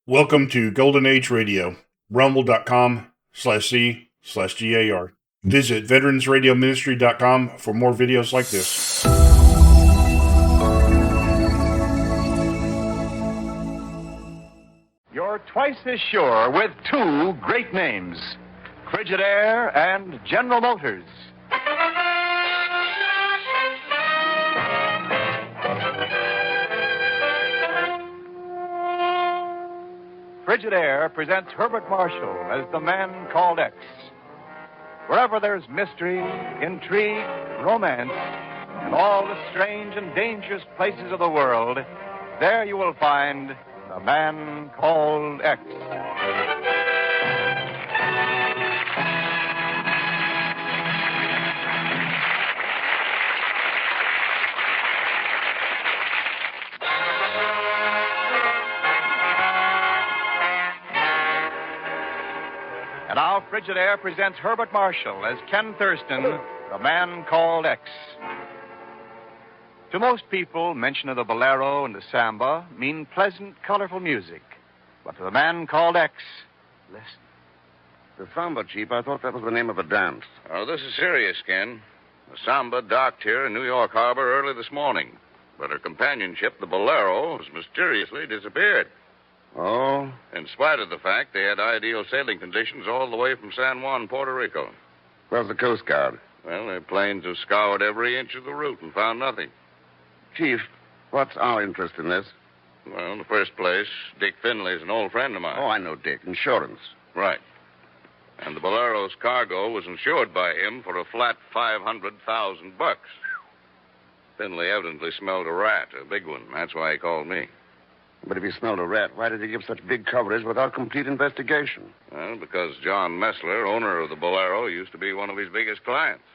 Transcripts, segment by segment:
Welcome to Golden Age Radio, rumble.com/C/GAR. Visit veteransradioministry.com for more videos like this. You're twice as sure with two great names, Frigidaire and General Motors. Frigidaire presents Herbert Marshall as the man called X. Wherever there's mystery, intrigue, romance, and all the strange and dangerous places of the world, there you will find the man called X. And now Frigidaire presents Herbert Marshall as Ken Thurston, the man called X. To most people, mention of the bolero and the samba mean pleasant, colorful music. But to the man called X, listen. The samba, Chief, I thought that was the name of a dance. Oh, this is serious, Ken. The samba docked here in New York Harbor early this morning. But her companion ship, the bolero, has mysteriously disappeared. Oh? In spite of the fact they had ideal sailing conditions all the way from San Juan, Puerto Rico. Where's the Coast Guard? Well, their planes have scoured every inch of the route and found nothing. Chief, what's our interest in this? Well, in the first place, Dick Finley's an old friend of mine. Oh, I know Dick. Insurance. Right. And the bolero's cargo was insured by him for a flat $500,000. Finley evidently smelled a rat, a big one. That's why he called me. But if he smelled a rat, why did he give such big coverage without complete investigation? Well, because John Messler, owner of the bolero, used to be one of his biggest clients.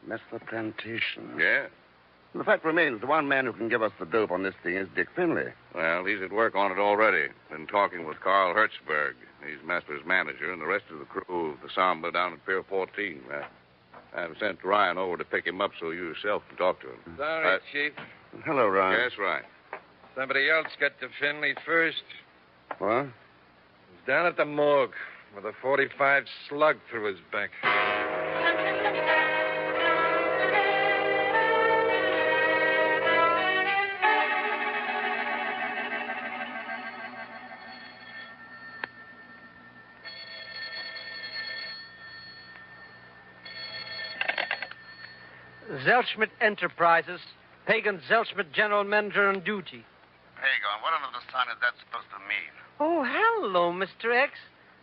Messler Plantation. Yeah. The fact remains, the one man who can give us the dope on this thing is Dick Finley. Well, he's at work on it already. Been talking with Carl Hertzberg. He's Messler's manager, and the rest of the crew of the Samba down at Pier 14. I've sent Ryan over to pick him up so you yourself can talk to him. Sorry, Chief. Hello, Ryan. Yes, right. Somebody else got to Finley first. What? He's down at the morgue with a .45 slug through his back. Zelschmidt Enterprises, Pagan Zelschmidt, General Manager on duty. Bygone, what under the sun is that supposed to mean? Oh, hello, Mr. X.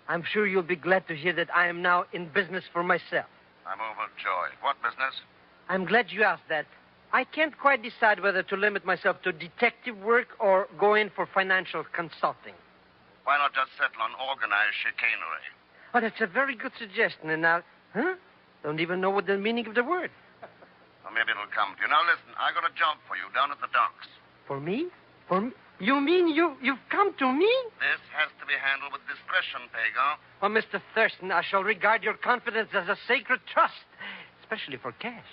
I'm sure you'll be glad to hear that I am now in business for myself. I'm overjoyed. What business? I'm glad you asked that. I can't quite decide whether to limit myself to detective work or go in for financial consulting. Why not just settle on organized chicanery? Oh, that's a very good suggestion, and now... Huh? Don't even know what the meaning of the word. Well, maybe it'll come to you. Now, listen, I got a job for you down at the docks. For me? For me? You mean you've come to me? This has to be handled with discretion, Bygone. Oh, Mr. Thurston, I shall regard your confidence as a sacred trust, especially for cash.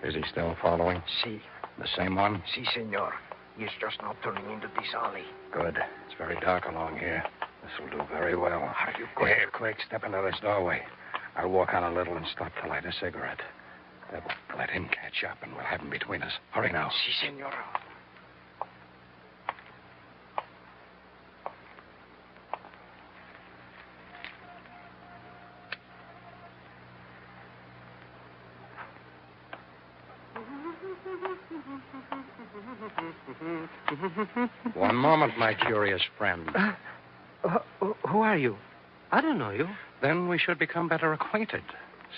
Is he still following? Si. The same one? Si, senor. He is just now turning into this alley. Good. It's very dark along here. This will do very well. Are you quick? Here, quick. Step into this doorway. I'll walk on a little and stop to light a cigarette. Let him catch up, and we'll have him between us. Hurry now. Si, senor. One moment, my curious friend. Who are you? I don't know you. Then we should become better acquainted.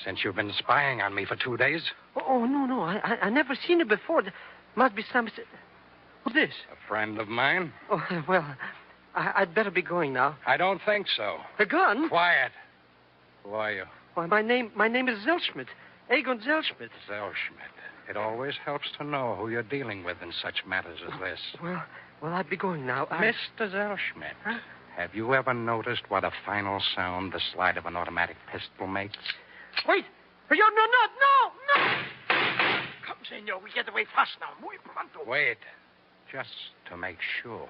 Since you've been spying on me for 2 days. Oh, no. I never seen it before. There must be some... Who's this? A friend of mine. Oh, well, I'd better be going now. I don't think so. A gun? Quiet. Who are you? Why, my name is Zelschmidt. Egon Zelschmidt. Zelschmidt. It always helps to know who you're dealing with in such matters as this. Well, I'd be going now. Mr. Zellschmidt, have you ever noticed what a final sound the slide of an automatic pistol makes? Wait! No! Come, senor. We get away fast now. Muy pronto. Wait, just to make sure.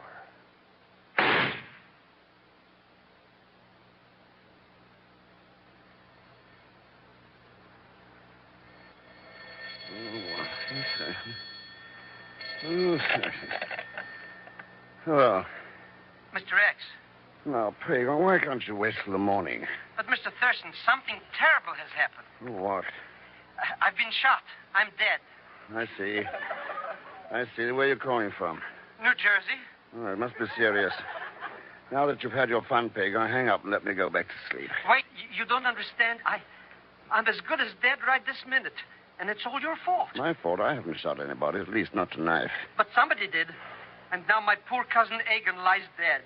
Hello. Mr. X. Now, Pagan, why can't you wait till the morning? But, Mr. Thurston, something terrible has happened. What? I've been shot. I'm dead. I see. Where are you calling from? New Jersey. Oh, it must be serious. Now that you've had your fun, Pagan, hang up and let me go back to sleep. Wait, you don't understand. I'm as good as dead right this minute. And it's all your fault. My fault? I haven't shot anybody, at least not tonight. But somebody did. And now my poor cousin Egan lies dead.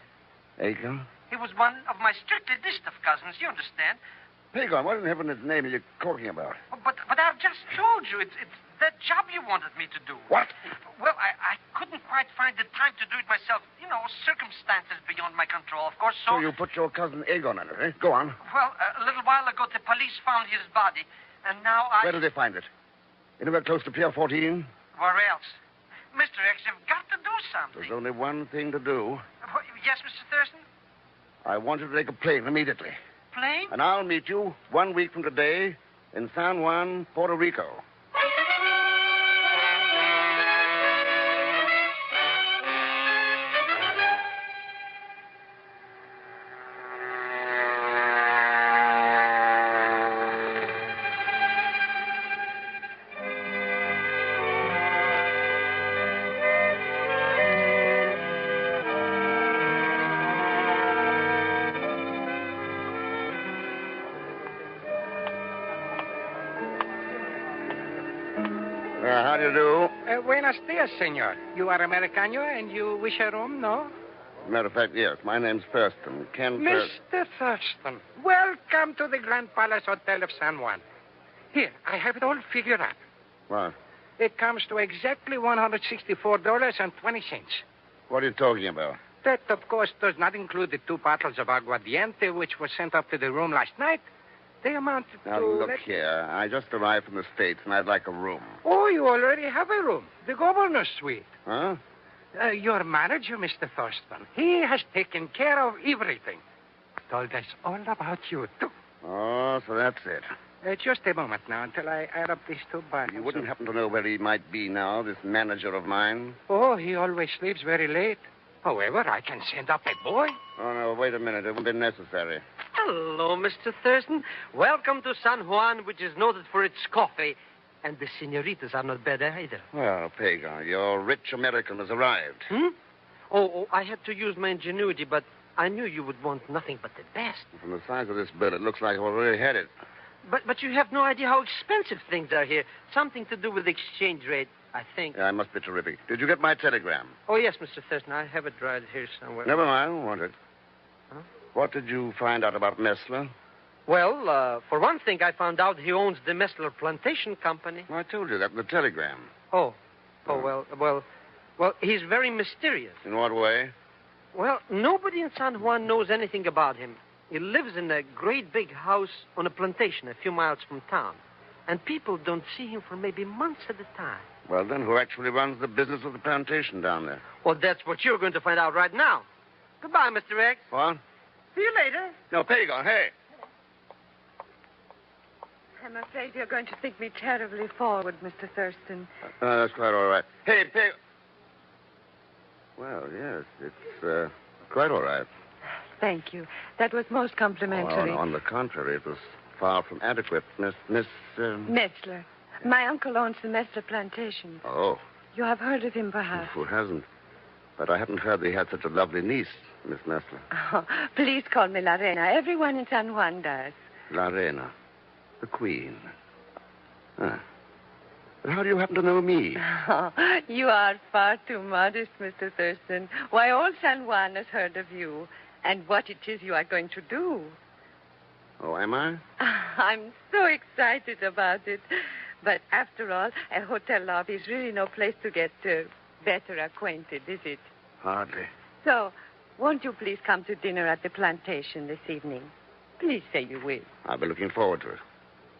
Egan? He was one of my strictly dished of cousins, you understand? Pagan, what in heaven's name are you talking about? But I've just told you. It's that job you wanted me to do. What? Well, I couldn't quite find the time to do it myself. You know, circumstances beyond my control, of course, So you put your cousin Egan in it, eh? Go on. Well, a little while ago, the police found his body. And now Where did they find it? Anywhere close to Pier 14? Where else? Mr. X, you've got to do something. There's only one thing to do. Yes, Mr. Thurston? I want you to take a plane immediately. Plane? And I'll meet you 1 week from today in San Juan, Puerto Rico. How do you do? Buenos dias, senor. You are Americano and you wish a room, no? Matter of fact, yes. My name's Thurston. Ken Mr. Thurston, welcome to the Grand Palace Hotel of San Juan. Here, I have it all figured out. What? It comes to exactly $164.20. What are you talking about? That, of course, does not include the 2 bottles of aguardiente which were sent up to the room last night. They amounted Now, to... look here. I just arrived from the States, and I'd like a room. Oh, you already have a room. The governor's suite. Huh? Your manager, Mr. Thurston, he has taken care of everything. Told us all about you, too. Oh, so that's it. Just a moment now until I add up these 2 bottles. You wouldn't happen to know where he might be now, this manager of mine? Oh, he always sleeps very late. However, I can send up a boy. Oh, no, wait a minute. It won't be necessary. Hello, Mr. Thurston. Welcome to San Juan, which is noted for its coffee. And the senoritas are not bad either. Well, Pagan, your rich American has arrived. Oh, I had to use my ingenuity, but I knew you would want nothing but the best. From the size of this bill, it looks like I've already had it. But you have no idea how expensive things are here. Something to do with the exchange rate, I think. Yeah, I must be terrific. Did you get my telegram? Oh, yes, Mr. Thurston. I have it right here somewhere. Never mind. I don't want it. Huh? What did you find out about Messler? Well, for one thing, I found out he owns the Messler Plantation Company. Well, I told you that in the telegram. Oh, well, he's very mysterious. In what way? Well, nobody in San Juan knows anything about him. He lives in a great big house on a plantation a few miles from town. And people don't see him for maybe months at a time. Well, then, who actually runs the business of the plantation down there? Well, that's what you're going to find out right now. Goodbye, Mr. X. What? See you later. No, Pagan, hey. I'm afraid you're going to think me terribly forward, Mr. Thurston. That's quite all right. Hey, Pagan. Well, yes, it's quite all right. Thank you. That was most complimentary. Oh, on the contrary, it was far from adequate, Miss... Messler. My uncle owns the Messler Plantation. Oh. You have heard of him, perhaps? Who hasn't? But I haven't heard that he had such a lovely niece, Miss Messler. Oh, please call me La Reina. Everyone in San Juan does. La Reina. The Queen. Ah. But how do you happen to know me? Oh, you are far too modest, Mr. Thurston. Why, all San Juan has heard of you and what it is you are going to do. Oh, am I? I'm so excited about it. But after all, a hotel lobby is really no place to get better acquainted, is it? Hardly. So, won't you please come to dinner at the plantation this evening? Please say you will. I'll be looking forward to it.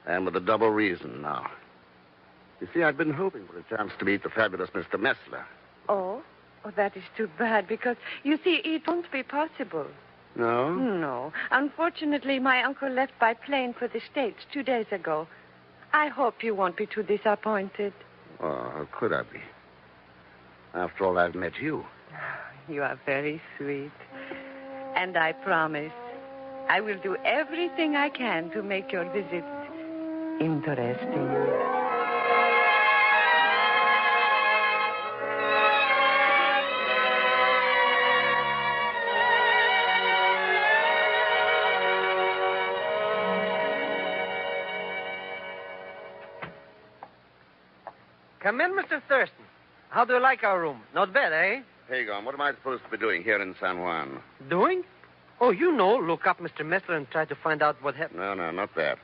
And with a double reason now. You see, I've been hoping for a chance to meet the fabulous Mr. Messler. Oh? Oh, that is too bad, because, you see, it won't be possible. No? No. Unfortunately, my uncle left by plane for the States 2 days ago. I hope you won't be too disappointed. Oh, how could I be? After all, I've met you. You are very sweet. And I promise I will do everything I can to make your visit interesting. Come in, Mr. Thurston. How do you like our room? Not bad, eh? Hagon, what am I supposed to be doing here in San Juan? Doing? Oh, you know, look up Mr. Messler and try to find out what happened. No, not that.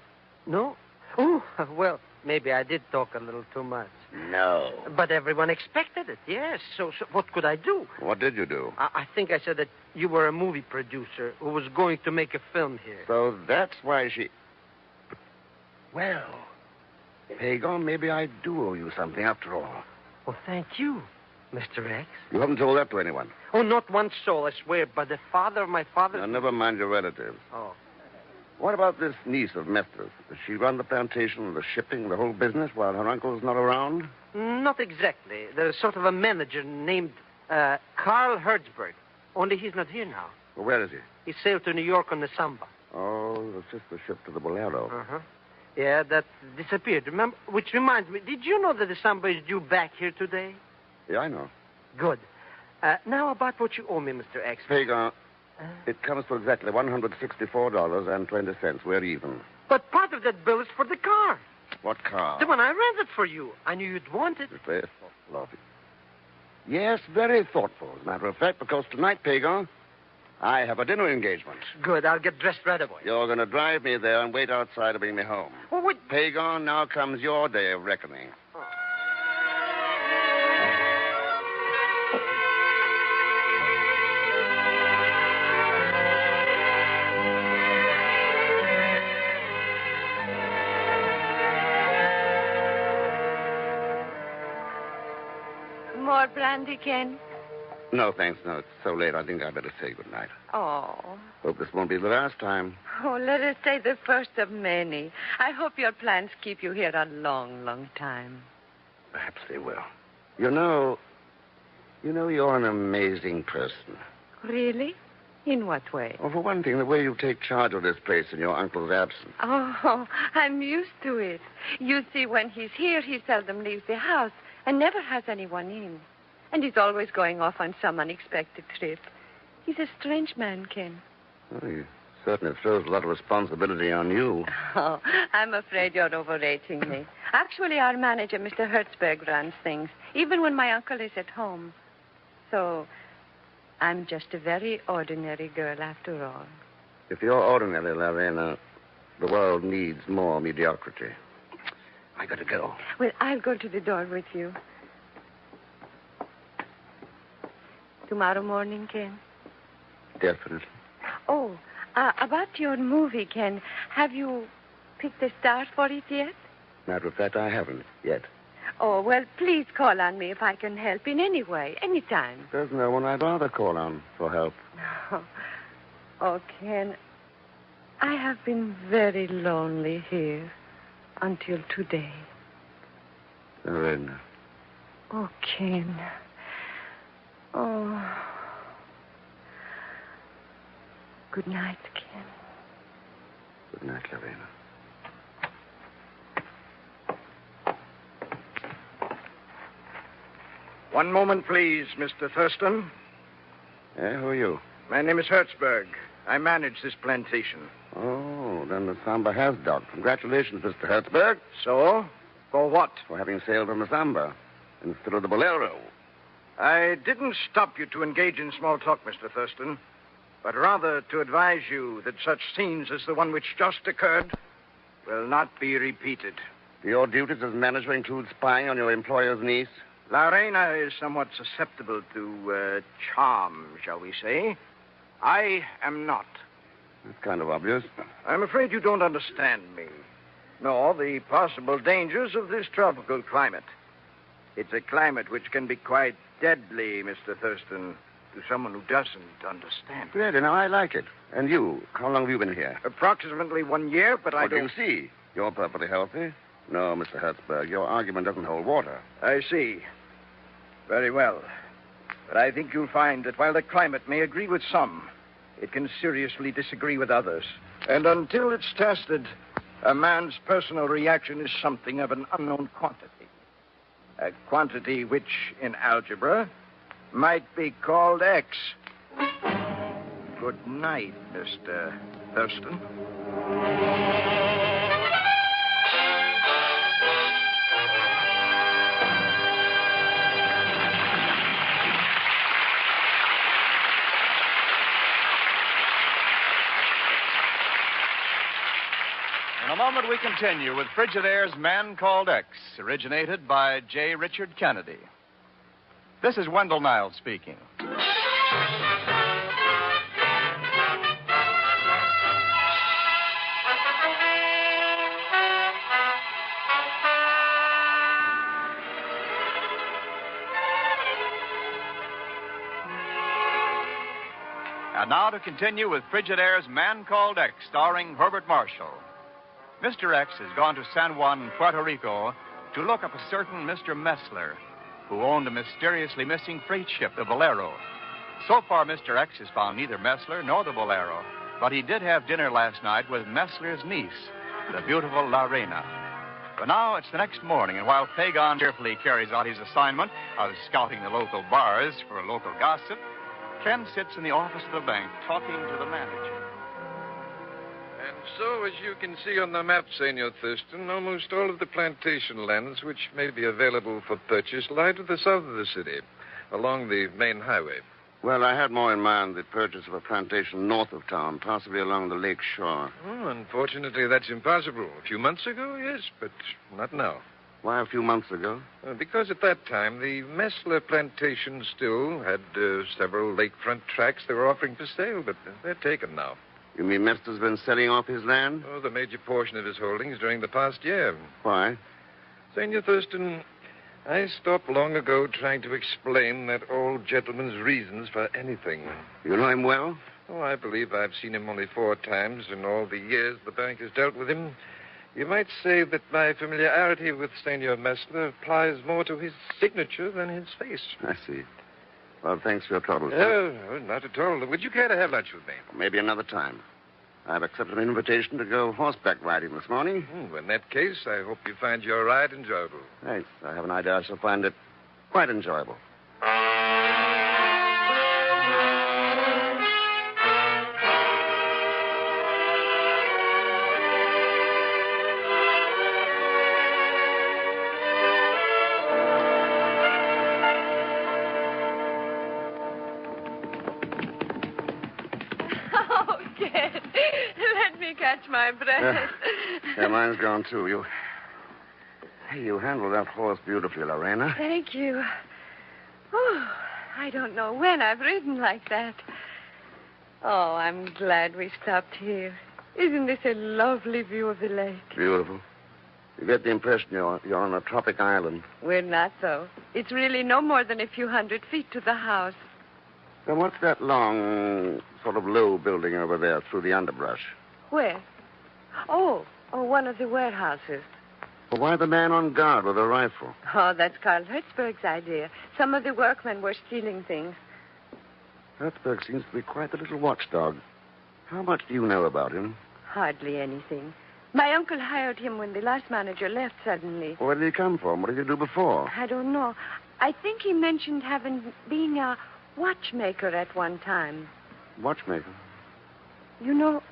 No? Oh, well, maybe I did talk a little too much. No. But everyone expected it, yes. So what could I do? What did you do? I think I said that you were a movie producer who was going to make a film here. So that's why she... Well, Hagon, maybe I do owe you something after all. Well, thank you, Mr. X. You haven't told that to anyone? Oh, not one soul, I swear. But the father of my father... Now, never mind your relatives. Oh. What about this niece of Messler's? Does she run the plantation, the shipping, the whole business while her uncle's not around? Not exactly. There's sort of a manager named Carl Hertzberg. Only he's not here now. Well, where is he? He sailed to New York on the Samba. Oh, the sister ship to the Bolero. Uh-huh. Yeah, that disappeared. Remember? Which reminds me, did you know that the Samba is due back here today? Yeah, I know. Good. Now about what you owe me, Mr. X. Hagon, it comes to exactly $164.20. We're even. But part of that bill is for the car. What car? The one I rented for you. I knew you'd want it. It's very thoughtful of you. Yes, very thoughtful, as a matter of fact, because tonight, Hagon, I have a dinner engagement. Good. I'll get dressed right away. You're going to drive me there and wait outside to bring me home. Oh, wait. Hagon, now comes your day of reckoning. More brandy, Ken? No, thanks. No, it's so late. I think I'd better say goodnight. Oh. Hope this won't be the last time. Oh, let us say the first of many. I hope your plans keep you here a long, long time. Perhaps they will. You know, you're an amazing person. Really? In what way? Well, for one thing, the way you take charge of this place in your uncle's absence. Oh, I'm used to it. You see, when he's here, he seldom leaves the house and never has anyone in. And he's always going off on some unexpected trip. He's a strange man, Ken. Well, he certainly throws a lot of responsibility on you. Oh, I'm afraid you're overrating me. Actually, our manager, Mr. Hertzberg, runs things, even when my uncle is at home. So, I'm just a very ordinary girl after all. If you're ordinary, Lorena, the world needs more mediocrity. I gotta go. Well, I'll go to the door with you. Tomorrow morning, Ken? Definitely. Oh, about your movie, Ken, have you picked a star for it yet? Matter of fact, I haven't yet. Oh, well, please call on me if I can help in any way, anytime. There's no one I'd rather call on for help. Oh, Ken, I have been very lonely here until today. Lorena. Oh, Ken. Oh. Good night, Ken. Good night, Lorena. One moment, please, Mr. Thurston. Yeah, who are you? My name is Hertzberg. I manage this plantation. Oh, then the Samba has docked. Congratulations, Mr. Hertzberg. So? For what? For having sailed on the Samba instead of the Bolero. I didn't stop you to engage in small talk, Mr. Thurston, but rather to advise you that such scenes as the one which just occurred will not be repeated. Do your duties as manager include spying on your employer's niece? Lorena is somewhat susceptible to charm, shall we say. I am not. That's kind of obvious. I'm afraid you don't understand me, nor the possible dangers of this tropical climate. It's a climate which can be quite deadly, Mr. Thurston, to someone who doesn't understand. Really, now I like it. And you, how long have you been here? Approximately 1 year, but I What do don't... you see? You're perfectly healthy. No, Mr. Hertzberg, your argument doesn't hold water. I see. Very well. But I think you'll find that while the climate may agree with some, it can seriously disagree with others. And until it's tested, a man's personal reaction is something of an unknown quantity. A quantity which, in algebra, might be called X. Good night, Mr. Thurston. In a moment, we continue with Frigidaire's Man Called X, originated by J. Richard Kennedy. This is Wendell Niles speaking. And now to continue with Frigidaire's Man Called X, starring Herbert Marshall. Mr. X has gone to San Juan, Puerto Rico, to look up a certain Mr. Messler, who owned a mysteriously missing freight ship, the Bolero. So far, Mr. X has found neither Messler nor the Bolero, but he did have dinner last night with Messler's niece, the beautiful Lorena. But now it's the next morning, and while Pagon cheerfully carries out his assignment of scouting the local bars for local gossip, Ken sits in the office of the bank talking to the manager. And so, as you can see on the map, Senor Thurston, almost all of the plantation lands which may be available for purchase lie to the south of the city, along the main highway. Well, I had more in mind the purchase of a plantation north of town, possibly along the lake shore. Oh, unfortunately, that's impossible. A few months ago, yes, but not now. Why a few months ago? Because at that time, the Messler plantation still had several lakefront tracts they were offering for sale, but they're taken now. You mean Mester's been selling off his land? Oh, the major portion of his holdings during the past year. Why? Senor Thurston, I stopped long ago trying to explain that old gentleman's reasons for anything. You know him well? Oh, I believe I've seen him only 4 times in all the years the bank has dealt with him. You might say that my familiarity with Senor Messler applies more to his signature than his face. I see. Well, thanks for your trouble, sir. Oh, not at all. Would you care to have lunch with me? Maybe another time. I've accepted an invitation to go horseback riding this morning. In that case, I hope you find your ride enjoyable. Thanks. I have an idea I shall find it quite enjoyable. Catch my breath. Yeah, mine's gone, too. You handled that horse beautifully, Lorena. Thank you. Oh, I don't know when I've ridden like that. Oh, I'm glad we stopped here. Isn't this a lovely view of the lake? Beautiful. You get the impression you're on a tropic island. We're not, though. It's really no more than a few 100 feet to the house. Then what's that long, sort of low building over there through the underbrush? Where? Oh, one of the warehouses. Well, why the man on guard with a rifle? Oh, that's Carl Hertzberg's idea. Some of the workmen were stealing things. Hertzberg seems to be quite a little watchdog. How much do you know about him? Hardly anything. My uncle hired him when the last manager left suddenly. Where did he come from? What did he do before? I don't know. I think he mentioned being a watchmaker at one time. Watchmaker? You know,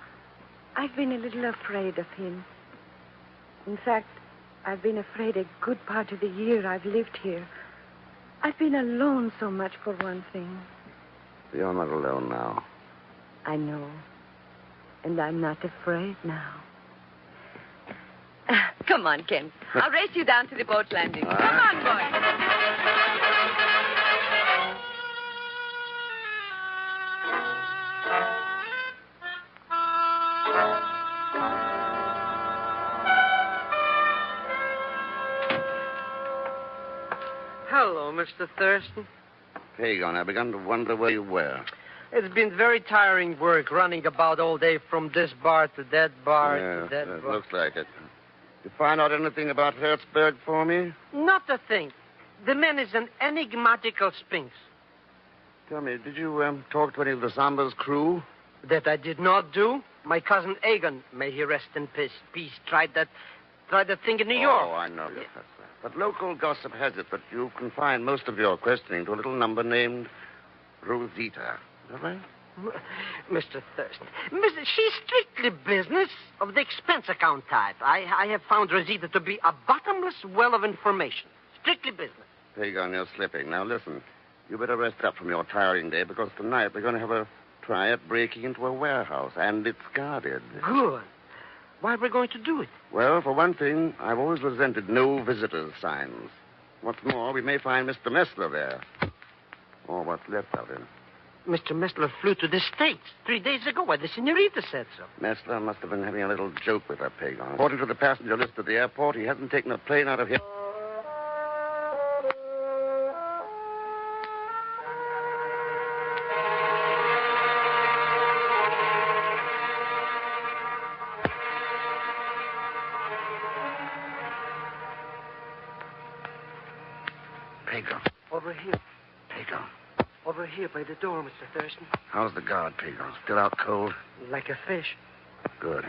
I've been a little afraid of him. In fact, I've been afraid a good part of the year I've lived here. I've been alone so much, for one thing. You're not alone now. I know. And I'm not afraid now. Come on, Ken. I'll race you down to the boat landing. Come on, boy. Hello, Mr. Thurston. Pagon, I begun to wonder where you were. It's been very tiring work running about all day from this bar to that bar to that it bar. looks like it. You find out anything about Hertzberg for me? Not a thing. The man is an enigmatical sphinx. Tell me, did you talk to any of the Samba's crew? That I did not do. My cousin Egon, may he rest in peace, tried that thing in New York. Oh, I know. Yes, that's right. But local gossip has it that you've confined most of your questioning to a little number named Rosita. Is that right? Mr. Thurston, she's strictly business of the expense account type. I have found Rosita to be a bottomless well of information. Strictly business. Pagon, you're slipping. Now, listen. You better rest up from your tiring day because tonight we're going to have a try at breaking into a warehouse, and it's guarded. Good. Why are we going to do it? Well, for one thing, I've always resented no visitors signs. What's more, we may find Mr. Messler there. Or what's left of him. Mr. Messler flew to the States 3 days ago. Why, the senorita said so. Messler must have been having a little joke with her, Pagon. According to the passenger list at the airport, he hasn't taken a plane out of here. Pagon. Over here. Pagon. Over here by the door, Mr. Thurston. How's the guard, Pagon? Still out cold? Like a fish. Good.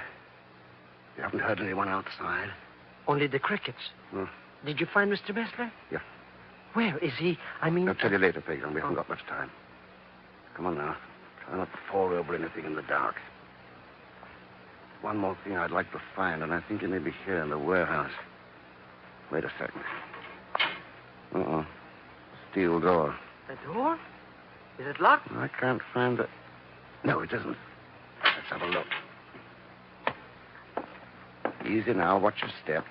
You haven't heard anyone outside? Only the crickets. Hmm. Did you find Mr. Messler? Yeah. Where is he? I mean... I'll tell you later, Pagon. We haven't got much time. Come on now. Try not to fall over anything in the dark. One more thing I'd like to find, and I think it may be here in the warehouse. Wait a second. Uh-oh. Steel door. The door? Is it locked? I can't find it. No, it isn't. Let's have a look. Easy now. Watch your step.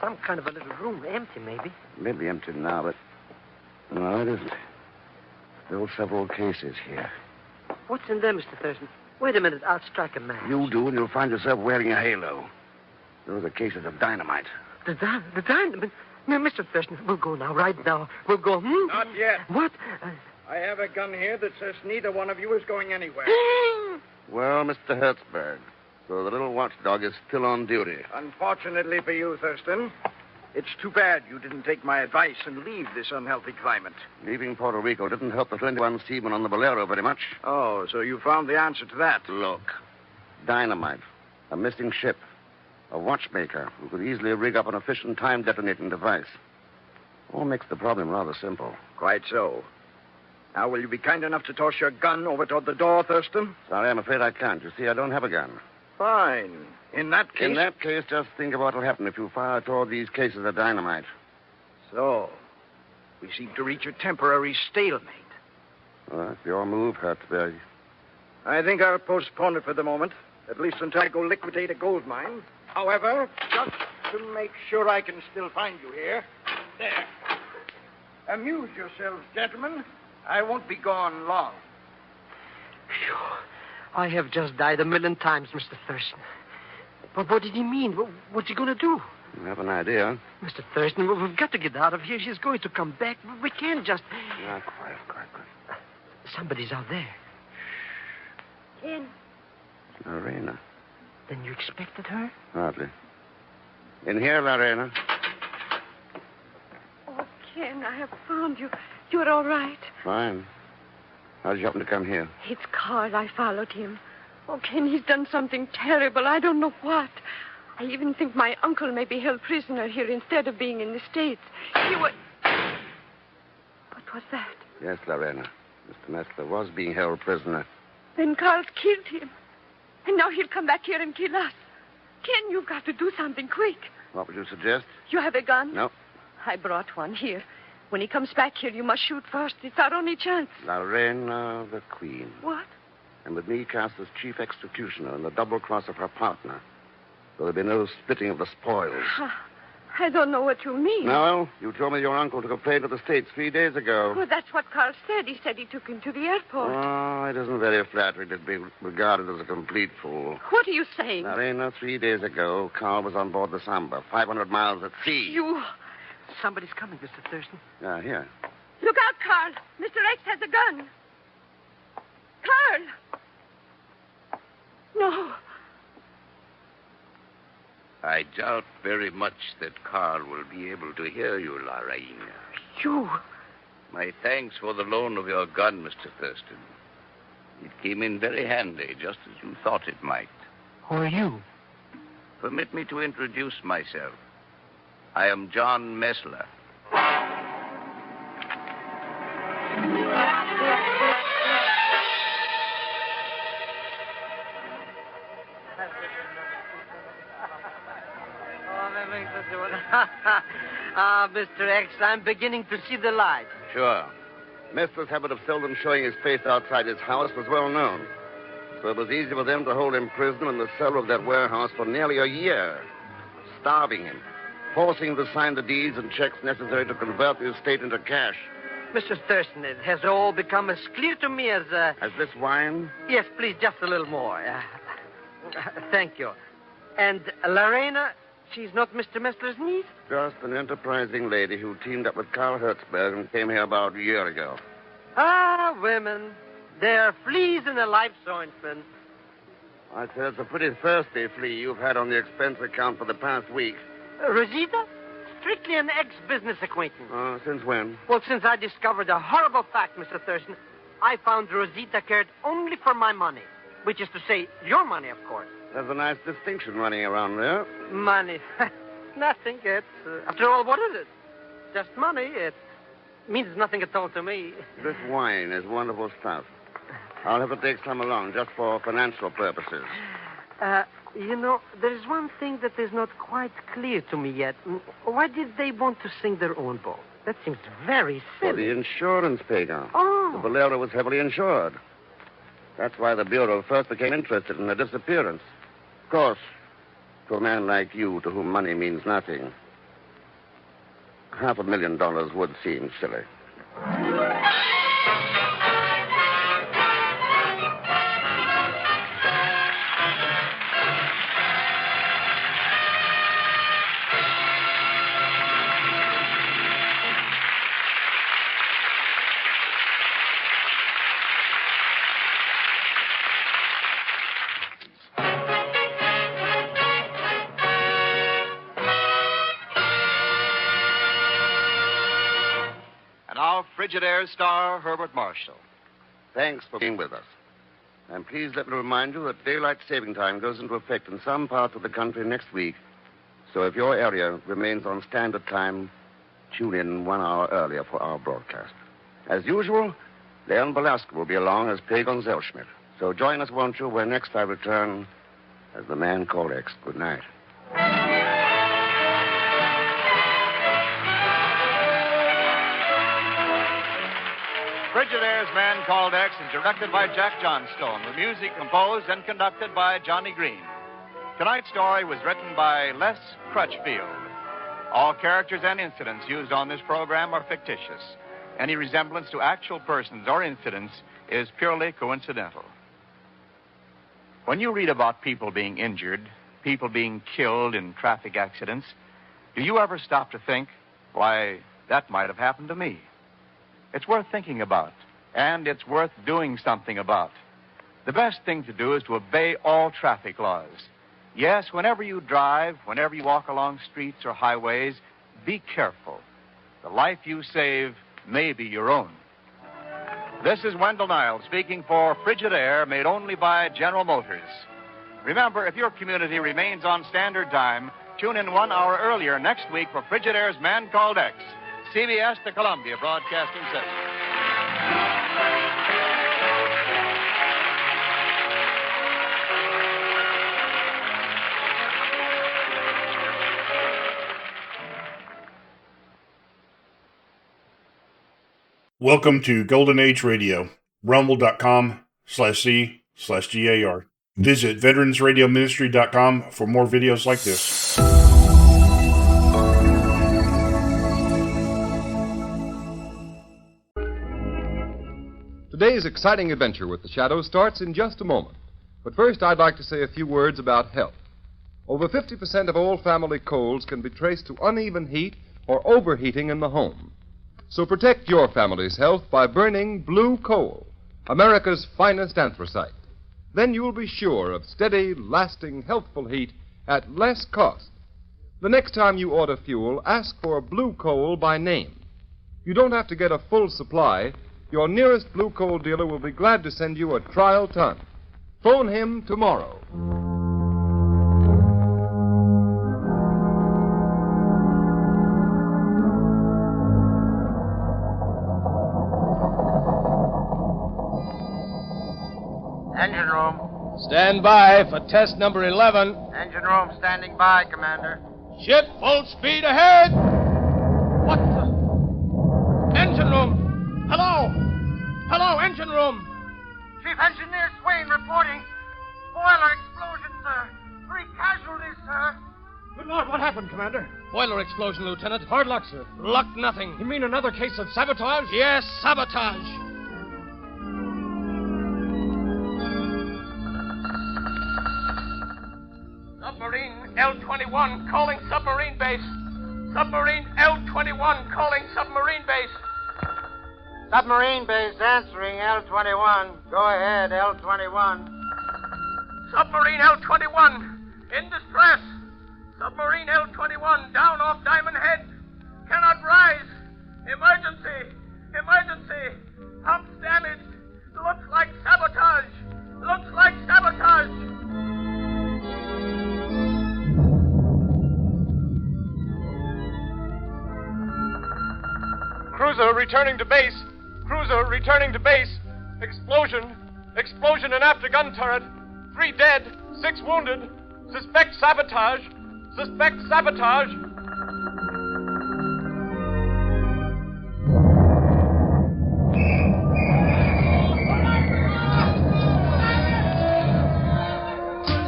Some kind of a little room. Empty, maybe. Maybe empty now, but... No, it isn't. Still several cases here. What's in there, Mr. Thurston? Wait a minute. I'll strike a match. You do, and you'll find yourself wearing a halo. Those are cases of dynamite. The dynamite? No, Mr. Thurston, we'll go now, right now. We'll go, Not yet. What? I have a gun here that says neither one of you is going anywhere. Well, Mr. Hertzberg, so the little watchdog is still on duty. Unfortunately for you, Thurston, it's too bad you didn't take my advice and leave this unhealthy climate. Leaving Puerto Rico didn't help the 21 seamen on the Bolero very much. Oh, so you found the answer to that. Look, dynamite, a missing ship, a watchmaker who could easily rig up an efficient time detonating device. All makes the problem rather simple. Quite so. Now, will you be kind enough to toss your gun over toward the door, Thurston? Sorry, I'm afraid I can't. You see, I don't have a gun. Fine. In that case... In that case, just think of what will happen if you fire toward these cases of dynamite. So, we seem to reach a temporary stalemate. Well, that's your move, Hertzberg. I think I'll postpone it for the moment, at least until I go liquidate a gold mine. However, just to make sure I can still find you here. There. Amuse yourselves, gentlemen. I won't be gone long. Phew. I have just died 1,000,000 times, Mr. Thurston. But what did he mean? What's he going to do? You have an idea? Mr. Thurston, we've got to get out of here. She's going to come back. We can't just... Yeah, quiet. Somebody's out there. Ken. Lorena. Then you expected her? Hardly. In here, Lorena. Oh, Ken, I have found you. You're all right. Fine. How did you happen to come here? It's Carl. I followed him. Oh, Ken, he's done something terrible. I don't know what. I even think my uncle may be held prisoner here instead of being in the States. He was... What was that? Yes, Lorena. Mr. Messler was being held prisoner. Then Carl's killed him. And now he'll come back here and kill us. Ken, you've got to do something quick. What would you suggest? You have a gun? No. I brought one here. When he comes back here, you must shoot first. It's our only chance. Lorena, the Queen. What? And with me cast as chief executioner in the double cross of her partner. There'll be no splitting of the spoils. I don't know what you mean. No, you told me your uncle took a plane to the States 3 days ago. Well, that's what Carl said. He said he took him to the airport. Oh, it isn't very flattering to be regarded as a complete fool. What are you saying? Lorena, 3 days ago, Carl was on board the Samba, 500 miles at sea. You... Somebody's coming, Mr. Thurston. Here. Look out, Carl. Mr. X has a gun. Carl! No. I doubt very much that Carl will be able to hear you, Lorraine. You? My thanks for the loan of your gun, Mr. Thurston. It came in very handy, just as you thought it might. Who are you? Permit me to introduce myself. I am John Messler. Mr. X, I'm beginning to see the light. Sure. Mister's habit of seldom showing his face outside his house was well known. So it was easy for them to hold him prisoner in the cellar of that warehouse for nearly a year, starving him, forcing him to sign the deeds and checks necessary to convert the estate into cash. Mr. Thurston, it has all become as clear to me as... As this wine? Yes, please, just a little more. Thank you. And Lorena, she's not Mr. Messler's niece? Just an enterprising lady who teamed up with Carl Hertzberg and came here about a year ago. Ah, women. They're fleas in a life's ointment. I said it's a pretty thirsty flea you've had on the expense account for the past week. Rosita? Strictly an ex-business acquaintance. Since when? Well, since I discovered a horrible fact, Mr. Thurston. I found Rosita cared only for my money. Which is to say, your money, of course. There's a nice distinction running around there. Money. Nothing. It's, after all, what is it? Just money. It means nothing at all to me. This wine is wonderful stuff. I'll have to take some along just for financial purposes. You know, there's one thing that is not quite clear to me yet. Why did they want to sing their own boat? That seems very silly. For the insurance, Pagan. Oh. The Bolero was heavily insured. That's why the Bureau first became interested in the disappearance. Of course, to a man like you, to whom money means nothing, $500,000 would seem silly. Frigidaire star Herbert Marshall. Thanks for being with us. And please let me remind you that daylight saving time goes into effect in some parts of the country next week. So if your area remains on standard time, tune in 1 hour earlier for our broadcast. As usual, Leon Velasco will be along as Pagon Zellschmidt. So join us, won't you, when next I return as the man called X. Good night. Frigidaire's Man Called X is directed by Jack Johnstone, with music composed and conducted by Johnny Green. Tonight's story was written by Les Crutchfield. All characters and incidents used on this program are fictitious. Any resemblance to actual persons or incidents is purely coincidental. When you read about people being injured, people being killed in traffic accidents, do you ever stop to think, why, that might have happened to me? It's worth thinking about, and it's worth doing something about. The best thing to do is to obey all traffic laws. Yes, whenever you drive, whenever you walk along streets or highways, be careful. The life you save may be your own. This is Wendell Niles speaking for Frigidaire, made only by General Motors. Remember, if your community remains on standard time, tune in 1 hour earlier next week for Frigidaire's Man Called X. CBS, the Columbia Broadcasting System. Welcome to Golden Age Radio, rumble.com/C/GAR. Visit veteransradioministry.com for more videos like this. Today's exciting adventure with the Shadow starts in just a moment. But first, I'd like to say a few words about health. Over 50% of all family colds can be traced to uneven heat or overheating in the home. So protect your family's health by burning blue coal, America's finest anthracite. Then you'll be sure of steady, lasting, healthful heat at less cost. The next time you order fuel, ask for blue coal by name. You don't have to get a full supply. Your nearest blue coal dealer will be glad to send you a trial ton. Phone him tomorrow. Engine room. Stand by for test number 11. Engine room standing by, Commander. Ship full speed ahead. What the? Engine room. Hello. Hello, engine room. Chief Engineer Swain reporting. Boiler explosion, sir. 3 casualties, sir. Good Lord, what happened, Commander? Boiler explosion, Lieutenant. Hard luck, sir. Luck nothing. You mean another case of sabotage? Yes, sabotage. Submarine L-21 calling submarine base. Submarine L-21 calling submarine base. Submarine base answering L-21. Go ahead, L-21. Submarine L-21 in distress. Submarine L-21 down off Diamond Head. Cannot rise. Emergency. Emergency. Pumps damaged. Looks like sabotage. Looks like sabotage. Cruiser returning to base. Cruiser returning to base. Explosion. Explosion in after gun turret. 3 dead. 6 wounded. Suspect sabotage. Suspect sabotage.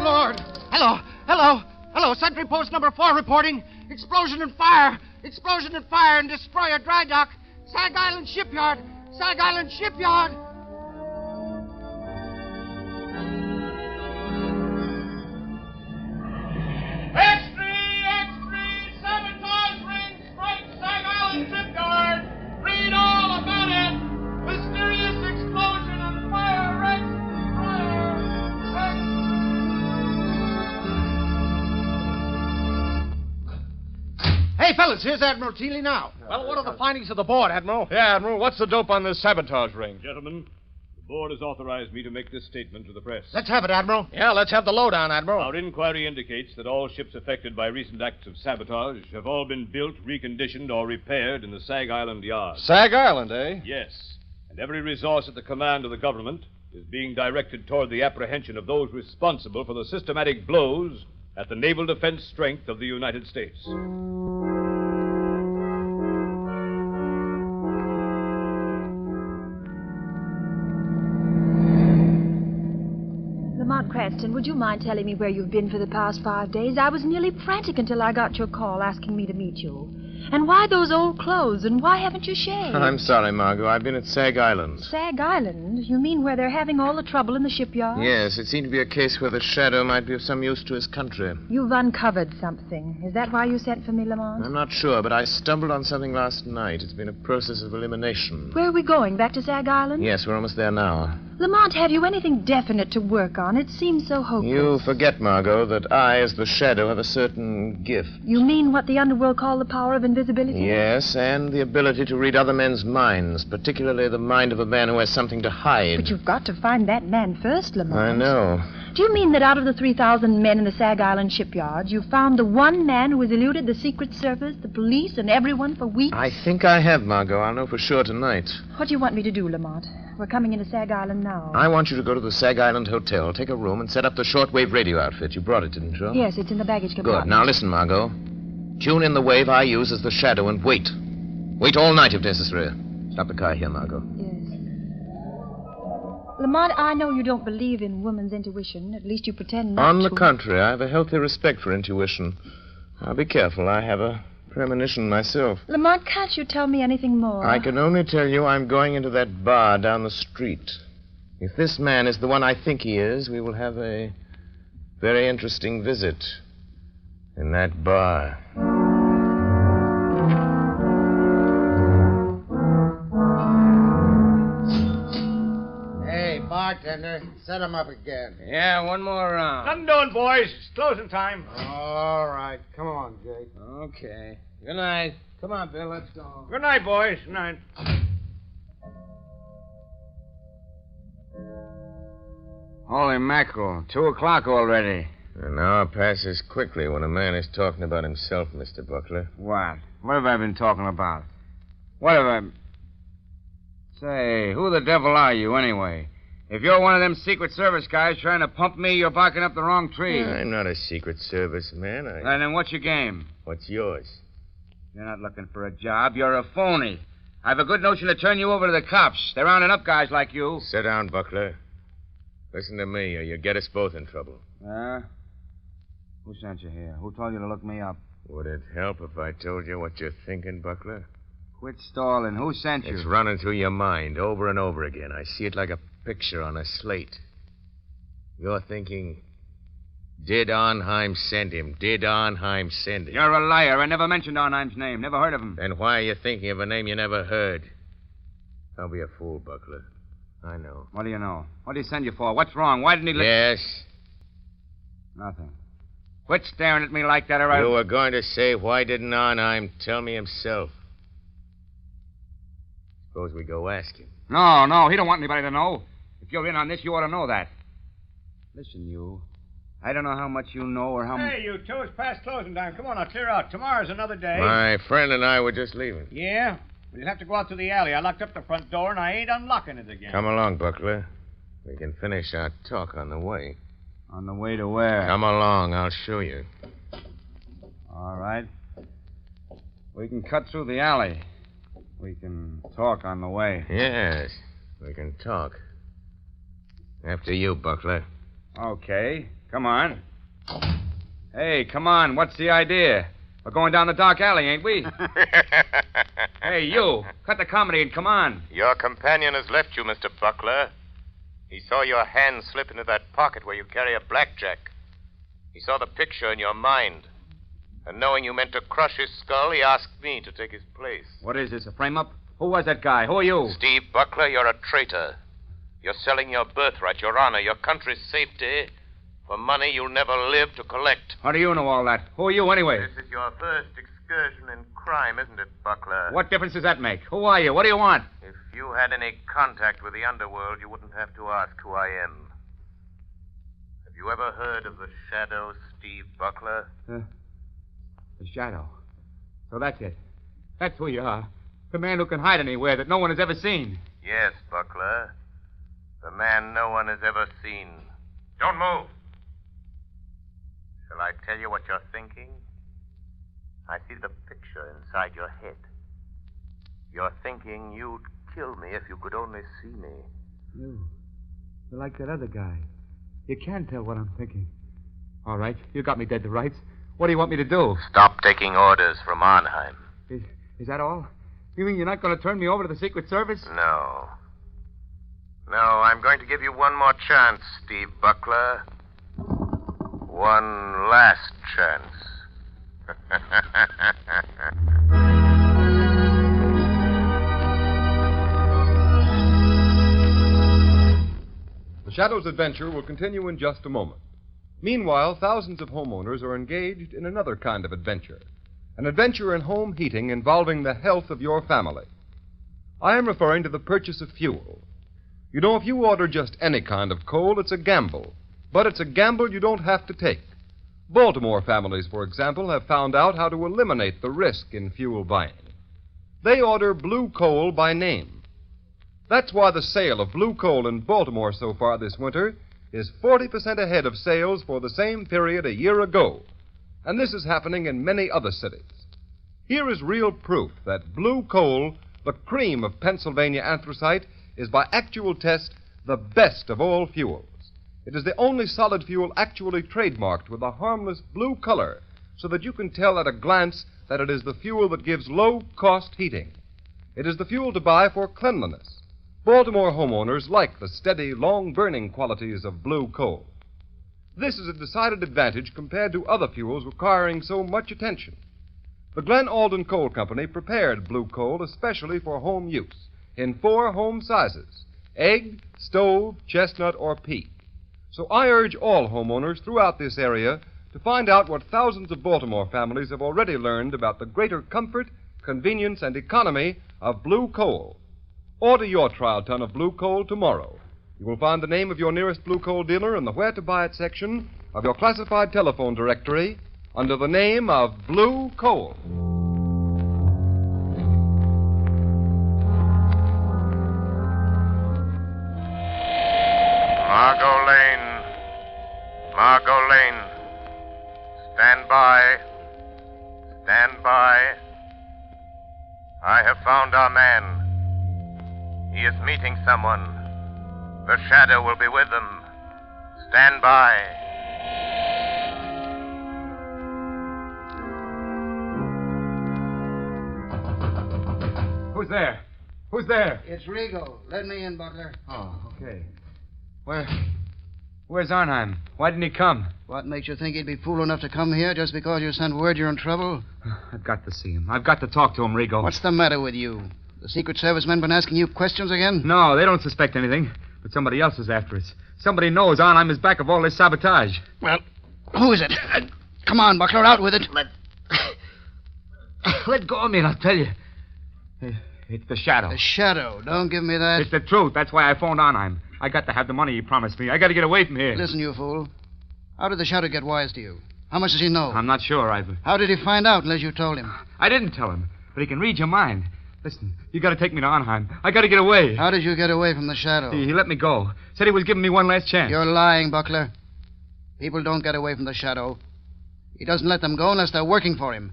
Lord. Hello. Sentry post number 4 reporting. Explosion and fire. Explosion and fire and destroyer dry dock. Sag Island Shipyard. Sag Island Shipyard. X3, sabotage ring strike Sag Island Shipyard. Read all about it. Mysterious explosion and fire wreck destroyer. Hey, fellas, here's Admiral Teely now. Well, what are the findings of the board, Admiral? Yeah, Admiral, what's the dope on this sabotage ring? Gentlemen, the board has authorized me to make this statement to the press. Let's have it, Admiral. Yeah, let's have the lowdown, Admiral. Our inquiry indicates that all ships affected by recent acts of sabotage have all been built, reconditioned, or repaired in the Sag Island yard. Sag Island, eh? Yes. And every resource at the command of the government is being directed toward the apprehension of those responsible for the systematic blows at the naval defense strength of the United States. Lamont Cranston, would you mind telling me where you've been for the past 5 days? I was nearly frantic until I got your call asking me to meet you. And why those old clothes, and why haven't you shaved? I'm sorry, Margot. I've been at Sag Island. Sag Island? You mean where they're having all the trouble in the shipyard? Yes, it seemed to be a case where the Shadow might be of some use to his country. You've uncovered something. Is that why you sent for me, Lamont? I'm not sure, but I stumbled on something last night. It's been a process of elimination. Where are we going? Back to Sag Island? Yes, we're almost there now. Lamont, have you anything definite to work on? It seems so hopeless. You forget, Margot, that I, as the Shadow, have a certain gift. You mean what the underworld call the power of invisibility? Yes, and the ability to read other men's minds, particularly the mind of a man who has something to hide. But you've got to find that man first, Lamont. I know. Do you mean that out of the 3,000 men in the Sag Island shipyard, you found the one man who has eluded the Secret Service, the police, and everyone for weeks? I think I have, Margot. I'll know for sure tonight. What do you want me to do, Lamont? We're coming into Sag Island now. I want you to go to the Sag Island Hotel, take a room, and set up the shortwave radio outfit. You brought it, didn't you? Yes, it's in the baggage compartment. Good. Now listen, Margot. Tune in the wave I use as the Shadow and wait. Wait all night if necessary. Stop the car here, Margot. Yes. Lamont, I know you don't believe in woman's intuition. At least you pretend not to. On the contrary, I have a healthy respect for intuition. I'll be careful. I have a premonition myself. Lamont, can't you tell me anything more? I can only tell you I'm going into that bar down the street. If this man is the one I think he is, we will have a very interesting visit in that bar. Hey, bartender, set him up again. Yeah, one more round. Nothing doing, boys. It's closing time. All right. Come on, Jake. Okay. Good night. Come on, Bill, let's go. Good night, boys. Good night. Holy mackerel. 2 o'clock already. An hour passes quickly when a man is talking about himself, Mr. Buckler. What? What have I been talking about? What have I... Say, who the devil are you, anyway? If you're one of them Secret Service guys trying to pump me, you're barking up the wrong tree. I'm not a Secret Service man. And then what's your game? What's yours? You're not looking for a job. You're a phony. I have a good notion to turn you over to the cops. They're rounding up guys like you. Sit down, Buckler. Listen to me, or you'll get us both in trouble. Who sent you here? Who told you to look me up? Would it help if I told you what you're thinking, Buckler? Quit stalling. Who sent you? It's running through your mind over and over again. I see it like a picture on a slate. You're thinking, did Arnheim send him? Did Arnheim send him? You're a liar. I never mentioned Arnheim's name. Never heard of him. Then why are you thinking of a name you never heard? Don't be a fool, Buckler. I know. What do you know? What did he send you for? What's wrong? Why didn't he... Yes. Nothing. Quit staring at me like that, or I... You were going to say, why didn't Arnheim tell me himself? Suppose we go ask him. No, he don't want anybody to know. If you're in on this, you ought to know that. Listen, you. I don't know how much you know or how much... Hey, you two, it's past closing time. Come on, now, clear out. Tomorrow's another day. My friend and I were just leaving. Yeah? Well, you'll have to go out to the alley. I locked up the front door, and I ain't unlocking it again. Come along, Buckler. We can finish our talk on the way. On the way to where? Come along. I'll show you. All right. We can cut through the alley. We can talk on the way. Yes, we can talk. After you, Buckler. Okay. Come on. Hey, come on. What's the idea? We're going down the dark alley, ain't we? Hey, you. Cut the comedy and come on. Your companion has left you, Mr. Buckler. He saw your hand slip into that pocket where you carry a blackjack. He saw the picture in your mind. And knowing you meant to crush his skull, he asked me to take his place. What is this, a frame-up? Who was that guy? Who are you? Steve Buckler, you're a traitor. You're selling your birthright, your honor, your country's safety for money you'll never live to collect. How do you know all that? Who are you, anyway? This is your first excursion in crime, isn't it, Buckler? What difference does that make? Who are you? What do you want? If you had any contact with the underworld, you wouldn't have to ask who I am. Have you ever heard of the Shadow, Steve Buckler? The Shadow. So that's it. That's who you are. The man who can hide anywhere that no one has ever seen. Yes, Buckler. The man no one has ever seen. Don't move. Shall I tell you what you're thinking? I see the picture inside your head. You're thinking you'd kill me if you could only see me. You're like that other guy. You can tell what I'm thinking. All right, you got me dead to rights. What do you want me to do? Stop taking orders from Arnheim. Is that all? You mean you're not going to turn me over to the Secret Service? No. No, I'm going to give you one more chance, Steve Buckler. One last chance. The Shadow's adventure will continue in just a moment. Meanwhile, thousands of homeowners are engaged in another kind of adventure. An adventure in home heating involving the health of your family. I am referring to the purchase of fuel. You know, if you order just any kind of coal, it's a gamble. But it's a gamble you don't have to take. Baltimore families, for example, have found out how to eliminate the risk in fuel buying. They order blue coal by name. That's why the sale of blue coal in Baltimore so far this winter is 40% ahead of sales for the same period a year ago. And this is happening in many other cities. Here is real proof that blue coal, the cream of Pennsylvania anthracite, is by actual test the best of all fuels. It is the only solid fuel actually trademarked with a harmless blue color, so that you can tell at a glance that it is the fuel that gives low-cost heating. It is the fuel to buy for cleanliness. Baltimore homeowners like the steady, long-burning qualities of blue coal. This is a decided advantage compared to other fuels requiring so much attention. The Glen Alden Coal Company prepared blue coal especially for home use in 4 home sizes: egg, stove, chestnut, or peak. So I urge all homeowners throughout this area to find out what thousands of Baltimore families have already learned about the greater comfort, convenience, and economy of blue coal. Order your trial ton of blue coal tomorrow. You will find the name of your nearest blue coal dealer in the Where to Buy It section of your classified telephone directory under the name of Blue Coal. Margot Lane. Margot Lane. Stand by. Stand by. I have found our man. He is meeting someone. The shadow will be with them. Stand by. Who's there? Who's there? It's Rigo. Let me in, Butler. Oh, okay. Where's Arnheim? Why didn't he come? What makes you think he'd be fool enough to come here just because you sent word you're in trouble? I've got to see him. I've got to talk to him, Rigo. What's the matter with you? The Secret Service men been asking you questions again? No, they don't suspect anything. But somebody else is after us. Somebody knows Arnheim is back of all this sabotage. Well, who is it? Come on, Buckler, out with it. Let go of me and I'll tell you. It's the Shadow. The Shadow. Don't give me that. It's the truth. That's why I phoned Arnheim. I got to have the money he promised me. I got to get away from here. Listen, you fool. How did the Shadow get wise to you? How much does he know? I'm not sure, Ivor. How did he find out unless you told him? I didn't tell him, but he can read your mind. Listen, you got to take me to Arnheim. I got to get away. How did you get away from the Shadow? He let me go. Said he was giving me one last chance. You're lying, Buckler. People don't get away from the Shadow. He doesn't let them go unless they're working for him.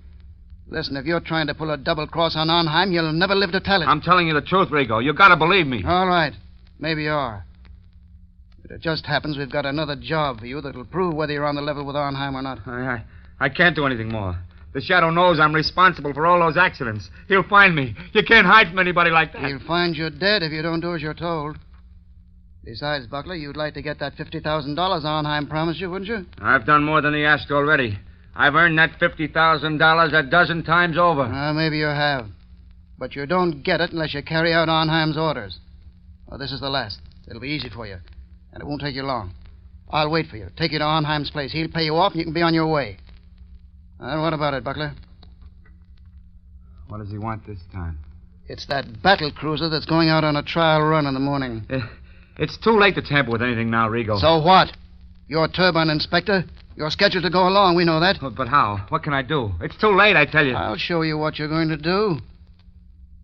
Listen, if you're trying to pull a double cross on Arnheim, you'll never live to tell it. I'm telling you the truth, Rigo. You got to believe me. All right. Maybe you are. But it just happens we've got another job for you that'll prove whether you're on the level with Arnheim or not. I can't do anything more. The Shadow knows I'm responsible for all those accidents. He'll find me. You can't hide from anybody like that. He'll find you dead if you don't do as you're told. Besides, Buckler, you'd like to get that $50,000 Arnheim promised you, wouldn't you? I've done more than he asked already. I've earned that $50,000 a dozen times over. Maybe you have. But you don't get it unless you carry out Arnheim's orders. Well, this is the last. It'll be easy for you. And it won't take you long. I'll wait for you. Take you to Arnheim's place. He'll pay you off and you can be on your way. What about it, Buckler? What does he want this time? It's that battle cruiser that's going out on a trial run in the morning. It's too late to tamper with anything now, Rigo. So what? You're turbine inspector. You're scheduled to go along. We know that. But how? What can I do? It's too late, I tell you. I'll show you what you're going to do.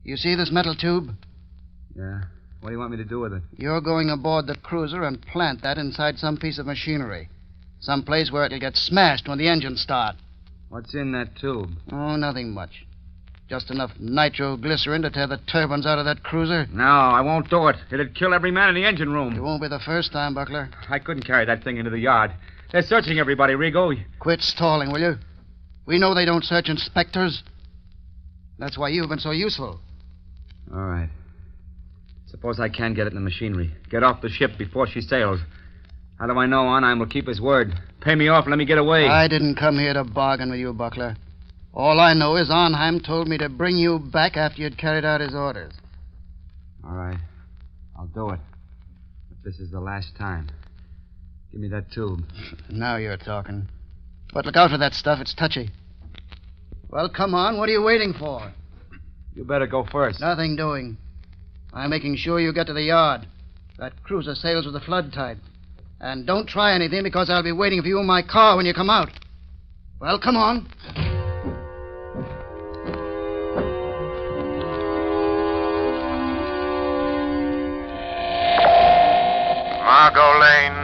You see this metal tube? Yeah. What do you want me to do with it? You're going aboard the cruiser and plant that inside some piece of machinery. Some place where it'll get smashed when the engines start. What's in that tube? Oh, nothing much. Just enough nitroglycerin to tear the turbines out of that cruiser. No, I won't do it. It'd kill every man in the engine room. It won't be the first time, Buckler. I couldn't carry that thing into the yard. They're searching everybody, Rigo. Quit stalling, will you? We know they don't search inspectors. That's why you've been so useful. All right. Suppose I can get it in the machinery. Get off the ship before she sails. How do I know Arnheim will keep his word? Pay me off and let me get away. I didn't come here to bargain with you, Buckler. All I know is Arnheim told me to bring you back after you'd carried out his orders. All right. I'll do it. But this is the last time. Give me that tube. Now you're talking. But look out for that stuff. It's touchy. Well, come on. What are you waiting for? You better go first. Nothing doing. I'm making sure you get to the yard. That cruiser sails with the flood tide. And don't try anything because I'll be waiting for you in my car when you come out. Well, come on. Margot Lane.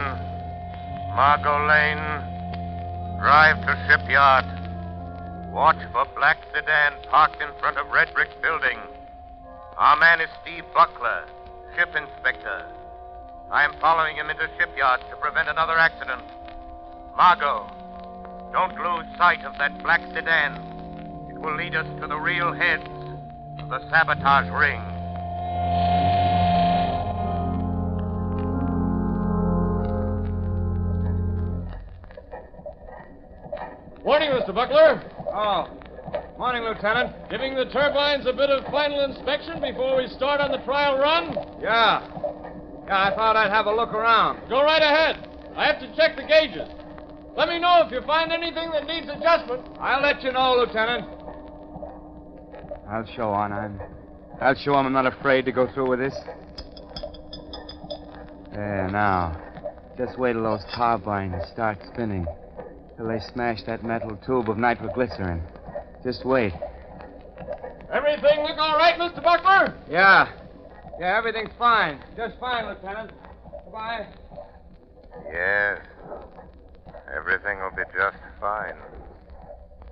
Margot Lane. Drive to shipyard. Watch for black sedan parked in front of red brick building. Our man is Steve Buckler, ship inspector. I am following him into shipyards to prevent another accident. Margot, don't lose sight of that black sedan. It will lead us to the real heads of the sabotage ring. Morning, Mr. Buckler. Oh, morning, Lieutenant. Giving the turbines a bit of final inspection before we start on the trial run? Yeah, I thought I'd have a look around. Go right ahead. I have to check the gauges. Let me know if you find anything that needs adjustment. I'll let you know, Lieutenant. I'll show Arnheim. I'll show him I'm not afraid to go through with this. There, now. Just wait till those turbines start spinning. Till they smash that metal tube of nitroglycerin. Just wait. Everything look all right, Mr. Buckler? Yeah, everything's fine. Just fine, Lieutenant. Goodbye. Yes. Everything will be just fine.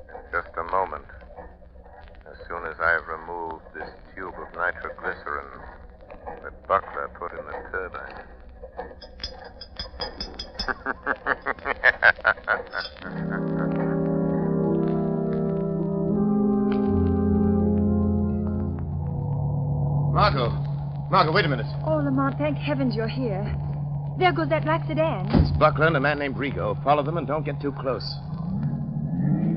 In just a moment. As soon as I've removed this tube of nitroglycerin that Buckler put in the turbine. Margot, wait a minute. Oh, Lamont, thank heavens you're here. There goes that black sedan. It's Buckler and a man named Rigo. Follow them and don't get too close.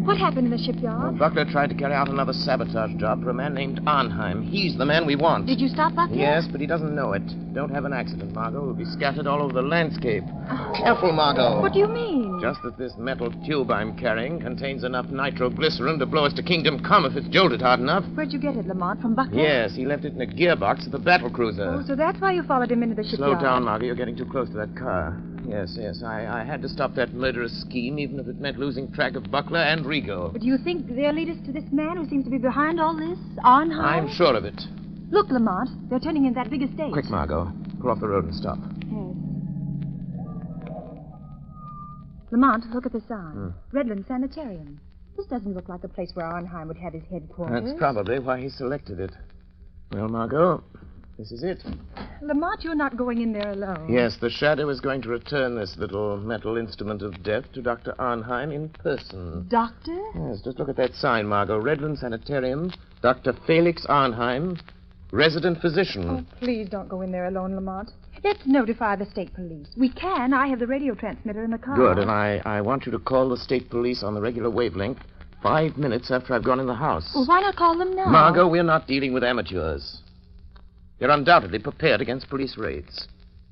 What happened in the shipyard? Buckler tried to carry out another sabotage job for a man named Arnheim. He's the man we want. Did you stop Buckler? Yes, but he doesn't know it. Don't have an accident, Margot. We'll be scattered all over the landscape. Careful, Margot. What do you mean? Just that this metal tube I'm carrying contains enough nitroglycerin to blow us to Kingdom Come if it's jolted hard enough. Where'd you get it, Lamont? From Buckler? Yes, he left it in a gearbox of the battle cruiser. Oh, so that's why you followed him into the Slow shipyard. down, Margot. You're getting too close to that car. Yes. I had to stop that murderous scheme, even if it meant losing track of Buckler and Rigo. But do you think they'll lead us to this man who seems to be behind all this? Arnheim? I'm sure of it. Look, Lamont, they're turning in that big estate. Quick, Margot. Pull off the road and stop. Yes. Lamont, look at the sign. Redland Sanitarium. This doesn't look like a place where Arnheim would have his headquarters. That's probably why he selected it. Well, Margot, this is it. Lamont, you're not going in there alone. Yes, the Shadow is going to return this little metal instrument of death to Dr. Arnheim in person. Doctor? Yes, just look at that sign, Margot. Redland Sanitarium, Dr. Felix Arnheim, resident physician. Oh, please don't go in there alone, Lamont. Let's notify the state police. We can. I have the radio transmitter in the car. Good, and I want you to call the state police on the regular wavelength 5 minutes after I've gone in the house. Well, why not call them now? Margot, we're not dealing with amateurs. They're undoubtedly prepared against police raids.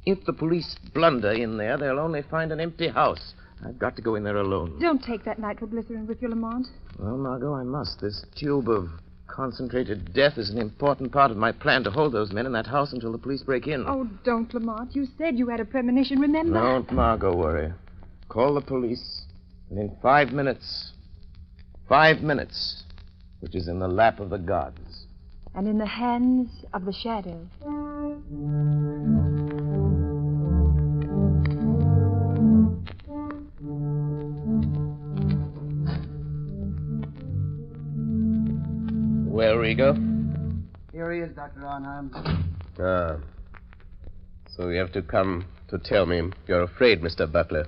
If the police blunder in there, they'll only find an empty house. I've got to go in there alone. Don't take that nitroglycerin with you, Lamont. Well, Margot, I must. This tube of concentrated death is an important part of my plan to hold those men in that house until the police break in. Oh, don't, Lamont. You said you had a premonition, remember? Don't, Margot, worry. Call the police, and in 5 minutes, 5 minutes, which is in the lap of the gods. And in the hands of the Shadow. Well, Rigo? Here he is, Dr. Arnheim. Ah. So you have to come to tell me you're afraid, Mr. Butler.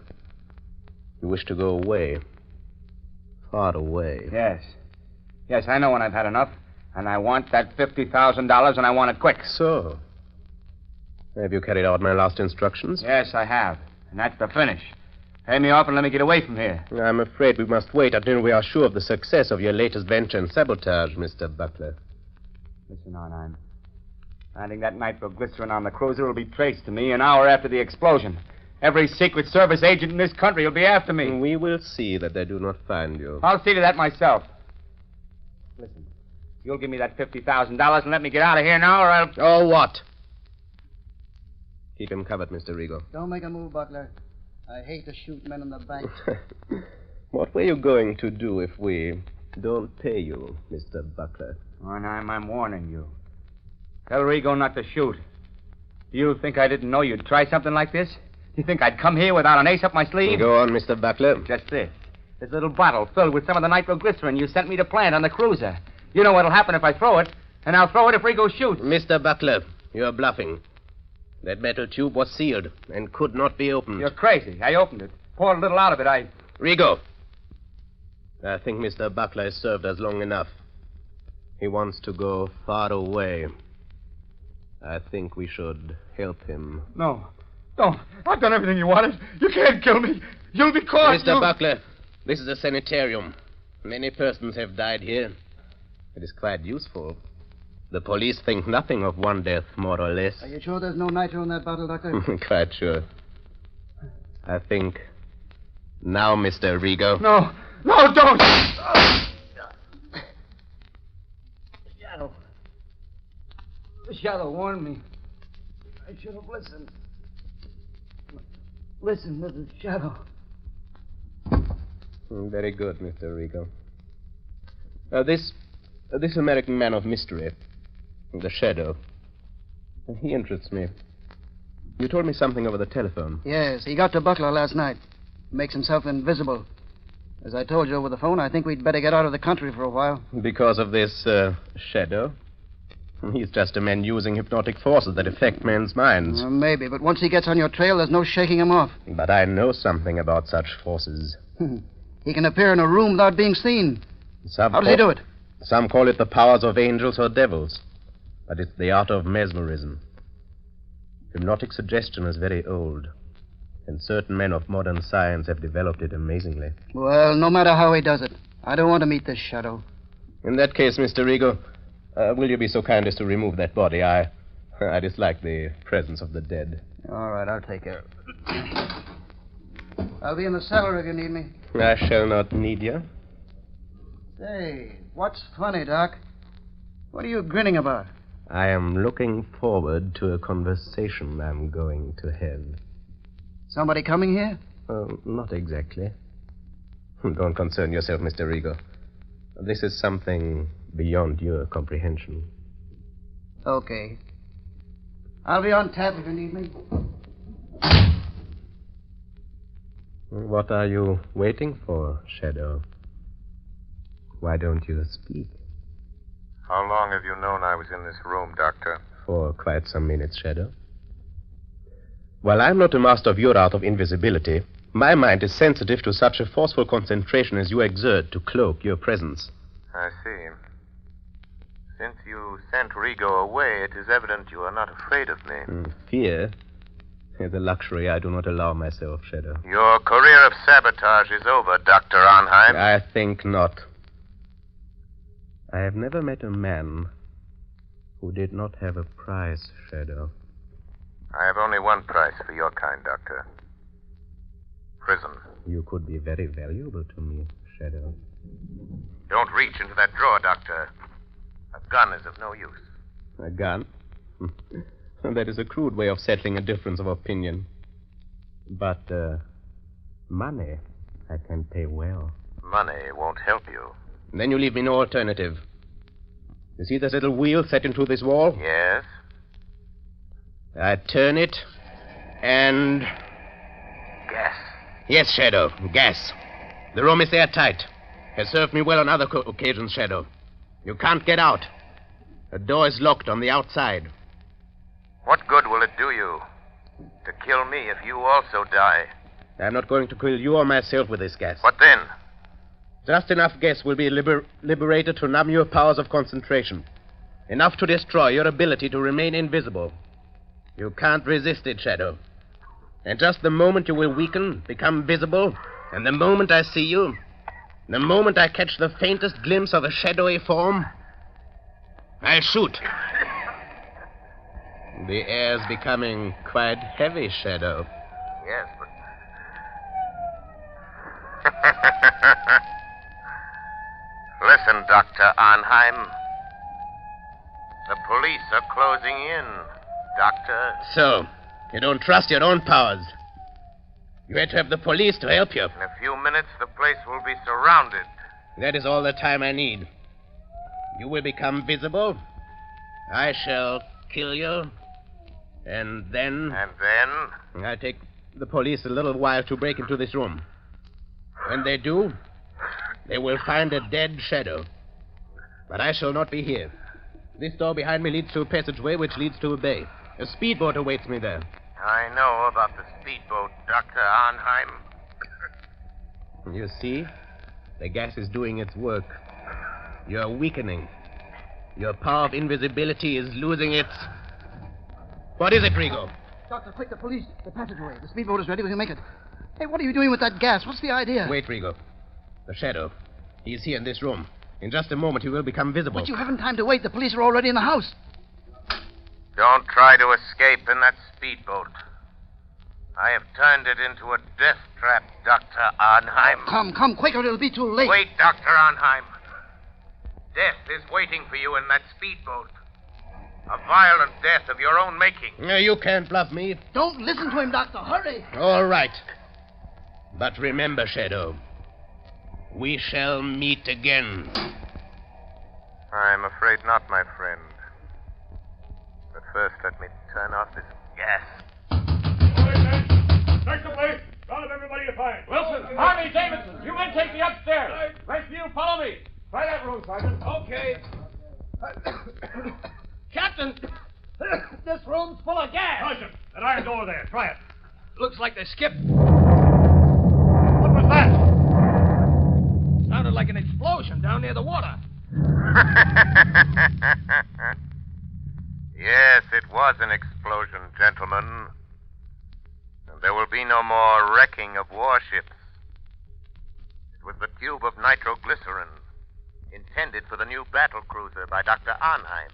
You wish to go away. Far away. Yes, I know when I've had enough. And I want that $50,000, and I want it quick. So? Have you carried out my last instructions? Yes, I have. And that's the finish. Pay me off and let me get away from here. I'm afraid we must wait until we are sure of the success of your latest venture in sabotage, Mr. Butler. Listen, Arnheim. Finding that nitroglycerin on the cruiser will be traced to me an hour after the explosion. Every Secret Service agent in this country will be after me. We will see that they do not find you. I'll see to that myself. Listen. You'll give me that $50,000 and let me get out of here now, or I'll... Oh, what? Keep him covered, Mr. Rigo. Don't make a move, Buckler. I hate to shoot men in the back. What were you going to do if we don't pay you, Mr. Butler? Arnheim, I'm warning you. Tell Rigo not to shoot. Do you think I didn't know you'd try something like this? Do you think I'd come here without an ace up my sleeve? Go on, Mr. Butler. Just this. This little bottle filled with some of the nitroglycerin you sent me to plant on the cruiser. You know what'll happen if I throw it, and I'll throw it if Rigo shoots. Mr. Butler, you're bluffing. That metal tube was sealed and could not be opened. You're crazy. I opened it. Poured a little out of it. Rigo. I think Mr. Buckler has served us long enough. He wants to go far away. I think we should help him. No. Don't. I've done everything you wanted. You can't kill me. You'll be caught. Mr. Buckler, this is a sanitarium. Many persons have died here. It is quite useful. The police think nothing of one death, more or less. Are you sure there's no nitro in that bottle, Doctor? Quite sure. I think now, Mr. Rigo. No, don't! Shadow. The shadow warned me. I should have listened. Listen to the shadow. Very good, Mr. Rigo. This American man of mystery, the Shadow, he interests me. You told me something over the telephone. Yes, he got to Buckler last night. Makes himself invisible. As I told you over the phone, I think we'd better get out of the country for a while. Because of this, Shadow? He's just a man using hypnotic forces that affect men's minds. Maybe, but once he gets on your trail, there's no shaking him off. But I know something about such forces. He can appear in a room without being seen. How does he do it? Some call it the powers of angels or devils. But it's the art of mesmerism. Hypnotic suggestion is very old. And certain men of modern science have developed it amazingly. Well, no matter how he does it, I don't want to meet this Shadow. In that case, Mr. Rigo, will you be so kind as to remove that body? I dislike the presence of the dead. All right, I'll take care of it. I'll be in the cellar if you need me. I shall not need you. Say, what's funny, Doc? What are you grinning about? I am looking forward to a conversation I'm going to have. Somebody coming here? Not exactly. Don't concern yourself, Mr. Rigo. This is something beyond your comprehension. Okay. I'll be on tap if you need me. What are you waiting for, Shadow? Why don't you speak? How long have you known I was in this room, Doctor? For quite some minutes, Shadow. While I'm not a master of your art of invisibility, my mind is sensitive to such a forceful concentration as you exert to cloak your presence. I see. Since you sent Rigo away, it is evident you are not afraid of me. Fear is a luxury I do not allow myself, Shadow. Your career of sabotage is over, Dr. Arnheim. I think not. I have never met a man who did not have a price, Shadow. I have only one price for your kind, Doctor. Prison. You could be very valuable to me, Shadow. Don't reach into that drawer, Doctor. A gun is of no use. A gun? That is a crude way of settling a difference of opinion. But, money, I can pay well. Money won't help you. Then you leave me no alternative. You see this little wheel set into this wall? Yes? I turn it, and... Gas. Yes, Shadow, gas. The room is airtight. Has served me well on other occasions, Shadow. You can't get out. The door is locked on the outside. What good will it do you to kill me if you also die? I'm not going to kill you or myself with this gas. What then? Just enough gas will be liberated to numb your powers of concentration. Enough to destroy your ability to remain invisible. You can't resist it, Shadow. And just the moment you will weaken, become visible, and the moment I see you, the moment I catch the faintest glimpse of a shadowy form, I'll shoot. The air's becoming quite heavy, Shadow. Yes, but... Listen, Dr. Arnheim. The police are closing in, Doctor. So, you don't trust your own powers. You had to have the police to help you. In a few minutes, the place will be surrounded. That is all the time I need. You will become visible. I shall kill you. And then... And then? I take the police a little while to break into this room. When they do, they will find a dead Shadow. But I shall not be here. This door behind me leads to a passageway which leads to a bay. A speedboat awaits me there. I know about the speedboat, Dr. Arnheim. You see? The gas is doing its work. You're weakening. Your power of invisibility is losing its... What is it, Rigo? Doctor, quick, the police. The passageway. The speedboat is ready. We can make it. Hey, what are you doing with that gas? What's the idea? Wait, Rigo. The shadow. He's here in this room. In just a moment, he will become visible. But you haven't time to wait. The police are already in the house. Don't try to escape in that speedboat. I have turned it into a death trap, Dr. Arnheim. Come, quick, or it'll be too late. Wait, Dr. Arnheim. Death is waiting for you in that speedboat. A violent death of your own making. No, you can't bluff me. Don't listen to him, Doctor. Hurry. All right. But remember, Shadow, we shall meet again. I'm afraid not, my friend. But first, let me turn off this gas. Search the place. Round up everybody you find. Wilson, Harvey, Davidson, you men take me upstairs. Rescue, follow me. Try that room, Sergeant. Okay. Captain, this room's full of gas. Sergeant, that iron door there. Try it. Looks like they skipped. What was that? Sounded like an explosion down near the water. Yes, it was an explosion, gentlemen. And there will be no more wrecking of warships. It was the tube of nitroglycerin intended for the new battle cruiser by Dr. Arnheim.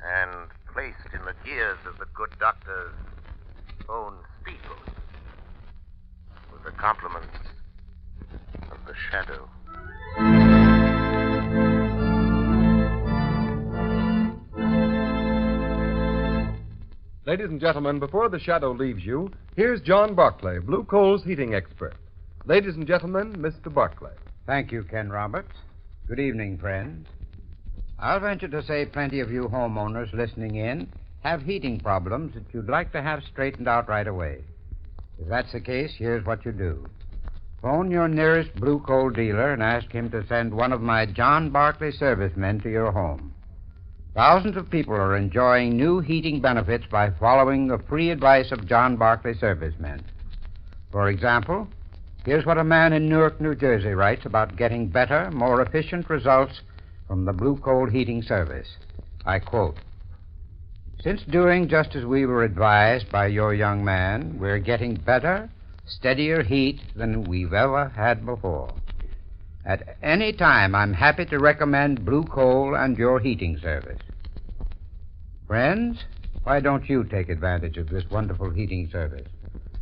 And placed in the gears of the good doctor's own speedboat. With the compliments of the shadow. Ladies and gentlemen, before the shadow leaves you, here's John Barclay, Blue Coal's heating expert. Ladies and gentlemen, Mr. Barclay. Thank you, Ken Roberts. Good evening, friends. I'll venture to say plenty of you homeowners listening in have heating problems that you'd like to have straightened out right away. If that's the case, here's what you do. Phone your nearest Blue Coal dealer and ask him to send one of my John Barclay servicemen to your home. Thousands of people are enjoying new heating benefits by following the free advice of John Barclay servicemen. For example, here's what a man in Newark, New Jersey writes about getting better, more efficient results from the Blue Coal heating service. I quote, "Since doing just as we were advised by your young man, we're getting better, steadier heat than we've ever had before. At any time, I'm happy to recommend Blue Coal and your heating service. Friends, why don't you take advantage of this wonderful heating service?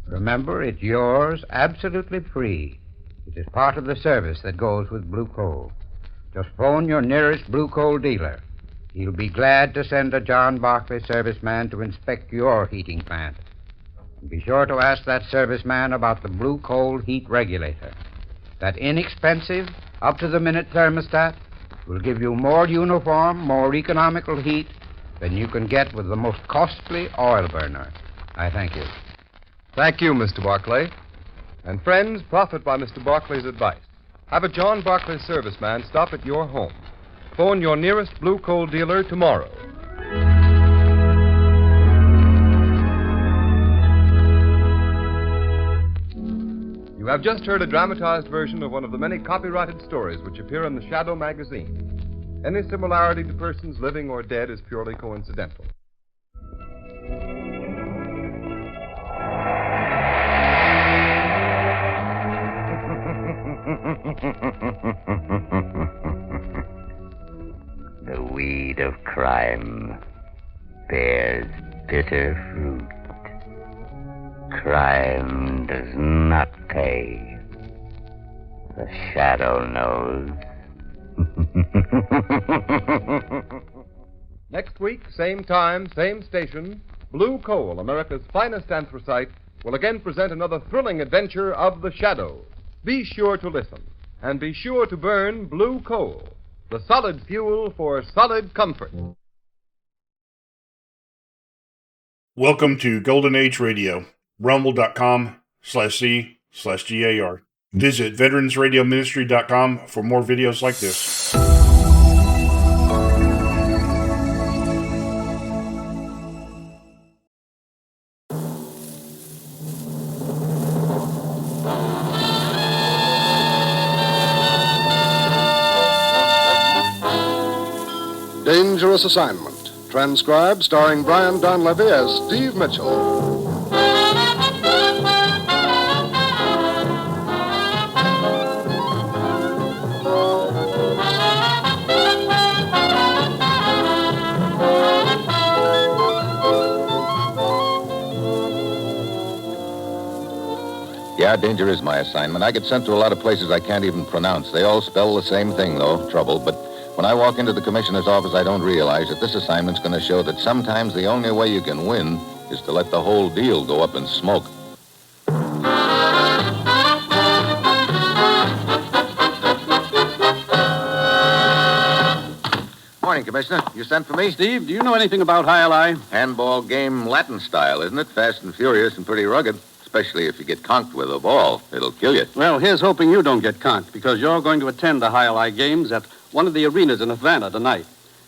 Remember, it's yours absolutely free. It is part of the service that goes with Blue Coal. Just phone your nearest Blue Coal dealer. He'll be glad to send a John Barclay serviceman to inspect your heating plant. And be sure to ask that serviceman about the Blue Coal heat regulator. That inexpensive, up-to-the-minute thermostat will give you more uniform, more economical heat than you can get with the most costly oil burner. I thank you. Thank you, Mr. Barclay. And friends, profit by Mr. Barclay's advice. Have a John Barclay serviceman stop at your home. Phone your nearest Blue Coal dealer tomorrow. You have just heard a dramatized version of one of the many copyrighted stories which appear in the Shadow magazine. Any similarity to persons living or dead is purely coincidental. The weed of crime bears bitter fruit. Crime does not pay. The shadow knows. Next week, same time, same station, Blue Coal, America's finest anthracite, will again present another thrilling adventure of the shadow. Be sure to listen, and be sure to burn Blue Coal, the solid fuel for solid comfort. Welcome to Golden Age Radio, rumble.com/C/GAR. Visit veteransradioministry.com for more videos like this. Dangerous Assignment. Transcribed, starring Brian Donlevy as Steve Mitchell. Yeah, danger is my assignment. I get sent to a lot of places I can't even pronounce. They all spell the same thing, though, trouble. But when I walk into the commissioner's office, I don't realize that this assignment's going to show that sometimes the only way you can win is to let the whole deal go up in smoke. Morning, Commissioner. You sent for me? Steve, do you know anything about high-lie? Handball game Latin style, isn't it? Fast and furious and pretty rugged. Especially if you get conked with a ball. It'll kill you. Well, here's hoping you don't get conked, because you're going to attend the high-lie games at one of the arenas in Havana tonight.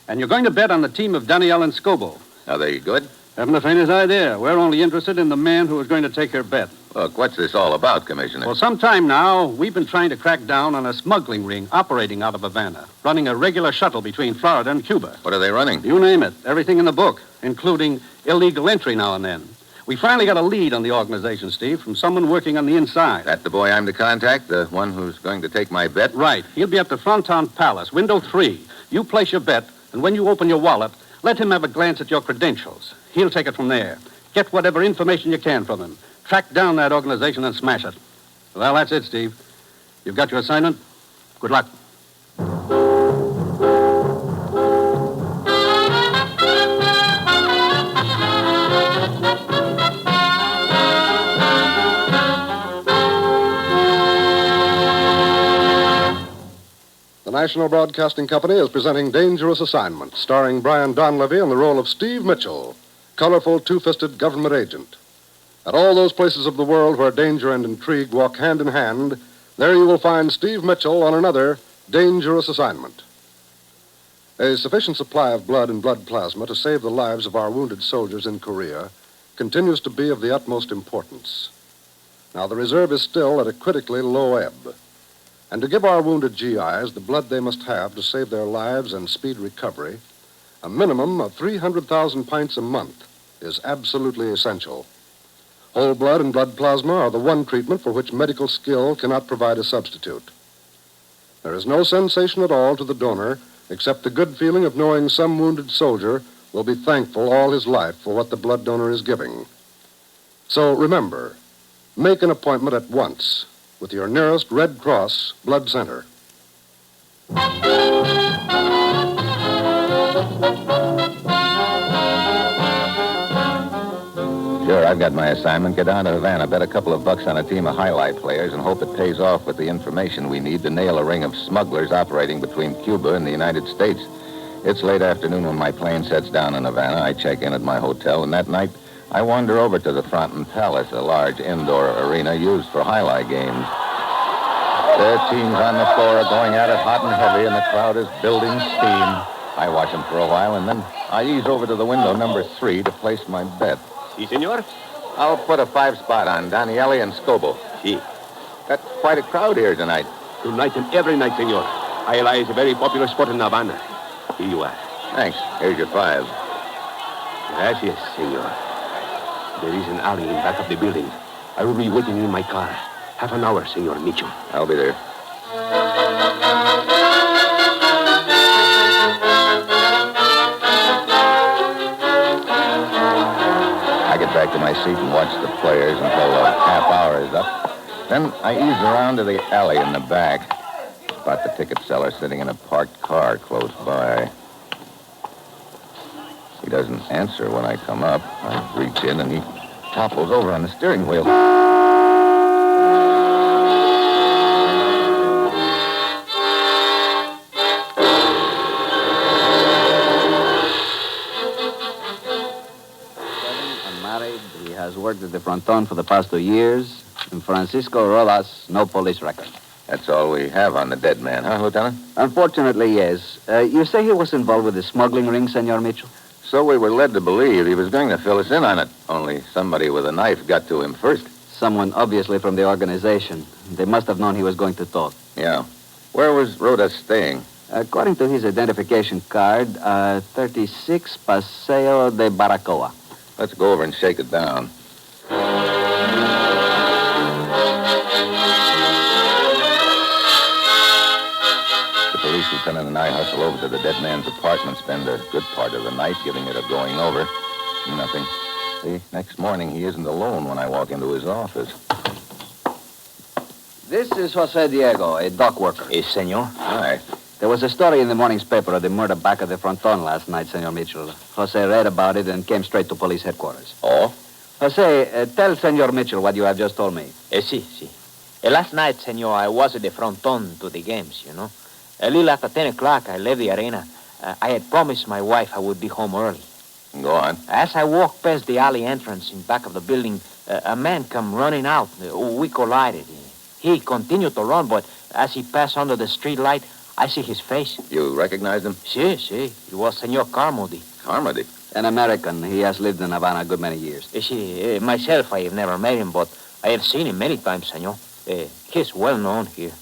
And you're going to bet on the team of Danielle and Scobo. Are they good? Haven't the faintest idea. We're only interested in the man who is going to take your bet. Look, what's this all about, Commissioner? For some time now, we've been trying to crack down on a smuggling ring operating out of Havana, running a regular shuttle between Florida and Cuba. What are they running? You name it. Everything in the book, including illegal entry now and then. We finally got a lead on the organization, Steve, from someone working on the inside. That the boy I'm to contact? The one who's going to take my bet? Right. He'll be at the Fronton Palace, window 3. You place your bet, and when you open your wallet, let him have a glance at your credentials. He'll take it from there. Get whatever information you can from him. Track down that organization and smash it. Well, that's it, Steve. You've got your assignment. Good luck. The National Broadcasting Company is presenting Dangerous Assignment, starring Brian Donlevy in the role of Steve Mitchell, colorful, two-fisted government agent. At all those places of the world where danger and intrigue walk hand in hand, there you will find Steve Mitchell on another dangerous assignment. A sufficient supply of blood and blood plasma to save the lives of our wounded soldiers in Korea continues to be of the utmost importance. Now, the reserve is still at a critically low ebb. And to give our wounded GIs the blood they must have to save their lives and speed recovery, a minimum of 300,000 pints a month is absolutely essential. Whole blood and blood plasma are the one treatment for which medical skill cannot provide a substitute. There is no sensation at all to the donor except the good feeling of knowing some wounded soldier will be thankful all his life for what the blood donor is giving. So remember, make an appointment at once with your nearest Red Cross blood center. Sure, I've got my assignment. Get down to Havana, bet a couple of bucks on a team of highlight players, and hope it pays off with the information we need to nail a ring of smugglers operating between Cuba and the United States. It's late afternoon when my plane sets down in Havana. I check in at my hotel, and that night I wander over to the Fronton Palace, a large indoor arena used for highlight games. Their teams on the floor are going at it hot and heavy, and the crowd is building steam. I watch them for a while, and then I ease over to the window number 3 to place my bet. Si, senor. I'll put a 5 spot on Daniele and Scobo. Si. That's quite a crowd here tonight. Tonight and every night, senor. High-lie is a very popular sport in Havana. Here you are. Thanks. Here's your 5. Gracias, senor. There is an alley in back of the building. I will be waiting in my car. Half an hour, Senor Mitchell. I'll be there. I get back to my seat and watch the players until the half hour is up. Then I ease around to the alley in the back. Spot the ticket seller sitting in a parked car close by. He doesn't answer when I come up. I reach in and he topples over on the steering wheel. He has worked at the Fronton for the past 2 years. And Francisco Rodas, no police record. That's all we have on the dead man, huh, Lieutenant? Unfortunately, yes. You say he was involved with the smuggling ring, Senor Mitchell? So we were led to believe he was going to fill us in on it. Only somebody with a knife got to him first. Someone obviously from the organization. They must have known he was going to talk. Yeah. Where was Rodas staying? According to his identification card, 36 Paseo de Baracoa. Let's go over and shake it down. The police lieutenant and I hustle over to the dead man's apartment, spend a good part of the night giving it a going over. Nothing. The next morning, he isn't alone when I walk into his office. This is Jose Diego, a dock worker. Yes, senor. Hi. There was a story in the morning's paper of the murder back at the fronton last night, Senor Mitchell. Jose read about it and came straight to police headquarters. Oh? Jose, tell Senor Mitchell what you have just told me. Si. Last night, senor, I was at the fronton to the games, you know. A little after 10 o'clock, I left the arena. I had promised my wife I would be home early. Go on. As I walked past the alley entrance in back of the building, a man come running out. We collided. He continued to run, but as he passed under the street light, I see his face. You recognized him? Si. It was Senor Carmody. Carmody? An American. He has lived in Havana a good many years. Si, myself, I have never met him, but I have seen him many times, senor. He's well known here.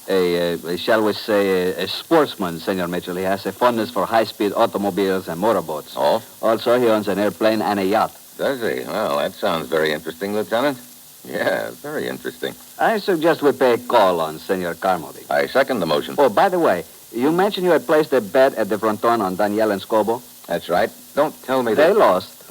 Shall we say, a sportsman, Senor Mitchell. He has a fondness for high-speed automobiles and motorboats. Oh? Also, he owns an airplane and a yacht. Does he? Well, that sounds very interesting, Lieutenant. Yeah, very interesting. I suggest we pay a call on Senor Carmody. I second the motion. Oh, by the way, you mentioned you had placed a bet at the fronton on Danielle and Scobo? That's right. Don't tell me They that... lost.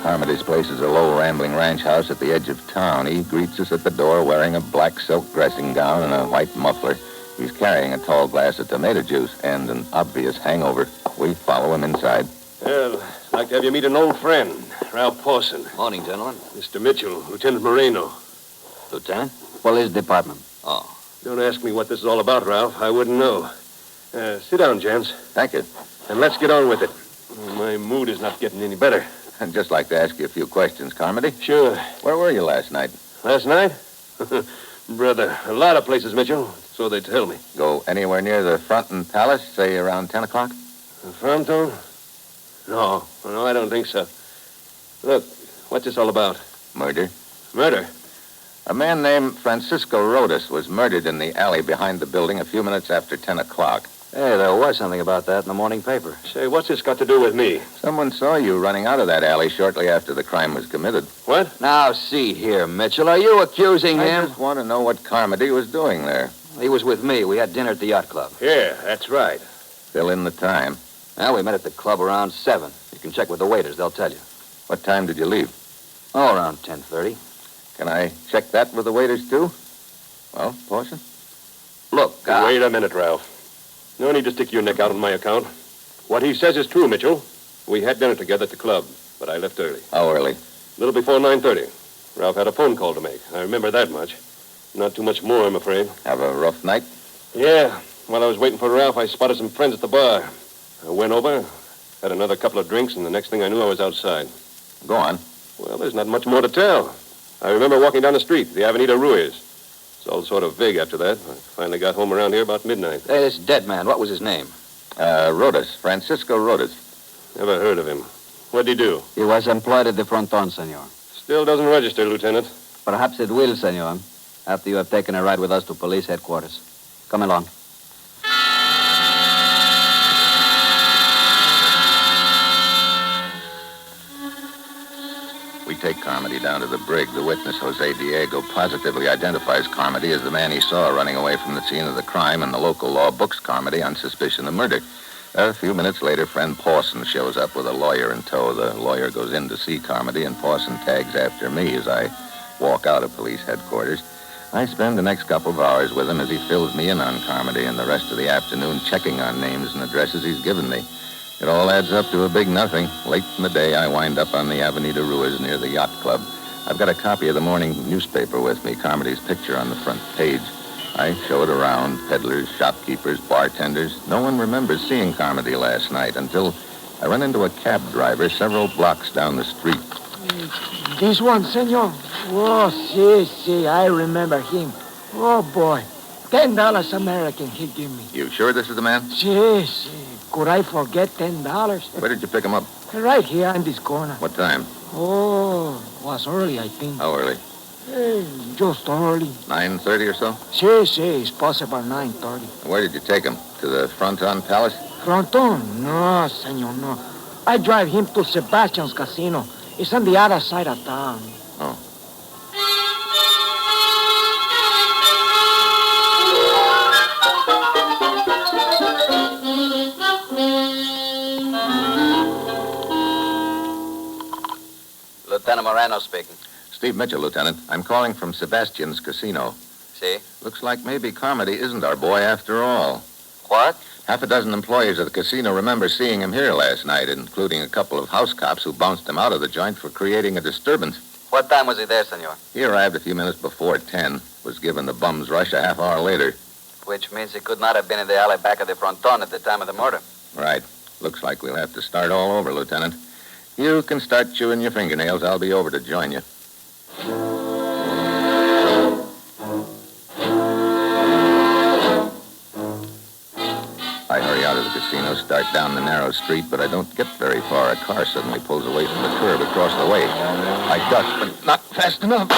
Carmody's place is a low, rambling ranch house at the edge of town. He greets us at the door wearing a black silk dressing gown and a white muffler. He's carrying a tall glass of tomato juice and an obvious hangover. We follow him inside. Well, I'd like to have you meet an old friend, Ralph Pawson. Morning, gentlemen. Mr. Mitchell, Lieutenant Moreno. Lieutenant? Police department. Oh. Don't ask me what this is all about, Ralph. I wouldn't know. Sit down, gents. Thank you. And let's get on with it. My mood is not getting any better. I'd just like to ask you a few questions, Carmody. Sure. Where were you last night? Last night? Brother, a lot of places, Mitchell. So they tell me. Go anywhere near the Fronton Palace, say around 10 o'clock? The Fronton? No, I don't think so. Look, what's this all about? Murder. Murder? A man named Francisco Rodas was murdered in the alley behind the building a few minutes after 10 o'clock. Hey, there was something about that in the morning paper. Say, what's this got to do with me? Someone saw you running out of that alley shortly after the crime was committed. What? Now, see here, Mitchell. Are you accusing him? I just want to know what Carmody was doing there. He was with me. We had dinner at the yacht club. Yeah, that's right. Fill in the time. Well, we met at the club around 7. You can check with the waiters. They'll tell you. What time did you leave? Oh, around 10:30. Can I check that with the waiters, too? Well, Pawson? Look, Wait a minute, Ralph. No need to stick your neck out on my account. What he says is true, Mitchell. We had dinner together at the club, but I left early. How early? A little before 9:30. Ralph had a phone call to make. I remember that much. Not too much more, I'm afraid. Have a rough night? Yeah. While I was waiting for Ralph, I spotted some friends at the bar. I went over, had another couple of drinks, and the next thing I knew, I was outside. Go on. Well, there's not much more to tell. I remember walking down the street, the Avenida Ruiz. It's all sort of vague after that. I finally got home around here about midnight. Hey, this dead man, what was his name? Rodas. Francisco Rodas. Never heard of him. What'd he do? He was employed at the fronton, senor. Still doesn't register, Lieutenant. Perhaps it will, senor, after you have taken a ride with us to police headquarters. Come along. We take Carmody down to the brig. The witness, Jose Diego, positively identifies Carmody as the man he saw running away from the scene of the crime, and the local law books Carmody on suspicion of murder. A few minutes later, friend Pawson shows up with a lawyer in tow. The lawyer goes in to see Carmody, and Pawson tags after me as I walk out of police headquarters. I spend the next couple of hours with him as he fills me in on Carmody, and the rest of the afternoon checking on names and addresses he's given me. It all adds up to a big nothing. Late in the day, I wind up on the Avenida Ruiz near the yacht club. I've got a copy of the morning newspaper with me, Carmody's picture on the front page. I show it around, peddlers, shopkeepers, bartenders. No one remembers seeing Carmody last night until I run into a cab driver several blocks down the street. This one, senor. Oh, si, I remember him. Oh, boy. $10 American he give me. You sure this is the man? Si. Could I forget $10? Where did you pick him up? Right here in this corner. What time? Oh, was early, I think. How early? Just early. 9:30 or so? Si, it's possible 9:30. Where did you take him? To the Fronton Palace? Fronton? No, senor, no. I drive him to Sebastian's casino. It's on the other side of town. Oh. Lieutenant Moreno speaking. Steve Mitchell, Lieutenant. I'm calling from Sebastian's casino. See? Looks like maybe Carmody isn't our boy after all. What? Half a dozen employees of the casino remember seeing him here last night, including a couple of house cops who bounced him out of the joint for creating a disturbance. What time was he there, senor? He arrived a few minutes before 10, was given the bum's rush a half hour later. Which means he could not have been in the alley back of the fronton at the time of the murder. Right. Looks like we'll have to start all over, Lieutenant. You can start chewing your fingernails. I'll be over to join you. I hurry out of the casino, start down the narrow street, but I don't get very far. A car suddenly pulls away from the curb across the way. I duck, but not fast enough.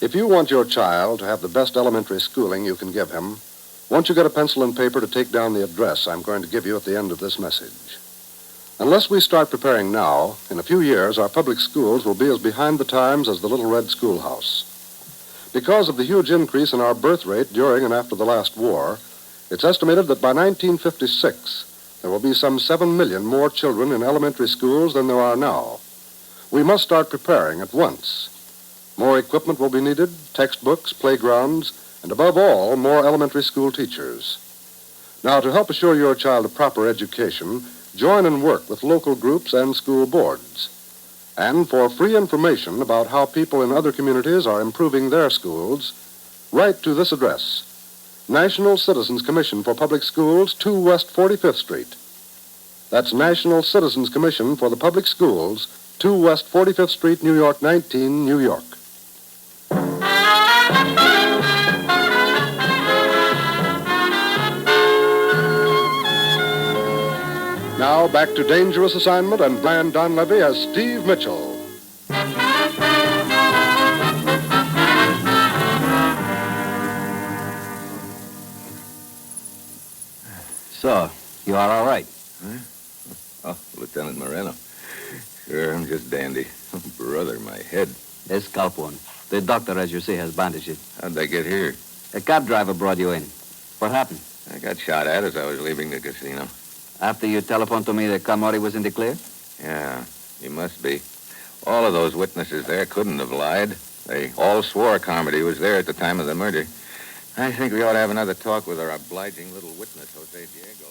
If you want your child to have the best elementary schooling you can give him, won't you get a pencil and paper to take down the address I'm going to give you at the end of this message? Unless we start preparing now, in a few years, our public schools will be as behind the times as the Little Red Schoolhouse. Because of the huge increase in our birth rate during and after the last war, it's estimated that by 1956, there will be some 7 million more children in elementary schools than there are now. We must start preparing at once. More equipment will be needed, textbooks, playgrounds, and above all, more elementary school teachers. Now, to help assure your child a proper education, join and work with local groups and school boards. And for free information about how people in other communities are improving their schools, write to this address: National Citizens Commission for Public Schools, 2 West 45th Street. That's National Citizens Commission for the Public Schools, 2 West 45th Street, New York, 19, New York. Now, back to Dangerous Assignment and Brian Donlevy as Steve Mitchell. So, you are all right? Huh? Oh, Lieutenant Moreno. Sure, I'm just dandy. Oh, brother, my head. A scalp wound. The doctor, as you see, has bandaged it. How'd they get here? A cab driver brought you in. What happened? I got shot at as I was leaving the casino. After you telephoned to me that Carmody was in the clear? Yeah, he must be. All of those witnesses there couldn't have lied. They all swore Carmody was there at the time of the murder. I think we ought to have another talk with our obliging little witness, Jose Diego.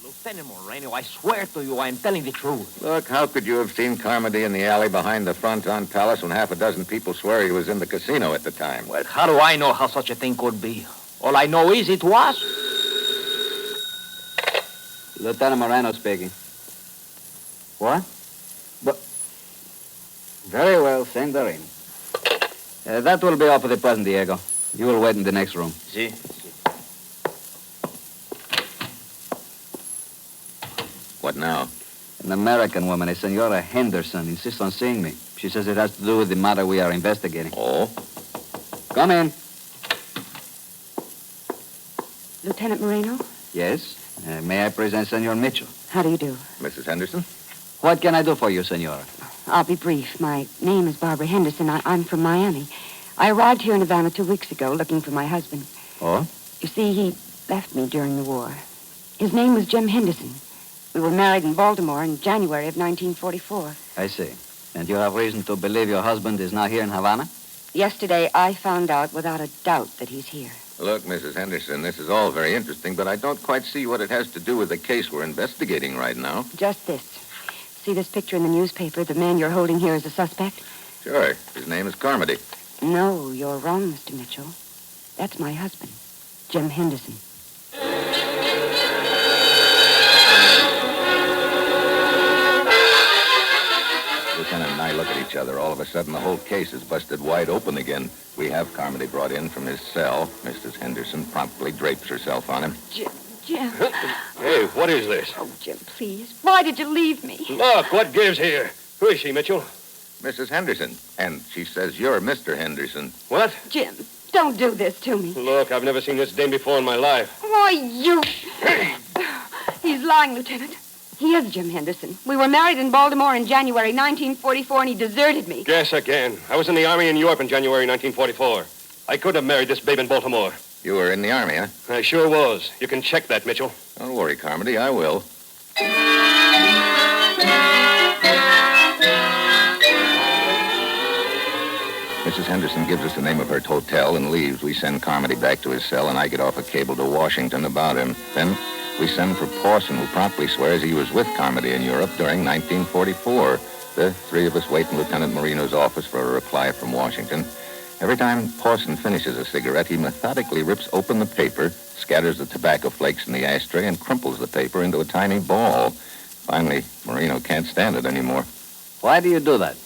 Lieutenant Moreno, I swear to you, I am telling the truth. Look, how could you have seen Carmody in the alley behind the Fronton Palace when half a dozen people swear he was in the casino at the time? Well, how do I know how such a thing could be? All I know is it was. Lieutenant Moreno speaking. What? But... Very well, send her in. That will be all for the present, Diego. You will wait in the next room. See? What now? An American woman, a Senora Henderson, insists on seeing me. She says it has to do with the matter we are investigating. Oh? Come in. Lieutenant Moreno? Yes? May I present Senor Mitchell? How do you do? Mrs. Henderson? What can I do for you, Senora? I'll be brief. My name is Barbara Henderson. I'm from Miami. I arrived here in Havana 2 weeks ago looking for my husband. Oh? You see, he left me during the war. His name was Jim Henderson. We were married in Baltimore in January of 1944. I see. And you have reason to believe your husband is now here in Havana? Yesterday, I found out without a doubt that he's here. Look, Mrs. Henderson, this is all very interesting, but I don't quite see what it has to do with the case we're investigating right now. Just this. See this picture in the newspaper? The man you're holding here is a suspect? Sure. His name is Carmody. No, you're wrong, Mr. Mitchell. That's my husband, Jim Henderson. Lieutenant each other. All of a sudden, the whole case is busted wide open again. We have Carmody brought in from his cell. Mrs. Henderson promptly drapes herself on him. Jim. Hey, what is this? Oh, Jim, please. Why did you leave me? Look, what gives here? Who is she, Mitchell? Mrs. Henderson. And she says you're Mr. Henderson. What? Jim, don't do this to me. Look, I've never seen this dame before in my life. Why, you... He's lying, Lieutenant. He is Jim Henderson. We were married in Baltimore in January 1944, and he deserted me. Guess again. I was in the Army in Europe in January 1944. I couldn't have married this babe in Baltimore. You were in the Army, huh? I sure was. You can check that, Mitchell. Don't worry, Carmody. I will. Mrs. Henderson gives us the name of her hotel and leaves. We send Carmody back to his cell, and I get off a cable to Washington about him. Then we send for Pawson, who promptly swears he was with Carmody in Europe during 1944. The three of us wait in Lieutenant Marino's office for a reply from Washington. Every time Pawson finishes a cigarette, he methodically rips open the paper, scatters the tobacco flakes in the ashtray, and crumples the paper into a tiny ball. Finally, Marino can't stand it anymore. Why do you do that?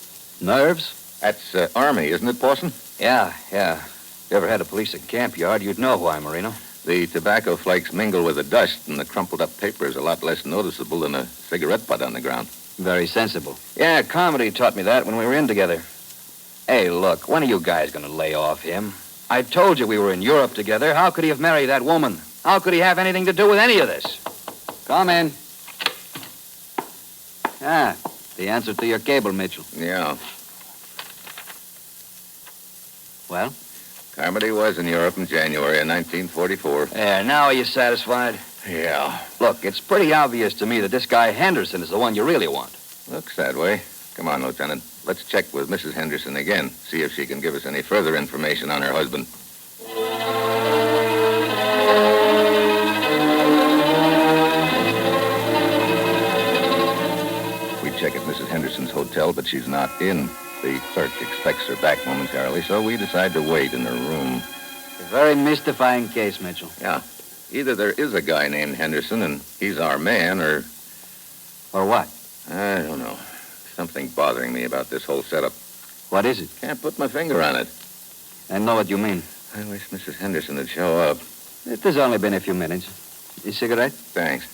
Nerves? That's Army, isn't it, Pawson? Yeah. If you ever had a police at camp yard, you'd know why, Marino. The tobacco flakes mingle with the dust, and the crumpled up paper is a lot less noticeable than a cigarette butt on the ground. Very sensible. Yeah, Carmody taught me that when we were in together. Hey, look, when are you guys going to lay off him? I told you we were in Europe together. How could he have married that woman? How could he have anything to do with any of this? Come in. Ah, the answer to your cable, Mitchell. Yeah. Well? Carmody was in Europe in January of 1944. Yeah, now are you satisfied? Yeah. Look, it's pretty obvious to me that this guy Henderson is the one you really want. Looks that way. Come on, Lieutenant. Let's check with Mrs. Henderson again, see if she can give us any further information on her husband. We check at Mrs. Henderson's hotel, but she's not in. The clerk expects her back momentarily, so we decide to wait in her room. A very mystifying case, Mitchell. Yeah. Either there is a guy named Henderson, and he's our man, or... Or what? I don't know. Something bothering me about this whole setup. What is it? Can't put my finger on it. I know what you mean. I wish Mrs. Henderson would show up. It has only been a few minutes. A cigarette? Thanks.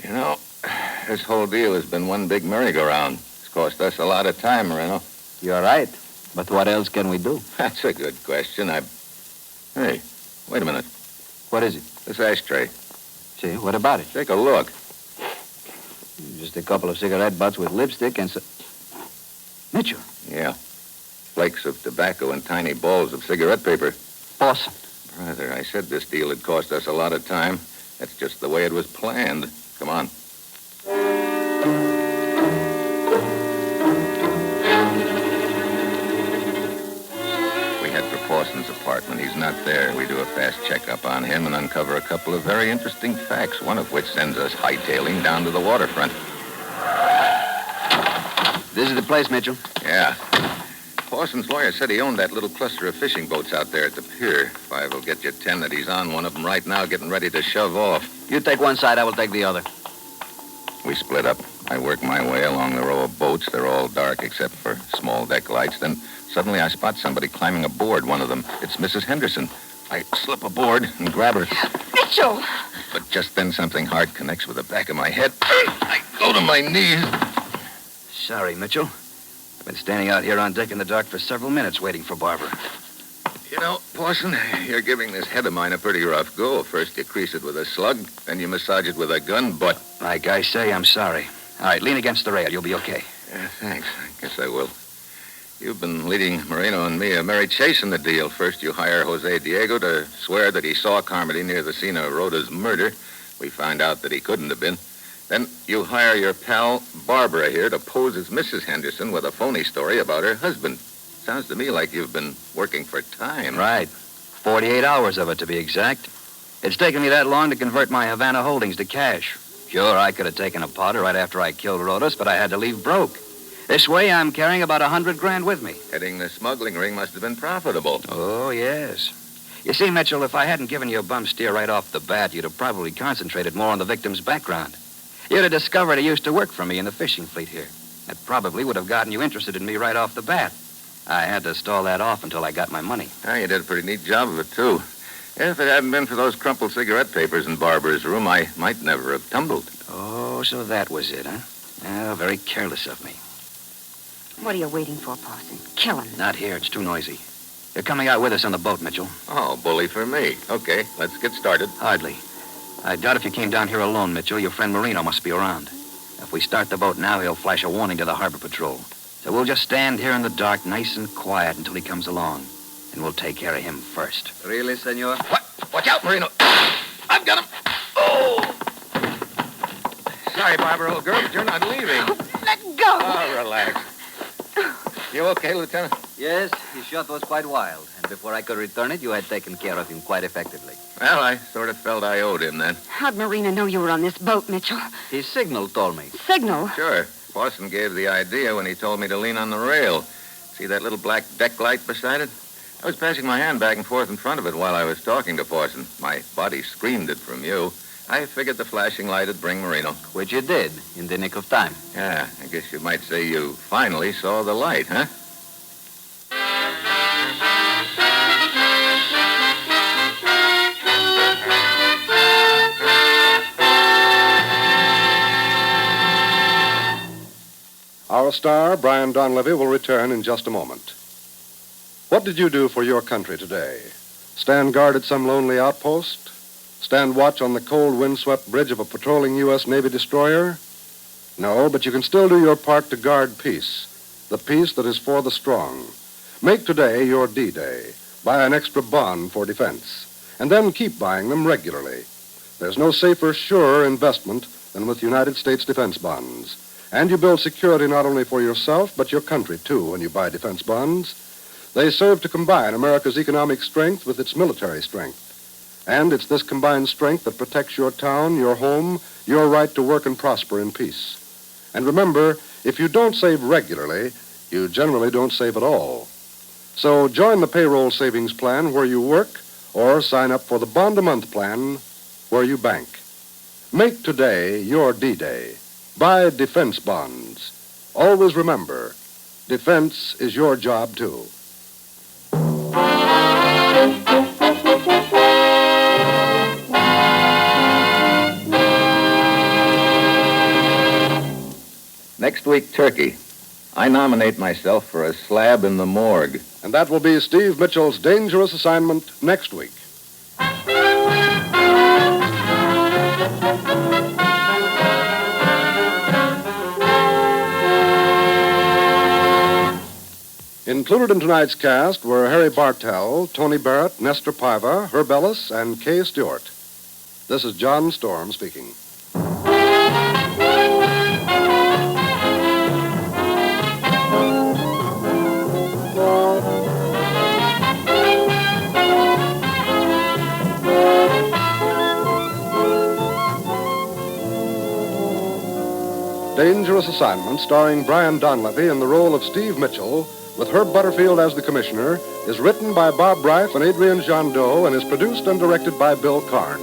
You know, this whole deal has been one big merry-go-round. It's cost us a lot of time, Marino. You're right. But what else can we do? That's a good question. Hey, wait a minute. What is it? This ashtray. See, what about it? Take a look. Just a couple of cigarette butts with lipstick and Mitchell. Yeah. Flakes of tobacco and tiny balls of cigarette paper. Awesome. Brother, I said this deal had cost us a lot of time. That's just the way it was planned. Come on. We head for Pawson's apartment. He's not there. We do a fast checkup on him and uncover a couple of very interesting facts, one of which sends us hightailing down to the waterfront. This is the place, Mitchell. Yeah. Pawson's lawyer said he owned that little cluster of fishing boats out there at the pier. 5 will get you 10 that he's on one of them right now, getting ready to shove off. You take one side, I will take the other. We split up. I work my way along the row of boats. They're all dark except for small deck lights. Then suddenly I spot somebody climbing aboard one of them. It's Mrs. Henderson. I slip aboard and grab her. Mitchell! But just then something hard connects with the back of my head. I go to my knees. Sorry, Mitchell. I've been standing out here on deck in the dark for several minutes waiting for Barbara. You know, Pawson, you're giving this head of mine a pretty rough go. First you crease it with a slug, then you massage it with a gun butt. Like I say, I'm sorry. All right, lean against the rail. You'll be okay. Yeah, thanks. I guess I will. You've been leading Marino and me a merry chase in the deal. First you hire Jose Diego to swear that he saw Carmody near the scene of Rhoda's murder. We find out that he couldn't have been. Then you hire your pal Barbara here to pose as Mrs. Henderson with a phony story about her husband. Sounds to me like you've been working for time. Right. 48 hours of it, to be exact. It's taken me that long to convert my Havana holdings to cash. Sure, I could have taken a powder right after I killed Rhodas, but I had to leave broke. This way, I'm carrying about $100,000 with me. Heading the smuggling ring must have been profitable. Oh, yes. You see, Mitchell, if I hadn't given you a bum steer right off the bat, you'd have probably concentrated more on the victim's background. You'd have discovered he used to work for me in the fishing fleet here. That probably would have gotten you interested in me right off the bat. I had to stall that off until I got my money. Ah, you did a pretty neat job of it, too. If it hadn't been for those crumpled cigarette papers in Barbara's room, I might never have tumbled. Oh, so that was it, huh? Oh, very careless of me. What are you waiting for, Parson? Kill him. Not here. It's too noisy. You're coming out with us on the boat, Mitchell. Oh, bully for me. Okay, let's get started. Hardly. I doubt if you came down here alone, Mitchell. Your friend Marino must be around. If we start the boat now, he'll flash a warning to the harbor patrol. So we'll just stand here in the dark, nice and quiet, until he comes along. And we'll take care of him first. Really, senor? What? Watch out, Marino. I've got him. Oh! Sorry, Barbara, old girl, but you're not leaving. Let go. Oh, relax. You okay, Lieutenant? Yes, his shot was quite wild. And before I could return it, you had taken care of him quite effectively. Well, I sort of felt I owed him then. How'd Marina know you were on this boat, Mitchell? His signal told me. Signal? Sure. Boston gave the idea when he told me to lean on the rail. See that little black deck light beside it? I was passing my hand back and forth in front of it while I was talking to Forson. My body screamed it from you. I figured the flashing light would bring Marino. Which you did, in the nick of time. Yeah, I guess you might say you finally saw the light, huh? Our star, Brian Donlevy, will return in just a moment. What did you do for your country today? Stand guard at some lonely outpost? Stand watch on the cold, windswept bridge of a patrolling U.S. Navy destroyer? No, but you can still do your part to guard peace, the peace that is for the strong. Make today your D-Day. Buy an extra bond for defense, and then keep buying them regularly. There's no safer, surer investment than with United States defense bonds. And you build security not only for yourself, but your country, too, when you buy defense bonds. They serve to combine America's economic strength with its military strength. And it's this combined strength that protects your town, your home, your right to work and prosper in peace. And remember, if you don't save regularly, you generally don't save at all. So join the payroll savings plan where you work, or sign up for the bond-a-month plan where you bank. Make today your D-Day. Buy defense bonds. Always remember, defense is your job, too. Next week, Turkey. I nominate myself for a slab in the morgue. And that will be Steve Mitchell's dangerous assignment next week. Included in tonight's cast were Harry Bartell, Tony Barrett, Nestor Paiva, Herb Ellis, and Kay Stewart. This is John Storm speaking. Dangerous Assignment, starring Brian Donlevy in the role of Steve Mitchell, with Herb Butterfield as the commissioner, is written by Bob Reif and Adrian Jandot and is produced and directed by Bill Karn.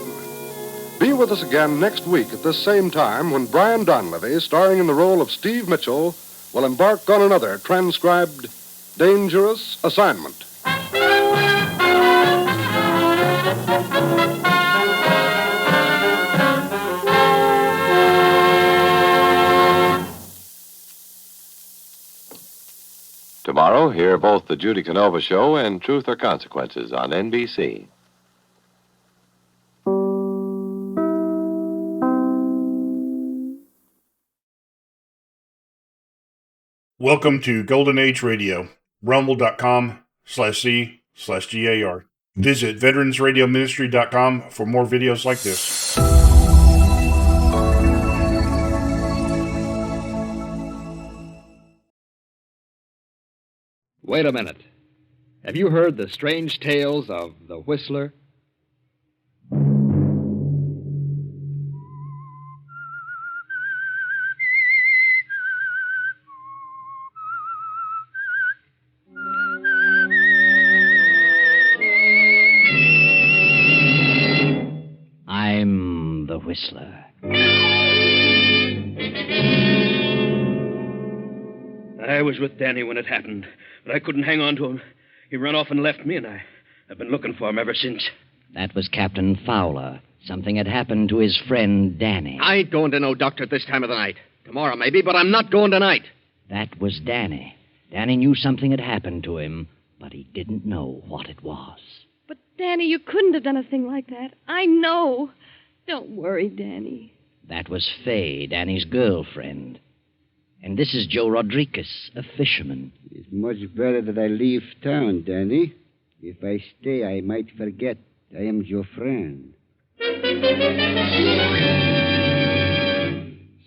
Be with us again next week at this same time when Brian Donlevy, starring in the role of Steve Mitchell, will embark on another transcribed Dangerous Assignment. Tomorrow, hear both the Judy Canova Show and Truth or Consequences on NBC. Welcome to Golden Age Radio, rumble.com/C/GAR. Visit veteransradioministry.com for more videos like this. Wait a minute. Have you heard the strange tales of the Whistler? I'm the Whistler. was with Danny when it happened, but I couldn't hang on to him. He ran off and left me, and I've been looking for him ever since. That was Captain Fowler. Something had happened to his friend Danny. I ain't going to no doctor at this time of the night. Tomorrow, maybe, but I'm not going tonight. That was Danny. Danny knew something had happened to him, but he didn't know what it was. But, Danny, you couldn't have done a thing like that. I know. Don't worry, Danny. That was Fay, Danny's girlfriend. And this is Joe Rodriguez, a fisherman. It's much better that I leave town, Danny. If I stay, I might forget I am your friend.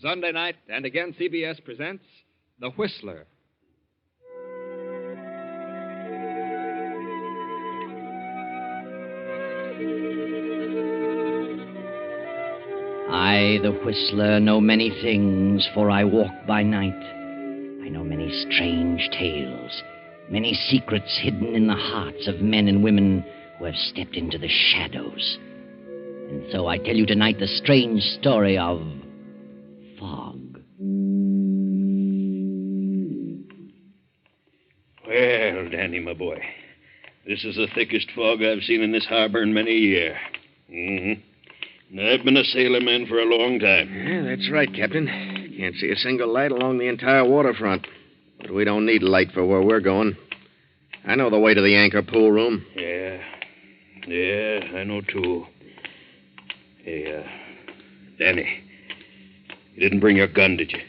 Sunday night, and again CBS presents The Whistler. I, the Whistler, know many things, for I walk by night. I know many strange tales, many secrets hidden in the hearts of men and women who have stepped into the shadows. And so I tell you tonight the strange story of fog. Well, Danny, my boy, this is the thickest fog I've seen in this harbor in many a year. Mm-hmm. And I've been a sailorman for a long time. Yeah, that's right, Captain. Can't see a single light along the entire waterfront. But we don't need light for where we're going. I know the way to the anchor pool room. Yeah, I know, too. Hey, Danny, you didn't bring your gun, did you?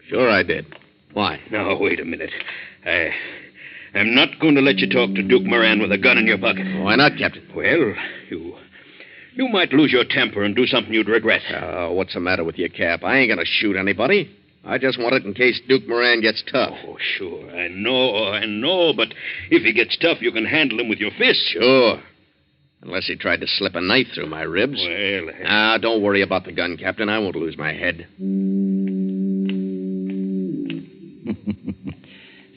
Sure I did. Why? Now, wait a minute. I'm not going to let you talk to Duke Moran with a gun in your pocket. Why not, Captain? Well, you might lose your temper and do something you'd regret. What's the matter with you, Cap? I ain't going to shoot anybody. I just want it in case Duke Moran gets tough. Oh, sure. I know. But if he gets tough, you can handle him with your fists. Sure. Unless he tried to slip a knife through my ribs. Well, don't worry about the gun, Captain. I won't lose my head.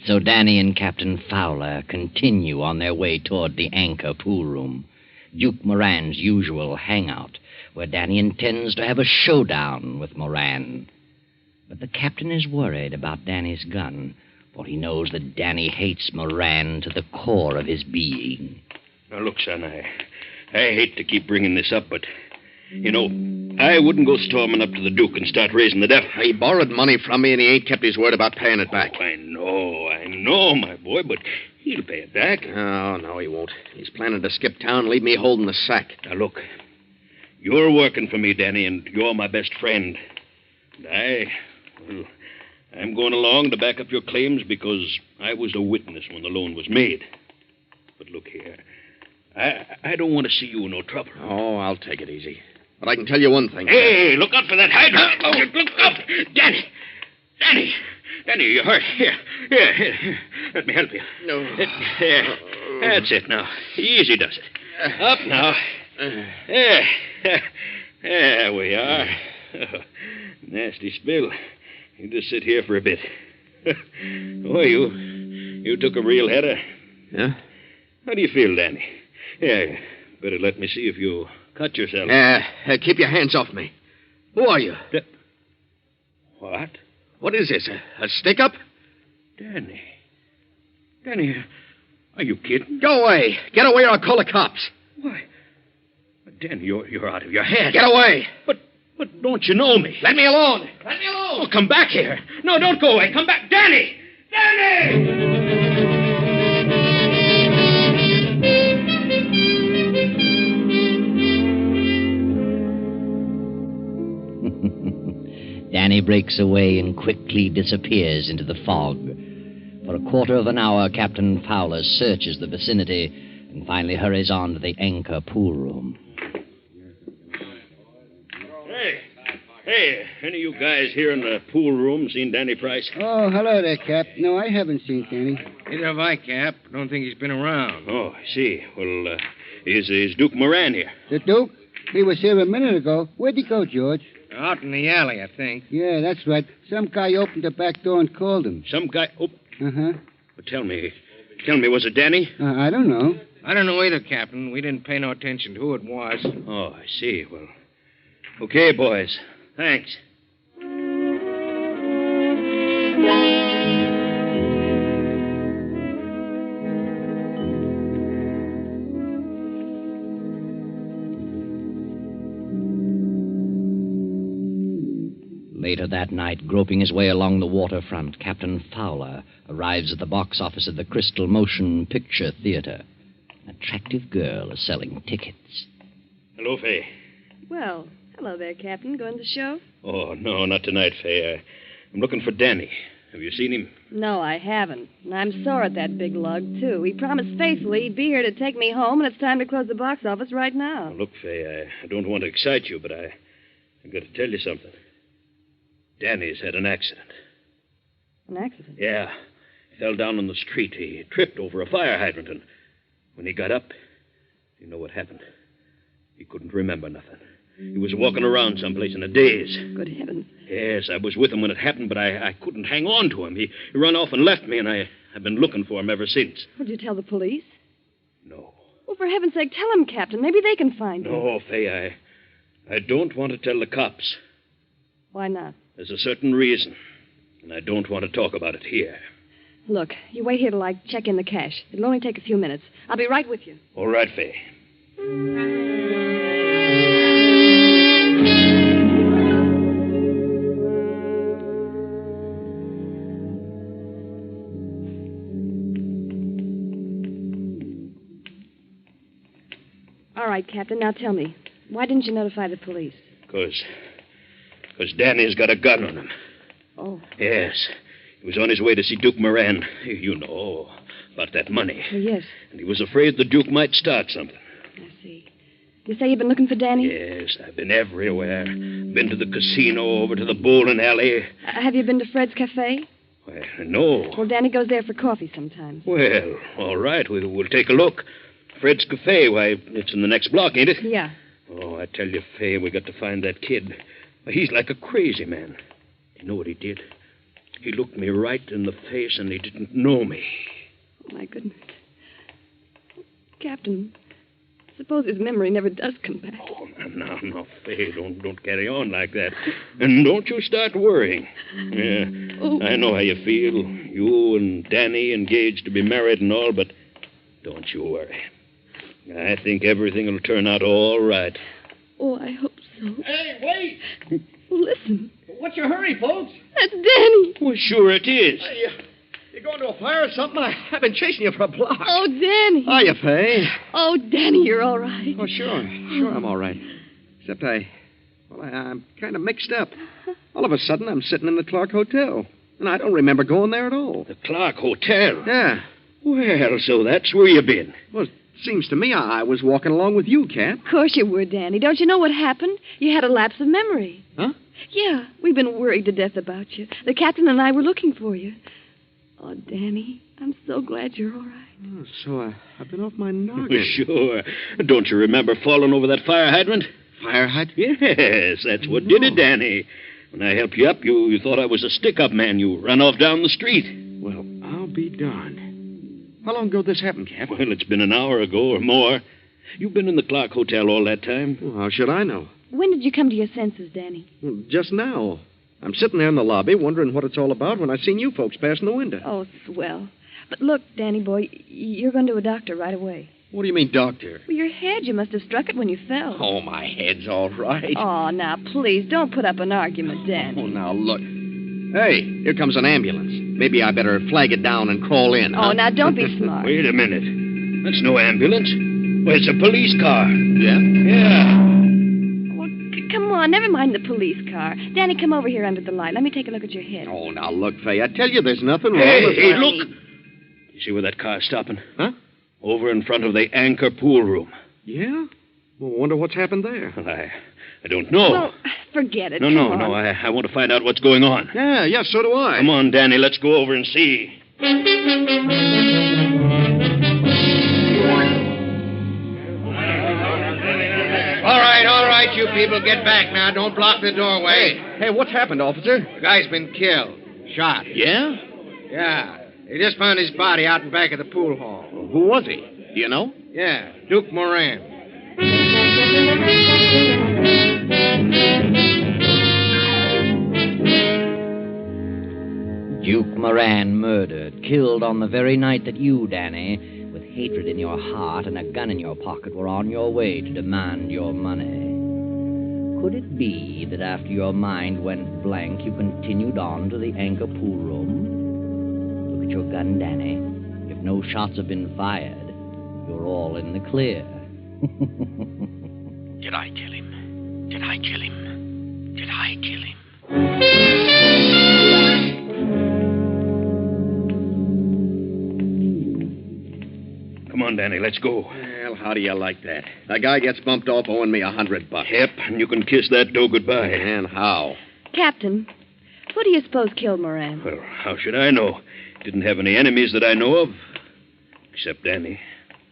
So Danny and Captain Fowler continue on their way toward the anchor pool room, Duke Moran's usual hangout, where Danny intends to have a showdown with Moran. But the captain is worried about Danny's gun, for he knows that Danny hates Moran to the core of his being. Now, look, son, I hate to keep bringing this up, but, I wouldn't go storming up to the Duke and start raising the devil. He borrowed money from me, and he ain't kept his word about paying it back. Oh, I know, my boy, but he'll pay it back. Oh, no, he won't. He's planning to skip town and leave me holding the sack. Now, look, you're working for me, Danny, and you're my best friend. And I'm going along to back up your claims because I was a witness when the loan was made. But look here, I don't want to see you in no trouble. Oh, I'll take it easy. But I can tell you one thing. Hey, look out for that hydrant. Look up. Danny, you're hurt. Here. Let me help you. No. That's it now. Easy does it. Up now. There we are. Nasty spill. You just sit here for a bit. Oh, you took a real header. Yeah? How do you feel, Danny? Yeah, better let me see if you cut yourself. Keep your hands off me. Who are you? What? What is this, a stick-up? Danny, are you kidding? Go away. Get away or I'll call the cops. Why? Danny, you're out of your head. Get away. But don't you know me? Let me alone. Oh, come back here. No, don't go away. Come back. Danny! Danny breaks away and quickly disappears into the fog. For a quarter of an hour, Captain Fowler searches the vicinity and finally hurries on to the anchor pool room. Hey, any of you guys here in the pool room seen Danny Price? Oh, hello there, Cap. No, I haven't seen Danny. Neither have I, Cap. Don't think he's been around. Oh, I see. Well, is Duke Moran here? The Duke? He was here a minute ago. Where'd he go, George? Out in the alley, I think. Yeah, that's right. Some guy opened the back door and called him. Some guy? Oh. Uh-huh. Well, tell me, was it Danny? I don't know. I don't know either, Captain. We didn't pay no attention to who it was. Oh, I see. Well, okay, boys. Thanks. Later that night, groping his way along the waterfront, Captain Fowler arrives at the box office of the Crystal Motion Picture Theater. An attractive girl is selling tickets. Hello, Fay. Well, hello there, Captain. Going to the show? Oh, no, not tonight, Fay. I'm looking for Danny. Have you seen him? No, I haven't. And I'm sore at that big lug, too. He promised faithfully he'd be here to take me home, and it's time to close the box office right now. Look, Fay, I don't want to excite you, but I've got to tell you something. Danny's had an accident. An accident? Yeah. He fell down on the street. He tripped over a fire hydrant, and when he got up, you know what happened? He couldn't remember nothing. He was walking around someplace in a daze. Good heavens. Yes, I was with him when it happened, but I couldn't hang on to him. He run off and left me, and I've been looking for him ever since. Would you tell the police? No. Well, for heaven's sake, tell them, Captain. Maybe they can find him. No, Fay, I don't want to tell the cops. Why not? There's a certain reason, and I don't want to talk about it here. Look, you wait here till I check in the cash. It'll only take a few minutes. I'll be right with you. All right, Fay. All right, Captain. Now tell me, why didn't you notify the police? Because Danny's got a gun on him. Oh. Yes. He was on his way to see Duke Moran. You know about that money. Oh, yes. And he was afraid the Duke might start something. I see. You say you've been looking for Danny? Yes, I've been everywhere. Been to the casino, over to the bowling alley. Have you been to Fred's Cafe? Well, no. Well, Danny goes there for coffee sometimes. Well, all right. We'll take a look. Fred's Cafe, why, it's in the next block, ain't it? Yeah. Oh, I tell you, Fay, we got to find that kid. He's like a crazy man. You know what he did? He looked me right in the face, and he didn't know me. Oh, my goodness. Captain, suppose his memory never does come back. Oh, now, Fay, don't carry on like that. And don't you start worrying. Yeah, Oh. I know how you feel. You and Danny engaged to be married and all, but don't you worry. I think everything will turn out all right. Oh, I hope so. Hey, wait! Listen. What's your hurry, folks? That's Danny. Well, sure it is. You going to a fire or something? I've been chasing you for a block. Oh, Danny. Hiya, Fay. Oh, Danny, you're all right. Oh, sure. Sure, I'm all right. Except I'm kind of mixed up. All of a sudden, I'm sitting in the Clark Hotel. And I don't remember going there at all. The Clark Hotel? Yeah. Well, so that's where you been. Well, it seems to me I was walking along with you, Cap. Of course you were, Danny. Don't you know what happened? You had a lapse of memory. Huh? Yeah, we've been worried to death about you. The captain and I were looking for you. Oh, Danny, I'm so glad you're all right. Oh, so I've been off my noggin. Sure. Don't you remember falling over that fire hydrant? Fire hydrant? Yes, that's what did it, Danny. When I helped you up, you thought I was a stick-up man. You ran off down the street. Well, I'll be darned. How long ago this happened, Cap? Well, it's been an hour ago or more. You've been in the Clark Hotel all that time. Well, how should I know? When did you come to your senses, Danny? Well, just now. I'm sitting there in the lobby wondering what it's all about when I seen you folks passing the window. Oh, swell. But look, Danny boy, you're going to a doctor right away. What do you mean, doctor? Well, your head, you must have struck it when you fell. Oh, my head's all right. Oh, now, please, don't put up an argument, Danny. Oh, now, look. Hey, here comes an ambulance. Maybe I better flag it down and crawl in, huh? Oh, now, don't be smart. Wait a minute. That's no ambulance. Well, it's a police car. Yeah? Yeah. Well, come on, never mind the police car. Danny, come over here under the light. Let me take a look at your head. Oh, now, look, Fay, I tell you there's nothing wrong Hey, with hey, that. look. You see where that car's stopping? Huh? Over in front of the Anchor pool room. Yeah? Well, wonder what's happened there. Well, I don't know. Well, forget it. No, I want to find out what's going on. Yeah, so do I. Come on, Danny, let's go over and see. All right, you people, get back now. Don't block the doorway. Hey, what's happened, officer? The guy's been killed. Shot. Yeah? Yeah. They just found his body out in back of the pool hall. Who was he? Do you know? Yeah, Duke Moran. Duke Moran murdered, killed on the very night that you, Danny, with hatred in your heart and a gun in your pocket, were on your way to demand your money. Could it be that after your mind went blank, you continued on to the anchor pool room? Look at your gun, Danny. If no shots have been fired, you're all in the clear. Did I kill him? Did I kill him? Did I kill him? Come on, Danny, let's go. Well, how do you like that? The guy gets bumped off owing me $100. Yep, and you can kiss that dough goodbye. And how? Captain, who do you suppose killed Moran? Well, how should I know? Didn't have any enemies that I know of. Except Danny.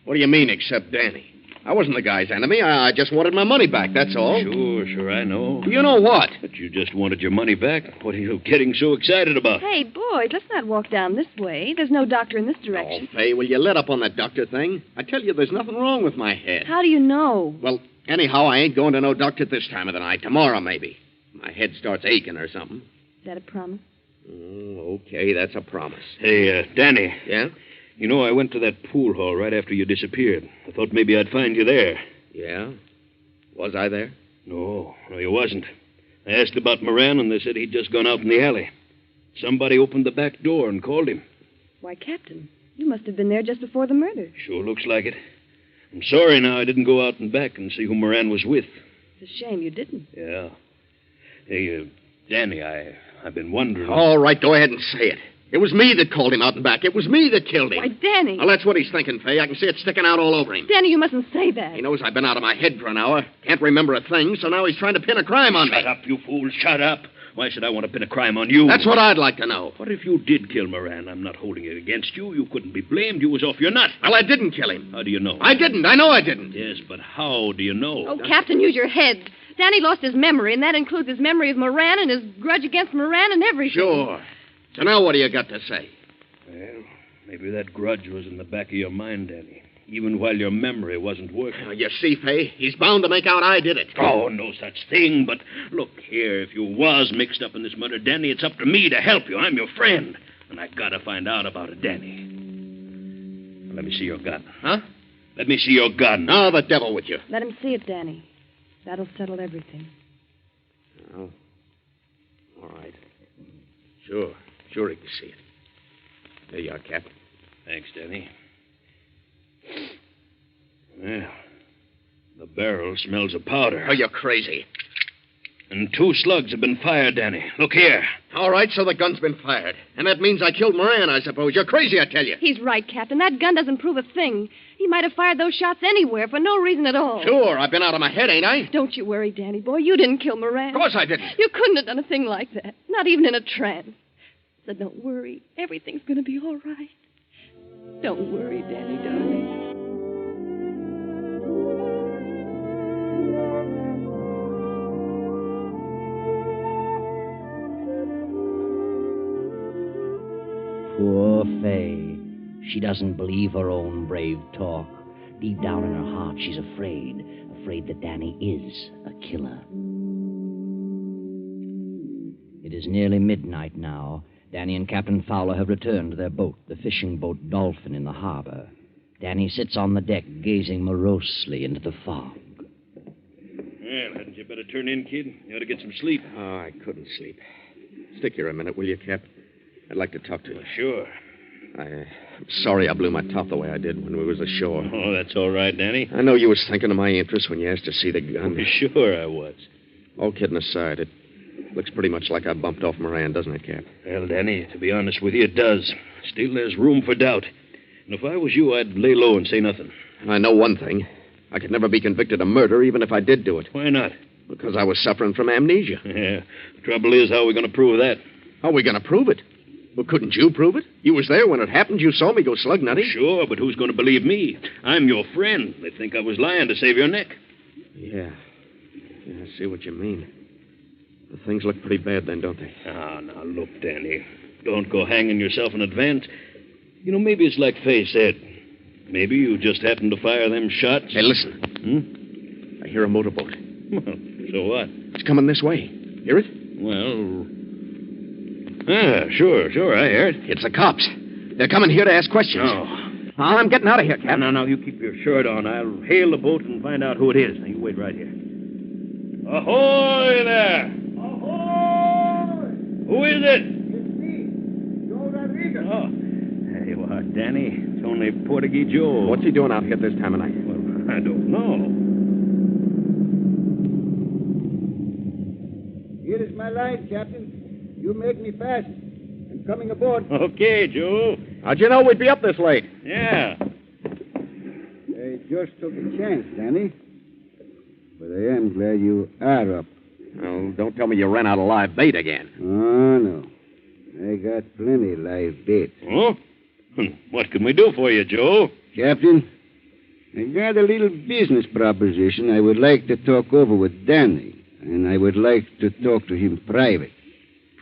What do you mean, except Danny? I wasn't the guy's enemy. I just wanted my money back, that's all. Sure, I know. You know what? But you just wanted your money back. What are you getting so excited about? Hey, boys, let's not walk down this way. There's no doctor in this direction. Oh, Fay, will you let up on that doctor thing? I tell you, there's nothing wrong with my head. How do you know? Well, anyhow, I ain't going to no doctor this time of the night. Tomorrow, maybe. My head starts aching or something. Is that a promise? Oh, okay, that's a promise. Hey, Danny. Yeah? You know, I went to that pool hall right after you disappeared. I thought maybe I'd find you there. Yeah? Was I there? No, you wasn't. I asked about Moran, and they said he'd just gone out in the alley. Somebody opened the back door and called him. Why, Captain, you must have been there just before the murder. Sure looks like it. I'm sorry now I didn't go out and back and see who Moran was with. It's a shame you didn't. Yeah. Hey, Danny, I've been wondering... All right, go ahead and say it. It was me that called him out and back. It was me that killed him. Why, Danny. Well, that's what he's thinking, Fay. I can see it sticking out all over him. Danny, you mustn't say that. He knows I've been out of my head for an hour. Can't remember a thing, so now he's trying to pin a crime on me. Shut up, you fool. Shut up. Why should I want to pin a crime on you? That's what I'd like to know. What if you did kill Moran? I'm not holding it against you. You couldn't be blamed. You was off your nut. Well, I didn't kill him. How do you know? I didn't. I know I didn't. Yes, but how do you know? Oh, Captain, use your head. Danny lost his memory, and that includes his memory of Moran and his grudge against Moran and everything. Sure. So now what do you got to say? Well, maybe that grudge was in the back of your mind, Danny, even while your memory wasn't working. You see, Fay, he's bound to make out I did it. Oh, no such thing. But look here, if you was mixed up in this murder, Danny, it's up to me to help you. I'm your friend, and I gotta find out about it, Danny. Let me see your gun. Huh? Let me see your gun. Oh, the devil with you. Let him see it, Danny. That'll settle everything. Oh. All right. Sure he can see it. There you are, Cap. Thanks, Danny. Well, the barrel smells of powder. Oh, you're crazy. And 2 slugs have been fired, Danny. Look here. All right, so the gun's been fired. And that means I killed Moran, I suppose. You're crazy, I tell you. He's right, Captain. That gun doesn't prove a thing. He might have fired those shots anywhere for no reason at all. Sure, I've been out of my head, ain't I? Don't you worry, Danny boy. You didn't kill Moran. Of course I didn't. You couldn't have done a thing like that. Not even in a trance. So don't worry. Everything's going to be all right. Don't worry, Danny, darling. Poor Fay. She doesn't believe her own brave talk. Deep down in her heart, she's afraid that Danny is a killer. It is nearly midnight now. Danny and Captain Fowler have returned to their boat, the fishing boat Dolphin, in the harbor. Danny sits on the deck, gazing morosely into the fog. Well, hadn't you better turn in, kid? You ought to get some sleep. Oh, I couldn't sleep. Stick here a minute, will you, Cap? I'd like to talk to you. Sure. I'm sorry I blew my top the way I did when we was ashore. Oh, that's all right, Danny. I know you was thinking of my interest when you asked to see the gun. Sure I was. All kidding aside, it looks pretty much like I bumped off Moran, doesn't it, Cap? Well, Danny, to be honest with you, it does. Still, there's room for doubt. And if I was you, I'd lay low and say nothing. And I know one thing. I could never be convicted of murder, even if I did do it. Why not? Because I was suffering from amnesia. Yeah. The trouble is, how are we going to prove that? How are we going to prove it? Well, couldn't you prove it? You was there when it happened. You saw me go slug nutty. Sure, but who's going to believe me? I'm your friend. They think I was lying to save your neck. Yeah, I see what you mean. The things look pretty bad then, don't they? Ah, now, look, Danny. Don't go hanging yourself in advance. You know, maybe it's like Fay said. Maybe you just happened to fire them shots. Hey, listen. I hear a motorboat. Well, so what? It's coming this way. Hear it? Well... sure, I hear it. It's the cops. They're coming here to ask questions. Oh. I'm getting out of here, Cap. No, you keep your shirt on. I'll hail the boat and find out who it is. Now, you wait right here. Ahoy there! Ahoy! Who is it? It's me, Joe Rodriguez. Oh. Hey, well, Danny, it's only Portuguese Joe. What's he doing out here this time of night? Well, I don't know. Here is my line, Captain. You make me fast. I'm coming aboard. Okay, Joe. How'd you know we'd be up this late? Yeah. I just took a chance, Danny. But I am glad you are up. Oh, don't tell me you ran out of live bait again. Oh, no. I got plenty live bait. Oh? What can we do for you, Joe? Captain, I got a little business proposition I would like to talk over with Danny. And I would like to talk to him private.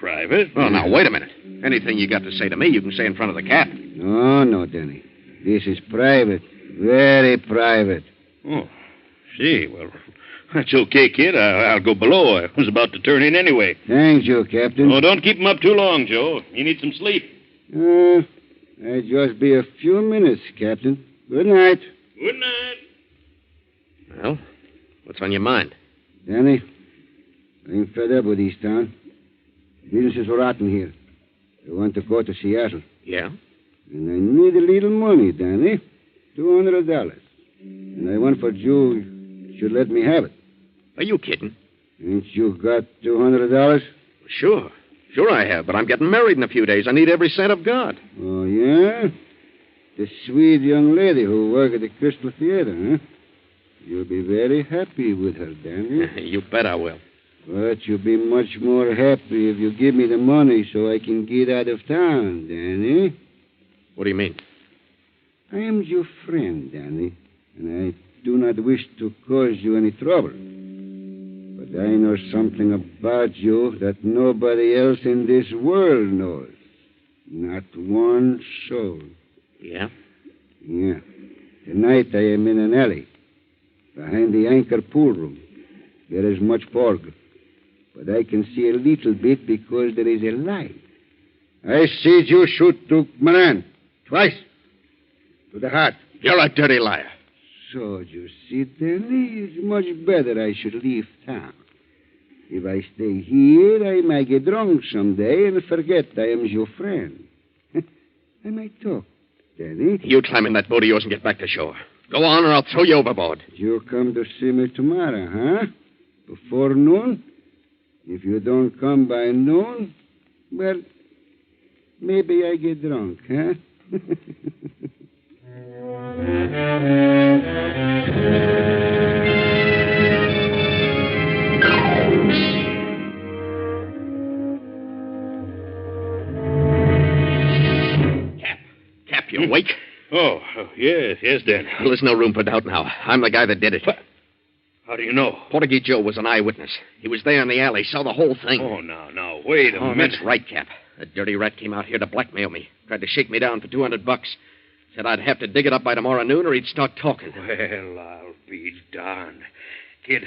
Private? Oh, now, wait a minute. Anything you got to say to me, you can say in front of the captain. No, Danny. This is private. Very private. Oh, see. Well, that's okay, kid. I'll go below. I was about to turn in anyway. Thank you, Captain. Oh, don't keep him up too long, Joe. You need some sleep. I'll just be a few minutes, Captain. Good night. Good night. Well, what's on your mind? Danny, I'm fed up with East Town. Business is rotten here. I want to go to Seattle. Yeah? And I need a little money, Danny. $200. And I want for you should let me have it. Are you kidding? Ain't you got $200? Sure. Sure I have, but I'm getting married in a few days. I need every cent I've got. Oh, yeah? The sweet young lady who worked at the Crystal Theater, huh? You'll be very happy with her, Danny. You bet I will. But you'll be much more happy if you give me the money so I can get out of town, Danny. What do you mean? I am your friend, Danny, and I do not wish to cause you any trouble. But I know something about you that nobody else in this world knows. Not one soul. Yeah? Yeah. Tonight I am in an alley, behind the anchor pool room. There is much fog, but I can see a little bit because there is a light. I see you shoot Duke Moran twice to the heart. You're a dirty liar. So you see, Danny, it's much better I should leave town. If I stay here, I might get drunk someday and forget I am your friend. I might talk, Danny. You climb in that boat of yours and get back to shore. Go on, or I'll throw you overboard. You come to see me tomorrow, huh? Before noon? If you don't come by noon, well, maybe I get drunk, huh? Cap, you awake? Oh, yes, Dan. Well, there's no room for doubt now. I'm the guy that did it. What? How do you know? Portuguese Joe was an eyewitness. He was there in the alley, saw the whole thing. Oh, now, wait a minute. That's right, Cap. That dirty rat came out here to blackmail me. Tried to shake me down for $200. Said I'd have to dig it up by tomorrow noon or he'd start talking. Well, I'll be darned. Kid,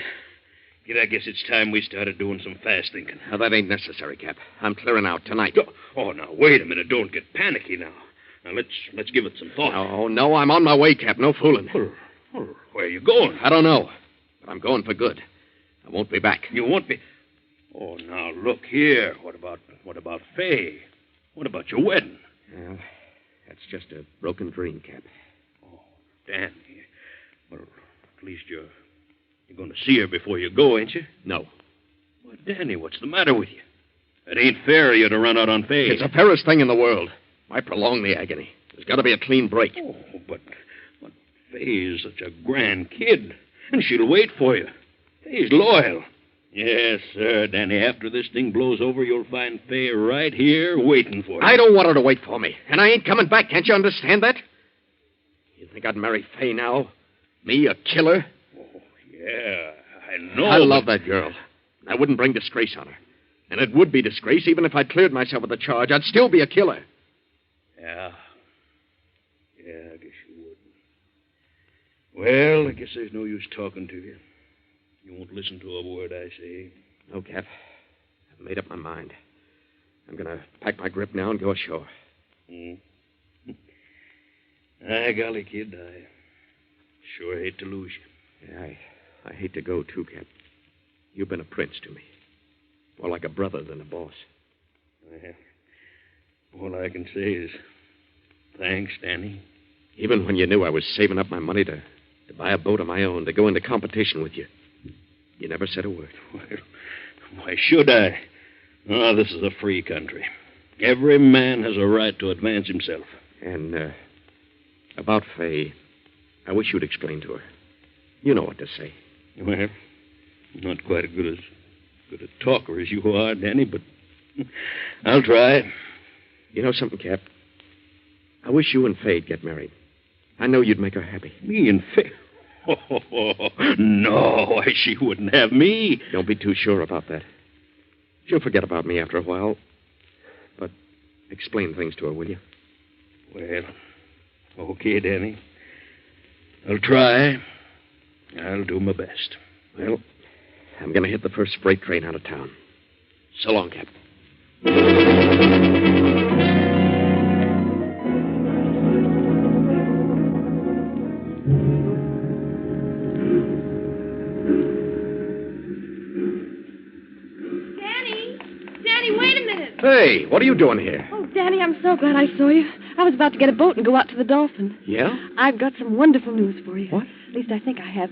I guess it's time we started doing some fast thinking. Now, that ain't necessary, Cap. I'm clearing out tonight. Oh, now, wait a minute. Don't get panicky now. Now, let's give it some thought. No, I'm on my way, Cap. No fooling. Where are you going? I don't know. But I'm going for good. I won't be back. You won't be? Oh, now, look here. What about Fay? What about your wedding? Well, that's just a broken dream, Cap. Oh, Danny. Well, at least you're going to see her before you go, ain't you? No. Well, Danny, what's the matter with you? It ain't fair of you to run out on Fay. It's the fairest thing in the world. Why prolong the agony? There's got to be a clean break. Oh, but Fay's such a grand kid, and she'll wait for you. Fay's loyal. Yes, sir, Danny. After this thing blows over, you'll find Fay right here waiting for you. I don't want her to wait for me, and I ain't coming back. Can't you understand that? You think I'd marry Fay now? Me, a killer? Oh, yeah, I know. I love that girl. I wouldn't bring disgrace on her. And it would be disgrace even if I'd cleared myself of the charge. I'd still be a killer. Yeah, I guess you would. Well, I guess there's no use talking to you. You won't listen to a word I say. No, Cap. I've made up my mind. I'm going to pack my grip now and go ashore. Golly, kid, I sure hate to lose you. Yeah, I hate to go, too, Cap. You've been a prince to me. More like a brother than a boss. Well, all I can say is thanks, Danny. Even when you knew I was saving up my money to buy a boat of my own, to go into competition with you, you never said a word. Well, why should I? Oh, this is a free country. Every man has a right to advance himself. And, about Faye, I wish you'd explain to her. You know what to say. Well, not quite as good a talker as you are, Danny, but I'll try. You know something, Cap? I wish you and Faye'd get married. I know you'd make her happy. Me and Faye? Oh, no, she wouldn't have me. Don't be too sure about that. She'll forget about me after a while. But explain things to her, will you? Well, okay, Danny. I'll try. I'll do my best. Well, I'm going to hit the first freight train out of town. So long, Cap. Danny, wait a minute. Hey, what are you doing here? Oh, Danny, I'm so glad I saw you. I was about to get a boat and go out to the Dolphin. Yeah? I've got some wonderful news for you. What? At least I think I have.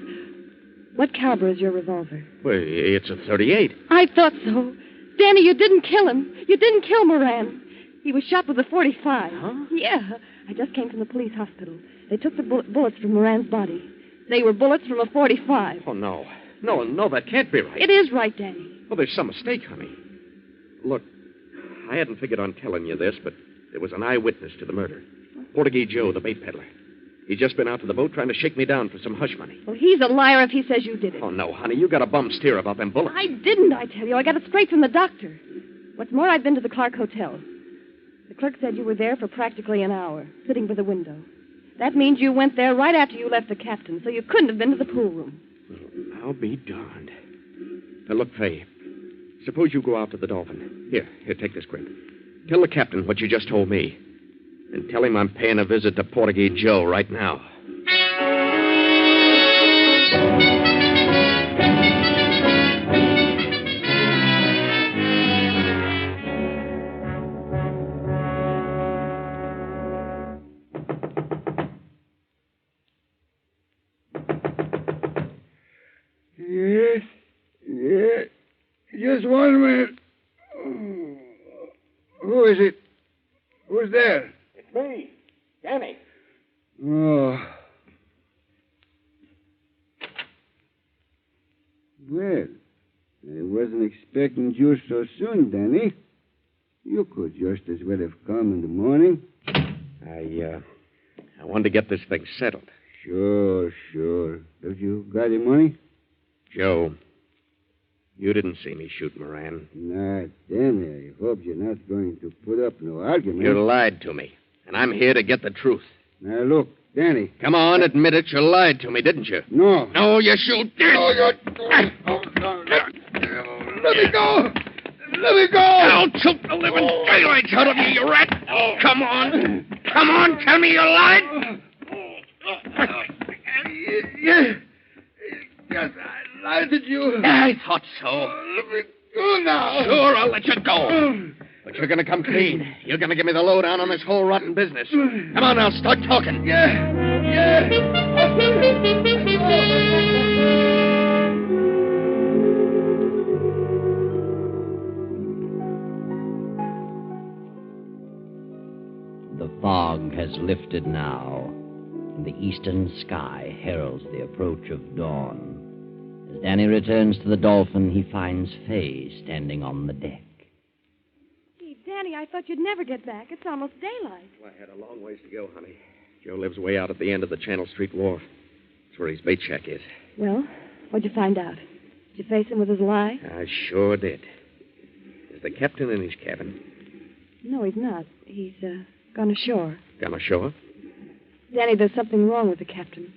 What caliber is your revolver? Well, it's a .38. I thought so. Danny, you didn't kill him. You didn't kill Moran. He was shot with a .45. Huh? Yeah. I just came from the police hospital. They took the bullets from Moran's body. They were bullets from a .45. Oh, no. No, that can't be right. It is right, Danny. Well, there's some mistake, honey. Look, I hadn't figured on telling you this, but there was an eyewitness to the murder. Portuguese Joe, the bait peddler. He's just been out to the boat trying to shake me down for some hush money. Well, he's a liar if he says you did it. Oh, no, honey. You got a bum steer about them bullets. I didn't, I tell you. I got it straight from the doctor. What's more, I've been to the Clark Hotel. The clerk said you were there for practically an hour, sitting by the window. That means you went there right after you left the captain, so you couldn't have been to the pool room. I'll be darned. Now, look, Faye. Suppose you go out to the Dolphin. Here, take this grip. Tell the captain what you just told me. And tell him I'm paying a visit to Portuguese Joe right now. Yes. Just 1 minute. Who is it? Who's there? It's me, Danny. Oh. Well, I wasn't expecting you so soon, Danny. You could just as well have come in the morning. I wanted to get this thing settled. Sure. Have you got any money? Joe, you didn't see me shoot Moran. Not Danny. I hope you're not going to put up no argument. You lied to me, and I'm here to get the truth. Now, look, Danny. Come on, admit it. You lied to me, didn't you? No. No, you shoot did. No, let me go. Let me go. I'll choke the living daylights out of you, you rat. Come on, tell me you lied. Yes, I lied to you. I thought so. Let me go now. Sure, I'll let you go. But you're going to come clean. You're going to give me the lowdown on this whole rotten business. Come on now, start talking. Yeah. The fog has lifted now, and the eastern sky heralds the approach of dawn. As Danny returns to the Dolphin, he finds Faye standing on the deck. Gee, Danny, I thought you'd never get back. It's almost daylight. Well, I had a long ways to go, honey. Joe lives way out at the end of the Channel Street Wharf. That's where his bait shack is. Well, what'd you find out? Did you face him with his lie? I sure did. Is the captain in his cabin? No, he's not. He's gone ashore. Gone ashore? Danny, there's something wrong with the captain.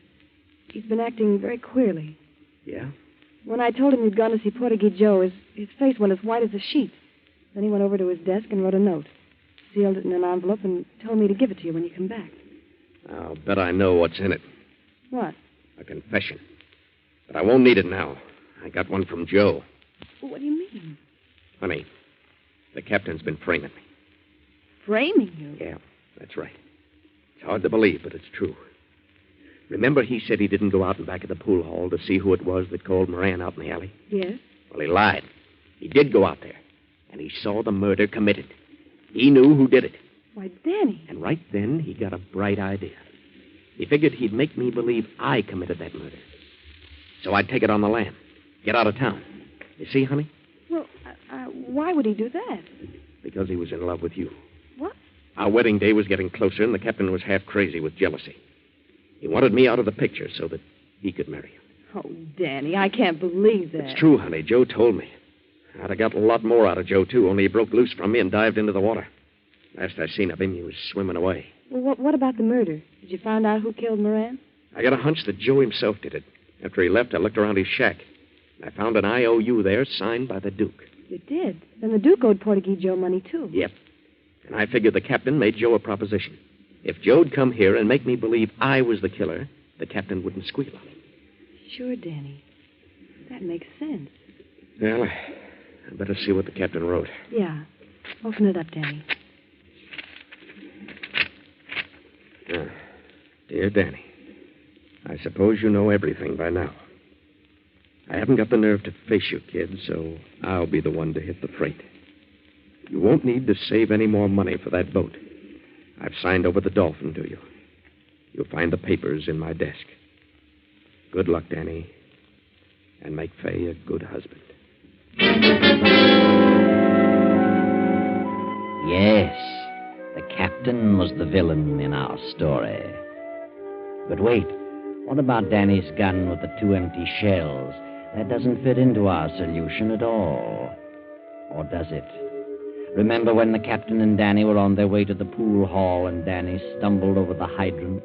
He's been acting very queerly. Yeah? When I told him you'd gone to see Portuguese Joe, his face went as white as a sheet. Then he went over to his desk and wrote a note. Sealed it in an envelope and told me to give it to you when you come back. I'll bet I know what's in it. What? A confession. But I won't need it now. I got one from Joe. What do you mean? Honey, the captain's been framing me. Framing you? Yeah, that's right. It's hard to believe, but it's true. Remember he said he didn't go out in back of the pool hall to see who it was that called Moran out in the alley? Yes. Well, he lied. He did go out there, and he saw the murder committed. He knew who did it. Why, Danny. And right then, he got a bright idea. He figured he'd make me believe I committed that murder. So I'd take it on the lam. Get out of town. You see, honey? Well, why would he do that? Because he was in love with you. What? Our wedding day was getting closer, and the captain was half crazy with jealousy. He wanted me out of the picture so that he could marry you. Oh, Danny, I can't believe that. It's true, honey. Joe told me. I'd have got a lot more out of Joe, too, only he broke loose from me and dived into the water. Last I seen of him, he was swimming away. Well, what about the murder? Did you find out who killed Moran? I got a hunch that Joe himself did it. After he left, I looked around his shack. I found an IOU there signed by the Duke. You did? Then the Duke owed Portuguese Joe money, too. Yep. And I figured the captain made Joe a proposition. If Joe'd come here and make me believe I was the killer, the captain wouldn't squeal on him. Sure, Danny. That makes sense. Well, I better see what the captain wrote. Yeah. Open it up, Danny. Dear Danny, I suppose you know everything by now. I haven't got the nerve to face you, kid, so I'll be the one to hit the freight. You won't need to save any more money for that boat. I've signed over the Dolphin to you. You'll find the papers in my desk. Good luck, Danny, and make Fay a good husband. Yes, the captain was the villain in our story. But wait, what about Danny's gun with the 2 empty shells? That doesn't fit into our solution at all. Or does it? Remember when the captain and Danny were on their way to the pool hall and Danny stumbled over the hydrant?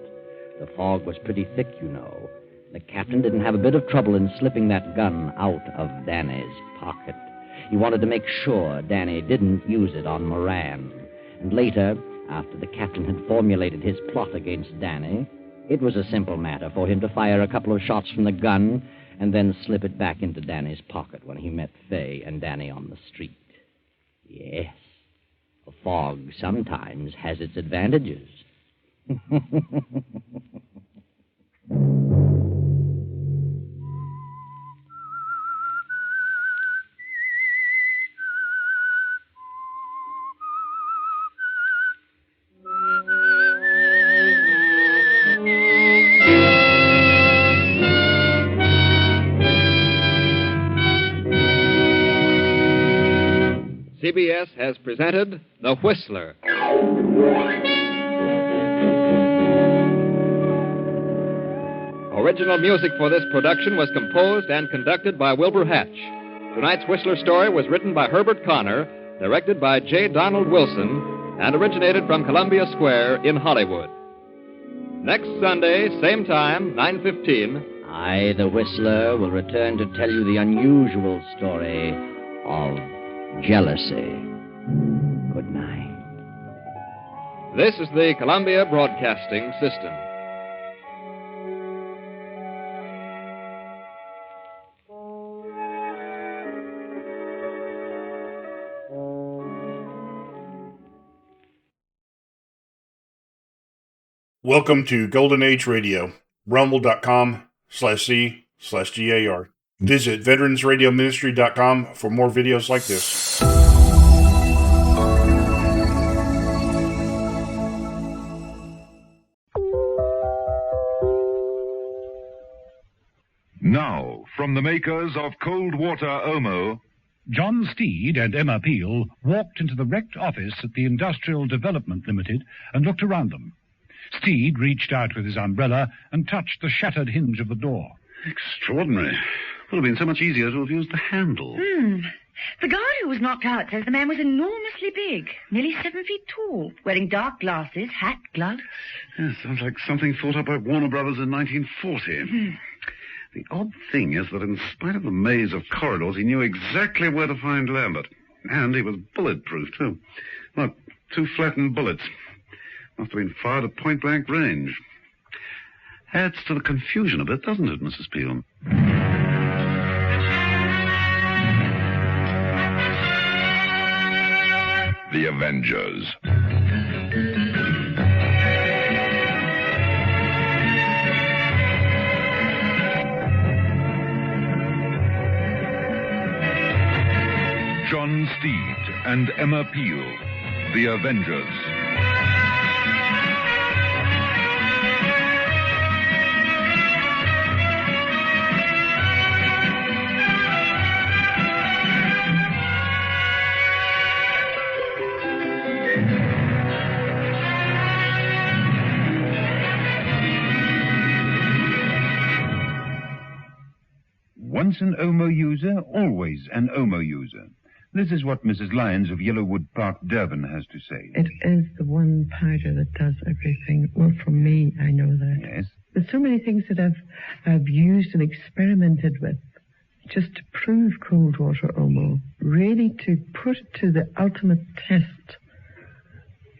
The fog was pretty thick, you know. The captain didn't have a bit of trouble in slipping that gun out of Danny's pocket. He wanted to make sure Danny didn't use it on Moran. And later, after the captain had formulated his plot against Danny, it was a simple matter for him to fire a couple of shots from the gun and then slip it back into Danny's pocket when he met Fay and Danny on the street. Yes, the fog sometimes has its advantages. CBS has presented The Whistler. Original music for this production was composed and conducted by Wilbur Hatch. Tonight's Whistler story was written by Herbert Connor, directed by J. Donald Wilson, and originated from Columbia Square in Hollywood. Next Sunday, same time, 9:15. I, the Whistler, will return to tell you the unusual story of jealousy. Good night. This is the Columbia Broadcasting System. Welcome to Golden Age Radio, rumble.com/C/GAR. Visit veteransradioministry.com for more videos like this. Now, from the makers of Cold Water Omo, John Steed and Emma Peel walked into the wrecked office at the Industrial Development Limited and looked around them. Steed reached out with his umbrella and touched the shattered hinge of the door. Extraordinary. Would have been so much easier to have used the handle. The guard who was knocked out says the man was enormously big, nearly 7 feet tall, wearing dark glasses, hat, gloves. Yes, sounds like something thought up by Warner Brothers in 1940. The odd thing is that in spite of the maze of corridors, he knew exactly where to find Lambert. And he was bulletproof, too. Look, 2 flattened bullets. Must have been fired at point-blank range. Adds to the confusion a bit, doesn't it, Mrs. Peel? The Avengers. John Steed and Emma Peel, The Avengers. Once an OMO user, always an OMO user. This is what Mrs. Lyons of Yellowwood Park, Durban, has to say. It is the one powder that does everything. Well, for me, I know that. Yes. There's so many things that I've used and experimented with just to prove cold water Omo, really to put it to the ultimate test,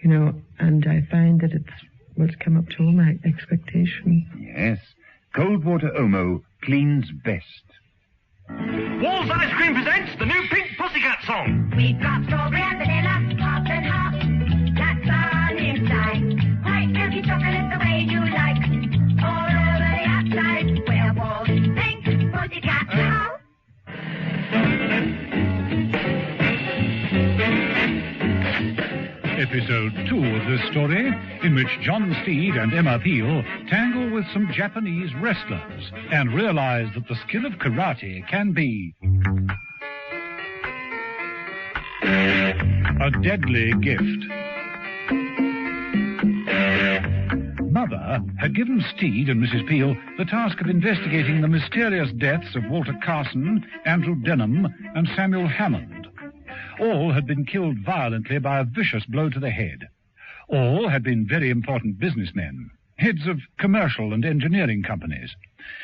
you know, and I find that it's come up to all my expectations. Yes. Cold water Omo cleans best. Walls Ice Cream presents the new Pink Pussycat song. We've got strawberry and vanilla, pop and hop. That's on the inside. White milky chocolate the way you like. All over the outside. We're Walls Pink Pussycat now. Episode 2 of this story, in which John Steed and Emma Peel tangle with some Japanese wrestlers and realize that the skill of karate can be a deadly gift. Mother had given Steed and Mrs. Peel the task of investigating the mysterious deaths of Walter Carson, Andrew Denham, and Samuel Hammond. All had been killed violently by a vicious blow to the head. All had been very important businessmen, heads of commercial and engineering companies.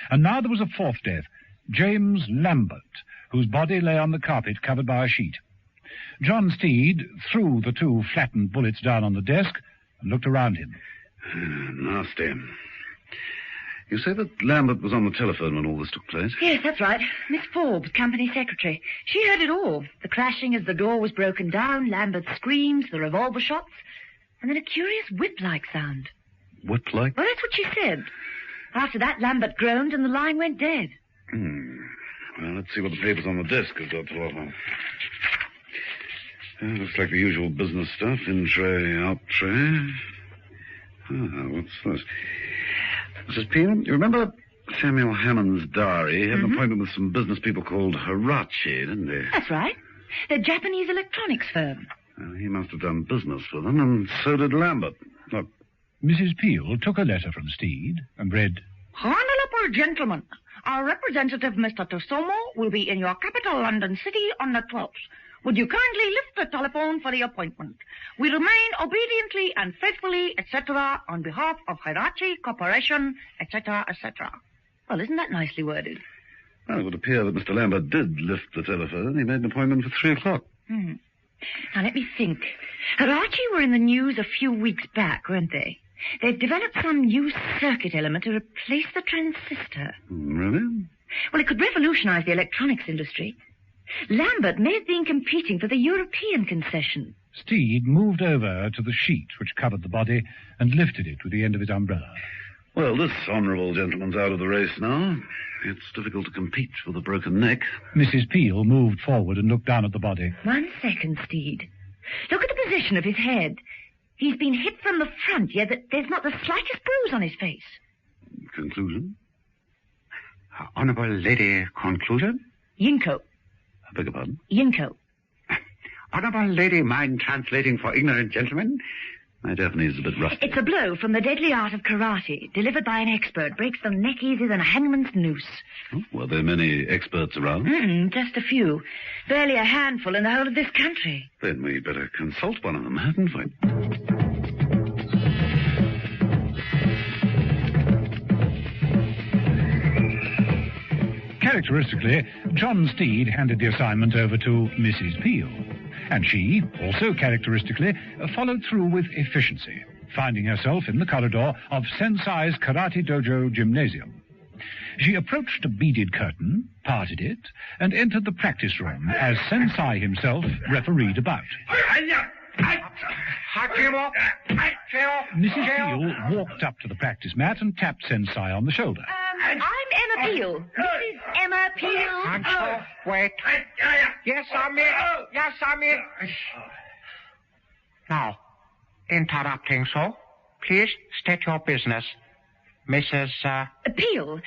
And now there was a fourth death, James Lambert, whose body lay on the carpet covered by a sheet. John Steed threw the two flattened bullets down on the desk and looked around him. Nasty. You say that Lambert was on the telephone when all this took place? Yes, that's right. Miss Forbes, company secretary. She heard it all. The crashing as the door was broken down, Lambert's screams, the revolver shots, and then a curious whip-like sound. Whip-like? Well, that's what she said. After that, Lambert groaned and the line went dead. Well, let's see what the papers on the desk have got to offer. Looks like the usual business stuff. In tray, out tray. What's this? Mrs. Peel, you remember Samuel Hammond's diary? He had an appointment with some business people called Hirachi, didn't he? That's right. The Japanese electronics firm. Well, he must have done business for them, and so did Lambert. Look. Mrs. Peel took a letter from Steed and read, Honorable gentlemen, our representative, Mr. Tosomo, will be in your capital, London City, on the 12th. Would you kindly lift the telephone for the appointment? We remain obediently and faithfully, etc., on behalf of Hirachi Corporation, etc., etc. Well, isn't that nicely worded? Well, it would appear that Mr. Lambert did lift the telephone. He made an appointment for 3 o'clock. Now, let me think. Hirachi were in the news a few weeks back, weren't they? They've developed some new circuit element to replace the transistor. Really? Well, it could revolutionize the electronics industry. Lambert may have been competing for the European concession. Steed moved over to the sheet which covered the body and lifted it with the end of his umbrella. Well, this honourable gentleman's out of the race now. It's difficult to compete with a broken neck. Mrs. Peel moved forward and looked down at the body. 1 second, Steed. Look at the position of his head. He's been hit from the front, yet there's not the slightest bruise on his face. Conclusion? Honourable Lady, conclusion? Yinko. I beg your pardon? Yinko. Honourable Lady, mind translating for ignorant gentlemen? My Japanese is a bit rusty. It's a blow from the deadly art of karate, delivered by an expert. Breaks the neck easier than a hangman's noose. Oh, were there many experts around? Just a few. Barely a handful in the whole of this country. Then we'd better consult one of them, hadn't we? Characteristically, John Steed handed the assignment over to Mrs. Peel, and she, also characteristically, followed through with efficiency, finding herself in the corridor of Sensei's Karate Dojo Gymnasium. She approached a beaded curtain, parted it, and entered the practice room as Sensei himself refereed a bout. Mrs. Peel walked up to the practice mat and tapped Sensei on the shoulder. I'm Emma Peel. Mrs. Emma Peel. Wait. Yes, I'm it. Yes, I'm it. Now, interrupting so, please state your business. Mrs. Peel,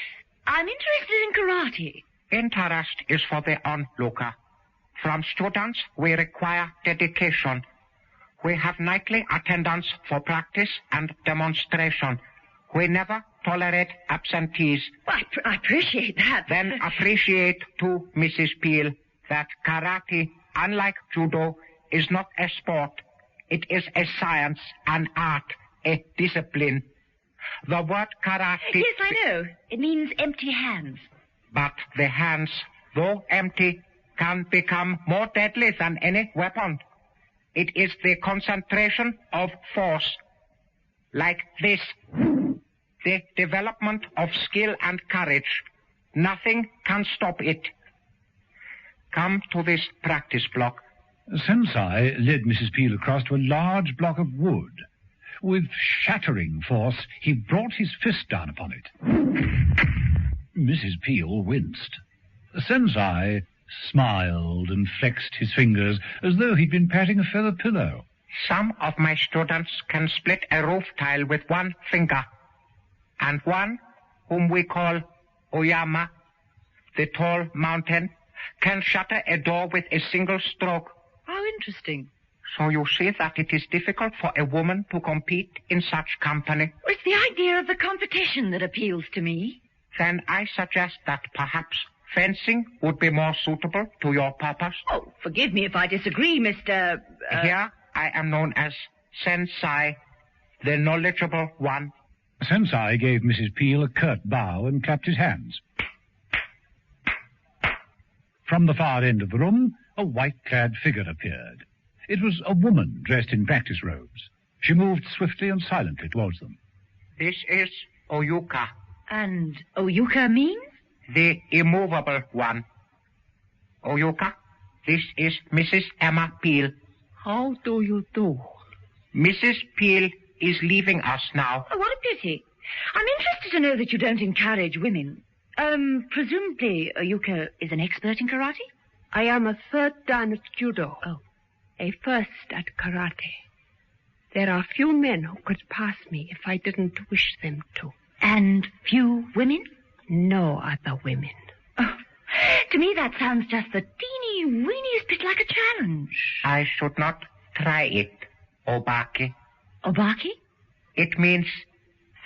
I'm interested in karate. Interest is for the onlooker. From students, we require dedication. We have nightly attendance for practice and demonstration. We never tolerate absentees. I appreciate that. Then appreciate, too, Mrs. Peel, that karate, unlike judo, is not a sport. It is a science, an art, a discipline. The word karate... Yes, I know. It means empty hands. But the hands, though empty, can become more deadly than any weapon. It is the concentration of force. Like this. The development of skill and courage. Nothing can stop it. Come to this practice block. Sensei led Mrs. Peel across to a large block of wood. With shattering force, he brought his fist down upon it. Mrs. Peel winced. Sensei smiled and flexed his fingers as though he'd been patting a feather pillow. Some of my students can split a roof tile with one finger. And one, whom we call Oyama, the tall mountain, can shatter a door with a single stroke. How interesting. So you see that it is difficult for a woman to compete in such company. It's the idea of the competition that appeals to me. Then I suggest that perhaps fencing would be more suitable to your purpose. Oh, forgive me if I disagree, Mr. Here I am known as Sensei, the knowledgeable one. Sensei gave Mrs. Peel a curt bow and clapped his hands. From the far end of the room, a white-clad figure appeared. It was a woman dressed in practice robes. She moved swiftly and silently towards them. This is Oyuka. And Oyuka means? The immovable one. Oyuka, this is Mrs. Emma Peel. How do you do? Mrs. Peel is leaving us now. Oh, what a pity. I'm interested to know that you don't encourage women. Presumably, Oyuka is an expert in karate? I am a third dan at judo. Oh. A first at karate. There are few men who could pass me if I didn't wish them to. And few women? No other women. Oh, to me that sounds just the teeny-weeniest bit like a challenge. I should not try it, Obaki. Obaki? It means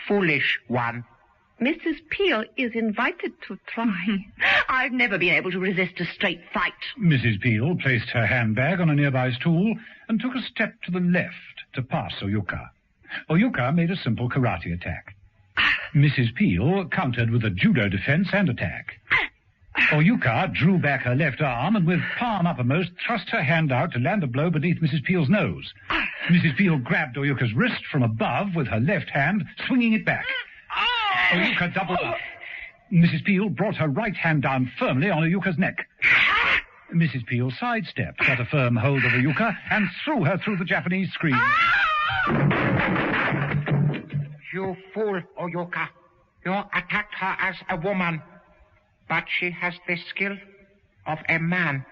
foolish one. Mrs. Peel is invited to try. I've never been able to resist a straight fight. Mrs. Peel placed her handbag on a nearby stool and took a step to the left to pass Oyuka. Oyuka made a simple karate attack. Mrs. Peel countered with a judo defense and attack. Oyuka drew back her left arm and with palm uppermost thrust her hand out to land a blow beneath Mrs. Peel's nose. Mrs. Peel grabbed Oyuka's wrist from above with her left hand, swinging it back. Oyuka doubled up. Mrs. Peel brought her right hand down firmly on Oyuka's neck. Mrs. Peel sidestepped, got a firm hold of Oyuka, and threw her through the Japanese screen. You fool, Oyuka. You attacked her as a woman. But she has the skill of a man.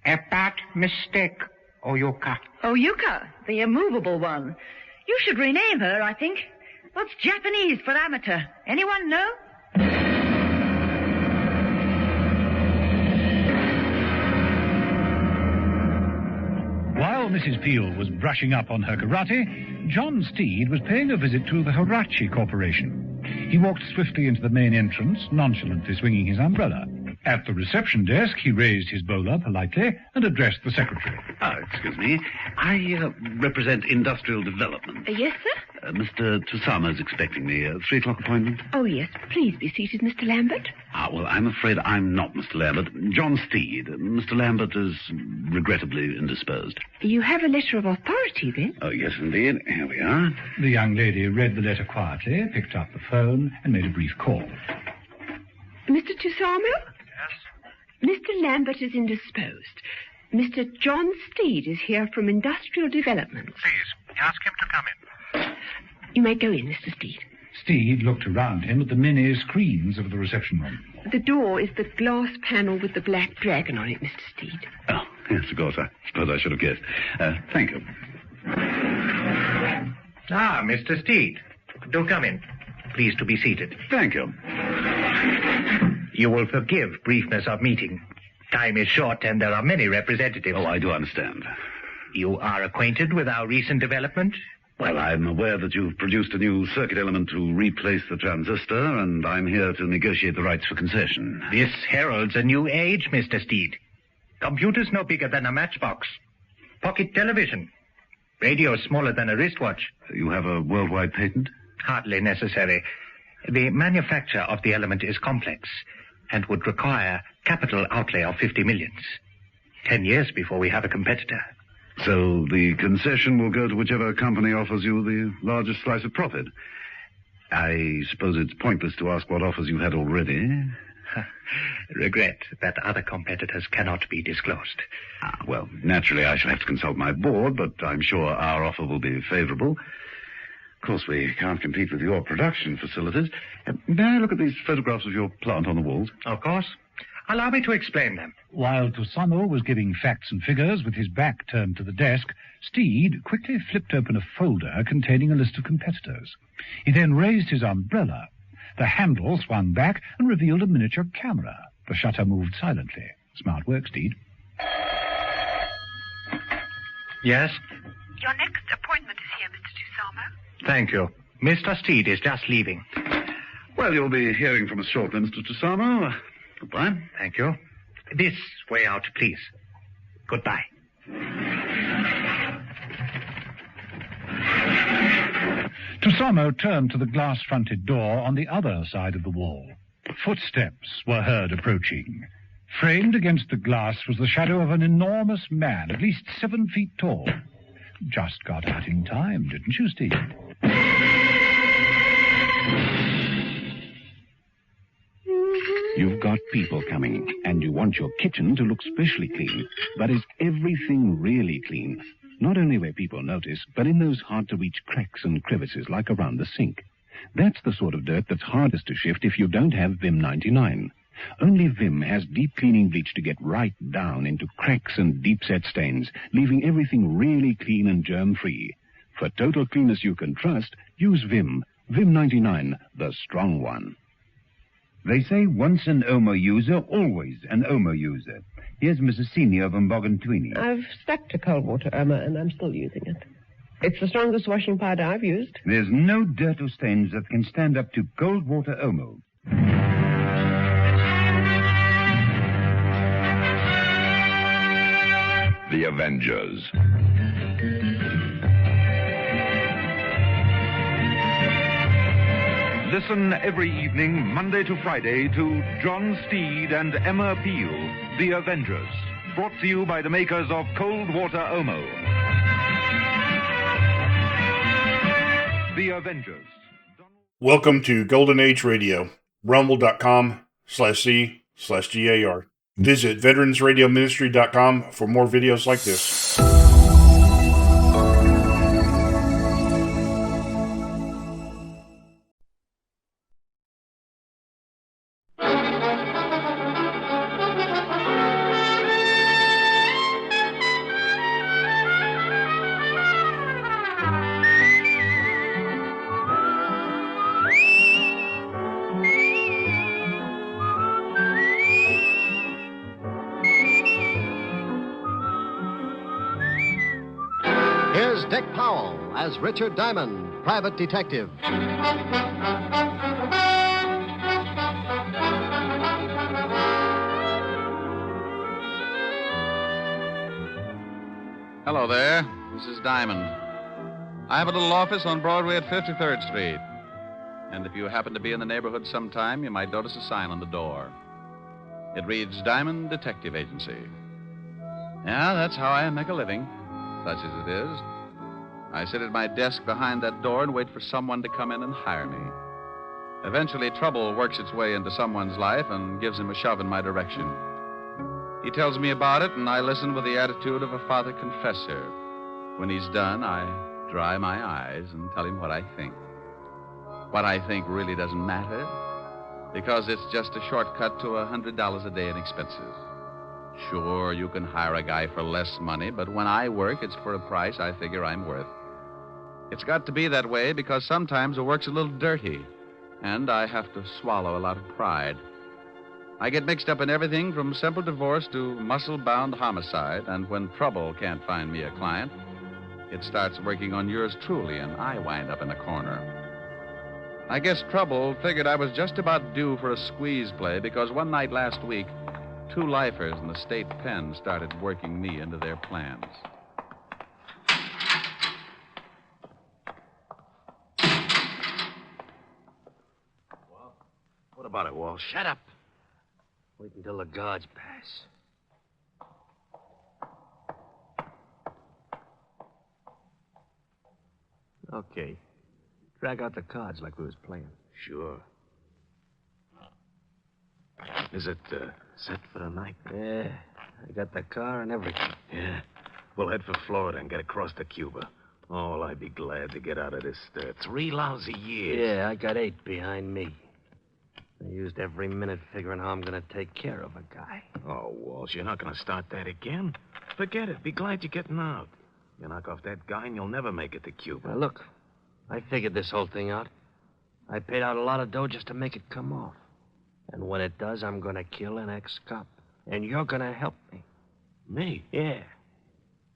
A bad mistake, Oyuka. Oyuka, the immovable one. You should rename her, I think. What's Japanese for amateur? Anyone know? While Mrs. Peel was brushing up on her karate, John Steed was paying a visit to the Hirachi Corporation. He walked swiftly into the main entrance, nonchalantly swinging his umbrella. At the reception desk, he raised his bowler politely and addressed the secretary. Excuse me. I represent Industrial Development. Yes, sir? Mr. Tusama's expecting me. 3 o'clock appointment? Oh, yes. Please be seated, Mr. Lambert. Well, I'm afraid I'm not Mr. Lambert. John Steed. Mr. Lambert is regrettably indisposed. You have a letter of authority, then? Oh, yes, indeed. Here we are. The young lady read the letter quietly, picked up the phone, and made a brief call. Mr. Tusama? Yes? Mr. Lambert is indisposed. Mr. John Steed is here from Industrial Development. Please, ask him to come in. You may go in, Mr. Steed. Steed looked around him at the many screens of the reception room. The door is the glass panel with the black dragon on it, Mr. Steed. Oh, yes, of course. I suppose I should have guessed. Thank you. Ah, Mr. Steed. Do come in. Please to be seated. Thank you. You will forgive briefness of meeting. Time is short and there are many representatives. Oh, I do understand. You are acquainted with our recent development? Well, I'm aware that you've produced a new circuit element to replace the transistor, and I'm here to negotiate the rights for concession. This heralds a new age, Mr. Steed. Computers no bigger than a matchbox. Pocket television. Radio smaller than a wristwatch. You have a worldwide patent? Hardly necessary. The manufacture of the element is complex and would require capital outlay of 50 millions. 10 years before we have a competitor. So the concession will go to whichever company offers you the largest slice of profit. I suppose it's pointless to ask what offers you had already. Regret that other competitors cannot be disclosed. Well, naturally I shall have to consult my board, but I'm sure our offer will be favorable. Of course, we can't compete with your production facilities. May I look at these photographs of your plant on the walls? Of course. Allow me to explain them. While Tosano was giving facts and figures with his back turned to the desk, Steed quickly flipped open a folder containing a list of competitors. He then raised his umbrella. The handle swung back and revealed a miniature camera. The shutter moved silently. Smart work, Steed. Yes? Your next appointment is here, Mr. Tusamo. Thank you. Mr. Steed is just leaving. Well, you'll be hearing from us shortly, Mr. Tosano. Goodbye. Thank you. This way out, please. Goodbye. Tosano turned to the glass-fronted door on the other side of the wall. Footsteps were heard approaching. Framed against the glass was the shadow of an enormous man, at least 7 feet tall. Just got out in time, didn't you, Steve? You've got people coming, and you want your kitchen to look specially clean. But is everything really clean? Not only where people notice, but in those hard-to-reach cracks and crevices like around the sink. That's the sort of dirt that's hardest to shift if you don't have Vim 99. Only Vim has deep cleaning bleach to get right down into cracks and deep-set stains, leaving everything really clean and germ-free. For total cleanness you can trust, use Vim. Vim 99, the strong one. They say once an Omo user, always an Omo user. Here's Mrs. Senior of Mbogantwini. I've stuck to cold water, Irma, and I'm still using it. It's the strongest washing powder I've used. There's no dirt or stains that can stand up to cold water Omo. The Avengers. Listen every evening, Monday to Friday, to John Steed and Emma Peel, The Avengers. Brought to you by the makers of Cold Water Omo. The Avengers. Welcome to Golden Age Radio, rumble.com/C/GAR. Visit veteransradioministry.com for more videos like this. Dick Powell as Richard Diamond, private detective. Hello there. This is Diamond. I have a little office on Broadway at 53rd Street. And if you happen to be in the neighborhood sometime, you might notice a sign on the door. It reads Diamond Detective Agency. Yeah, that's how I make a living, such as it is. I sit at my desk behind that door and wait for someone to come in and hire me. Eventually, trouble works its way into someone's life and gives him a shove in my direction. He tells me about it, and I listen with the attitude of a father confessor. When he's done, I dry my eyes and tell him what I think. What I think really doesn't matter, because it's just a shortcut to $100 a day in expenses. Sure, you can hire a guy for less money, but when I work, it's for a price I figure I'm worth. It's got to be that way because sometimes the work's a little dirty, and I have to swallow a lot of pride. I get mixed up in everything from simple divorce to muscle-bound homicide, and when trouble can't find me a client, it starts working on yours truly, and I wind up in a corner. I guess trouble figured I was just about due for a squeeze play because one night last week, 2 lifers in the state pen started working me into their plans. What about it, Walt? Shut up. Wait until the guards pass. Okay. Drag out the cards like we was playing. Sure. Is it set for the night? Yeah. I got the car and everything. Yeah. We'll head for Florida and get across to Cuba. Oh, I'd be glad to get out of this 3 lousy years. Yeah, I got 8 behind me. I used every minute figuring how I'm going to take care of a guy. Oh, Walsh, you're not going to start that again? Forget it. Be glad you're getting out. You knock off that guy and you'll never make it to Cuba. Now, look, I figured this whole thing out. I paid out a lot of dough just to make it come off. And when it does, I'm going to kill an ex-cop. And you're going to help me. Me? Yeah.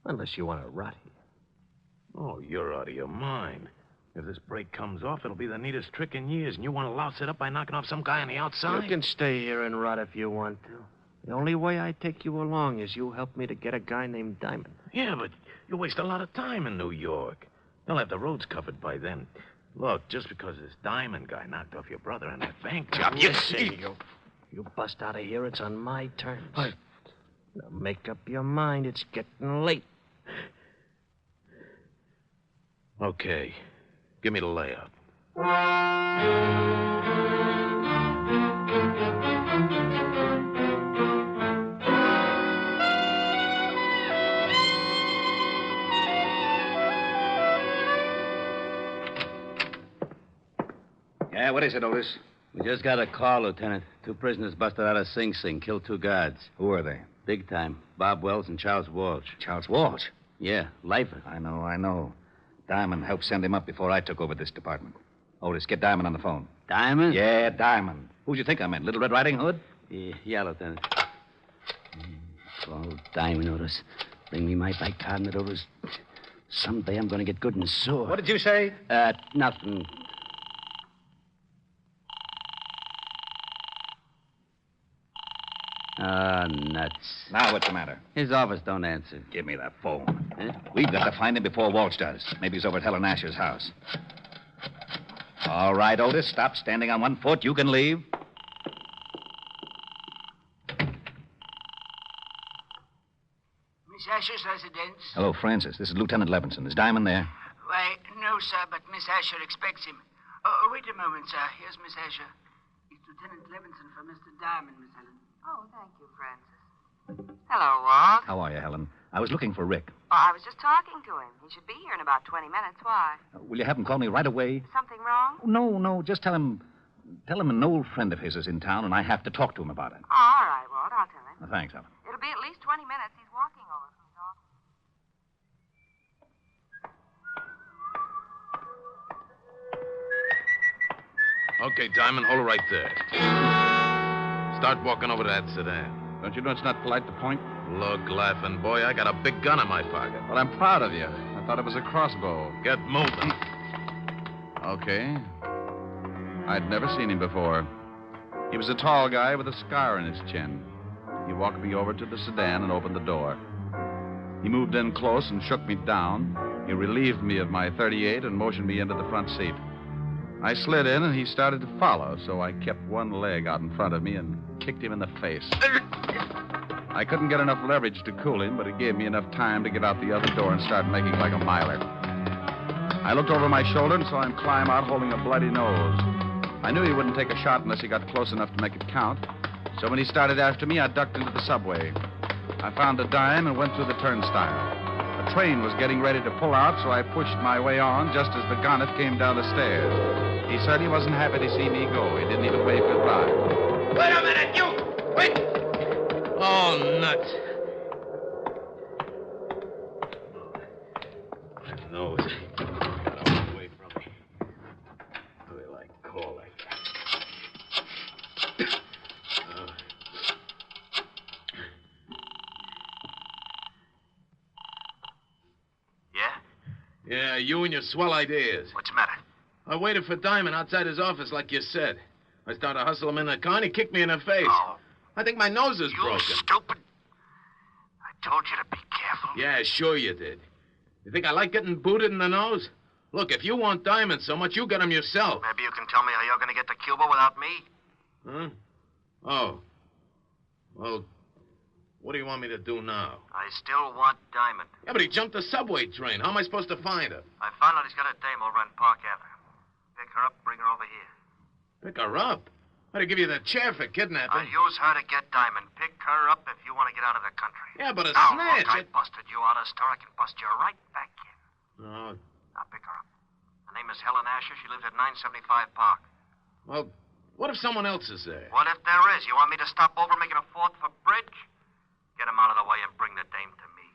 Unless you want to rot here. Oh, you're out of your mind. If this break comes off, it'll be the neatest trick in years, and you want to louse it up by knocking off some guy on the outside? You can stay here and rot if you want to. The only way I take you along is you help me to get a guy named Diamond. Yeah, but you waste a lot of time in New York. They'll have the roads covered by then. Look, just because this Diamond guy knocked off your brother on that bank job... Listen, you bust out of here, it's on my terms. Now make up your mind, it's getting late. Okay. Give me the layout. Yeah, what is it, Otis? We just got a call, Lieutenant. 2 prisoners busted out of Sing Sing, killed 2 guards. Who are they? Big time. Bob Wells and Charles Walsh. Charles Walsh? Yeah, lifer. I know. Diamond helped send him up before I took over this department. Otis, get Diamond on the phone. Diamond? Yeah, Diamond. Who'd you think I meant? Little Red Riding Hood? Yeah, Lieutenant. Oh, Diamond, Otis. Bring me my bicarbonate, Otis. Someday I'm going to get good and sore. What did you say? Nothing. Nuts. Now what's the matter? His office don't answer. Give me that phone. Huh? We've got to find him before Walsh does. Maybe he's over at Helen Asher's house. All right, Otis, stop standing on one foot. You can leave. Miss Asher's residence? Hello, Francis. This is Lieutenant Levinson. Is Diamond there? Why, no, sir, but Miss Asher expects him. Wait a moment, sir. Here's Miss Asher. It's Lieutenant Levinson for Mr. Diamond, Miss Helen. Oh, thank you, Francis. Hello, Walt. How are you, Helen? I was looking for Rick. Oh, I was just talking to him. He should be here in about 20 minutes. Why? Will you have him call me right away? Something wrong? No. Just tell him an old friend of his is in town, and I have to talk to him about it. Oh, all right, Walt. I'll tell him. Thanks, Helen. It'll be at least 20 minutes. He's walking over from his office. Okay, Diamond, hold it right there. Start walking over to that sedan. Don't you know it's not polite to point? Look, laughing boy, I got a big gun in my pocket. Well, I'm proud of you. I thought it was a crossbow. Get moving. Okay. I'd never seen him before. He was a tall guy with a scar on his chin. He walked me over to the sedan and opened the door. He moved in close and shook me down. He relieved me of my .38 and motioned me into the front seat. I slid in, and he started to follow, so I kept one leg out in front of me and kicked him in the face. I couldn't get enough leverage to cool him, but it gave me enough time to get out the other door and start making like a miler. I looked over my shoulder and saw him climb out holding a bloody nose. I knew he wouldn't take a shot unless he got close enough to make it count, so when he started after me, I ducked into the subway. I found a dime and went through the turnstile. A train was getting ready to pull out, so I pushed my way on just as the gonnet came down the stairs. He certainly wasn't happy to see me go. He didn't even wave goodbye. Wait a minute, you! Wait! Oh, nuts. My nose. Got away from me. What do they like call like that? Yeah, you and your swell ideas. What's the matter? I waited for Diamond outside his office like you said. I started to hustle him in the car and he kicked me in the face. Oh. I think my nose is broken. You stupid. I told you to be careful. Yeah, sure you did. You think I like getting booted in the nose? Look, if you want Diamond so much, you get him yourself. Maybe you can tell me how you're going to get to Cuba without me? Huh? Oh. Well, what do you want me to do now? I still want Diamond. Yeah, but he jumped the subway train. How am I supposed to find her? I found out he's got a dame over on Park Avenue. Pick her up, bring her over here. Pick her up? I'd give you the chair for kidnapping. I'll use her to get Diamond. Pick her up if you want to get out of the country. Yeah, but a now, snatch. Look, I busted you out of the store. I can bust you right back in. No. Now, pick her up. Her name is Helen Asher. She lives at 975 Park. Well, what if someone else is there? What if there is? You want me to stop over making a fourth for Bridge? Get him out of the way and bring the dame to me.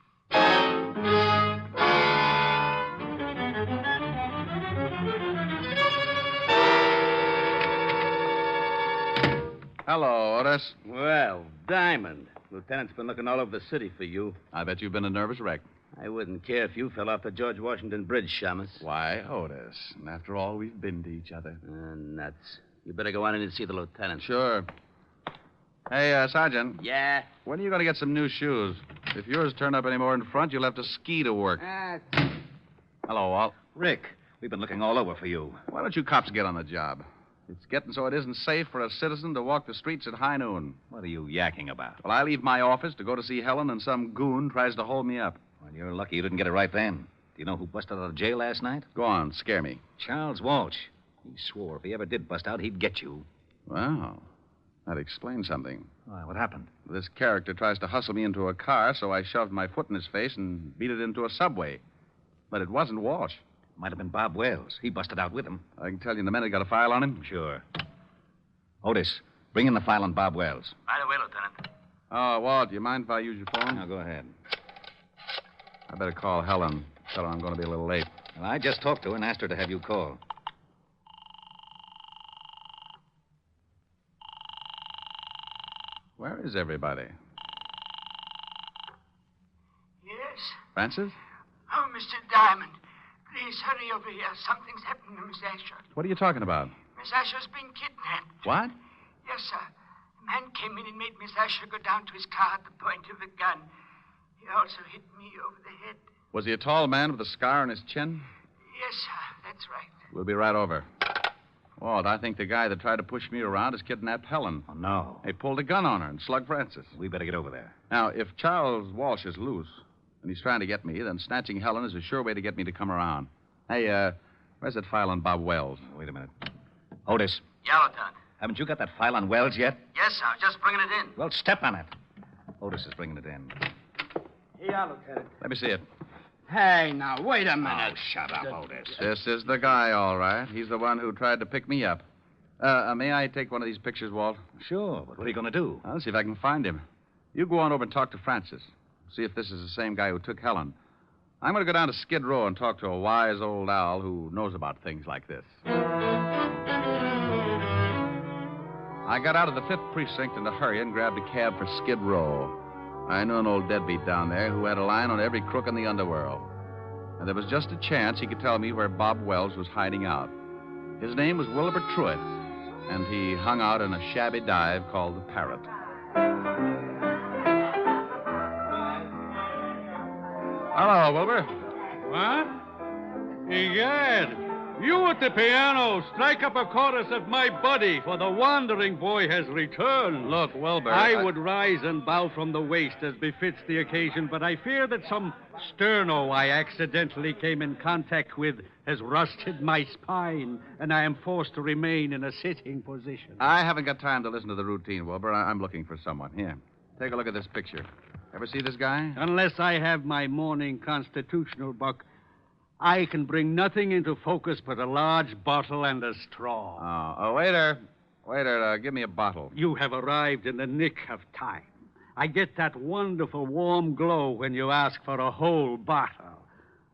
Hello, Otis. Well, Diamond. Lieutenant's been looking all over the city for you. I bet you've been a nervous wreck. I wouldn't care if you fell off the George Washington Bridge, Shamus. Why, Otis? And after all, we've been to each other. Nuts. You better go on in and see the lieutenant. Sure. Hey, Sergeant. Yeah? When are you going to get some new shoes? If yours turn up any more in front, you'll have to ski to work. Hello, Walt. Rick, we've been looking all over for you. Why don't you cops get on the job? It's getting so it isn't safe for a citizen to walk the streets at high noon. What are you yakking about? Well, I leave my office to go to see Helen, and some goon tries to hold me up. Well, you're lucky you didn't get it right then. Do you know who busted out of jail last night? Go on, scare me. Charles Walsh. He swore if he ever did bust out, he'd get you. Wow. That explains something. Why, what happened? This character tries to hustle me into a car, so I shoved my foot in his face and beat it into a subway. But it wasn't Walsh. Might have been Bob Wells. He busted out with him. I can tell you in a minute. Got a file on him? Sure. Otis, bring in the file on Bob Wells. Right away, Lieutenant. Oh, Walt, do you mind if I use your phone? Now, go ahead. I better call Helen. Tell her I'm going to be a little late. Well, I just talked to her and asked her to have you call. Where is everybody? Yes? Francis? Oh, Mr. Diamond, please hurry over here. Something's happened to Miss Asher. What are you talking about? Miss Asher's been kidnapped. What? Yes, sir. A man came in and made Miss Asher go down to his car at the point of a gun. He also hit me over the head. Was he a tall man with a scar on his chin? Yes, sir. That's right. We'll be right over. Walt, I think the guy that tried to push me around has kidnapped Helen. Oh, no. They pulled a gun on her and slugged Francis. We better get over there. Now, if Charles Walsh is loose and he's trying to get me, then snatching Helen is a sure way to get me to come around. Hey, where's that file on Bob Wells? Wait a minute. Otis, Yeah, Lieutenant. haven't you got that file on Wells yet? Yes, sir. Just bringing it in. Well, step on it. Otis is bringing it in. Yeah, Lieutenant. Let me see it. Hey, now, wait a minute. Oh, shut up, Otis. This is the guy, all right. He's the one who tried to pick me up. May I take one of these pictures, Walt? Sure, but what are you going to do? I'll see if I can find him. You go on over and talk to Francis. See if this is the same guy who took Helen. I'm going to go down to Skid Row and talk to a wise old owl who knows about things like this. I got out of the 5th Precinct in a hurry and grabbed a cab for Skid Row. I knew an old deadbeat down there who had a line on every crook in the underworld. And there was just a chance he could tell me where Bob Wells was hiding out. His name was Wilbur Truitt, and he hung out in a shabby dive called the Parrot. Hello, Wilbur. What? Egad, you at the piano, strike up a chorus of My Buddy, for the wandering boy has returned. Look, Wilbur. I would rise and bow from the waist as befits the occasion, but I fear that some sterno I accidentally came in contact with has rusted my spine, and I am forced to remain in a sitting position. I haven't got time to listen to the routine, Wilbur. I'm looking for someone. Here, take a look at this picture. Ever see this guy? Unless I have my morning constitutional, Buck, I can bring nothing into focus but a large bottle and a straw. Oh, waiter. Waiter, give me a bottle. You have arrived in the nick of time. I get that wonderful warm glow when you ask for a whole bottle.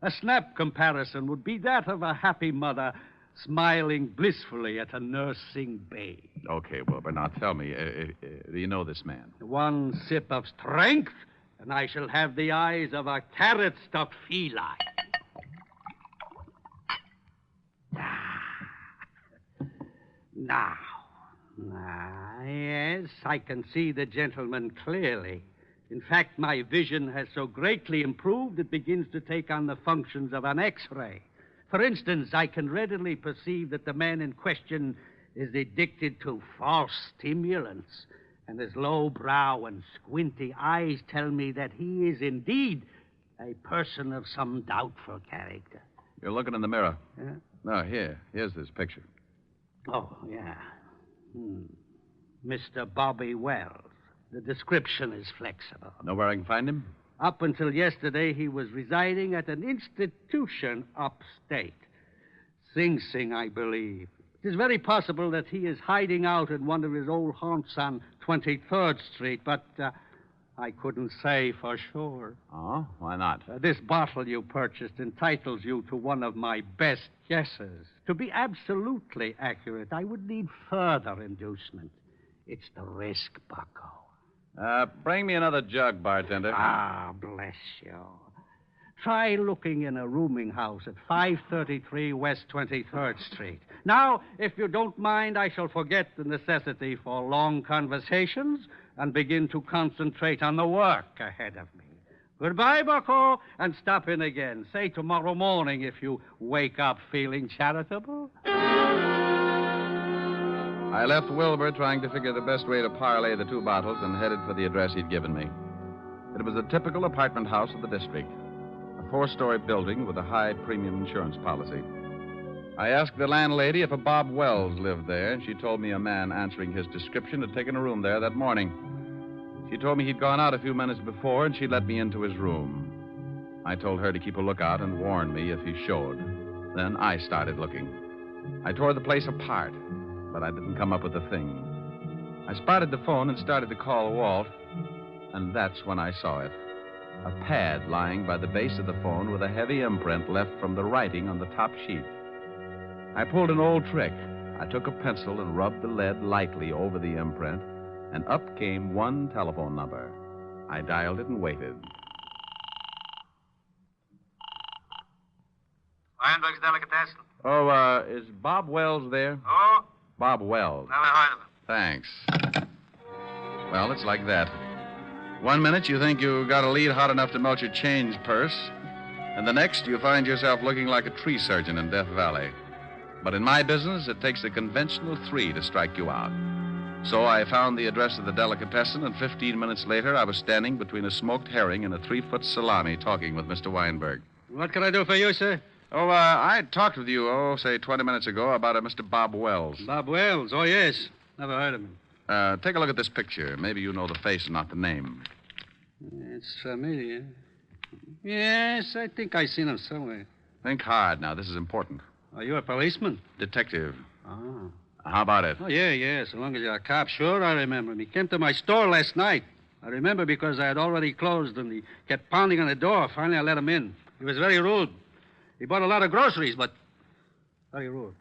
A snap comparison would be that of a happy mother smiling blissfully at a nursing babe. Okay, Wilbur, now tell me, do you know this man? One sip of strength, and I shall have the eyes of a carrot-stuffed feline. Now, yes, I can see the gentleman clearly. In fact, my vision has so greatly improved it begins to take on the functions of an X-ray. For instance, I can readily perceive that the man in question is addicted to false stimulants, and his low brow and squinty eyes tell me that he is indeed a person of some doubtful character. You're looking in the mirror. Yeah? No, here's this picture. Oh, yeah. Mr. Bobby Wells. The description is flexible. Know where I can find him? Up until yesterday, he was residing at an institution upstate. Sing Sing, I believe. It is very possible that he is hiding out in one of his old haunts on 23rd Street, but I couldn't say for sure. Oh, why not? This bottle you purchased entitles you to one of my best guesses. To be absolutely accurate, I would need further inducement. It's the risk, bucko. Bring me another jug, bartender. Ah, bless you. Try looking in a rooming house at 533 West 23rd Street. Now, if you don't mind, I shall forget the necessity for long conversations and begin to concentrate on the work ahead of me. Goodbye, bucko, and stop in again. Say tomorrow morning if you wake up feeling charitable. I left Wilbur trying to figure the best way to parlay the two bottles and headed for the address he'd given me. It was a typical apartment house of the district, a 4-story building with a high premium insurance policy. I asked the landlady if a Bob Wells lived there, and she told me a man answering his description had taken a room there that morning. She told me he'd gone out a few minutes before, and she let me into his room. I told her to keep a lookout and warn me if he showed. Then I started looking. I tore the place apart, but I didn't come up with a thing. I spotted the phone and started to call Walt, and that's when I saw it. A pad lying by the base of the phone with a heavy imprint left from the writing on the top sheet. I pulled an old trick. I took a pencil and rubbed the lead lightly over the imprint, and up came one telephone number. I dialed it and waited. Weinberg's Delicatessen. Oh, is Bob Wells there? Oh? Bob Wells. Never heard of him. Thanks. Well, it's like that. 1 minute you think you got a lead hot enough to melt your change purse, and the next you find yourself looking like a tree surgeon in Death Valley. But in my business, it takes a conventional 3 to strike you out. So I found the address of the delicatessen, and 15 minutes later, I was standing between a smoked herring and a 3-foot salami talking with Mr. Weinberg. What can I do for you, sir? Oh, I talked with you, say 20 minutes ago about a Mr. Bob Wells. Bob Wells? Oh, yes. Never heard of him. Take a look at this picture. Maybe you know the face and not the name. It's familiar. Yes, I think I've seen him somewhere. Think hard now. This is important. Are you a policeman? Detective. Oh. How about it? Oh, yeah. So long as you're a cop, sure, I remember him. He came to my store last night. I remember because I had already closed, and he kept pounding on the door. Finally, I let him in. He was very rude. He bought a lot of groceries, but very rude.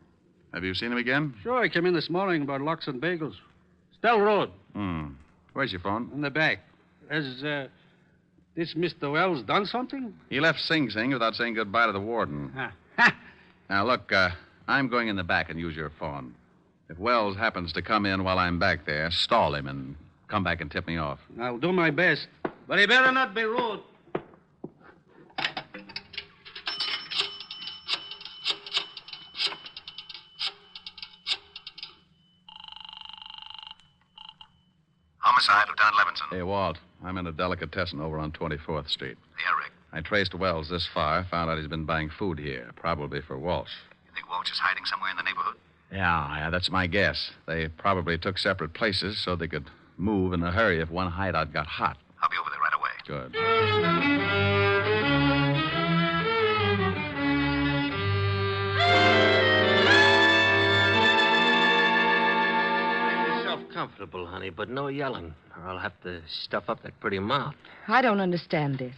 Have you seen him again? Sure, he came in this morning about lox and bagels. Still rude. Where's your phone? In the back. Has this Mr. Wells done something? He left Sing Sing without saying goodbye to the warden. Now, look, I'm going in the back and use your phone. If Wells happens to come in while I'm back there, stall him and come back and tip me off. I'll do my best. But he better not be rude. Homicide, Lieutenant Levinson. Hey, Walt, I'm in a delicatessen over on 24th Street. Yeah, Rick. I traced Wells this far, found out he's been buying food here, probably for Walsh. You think Walsh is hiding somewhere in the neighborhood? Yeah, that's my guess. They probably took separate places so they could move in a hurry if one hideout got hot. I'll be over there right away. Good. Make yourself comfortable, honey, but no yelling, or I'll have to stuff up that pretty mouth. I don't understand this.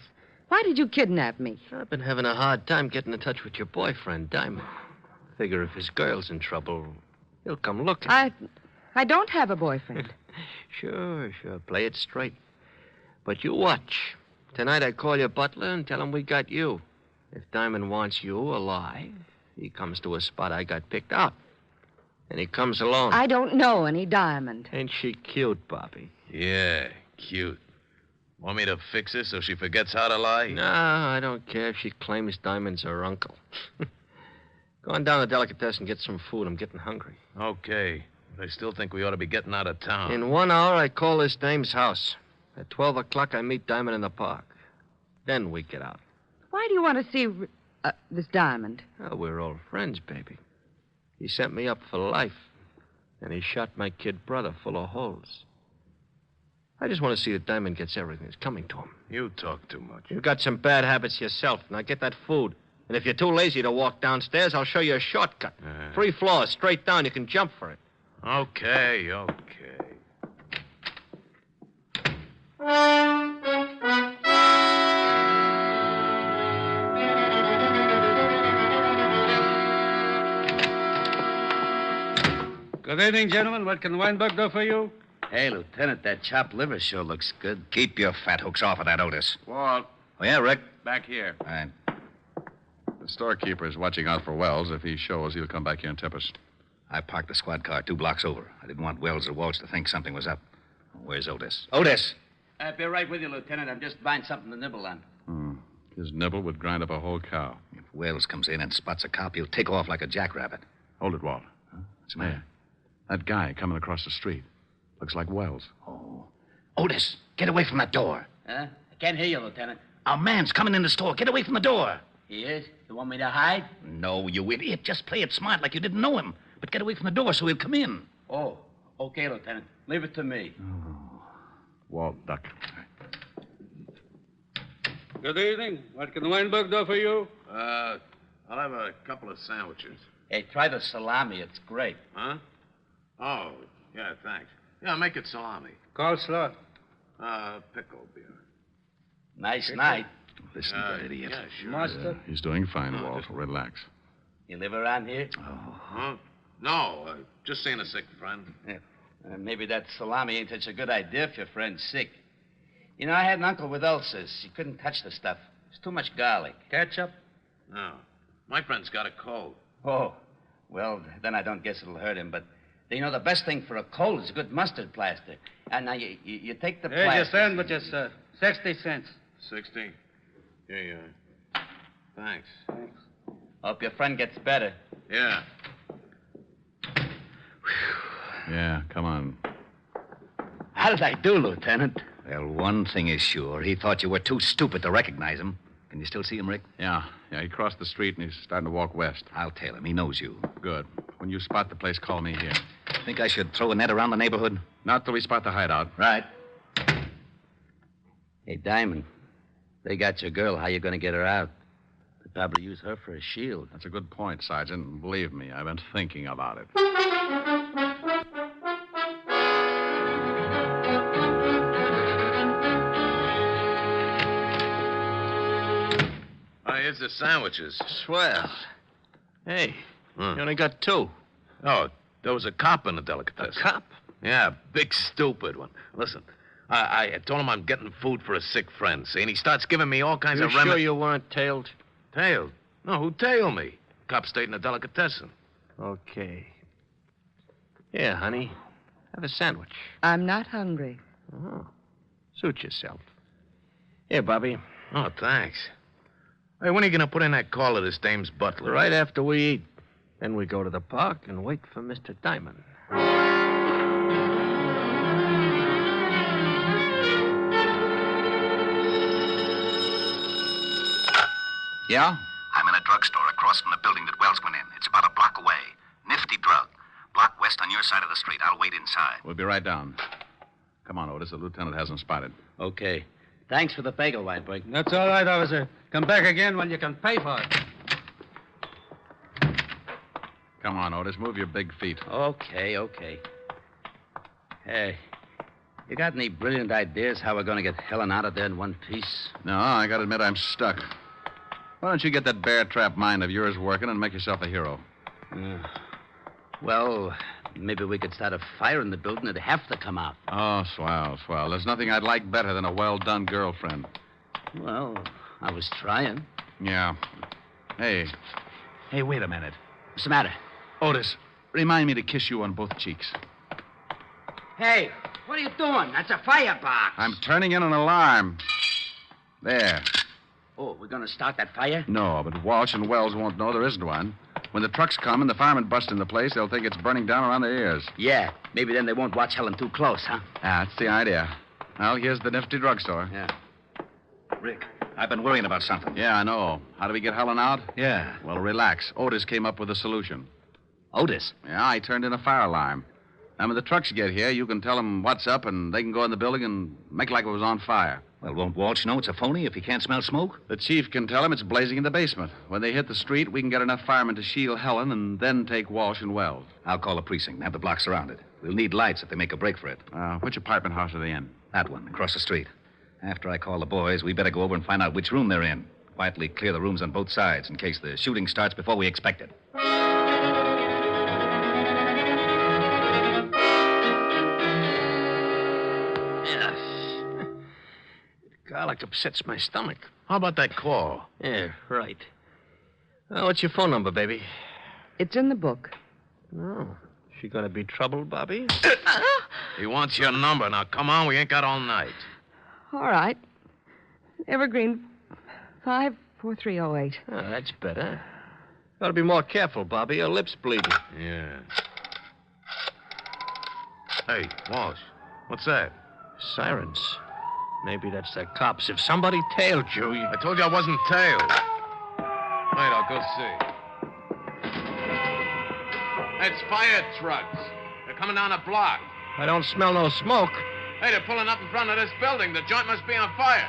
Why did you kidnap me? I've been having a hard time getting in touch with your boyfriend, Diamond. Figure if his girl's in trouble, he'll come looking. I don't have a boyfriend. Sure. Play it straight. But you watch. Tonight I call your butler and tell him we got you. If Diamond wants you alive, he comes to a spot I got picked out. And he comes alone. I don't know any Diamond. Ain't she cute, Bobby? Yeah, cute. Want me to fix her so she forgets how to lie? No, I don't care if she claims Diamond's her uncle. Go on down to Delicatessen and get some food. I'm getting hungry. Okay. But I still think we ought to be getting out of town. In 1 hour, I call this dame's house. At 12 o'clock, I meet Diamond in the park. Then we get out. Why do you want to see this Diamond? Oh, we're old friends, baby. He sent me up for life. And he shot my kid brother full of holes. I just want to see that Diamond gets everything that's coming to him. You talk too much. You've got some bad habits yourself. Now get that food. And if you're too lazy to walk downstairs, I'll show you a shortcut. 3 floors, straight down. You can jump for it. Okay. Good evening, gentlemen. What can Weinberg do for you? Hey, Lieutenant, that chopped liver sure looks good. Keep your fat hooks off of that Otis. Walt. Oh, yeah, Rick? Back here. All right. The storekeeper is watching out for Wells. If he shows, he'll come back here and tip us. I parked the squad car 2 blocks over. I didn't want Wells or Walsh to think something was up. Where's Otis? Otis! I'll be right with you, Lieutenant. I'm just buying something to nibble on. His nibble would grind up a whole cow. If Wells comes in and spots a cop, he'll take off like a jackrabbit. Hold it, Walt. What's the matter? That guy coming across the street. Looks like Wells. Oh. Otis, get away from that door. Huh? I can't hear you, Lieutenant. Our man's coming in the store. Get away from the door. He is? You want me to hide? No, you idiot. Just play it smart like you didn't know him. But get away from the door so he'll come in. Oh, okay, Lieutenant. Leave it to me. Walt, duck. Good evening. What can Weinberg do for you? I'll have a couple of sandwiches. Hey, try the salami. It's great. Huh? Oh, yeah, thanks. Yeah, make it salami. Coleslaw. Pickle beer. Nice night. Listen to that idiot. Yeah, sure. Mustard. He's doing fine, Walt. Relax. You live around here? Huh? No, just seeing a sick friend. Yeah. Maybe that salami ain't such a good idea if your friend's sick. You know, I had an uncle with ulcers. He couldn't touch the stuff. It's too much garlic. Ketchup? No. My friend's got a cold. Oh, well, then I don't guess it'll hurt him. But, you know, the best thing for a cold is good mustard plaster. And now you take the plaster. Here's your sandwiches, sir. 60 cents. 60? Here you are. Thanks. Hope your friend gets better. Yeah. Yeah, come on. How did I do, Lieutenant? Well, one thing is sure. He thought you were too stupid to recognize him. Can you still see him, Rick? Yeah, he crossed the street and he's starting to walk west. I'll tell him. He knows you. Good. When you spot the place, call me here. Think I should throw a net around the neighborhood? Not till we spot the hideout. Right. Hey, Diamond, they got your girl. How you going to get her out? They'd probably use her for a shield. That's a good point, Sergeant. And believe me, I've been thinking about it. Here's the sandwiches. Swell. Hey, you only got 2. Oh, there was a cop in the delicatessen. A cop? Yeah, big stupid one. Listen, I told him I'm getting food for a sick friend, see? And he starts giving me all kinds You of sure you weren't tailed? Tailed? No, who tailed me? Cop stayed in the delicatessen. Okay. Here, honey. Have a sandwich. I'm not hungry. Oh. Suit yourself. Here, Bobby. Oh, thanks. Hey, when are you going to put in that call to this dame's butler? Right after we eat. Then we go to the park and wait for Mr. Diamond. Yeah? I'm in a drugstore across from the building that Wells went in. It's about a block away. Nifty drug. Block west on your side of the street. I'll wait inside. We'll be right down. Come on, Otis. The lieutenant hasn't spotted. Okay. Thanks for the bagel, Weinberg. That's all right, officer. Come back again when you can pay for it. Come on, Otis. Move your big feet. Okay. Hey, you got any brilliant ideas how we're going to get Helen out of there in one piece? No, I gotta admit I'm stuck. Why don't you get that bear trap mind of yours working and make yourself a hero? Well, maybe we could start a fire in the building. It'd have to come out. Oh, swell. There's nothing I'd like better than a well-done girlfriend. Well, I was trying. Yeah. Hey, wait a minute. What's the matter? Otis, remind me to kiss you on both cheeks. Hey, what are you doing? That's a firebox. I'm turning in an alarm. There. Oh, we're going to start that fire? No, but Walsh and Wells won't know there isn't one. When the trucks come and the firemen bust in the place, they'll think it's burning down around their ears. Yeah, maybe then they won't watch Helen too close, huh? That's the idea. Well, here's the nifty drugstore. Yeah. Rick, I've been worrying about something. Yeah, I know. How do we get Helen out? Yeah. Well, relax. Otis came up with a solution. Otis? Yeah, I turned in a fire alarm. And when the trucks get here, you can tell them what's up, and they can go in the building and make like it was on fire. Well, won't Walsh know it's a phony if he can't smell smoke? The chief can tell him it's blazing in the basement. When they hit the street, we can get enough firemen to shield Helen and then take Walsh and Wells. I'll call the precinct and have the block surrounded. We'll need lights if they make a break for it. Which apartment house are they in? That one, across the street. After I call the boys, we better go over and find out which room they're in. Quietly clear the rooms on both sides in case the shooting starts before we expect it. Garlic upsets my stomach. How about that call? Yeah, right. What's your phone number, baby? It's in the book. Oh, she gonna be trouble, Bobby? He wants your number. Now, come on, we ain't got all night. All right. Evergreen 54308. Oh, that's better. Gotta be more careful, Bobby. Your lip's bleeding. Yeah. Hey, Walsh, what's that? Sirens. Maybe that's the cops. If somebody tailed you, I told you I wasn't tailed. Wait, I'll go see. It's fire trucks. They're coming down a block. I don't smell no smoke. Hey, they're pulling up in front of this building. The joint must be on fire.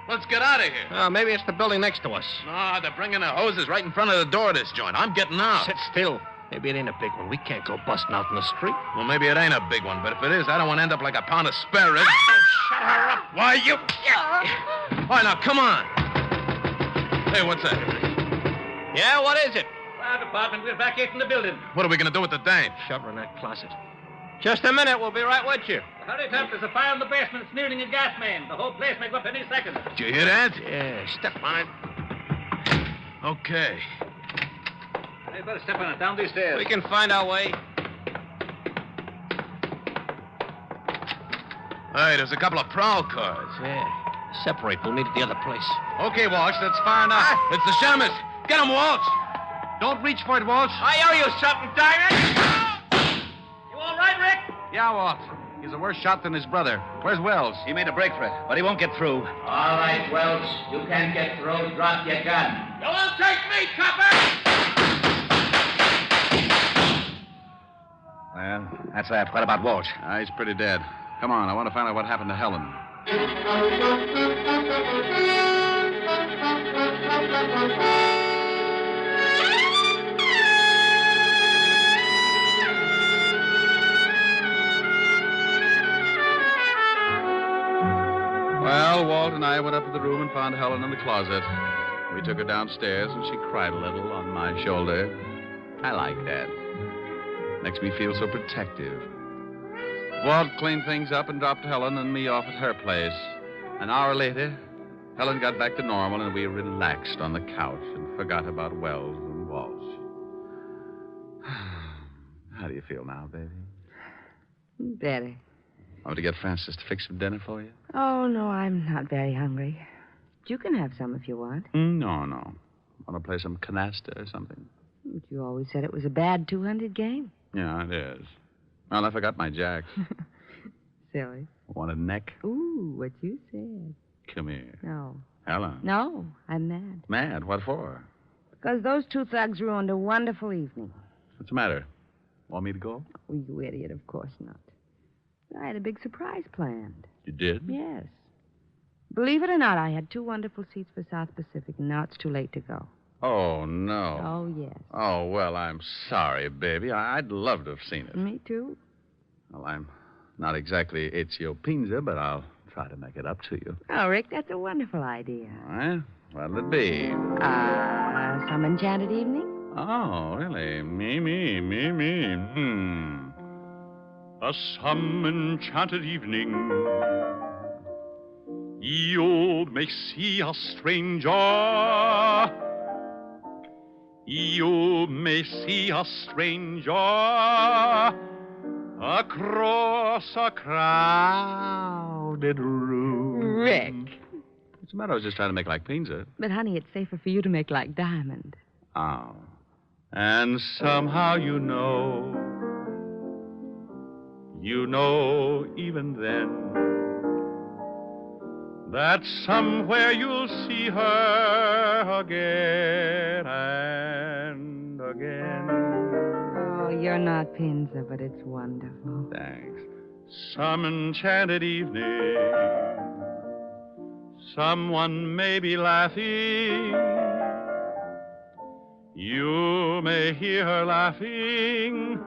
Let's get out of here. Maybe it's the building next to us. No, they're bringing the hoses right in front of the door of this joint. I'm getting out. Sit still. Maybe it ain't a big one. We can't go busting out in the street. Well, maybe it ain't a big one, but if it is, I don't want to end up like a pound of spare ribs. Shut her up. Why, you... All right, now, come on. Hey, what's that? Yeah, what is it? Fire department, we're evacuating the building. What are we going to do with the dame? Shove her in that closet. Just a minute. We'll be right with you. Hurry up. There's a fire in the basement. It's nearing a gas main. The whole place may go up any second. Did you hear that? Yeah, step on it. Okay. You better step on it down these stairs. We can find our way. Hey, there's a couple of prowl cars. Yeah. Separate. We'll meet at the other place. Okay, Walsh, that's fire now. It's the Shamus. Get him, Walsh. Don't reach for it, Walsh. I owe you something, Diamond. You all right, Rick? Yeah, Walt. He's a worse shot than his brother. Where's Wells? He made a break for it, but he won't get through. All right, Wells. You can't get through. Drop your gun. You won't take me, copper! Well, that's that. What about Walsh? He's pretty dead. Come on, I want to find out what happened to Helen. Well, Walt and I went up to the room and found Helen in the closet. We took her downstairs, and she cried a little on my shoulder. I like that. Makes me feel so protective. Walt cleaned things up and dropped Helen and me off at her place. An hour later, Helen got back to normal, and we relaxed on the couch and forgot about Wells and Walsh. How do you feel now, baby? Better. Want me to get Francis to fix some dinner for you? Oh, no, I'm not very hungry. You can have some if you want. No. Want to play some canasta or something? But you always said it was a bad 200 game. Yeah, it is. Well, I forgot my jacks. Silly. Want a neck? Ooh, what you said. Come here. No. Helen. No, I'm mad. Mad? What for? Because those two thugs ruined a wonderful evening. What's the matter? Want me to go? Oh, you idiot, of course not. I had a big surprise planned. You did? Yes. Believe it or not, I had 2 wonderful seats for South Pacific, and now it's too late to go. Oh, no. Oh, yes. Oh, well, I'm sorry, baby. I'd love to have seen it. Me too. Well, I'm not exactly Ezio Pinza, but I'll try to make it up to you. Oh, Rick, that's a wonderful idea. All right? What'll it be? Some enchanted evening? Oh, really? Me. A some enchanted evening, you may see a stranger. You may see a stranger across a crowded room. Rick. What's the matter? I was just trying to make like Pinza. But, honey, it's safer for you to make like Diamond. Oh. And somehow you know even then, that somewhere you'll see her again and again. Oh, you're not Pinza, but it's wonderful. Thanks. Some enchanted evening, someone may be laughing. You may hear her laughing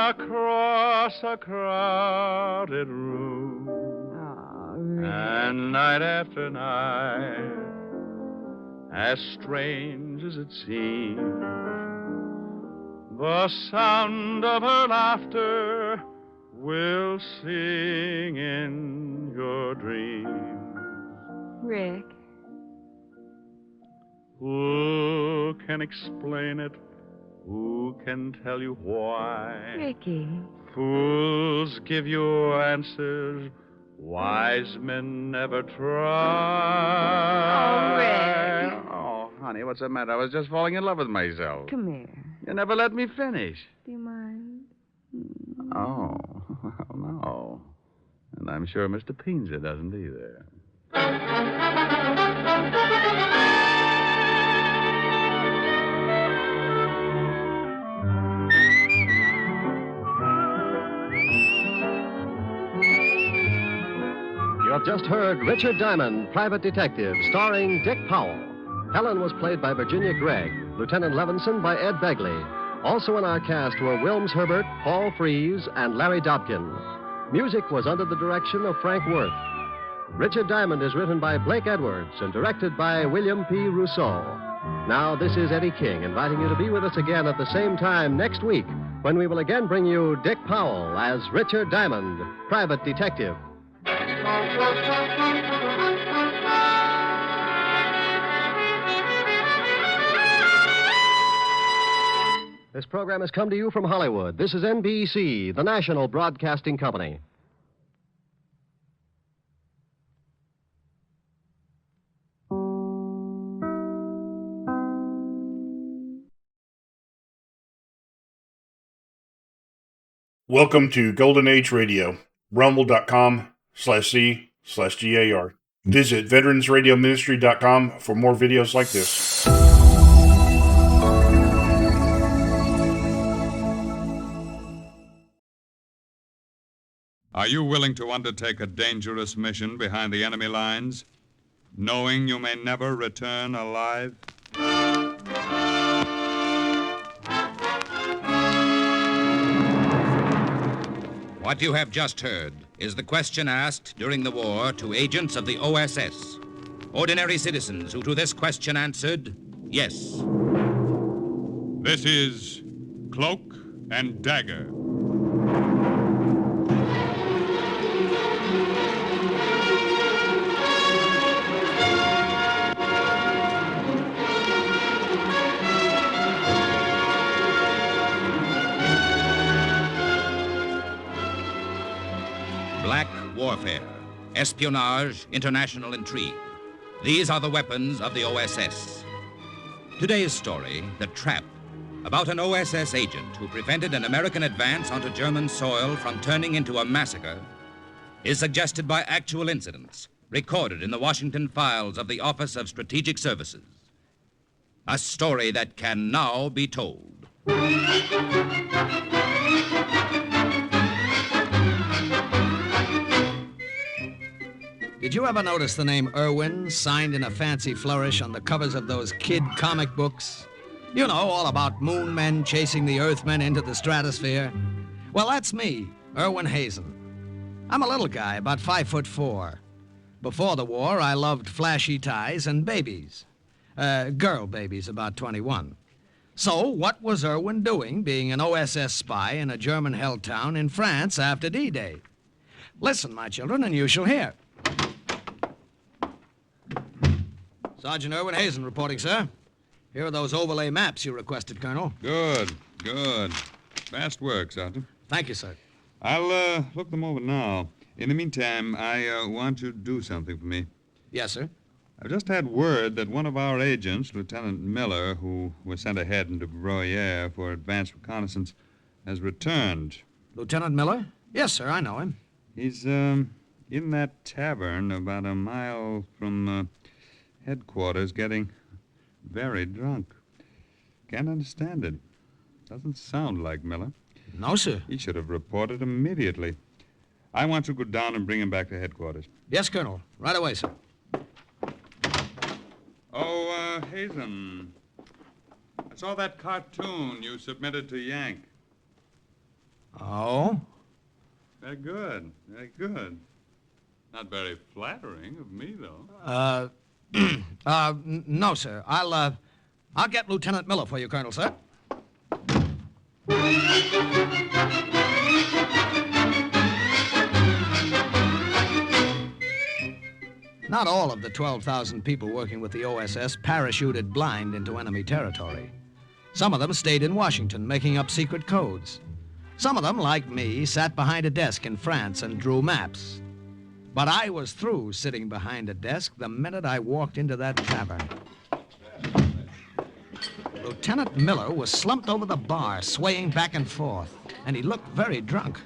across a crowded room. Oh, Rick. And night after night, as strange as it seems, the sound of her laughter will sing in your dreams. Rick. Who can explain it? Who can tell you why? Ricky. Fools give you answers wise men never try. Oh, Rick. Oh, honey, what's the matter? I was just falling in love with myself. Come here. You never let me finish. Do you mind? Oh, no. And I'm sure Mr. Pinza doesn't either. You have just heard Richard Diamond, Private Detective, starring Dick Powell. Helen was played by Virginia Gregg, Lieutenant Levinson by Ed Begley. Also in our cast were Wilms Herbert, Paul Frees, and Larry Dobkin. Music was under the direction of Frank Worth. Richard Diamond is written by Blake Edwards and directed by William P. Rousseau. Now, this is Eddie King inviting you to be with us again at the same time next week when we will again bring you Dick Powell as Richard Diamond, Private Detective. This program has come to you from Hollywood. This is NBC, the national broadcasting company. Welcome to Golden Age Radio, rumble.com/C/GAR. Visit veteransradioministry.com for more videos like this. Are you willing to undertake a dangerous mission behind the enemy lines, knowing you may never return alive? What you have just heard is the question asked during the war to agents of the OSS. Ordinary citizens who to this question answered, yes. This is Cloak and Dagger. Black warfare, espionage, international intrigue. These are the weapons of the OSS. Today's story, The Trap, about an OSS agent who prevented an American advance onto German soil from turning into a massacre, is suggested by actual incidents recorded in the Washington files of the Office of Strategic Services. A story that can now be told. Did you ever notice the name Irwin signed in a fancy flourish on the covers of those kid comic books? You know, all about moon men chasing the earthmen into the stratosphere. Well, that's me, Irwin Hazen. I'm a little guy, about 5'4". Before the war, I loved flashy ties and babies. Girl babies, about 21. So, what was Irwin doing, being an OSS spy in a German-held town in France after D-Day? Listen, my children, and you shall hear. Sergeant Irwin Hazen reporting, sir. Here are those overlay maps you requested, Colonel. Good. Fast work, Sergeant. Thank you, sir. I'll look them over now. In the meantime, I want you to do something for me. Yes, sir. I've just had word that one of our agents, Lieutenant Miller, who was sent ahead into Bruyere for advanced reconnaissance, has returned. Lieutenant Miller? Yes, sir, I know him. He's in that tavern about a mile from headquarters, getting very drunk. Can't understand it. Doesn't sound like Miller. No, sir. He should have reported immediately. I want you to go down and bring him back to headquarters. Yes, Colonel. Right away, sir. Oh, Hazen. I saw that cartoon you submitted to Yank. Oh? Very good. Not very flattering of me, though. No, sir. I'll get Lieutenant Miller for you, Colonel, sir. Not all of the 12,000 people working with the OSS parachuted blind into enemy territory. Some of them stayed in Washington, making up secret codes. Some of them, like me, sat behind a desk in France and drew maps. But I was through sitting behind a desk the minute I walked into that tavern. Lieutenant Miller was slumped over the bar, swaying back and forth, and he looked very drunk.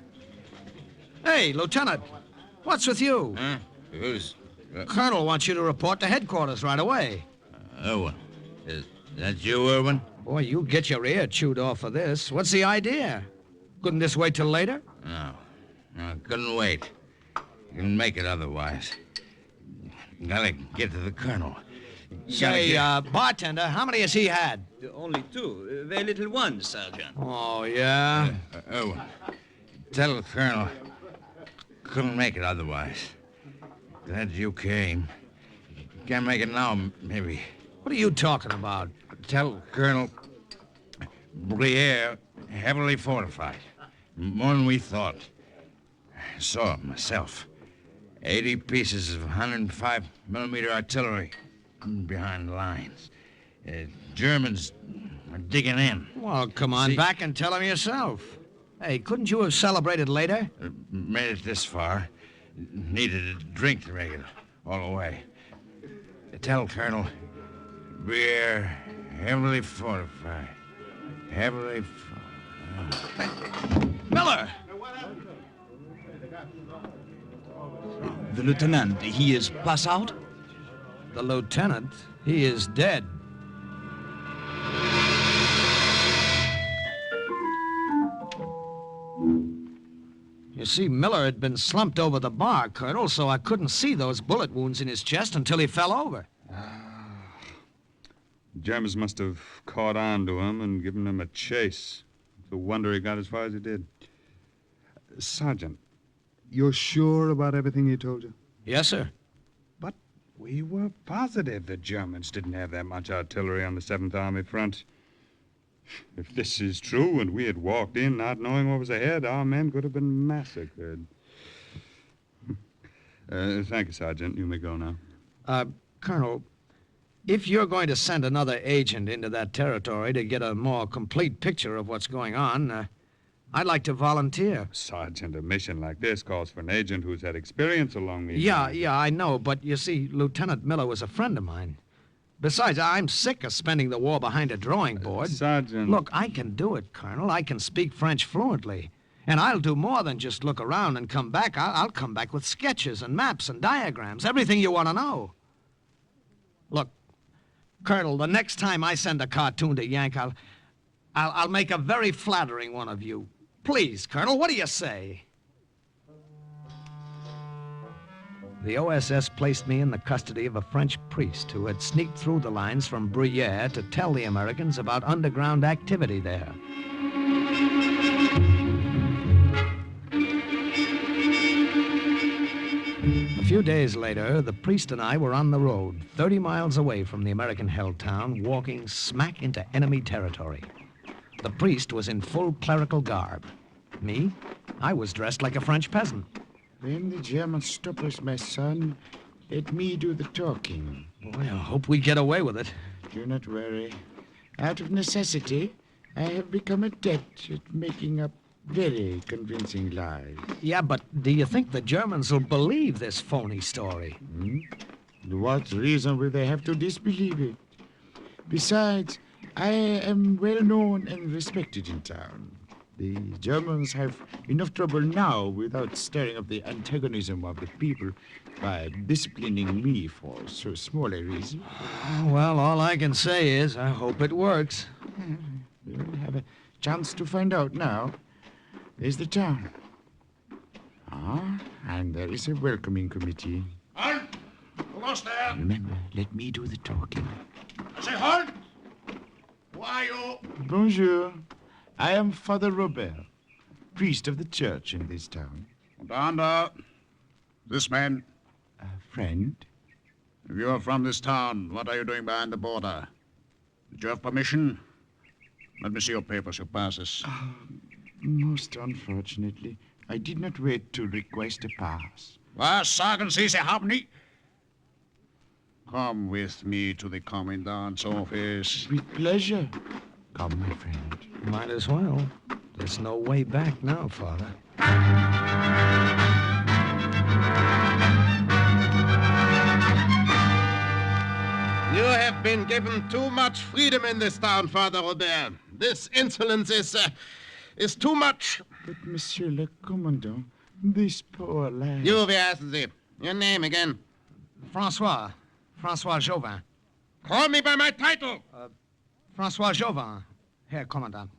Hey, Lieutenant, what's with you? Huh? Who's... Colonel wants you to report to headquarters right away. Irwin. Is that you, Irwin? Boy, you'll get your ear chewed off for this. What's the idea? Couldn't this wait till later? No, couldn't wait. Couldn't make it otherwise. Gotta get to the colonel. Say, bartender, how many has he had? Only two. Very little ones, Sergeant. Oh, yeah? Irwin, tell the colonel couldn't make it otherwise. Glad you came. Can't make it now, maybe. What are you talking about? Tell Colonel Bruyere heavily fortified. More than we thought. I saw it myself. 80 pieces of 105mm artillery behind the lines. Germans are digging in. Well, come on back and tell him yourself. Hey, couldn't you have celebrated later? Made it this far. Needed a drink to make it all the way. Tell Colonel we're heavily fortified. Heavily fortified. Miller! The lieutenant, he is pass out? The lieutenant, he is dead. You see, Miller had been slumped over the bar, Colonel, so I couldn't see those bullet wounds in his chest until he fell over. The Germans must have caught on to him and given him a chase. It's a wonder he got as far as he did. Sergeant, you're sure about everything he told you? Yes, sir. But we were positive the Germans didn't have that much artillery on the 7th Army front. If this is true and we had walked in not knowing what was ahead, our men could have been massacred. Thank you, Sergeant. You may go now. Colonel, if you're going to send another agent into that territory to get a more complete picture of what's going on, I'd like to volunteer. Sergeant, a mission like this calls for an agent who's had experience along these Yeah, lines. I know, but you see, Lieutenant Miller was a friend of mine. Besides, I'm sick of spending the war behind a drawing board. Sergeant... Look, I can do it, Colonel. I can speak French fluently. And I'll do more than just look around and come back. I'll come back with sketches and maps and diagrams, everything you want to know. Look, Colonel, the next time I send a cartoon to Yank, I'll make a very flattering one of you. Please, Colonel, what do you say? The OSS placed me in the custody of a French priest who had sneaked through the lines from Bruyere to tell the Americans about underground activity there. A few days later, the priest and I were on the road, 30 miles away from the American-held town, walking smack into enemy territory. The priest was in full clerical garb. Me? I was dressed like a French peasant. When the Germans stop us, my son, let me do the talking. Boy, I hope we get away with it. Do not worry. Out of necessity, I have become adept at making up very convincing lies. Yeah, but do you think the Germans will believe this phony story? What reason will they have to disbelieve it? Besides, I am well known and respected in town. The Germans have enough trouble now without stirring up the antagonism of the people by disciplining me for so small a reason. Well, all I can say is I hope it works. We'll have a chance to find out now. There's the town. And there is a welcoming committee. Halt! Who goes there? Remember, let me do the talking. I say halt! Who are you? Bonjour. I am Father Robert, priest of the church in this town. And this man? A friend. If you are from this town, what are you doing behind the border? Did you have permission? Let me see your papers, your passes. Most unfortunately, I did not wait to request a pass. Was sagen Sie, Sie haben nicht? Come with me to the commandant's office. With pleasure. Come, my friend. Might as well. There's no way back now, Father. You have been given too much freedom in this town, Father Robert. This insolence is too much. But, Monsieur le Commandant, this poor lad... You, wie heißen Sie? Your name again? Francois Chauvin. Call me by my title. Francois Chauvin, Herr Commandant.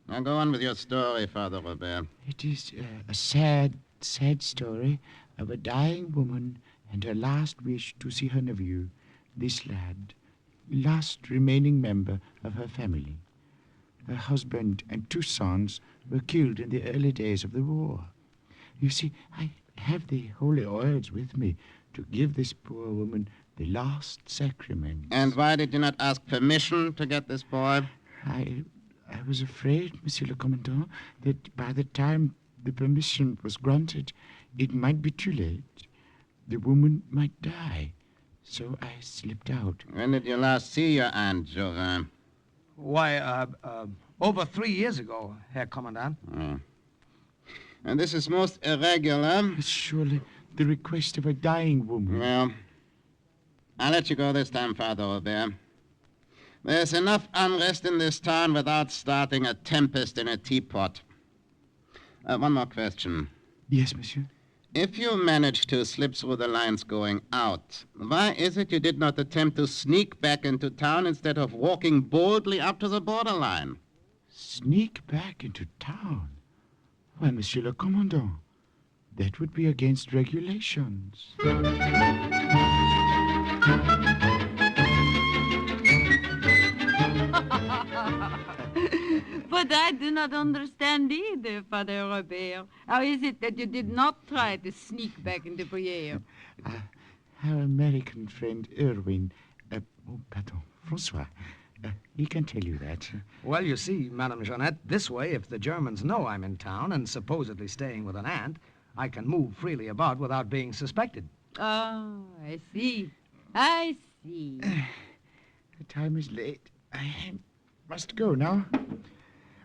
Now go on with your story, Father Robert. It is a sad, sad story of a dying woman and her last wish to see her nephew, this lad, last remaining member of her family. Her husband and 2 sons were killed in the early days of the war. You see, I have the holy oils with me to give this poor woman the last sacrament. And why did you not ask permission to get this boy? I was afraid, Monsieur le Commandant, that by the time the permission was granted, it might be too late. The woman might die. So I slipped out. When did you last see your Aunt, Jorin? Why, over 3 years ago, Herr Commandant. And this is most irregular. It's surely the request of a dying woman. Well, I'll let you go this time, Father Robert. There's enough unrest in this town without starting a tempest in a teapot. One more question. Yes, monsieur. If you managed to slip through the lines going out, why is it you did not attempt to sneak back into town instead of walking boldly up to the borderline? Sneak back into town? Why, Monsieur le Commandant, that would be against regulations. But I do not understand either, Father Robert. How is it that you did not try to sneak back into Bruyere? Our American friend Irwin, Francois, he can tell you that. Well, you see, Madame Jeanette, this way, if the Germans know I'm in town and supposedly staying with an aunt, I can move freely about without being suspected. Oh, I see. I see. The time is late. I must go now.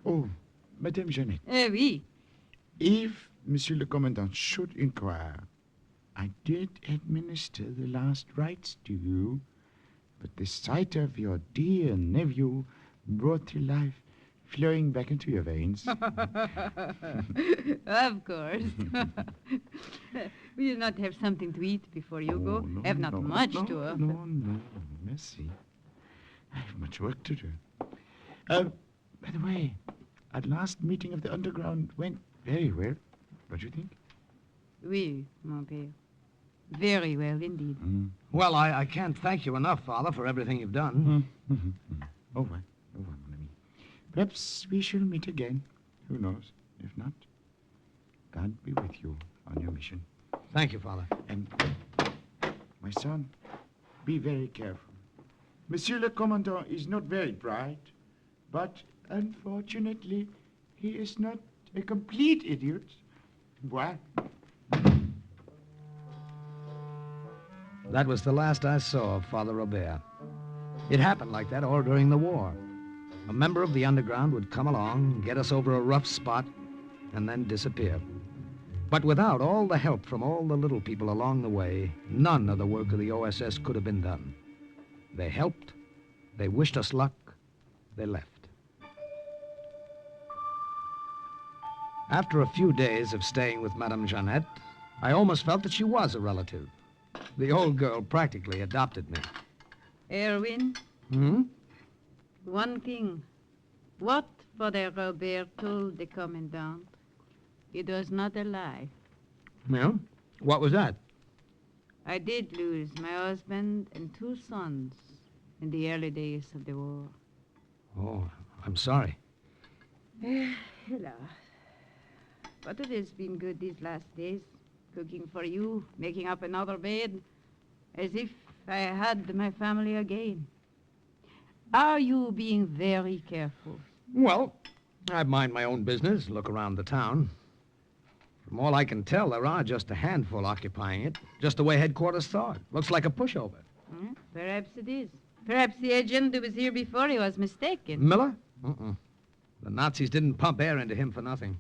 Oh, Madame Jeanette. Oui. If Monsieur le Commandant should inquire, I did administer the last rites to you, but the sight of your dear nephew brought to life, flowing back into your veins. Of course. Will you not have something to eat before you go? No, have not much to offer. No, merci. I have much work to do. By the way, our last meeting of the underground went very well. What do you think? Oui, mon père. Very well indeed. Well, I can't thank you enough, Father, for everything you've done. Oh, my. Oh, mon ami. Perhaps we shall meet again. Who knows? If not, God be with you on your mission. Thank you, Father. And, my son, be very careful. Monsieur le Commandant is not very bright, but unfortunately, he is not a complete idiot. What? That was the last I saw of Father Robert. It happened like that all during the war. A member of the underground would come along, get us over a rough spot, and then disappear. But without all the help from all the little people along the way, none of the work of the OSS could have been done. They helped, they wished us luck, they left. After a few days of staying with Madame Jeannette, I almost felt that she was a relative. The old girl practically adopted me. Erwin, Hmm? one thing. What Father Robert told the Commandant, it was not a lie. Well, what was that? I did lose my husband and 2 sons in the early days of the war. Oh, I'm sorry. Hello. But it has been good these last days, cooking for you, making up another bed, as if I had my family again. Are you being very careful? Well, I mind my own business, look around the town. From all I can tell, there are just a handful occupying it, just the way headquarters thought. Looks like a pushover. Perhaps it is. Perhaps the agent who was here before you was mistaken. Miller? The Nazis didn't pump air into him for nothing.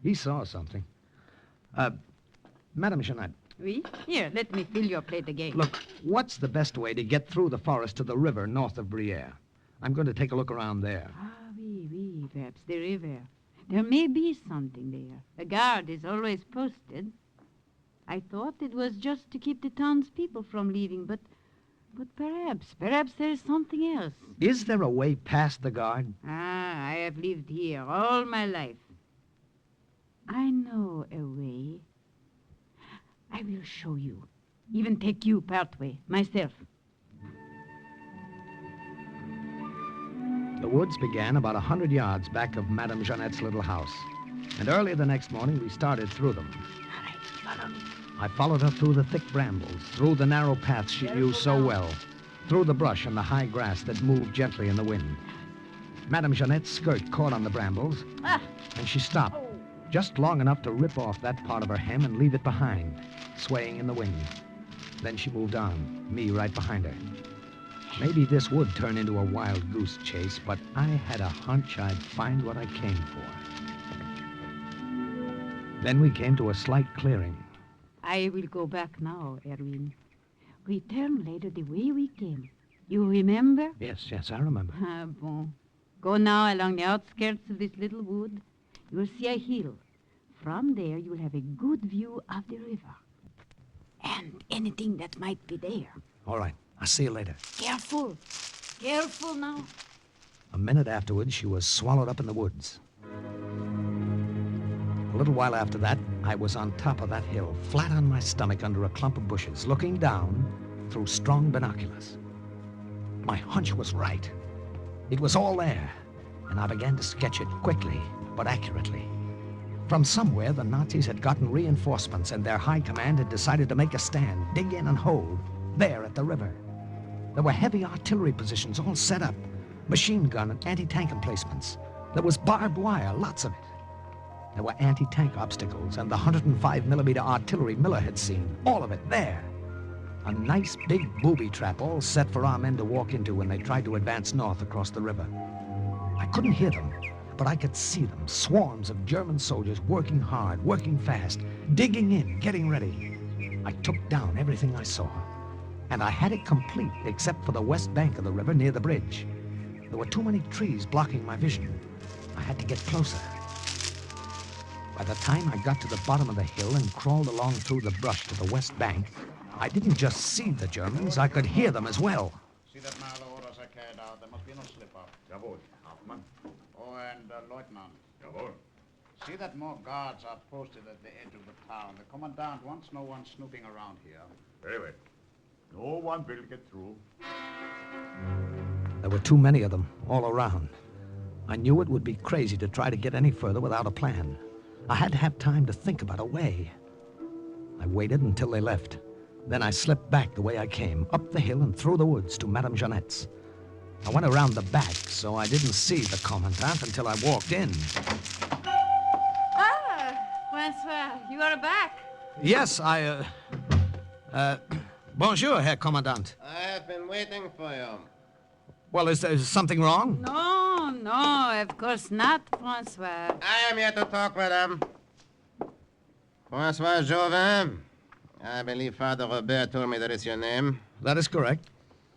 He saw something. Madame Jeannette. Oui? Here, let me fill your plate again. Look, what's the best way to get through the forest to the river north of Briere? I'm going to take a look around there. Oui, perhaps the river. There may be something there. A guard is always posted. I thought it was just to keep the townspeople from leaving, but perhaps there's something else. Is there a way past the guard? I have lived here all my life. I know a way. I will show you. Even take you part way, myself. The woods began about 100 yards back of Madame Jeannette's little house. And early the next morning, we started through them. All right, follow me. I followed her through the thick brambles, through the narrow paths she knew so well, through the brush and the high grass that moved gently in the wind. Madame Jeannette's skirt caught on the brambles, and she stopped, just long enough to rip off that part of her hem and leave it behind, swaying in the wind. Then she moved on, me right behind her. Maybe this would turn into a wild goose chase, but I had a hunch I'd find what I came for. Then we came to a slight clearing. I will go back now, Erwin. Return later the way we came. You remember? Yes, I remember. Ah, bon. Go now along the outskirts of this little wood. You will see a hill. From there, you will have a good view of the river. And anything that might be there. All right. I'll see you later. Careful. Careful now. A minute afterwards, she was swallowed up in the woods. A little while after that, I was on top of that hill, flat on my stomach under a clump of bushes, looking down through strong binoculars. My hunch was right. It was all there, and I began to sketch it quickly, but accurately. From somewhere, the Nazis had gotten reinforcements, and their high command had decided to make a stand, dig in and hold, there at the river. There were heavy artillery positions all set up, machine gun and anti-tank emplacements. There was barbed wire, lots of it. There were anti-tank obstacles and the 105mm artillery Miller had seen, all of it there. A nice big booby trap all set for our men to walk into when they tried to advance north across the river. I couldn't hear them, but I could see them, swarms of German soldiers working hard, working fast, digging in, getting ready. I took down everything I saw. And I had it complete, except for the west bank of the river near the bridge. There were too many trees blocking my vision. I had to get closer. By the time I got to the bottom of the hill and crawled along through the brush to the west bank, I didn't just see the Germans, I could hear them as well. See that now the orders are carried out. There must be no slip-up. Jawohl, Hauptmann. Oh, and Lieutenant. Jawohl. See that more guards are posted at the edge of the town. The commandant wants no one snooping around here. Very well. No one will get through. There were too many of them, all around. I knew it would be crazy to try to get any further without a plan. I had to have time to think about a way. I waited until they left. Then I slipped back the way I came, up the hill and through the woods to Madame Jeanette's. I went around the back, so I didn't see the commandant until I walked in. Ah, Francois, you are back. Yes, bonjour, Herr Commandant. I have been waiting for you. Well, is there something wrong? No, of course not, Francois. I am here to talk with him. Francois Jouvin. I believe Father Robert told me that is your name. That is correct.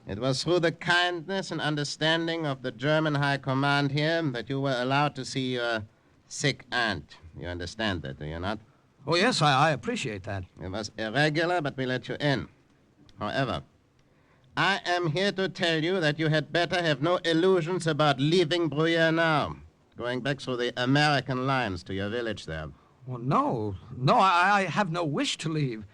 It was through the kindness and understanding of the German High Command here that you were allowed to see your sick aunt. You understand that, do you not? Oh, yes, I appreciate that. It was irregular, but we let you in. However, I am here to tell you that you had better have no illusions about leaving Bruyere now. Going back through the American lines to your village there. Well, no, I have no wish to leave.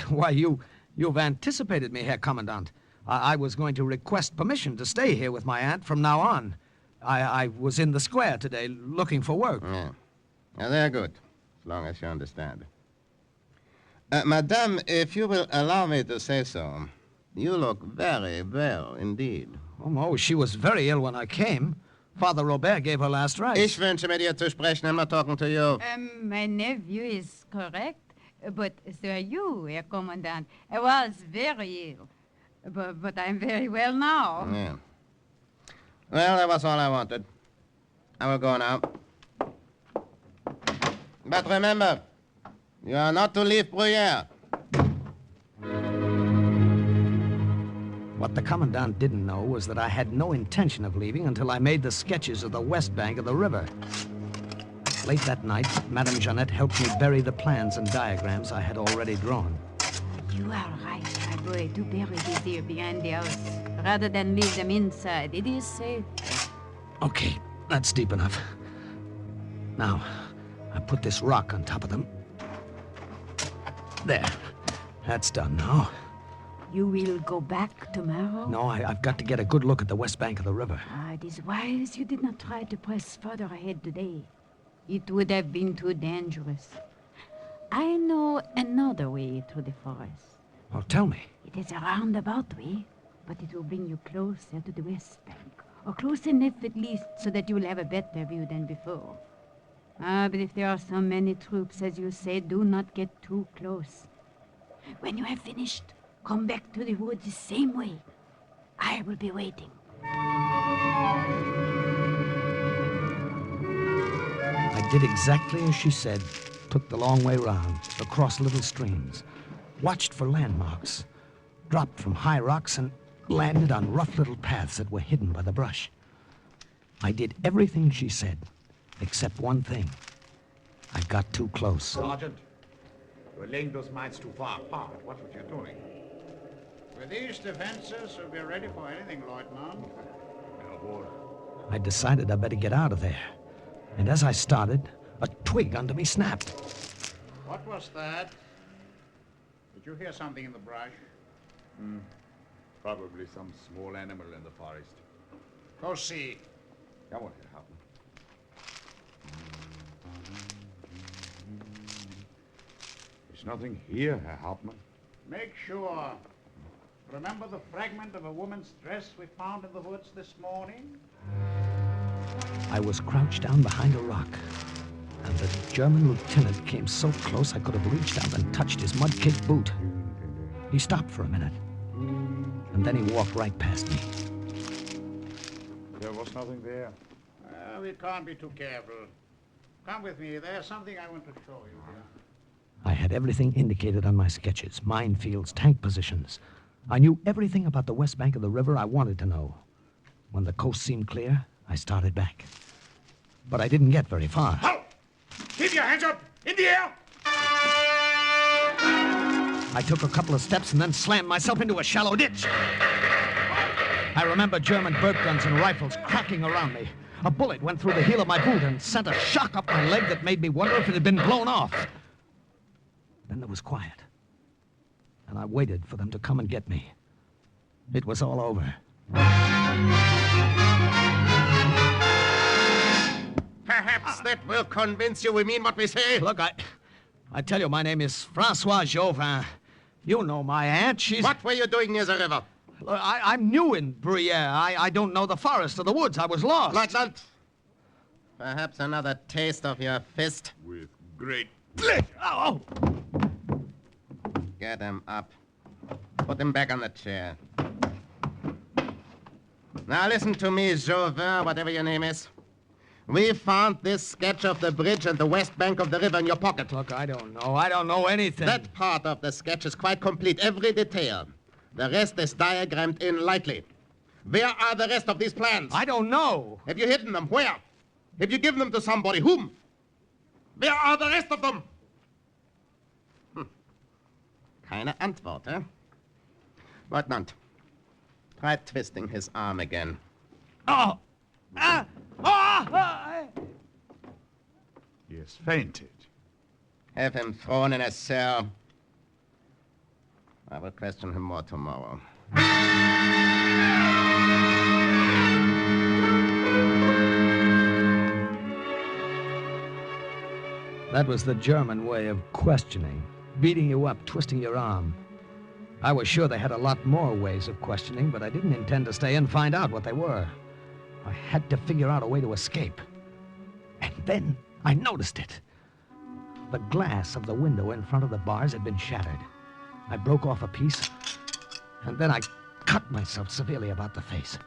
Why, you've anticipated me, Herr Commandant. I was going to request permission to stay here with my aunt from now on. I was in the square today looking for work. Yeah. Now, they're good, as long as you understand. Madame, if you will allow me to say so, you look very well indeed. Oh, no, she was very ill when I came. Father Robert gave her last rites. Ich wünsche mir dir zu sprechen. I'm not talking to you. My nephew is correct, but so are you, Herr Commandant. I was very ill, but I'm very well now. Yeah. Well, that was all I wanted. I will go now. But remember, you are not to leave Bruyere. What the Commandant didn't know was that I had no intention of leaving until I made the sketches of the west bank of the river. Late that night, Madame Jeanette helped me bury the plans and diagrams I had already drawn. You are right, my boy, to bury these here behind the house, rather than leave them inside. It is safe. Okay, that's deep enough. Now, I put this rock on top of them. There. That's done now. You will go back tomorrow? No, I've got to get a good look at the west bank of the river. It is wise you did not try to press further ahead today. It would have been too dangerous. I know another way through the forest. Oh, tell me. It is a roundabout way, but it will bring you closer to the west bank. Or close enough at least so that you will have a better view than before. But if there are so many troops, as you say, do not get too close. When you have finished, come back to the woods the same way. I will be waiting. I did exactly as she said, took the long way round, across little streams, watched for landmarks, dropped from high rocks and landed on rough little paths that were hidden by the brush. I did everything she said, except one thing. I got too close. Sergeant, you're laying those mines too far apart. Watch what you're doing. With these defenses, we'll be ready for anything, Lieutenant. I decided I better get out of there. And as I started, a twig under me snapped. What was that? Did you hear something in the brush? Probably some small animal in the forest. Go see. Jawohl, Herr Hauptmann. There's nothing here, Herr Hauptmann. Make sure. Remember the fragment of a woman's dress we found in the woods this morning? I was crouched down behind a rock, and the German lieutenant came so close I could have reached out and touched his mud-caked boot. He stopped for a minute, and then he walked right past me. There was nothing there. We can't be too careful. Come with me. There's something I want to show you here. I had everything indicated on my sketches, minefields, tank positions. I knew everything about the west bank of the river I wanted to know. When the coast seemed clear, I started back. But I didn't get very far. Halt! Keep your hands up! In the air! I took a couple of steps and then slammed myself into a shallow ditch. I remember German burp guns and rifles cracking around me. A bullet went through the heel of my boot and sent a shock up my leg that made me wonder if it had been blown off. Then there was quiet. And I waited for them to come and get me. It was all over. Perhaps that will convince you we mean what we say. Look, I tell you, my name is Francois Jauvin. You know my aunt. She's... What were you doing near the river? Look, I'm new in Bruyere. I don't know the forest or the woods. I was lost. Lieutenant, perhaps another taste of your fist? With great pleasure. Oh! Get him up. Put him back on the chair. Now listen to me, Jauvin, whatever your name is. We found this sketch of the bridge and the west bank of the river in your pocket. Look, I don't know. I don't know anything. That part of the sketch is quite complete, every detail. The rest is diagrammed in lightly. Where are the rest of these plans? I don't know. Have you hidden them? Where? Have you given them to somebody? Whom? Where are the rest of them? Keine Antwort, eh? Lieutenant, try twisting his arm again. Oh! He has fainted. Have him thrown in a cell. I will question him more tomorrow. That was the German way of questioning. Beating you up, twisting your arm. I was sure they had a lot more ways of questioning, but I didn't intend to stay and find out what they were. I had to figure out a way to escape. And then I noticed it. The glass of the window in front of the bars had been shattered. I broke off a piece, and then I cut myself severely about the face.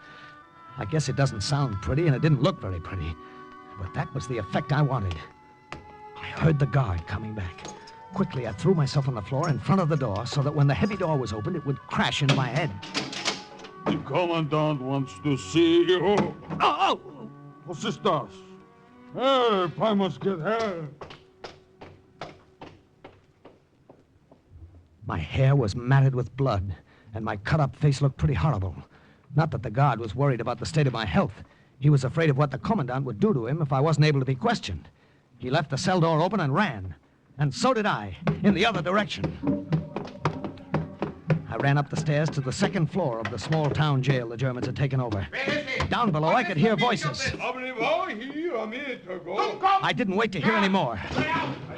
I guess it doesn't sound pretty, and it didn't look very pretty, but that was the effect I wanted. I heard the guard coming back. Quickly, I threw myself on the floor in front of the door so that when the heavy door was opened, it would crash into my head. The commandant wants to see you. Oh! What's this? Help! I must get help. My hair was matted with blood, and my cut-up face looked pretty horrible. Not that the guard was worried about the state of my health. He was afraid of what the commandant would do to him if I wasn't able to be questioned. He left the cell door open and ran. And so did I, in the other direction. I ran up the stairs to the second floor of the small town jail the Germans had taken over. Down below, I could hear voices. I didn't wait to hear any more.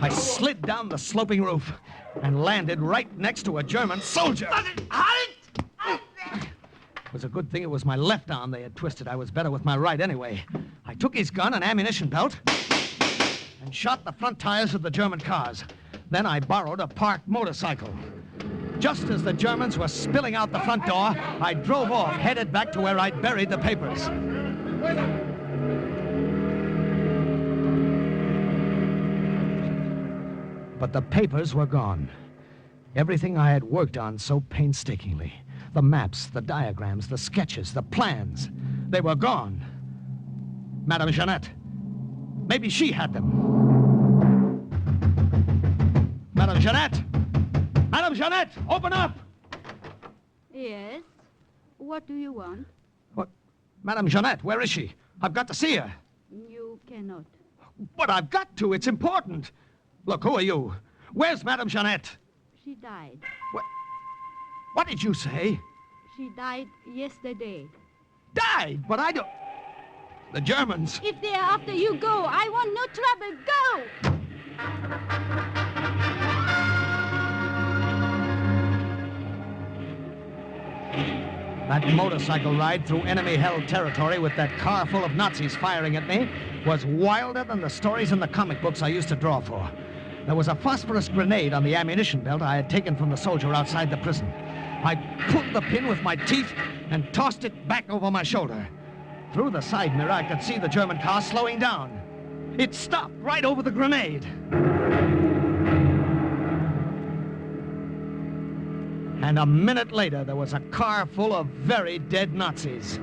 I slid down the sloping roof and landed right next to a German soldier. It was a good thing it was my left arm they had twisted. I was better with my right anyway. I took his gun and ammunition belt and shot the front tires of the German cars. Then I borrowed a parked motorcycle. Just as the Germans were spilling out the front door, I drove off, headed back to where I'd buried the papers. But the papers were gone. Everything I had worked on so painstakingly. The maps, the diagrams, the sketches, the plans. They were gone. Madame Jeanette. Maybe she had them. Madame Jeanette! Madame Jeanette, open up! Yes? What do you want? What? Madame Jeanette, where is she? I've got to see her. You cannot. But I've got to. It's important. Look, who are you? Where's Madame Jeanette? She died. What did you say? She died yesterday. Died? But I don't... The Germans... If they're after you, go. I want no trouble. Go! That motorcycle ride through enemy-held territory with that car full of Nazis firing at me was wilder than the stories in the comic books I used to draw for. There was a phosphorus grenade on the ammunition belt I had taken from the soldier outside the prison. I pulled the pin with my teeth and tossed it back over my shoulder. Through the side mirror, I could see the German car slowing down. It stopped right over the grenade. And a minute later, there was a car full of very dead Nazis.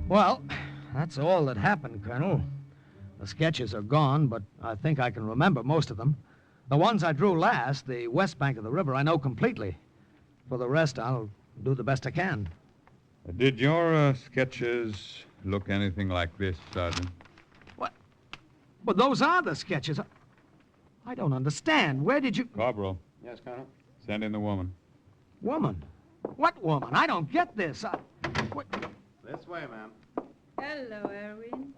Well, that's all that happened, Colonel. The sketches are gone, but I think I can remember most of them. The ones I drew last, the west bank of the river, I know completely. For the rest, I'll do the best I can. Did your sketches look anything like this, Sergeant? What? Well, those are the sketches. I don't understand. Where did you... Corporal. Yes, Colonel? Send in the woman. Woman? What woman? I don't get this. This way, ma'am. Hello, Erwin.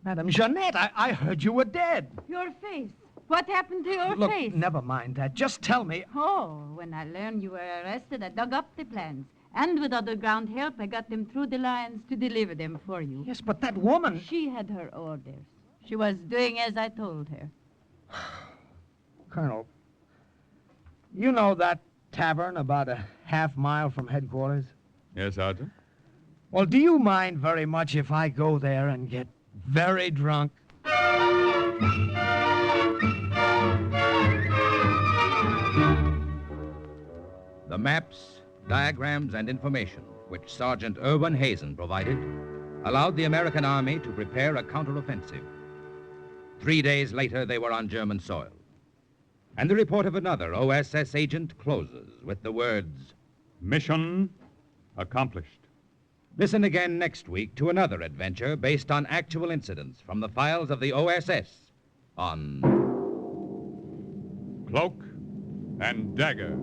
Madame Jeanette, I heard you were dead. Your face. What happened to your Look, face? never mind that. Just tell me. Oh, when I learned you were arrested, I dug up the plans. And with underground help, I got them through the lines to deliver them for you. Yes, but that woman... She had her orders. She was doing as I told her. Colonel, you know that tavern about a half-mile from headquarters? Yes, Sergeant. Well, do you mind very much if I go there and get very drunk? The maps, diagrams, and information which Sergeant Irwin Hazen provided allowed the American Army to prepare a counteroffensive. 3 days later, they were on German soil. And the report of another OSS agent closes with the words, Mission accomplished. Listen again next week to another adventure based on actual incidents from the files of the OSS on Cloak and Dagger.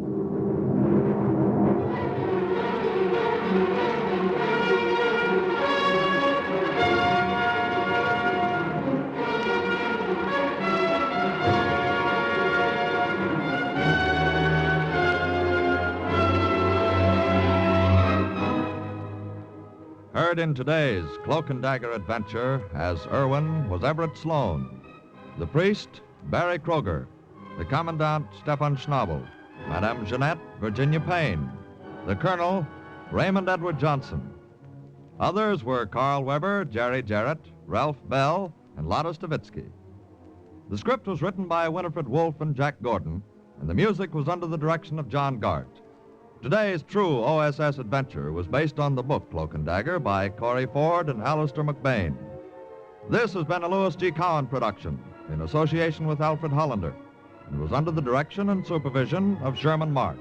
Heard in today's Cloak and Dagger adventure as Irwin was Everett Sloan, the priest, Barry Kroger, the commandant, Stefan Schnabel, Madame Jeanette, Virginia Payne, the colonel, Raymond Edward Johnson. Others were Carl Weber, Jerry Jarrett, Ralph Bell, and Lotta Stavitsky. The script was written by Winifred Wolfe and Jack Gordon, and the music was under the direction of John Gart. Today's true OSS adventure was based on the book Cloak and Dagger by Corey Ford and Alistair McBain. This has been a Louis G. Cowan production in association with Alfred Hollander and was under the direction and supervision of Sherman Marks.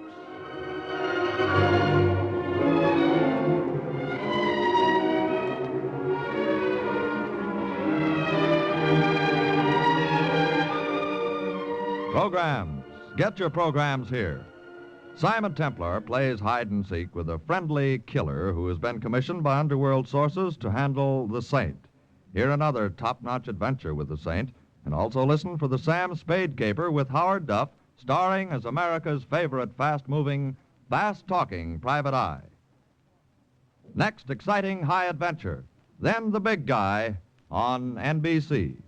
Programs. Get your programs here. Simon Templar plays hide-and-seek with a friendly killer who has been commissioned by underworld sources to handle the Saint. Hear another top-notch adventure with the Saint, and also listen for the Sam Spade Caper with Howard Duff, starring as America's favorite fast-moving, fast-talking private eye. Next, exciting high adventure. Then The Big Guy on NBC.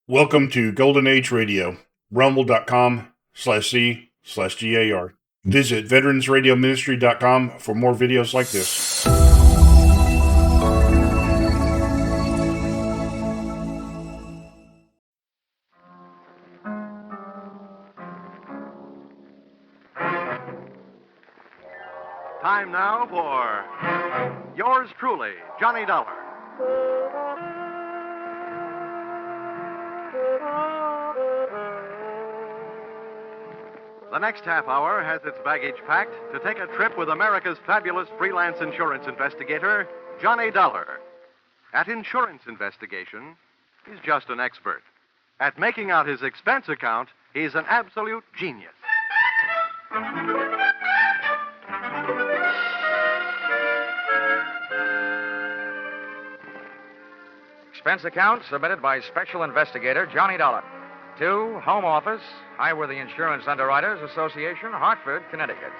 Welcome to Golden Age Radio, rumble.com/C/GAR. Visit veteransradioministry.com for more videos like this. Time now for yours truly, Johnny Dollar. The next half hour has its baggage packed to take a trip with America's fabulous freelance insurance investigator, Johnny Dollar. At insurance investigation, he's just an expert. At making out his expense account, he's an absolute genius. Expense account submitted by Special Investigator Johnny Dollar. To Home Office, Highworthy Insurance Underwriters Association, Hartford, Connecticut.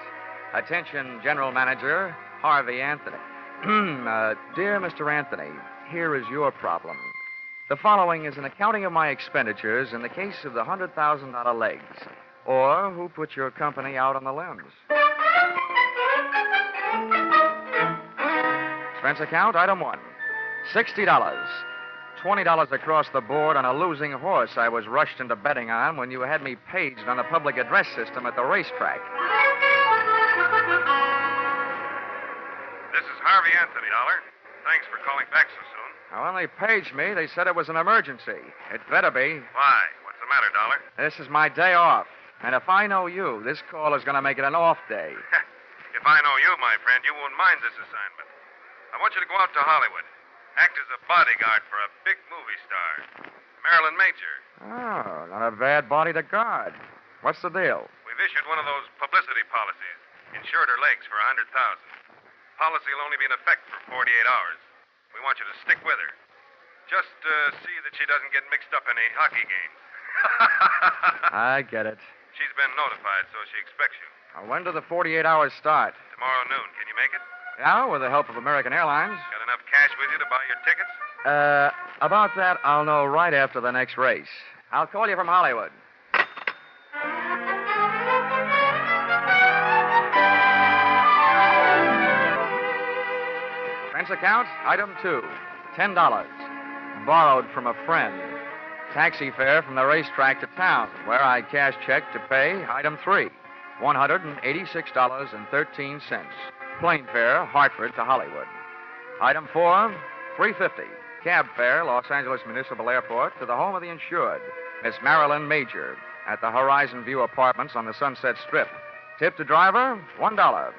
Attention, General Manager Harvey Anthony. Dear Mr. Anthony, here is your problem. The following is an accounting of my expenditures in the case of the $100,000 legs, or who put your company out on the limbs. Expense account, item 1, $60. $20 across the board on a losing horse I was rushed into betting on when you had me paged on the public address system at the racetrack. Harvey Anthony, Dollar. Thanks for calling back so soon. Now, when they paged me, they said it was an emergency. It better be. Why? What's the matter, Dollar? This is my day off. And if I know you, this call is going to make it an off day. If I know you, my friend, you won't mind this assignment. I want you to go out to Hollywood. Act as a bodyguard for a big movie star, Marilyn Major. Oh, not a bad body to guard. What's the deal? We've issued one of those publicity policies. Insured her legs for $100,000. Policy will only be in effect for 48 hours. We want you to stick with her. Just see that she doesn't get mixed up in any hockey games. I get it. She's been notified, so she expects you. Now, when do the 48 hours start? Tomorrow noon. Can you make it? Yeah, with the help of American Airlines. Got enough cash with you to buy your tickets? About that, I'll know right after the next race. I'll call you from Hollywood. Expense account, item 2, $10. Borrowed from a friend. Taxi fare from the racetrack to town, where I cash check to pay, item 3, $186.13. Plane fare, Hartford to Hollywood. Item 4, $350. Cab fare, Los Angeles Municipal Airport to the home of the insured, Miss Marilyn Major, at the Horizon View Apartments on the Sunset Strip. Tip to driver, $1.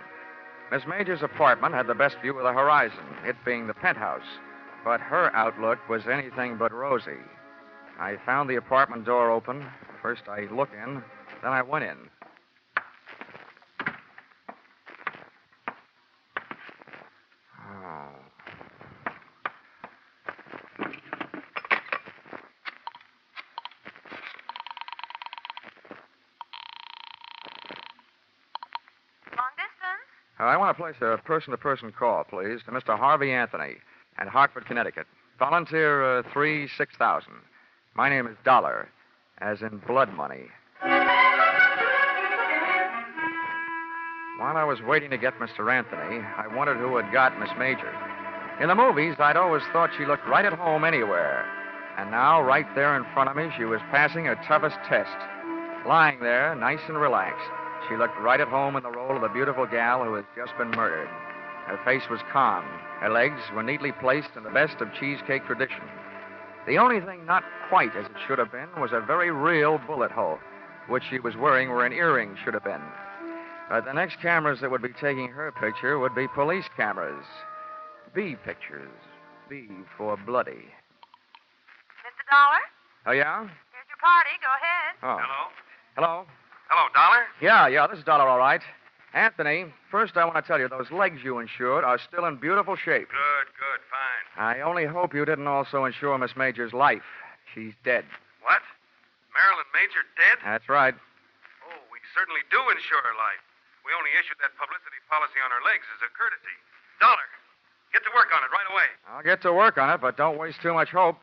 Miss Major's apartment had the best view of the horizon, it being the penthouse. But her outlook was anything but rosy. I found the apartment door open. First I looked in, then I went in. I want to place a person-to-person call, please, to Mr. Harvey Anthony at Hartford, Connecticut. Volunteer 3-6000. My name is Dollar, as in blood money. While I was waiting to get Mr. Anthony, I wondered who had got Miss Major. In the movies, I'd always thought she looked right at home anywhere. And now, right there in front of me, she was passing her toughest test. Lying there, nice and relaxed. She looked right at home in the role of a beautiful gal who has just been murdered. Her face was calm. Her legs were neatly placed in the best of cheesecake tradition. The only thing not quite as it should have been was a very real bullet hole, which she was wearing where an earring should have been. But the next cameras that would be taking her picture would be police cameras. B pictures. B for bloody. Mr. Dollar? Oh, yeah? Here's your party. Go ahead. Oh. Hello? Hello? Hello, Dollar? Yeah, this is Dollar, all right. Anthony, first I want to tell you, those legs you insured are still in beautiful shape. Good, fine. I only hope you didn't also insure Miss Major's life. She's dead. What? Marilyn Major dead? That's right. Oh, we certainly do insure her life. We only issued that publicity policy on her legs as a courtesy. Dollar, get to work on it right away. I'll get to work on it, but don't waste too much hope.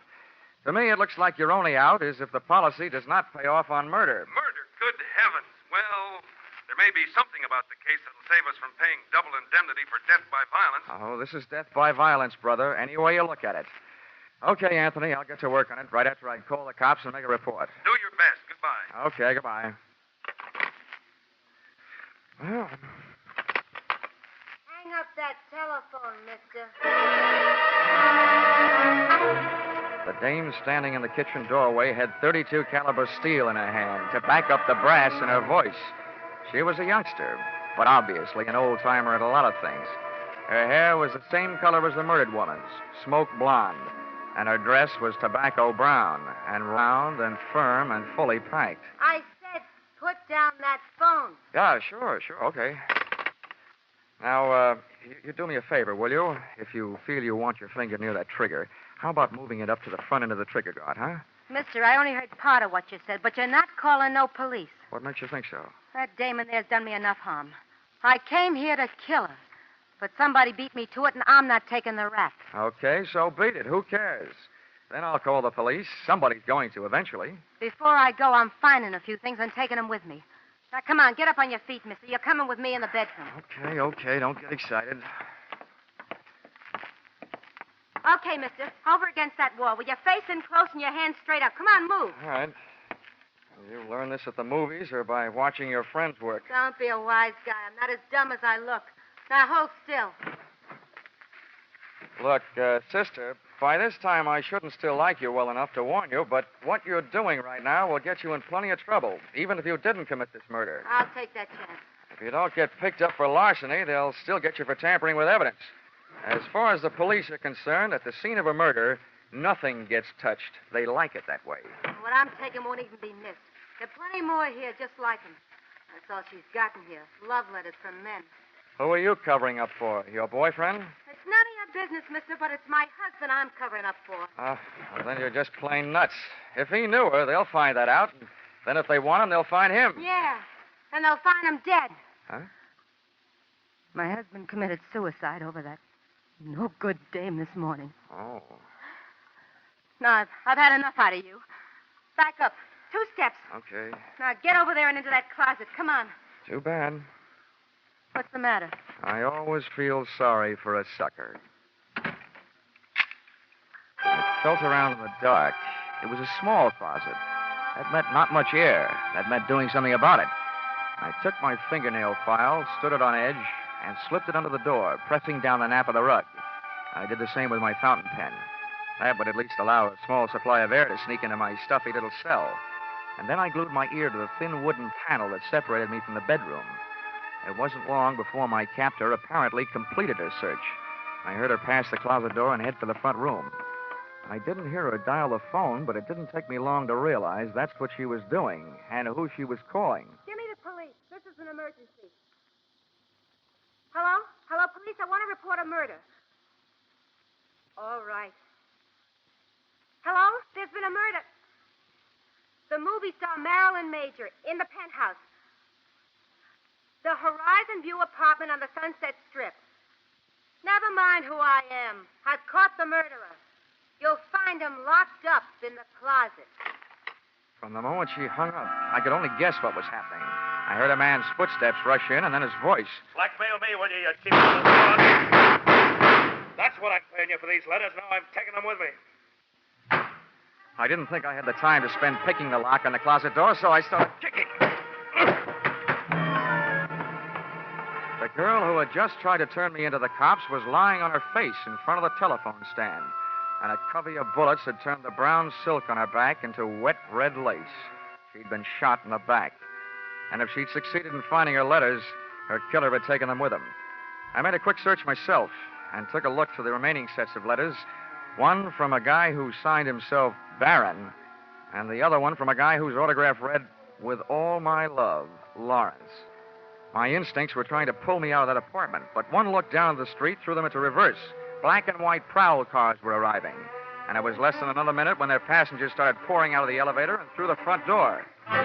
To me, it looks like your only out is if the policy does not pay off on murder. Murder? Good heavens. Well, there may be something about the case that'll save us from paying double indemnity for death by violence. Oh, this is death by violence, brother, any way you look at it. Okay, Anthony, I'll get to work on it right after I call the cops and make a report. Do your best. Goodbye. Okay, goodbye. Well, Hang up that telephone, mister. the dame standing in the kitchen doorway had .32 caliber steel in her hand to back up the brass in her voice. She was a youngster, but obviously an old-timer at a lot of things. Her hair was the same color as the murdered woman's, smoke blonde, and her dress was tobacco brown and round and firm and fully packed. I said put down that phone. Yeah, sure, okay. Now, you do me a favor, will you? If you feel you want your finger near that trigger, how about moving it up to the front end of the trigger guard, huh? Mister, I only heard part of what you said, but you're not calling no police. What makes you think so? That dame in there's done me enough harm. I came here to kill her, but somebody beat me to it, and I'm not taking the rap. Okay, so beat it. Who cares? Then I'll call the police. Somebody's going to eventually. Before I go, I'm finding a few things and taking them with me. Now, come on, get up on your feet, mister. You're coming with me in the bedroom. Okay, don't get excited. Okay, mister. Over against that wall with your face in close and your hands straight up. Come on, move. All right. You learn this at the movies or by watching your friends work? Don't be a wise guy. I'm not as dumb as I look. Now, hold still. Look, sister, by this time I shouldn't still like you well enough to warn you, but what you're doing right now will get you in plenty of trouble, even if you didn't commit this murder. I'll take that chance. If you don't get picked up for larceny, they'll still get you for tampering with evidence. As far as the police are concerned, at the scene of a murder, nothing gets touched. They like it that way. What I'm taking won't even be missed. There are plenty more here just like him. That's all she's gotten here. Love letters from men. Who are you covering up for? Your boyfriend? It's none of your business, mister, but it's my husband I'm covering up for. Well, then you're just plain nuts. If he knew her, they'll find that out. And then if they want him, they'll find him. Yeah, and they'll find him dead. Huh? My husband committed suicide over that no good dame this morning. Oh. No, I've had enough out of you. Back up. 2 steps. Okay. Now get over there and into that closet. Come on. Too bad. What's the matter? I always feel sorry for a sucker. I felt around in the dark. It was a small closet. That meant not much air. That meant doing something about it. I took my fingernail file, stood it on edge, and slipped it under the door, pressing down the nap of the rug. I did the same with my fountain pen. That would at least allow a small supply of air to sneak into my stuffy little cell. And then I glued my ear to the thin wooden panel that separated me from the bedroom. It wasn't long before my captor apparently completed her search. I heard her pass the closet door and head for the front room. I didn't hear her dial the phone, but it didn't take me long to realize that's what she was doing and who she was calling. Give me the police. This is an emergency. Hello? Hello, police. I want to report a murder. All right. Hello? There's been a murder. The movie star Marilyn Major in the penthouse. The Horizon View apartment on the Sunset Strip. Never mind who I am. I've caught the murderer. You'll find him locked up in the closet. From the moment she hung up, I could only guess what was happening. I heard a man's footsteps rush in and then his voice. Blackmail me, will you, you cheap little fraud? That's what I'm paying you for these letters. Now I'm taking them with me. I didn't think I had the time to spend picking the lock on the closet door, so I started kicking. The girl who had just tried to turn me into the cops was lying on her face in front of the telephone stand, and a covey of bullets had turned the brown silk on her back into wet red lace. She'd been shot in the back. And if she'd succeeded in finding her letters, her killer had taken them with him. I made a quick search myself and took a look through the remaining sets of letters. One from a guy who signed himself Baron, and the other one from a guy whose autograph read, "With all my love, Lawrence." My instincts were trying to pull me out of that apartment, but one look down the street threw them into reverse. Black and white prowl cars were arriving, and it was less than another minute when their passengers started pouring out of the elevator and through the front door. All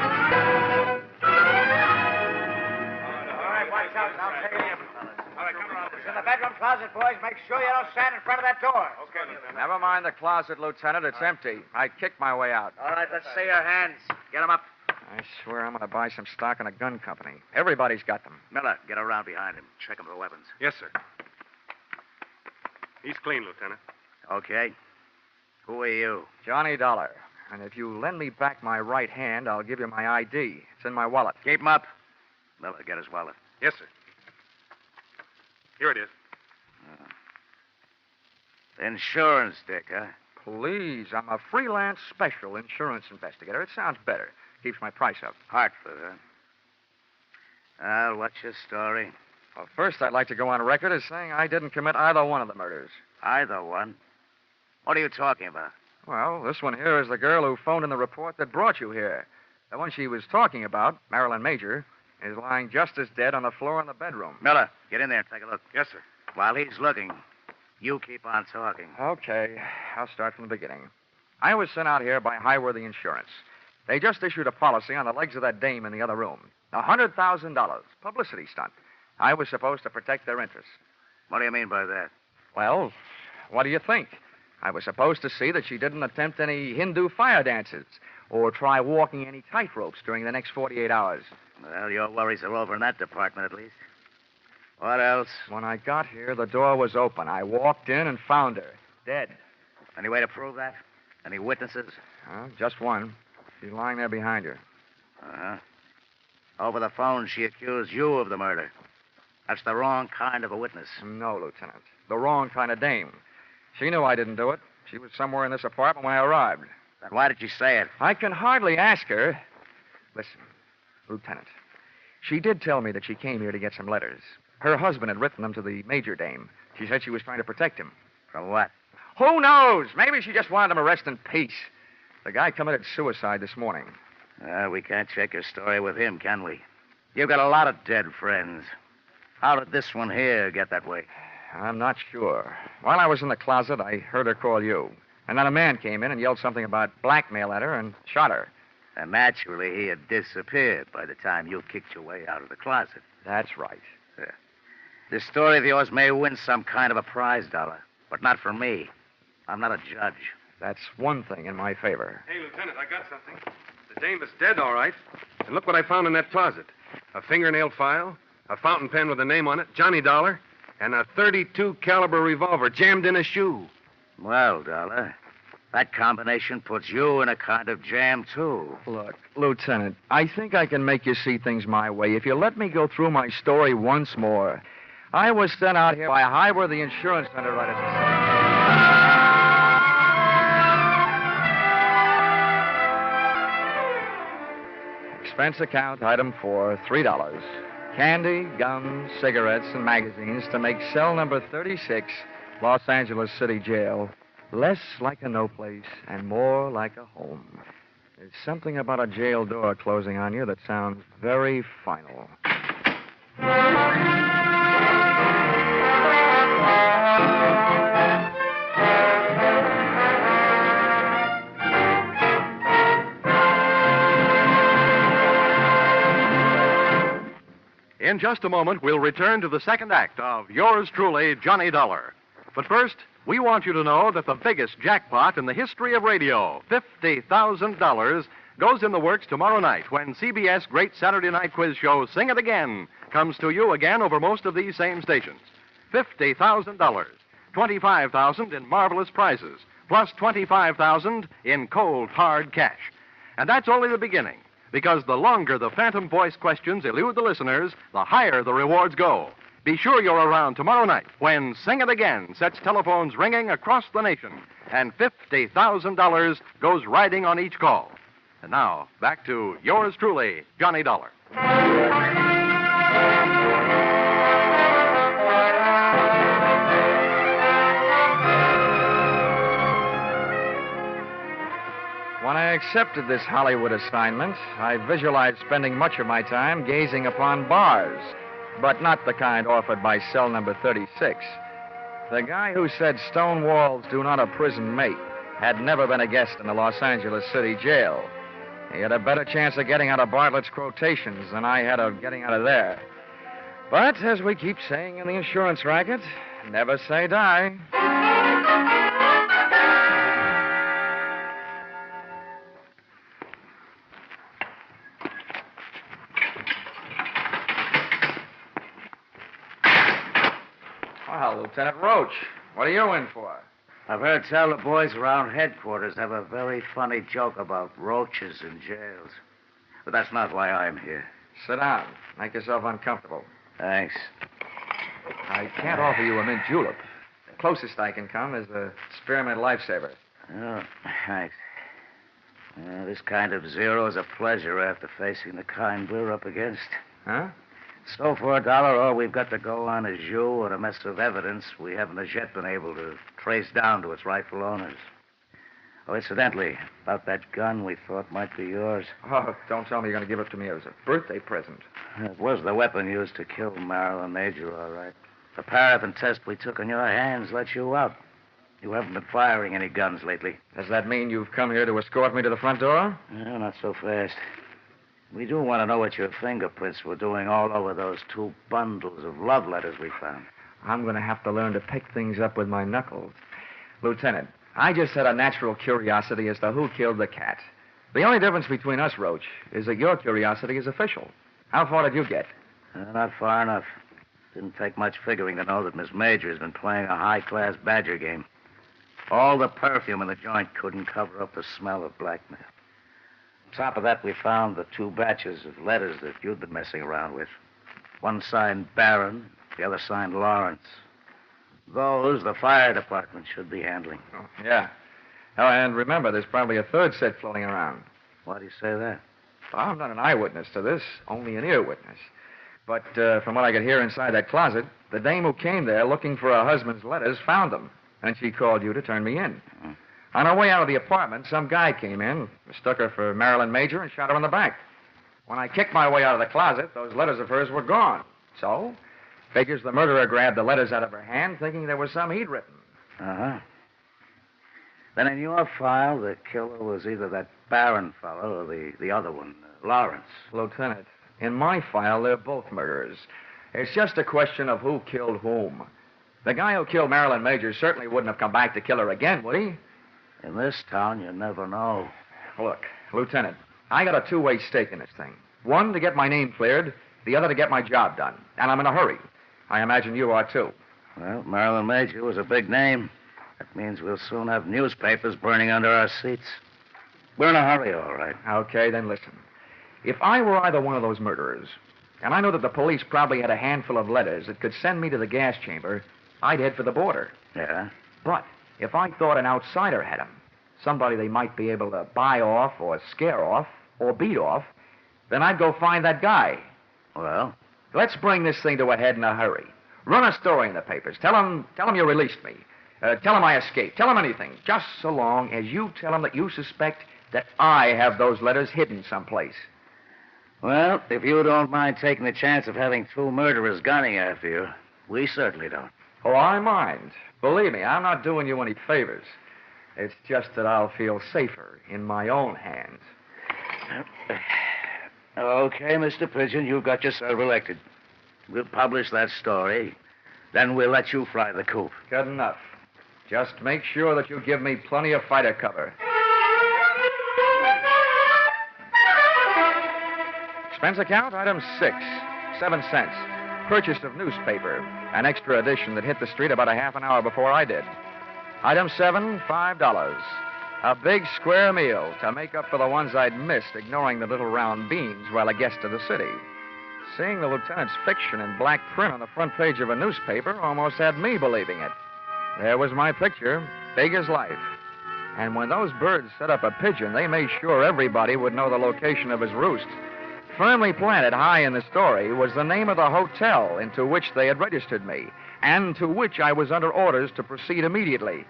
right, watch out. I'll take you. All right, come around. It's in the bedroom closet, boys. Make sure you don't stand in front of that door. Okay, Lieutenant. Never mind the closet, Lieutenant. It's empty. I kicked my way out. All right, let's see your hands. Get them up. I swear I'm going to buy some stock in a gun company. Everybody's got them. Miller, get around behind him. Check him for weapons. Yes, sir. He's clean, Lieutenant. Okay. Who are you? Johnny Dollar. And if you lend me back my right hand, I'll give you my ID. It's in my wallet. Keep him up. Miller, get his wallet. Yes, sir. Here it is. Insurance, Dick, huh? Please, I'm a freelance special insurance investigator. It sounds better. Keeps my price up. Hartford, huh? Well, what's your story? Well, first, I'd like to go on record as saying I didn't commit either one of the murders. Either one? What are you talking about? Well, this one here is the girl who phoned in the report that brought you here. The one she was talking about, Marilyn Major, is lying just as dead on the floor in the bedroom. Miller, get in there and take a look. Yes, sir. While he's looking, you keep on talking. Okay, I'll start from the beginning. I was sent out here by Highworthy Insurance. They just issued a policy on the legs of that dame in the other room. $100,000. Publicity stunt. I was supposed to protect their interests. What do you mean by that? Well, what do you think? I was supposed to see that she didn't attempt any Hindu fire dances or try walking any tightropes during the next 48 hours. Well, your worries are over in that department, at least. What else? When I got here, the door was open. I walked in and found her, dead. Any way to prove that? Any witnesses? Just one. She's lying there behind her. Uh-huh. Over the phone, she accused you of the murder. That's the wrong kind of a witness. No, Lieutenant. The wrong kind of dame. She knew I didn't do it. She was somewhere in this apartment when I arrived. Then why did she say it? I can hardly ask her. Listen, Lieutenant, she did tell me that she came here to get some letters. Her husband had written them to the major dame. She said she was trying to protect him. From what? Who knows? Maybe she just wanted him to rest in peace. The guy committed suicide this morning. We can't check your story with him, can we? You've got a lot of dead friends. How did this one here get that way? I'm not sure. While I was in the closet, I heard her call you. And then a man came in and yelled something about blackmail at her and shot her. And naturally, he had disappeared by the time you kicked your way out of the closet. That's right. This story of yours may win some kind of a prize, Dollar, but not for me. I'm not a judge. That's one thing in my favor. Hey, Lieutenant, I got something. The dame is dead, all right. And look what I found in that closet. A fingernail file, a fountain pen with a name on it, Johnny Dollar, and a .32 caliber revolver jammed in a shoe. Well, Dollar, that combination puts you in a kind of jam, too. Look, Lieutenant, I think I can make you see things my way if you let me go through my story once more. I was sent out here by Highworthy Insurance Underwriters. Expense account, item 4, $3. Candy, gum, cigarettes, and magazines to make cell number 36, Los Angeles City Jail, less like a no place and more like a home. There's something about a jail door closing on you that sounds very final. In just a moment, we'll return to the second act of Yours Truly, Johnny Dollar. But first, we want you to know that the biggest jackpot in the history of radio, $50,000, goes in the works tomorrow night when CBS' great Saturday night quiz show, Sing It Again, comes to you again over most of these same stations. $50,000, $25,000 in marvelous prizes, plus $25,000 in cold, hard cash. And that's only the beginning, because the longer the phantom voice questions elude the listeners, the higher the rewards go. Be sure you're around tomorrow night when Sing It Again sets telephones ringing across the nation, and $50,000 goes riding on each call. And now, back to Yours Truly, Johnny Dollar. When I accepted this Hollywood assignment, I visualized spending much of my time gazing upon bars, but not the kind offered by cell number 36. The guy who said stone walls do not a prison make had never been a guest in the Los Angeles City Jail. He had a better chance of getting out of Bartlett's quotations than I had of getting out of there. But, as we keep saying in the insurance racket, never say die. Well, Lieutenant Roach, what are you in for? I've heard tell the boys around headquarters have a very funny joke about roaches in jails. But that's not why I'm here. Sit down. Make yourself uncomfortable. Thanks. I can't offer you a mint julep. The closest I can come is a spearmint lifesaver. Oh, thanks. This kind of zero is a pleasure after facing the kind we're up against. Huh? So for $1, all we've got to go on is you and a mess of evidence we haven't as yet been able to trace down to its rightful owners. Oh, incidentally, about that gun we thought might be yours. Oh, don't tell me you're going to give it to me as a birthday present. It was the weapon used to kill Marilyn Major, all right. The paraffin test we took on your hands let you out. You haven't been firing any guns lately. Does that mean you've come here to escort me to the front door? No, not so fast. We do want to know what your fingerprints were doing all over those 2 bundles of love letters we found. I'm going to have to learn to pick things up with my knuckles. Lieutenant, I just had a natural curiosity as to who killed the cat. The only difference between us, Roach, is that your curiosity is official. How far did you get? Not far enough. Didn't take much figuring to know that Miss Major has been playing a high-class badger game. All the perfume in the joint couldn't cover up the smell of blackmail. On top of that, we found the 2 batches of letters that you'd been messing around with. One signed Barron, the other signed Lawrence. Those the fire department should be handling. Oh, yeah. Oh, and remember, there's probably a third set floating around. Why do you say that? Well, I'm not an eyewitness to this, only an ear witness. But from what I could hear inside that closet, the dame who came there looking for her husband's letters found them, and she called you to turn me in. On her way out of the apartment, some guy came in, mistook her for Marilyn Major, and shot her in the back. When I kicked my way out of the closet, those letters of hers were gone. So, figures the murderer grabbed the letters out of her hand, thinking there was some he'd written. Uh-huh. Then in your file, the killer was either that Barron fellow or the other one, Lawrence. Lieutenant, in my file, they're both murderers. It's just a question of who killed whom. The guy who killed Marilyn Major certainly wouldn't have come back to kill her again, would he? In this town, you never know. Look, Lieutenant, I got a two-way stake in this thing. One, to get my name cleared. The other, to get my job done. And I'm in a hurry. I imagine you are, too. Well, Marilyn Major was a big name. That means we'll soon have newspapers burning under our seats. We're in a hurry, all right. Okay, then listen. If I were either one of those murderers, and I know that the police probably had a handful of letters that could send me to the gas chamber, I'd head for the border. Yeah? But if I thought an outsider had them, somebody they might be able to buy off or scare off or beat off, then I'd go find that guy. Well? Let's bring this thing to a head in a hurry. Run a story in the papers. Tell them you released me. Tell them I escaped. Tell them anything, just so long as you tell them that you suspect that I have those letters hidden someplace. Well, if you don't mind taking the chance of having two murderers gunning after you, we certainly don't. Oh, I mind. Believe me, I'm not doing you any favors. It's just that I'll feel safer in my own hands. Okay, Mr. Pigeon, you've got yourself elected. We'll publish that story. Then we'll let you fly the coop. Good enough. Just make sure that you give me plenty of fighter cover. Expense account, item 6, 7 cents. Purchase of newspaper, an extra edition that hit the street about a half an hour before I did. Item 7, $5. A big square meal to make up for the ones I'd missed, ignoring the little round beans while a guest of the city. Seeing the lieutenant's fiction in black print on the front page of a newspaper almost had me believing it. There was my picture, big as life. And when those birds set up a pigeon, they made sure everybody would know the location of his roost. Firmly planted high in the story was the name of the hotel into which they had registered me, and to which I was under orders to proceed immediately.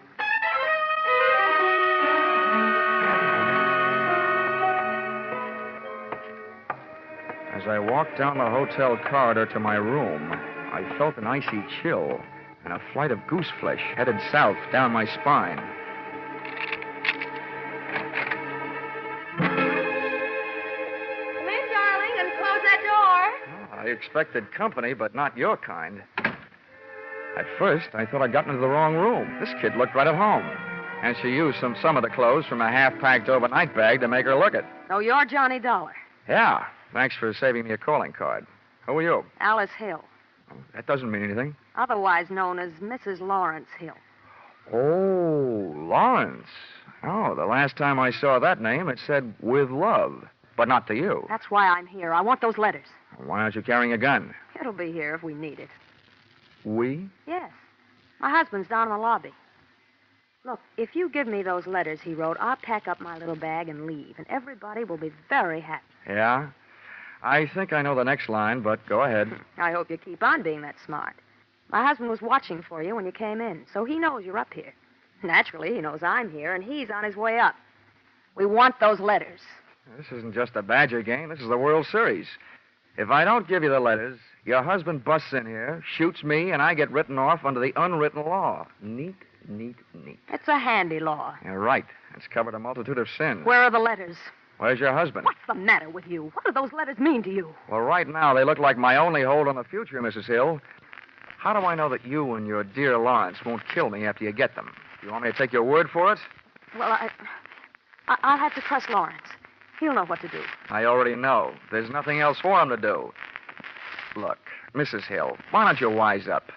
As I walked down the hotel corridor to my room, I felt an icy chill and a flight of goose flesh headed south down my spine. Come in, darling, and close that door. I expected company, but not your kind. At first, I thought I'd gotten into the wrong room. This kid looked right at home. And she used some of the clothes from a half-packed overnight bag to make her look it. Oh, you're Johnny Dollar. Yeah, thanks for saving me a calling card. Who are you? Alice Hill, That doesn't mean anything. otherwise known as Mrs. Lawrence Hill. Oh, Lawrence. Oh, the last time I saw that name, it said with love, but not to you. That's why I'm here. I want those letters. Why aren't you carrying a gun? It'll be here if we need it. We? Yes. My husband's down in the lobby. Look, if you give me those letters he wrote, I'll pack up my little bag and leave, and everybody will be very happy. Yeah? I think I know the next line, but go ahead. I hope you keep on being that smart. My husband was watching for you when you came in, so he knows you're up here. Naturally, he knows I'm here, and he's on his way up. We want those letters. This isn't just a Badger game. This is the World Series. If I don't give you the letters, your husband busts in here, shoots me, and I get written off under the unwritten law. Neat, neat, neat. It's a handy law. You're right. It's covered a multitude of sins. Where are the letters? Where's your husband? What's the matter with you? What do those letters mean to you? Well, right now, they look like my only hold on the future, Mrs. Hill. How do I know that you and your dear Lawrence won't kill me after you get them? You want me to take your word for it? Well, I'll have to trust Lawrence. He'll know what to do. I already know. There's nothing else for him to do. Look, Mrs. Hill, why don't you wise up?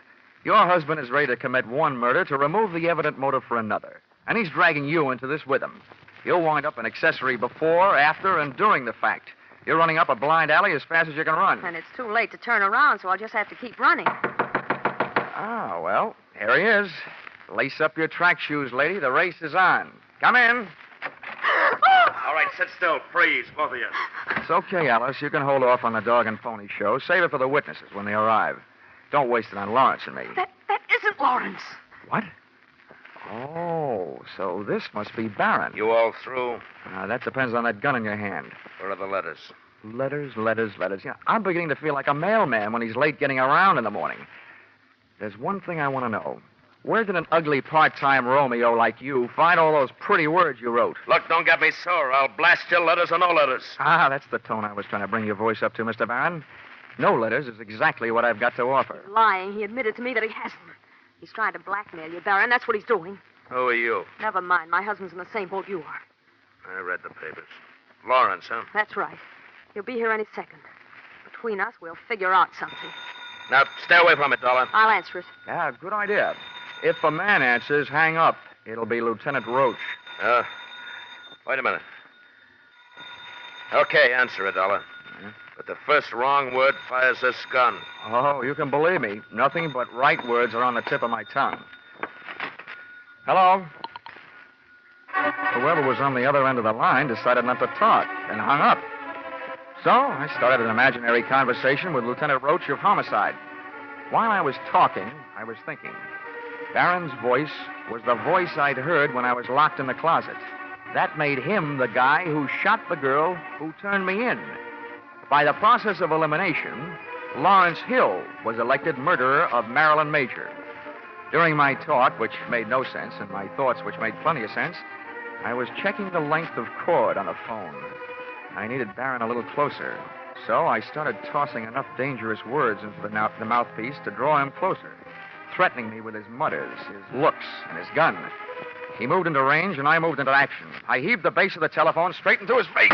Your husband is ready to commit one murder to remove the evident motive for another. And he's dragging you into this with him. You'll wind up an accessory before, after, and during the fact. You're running up a blind alley as fast as you can run. And it's too late to turn around, so I'll just have to keep running. Ah, well, Here he is. Lace up your track shoes, lady. The race is on. Come in. All right, sit still. Freeze, both of you. It's okay, Alice. You can hold off on the dog and pony show. Save it for the witnesses when they arrive. Don't waste it on Lawrence and me. That isn't Lawrence. What? Oh, so this must be Barron. You all through? That depends on that gun in your hand. Where are the letters? Letters. Yeah, I'm beginning to feel like a mailman when he's late getting around in the morning. There's one thing I want to know. Where did an ugly part-time Romeo like you find all those pretty words you wrote? Look, don't get me sore. I'll blast you, letters or no letters. That's the tone I was trying to bring your voice up to, Mr. Barron. No letters is exactly what I've got to offer. Lying. He admitted to me that he hasn't. He's trying to blackmail you, Barron. That's what he's doing. Who are you? Never mind. My husband's in the same boat you are. I read the papers. Lawrence, huh? That's right. He'll be here any second. Between us, we'll figure out something. Now, stay away from it, Dollar. I'll answer it. Yeah, good idea. If a man answers, hang up. It'll be Lieutenant Roach. Wait a minute. Okay, answer it, Dollar. But the first wrong word fires this gun. Oh, you can believe me. Nothing but right words are on the tip of my tongue. Hello? Whoever was on the other end of the line decided not to talk and hung up. So I started an imaginary conversation with Lieutenant Roach of Homicide. While I was talking, I was thinking. Barron's voice was the voice I'd heard when I was locked in the closet. That made him the guy who shot the girl who turned me in. By the process of elimination, Lawrence Hill was elected murderer of Marilyn Major. During my talk, which made no sense, and my thoughts, which made plenty of sense, I was checking the length of cord on the phone. I needed Barron a little closer, so I started tossing enough dangerous words into the mouthpiece to draw him closer, threatening me with his mutters, his looks, and his gun. He moved into range, and I moved into action. I heaved the base of the telephone straight into his face.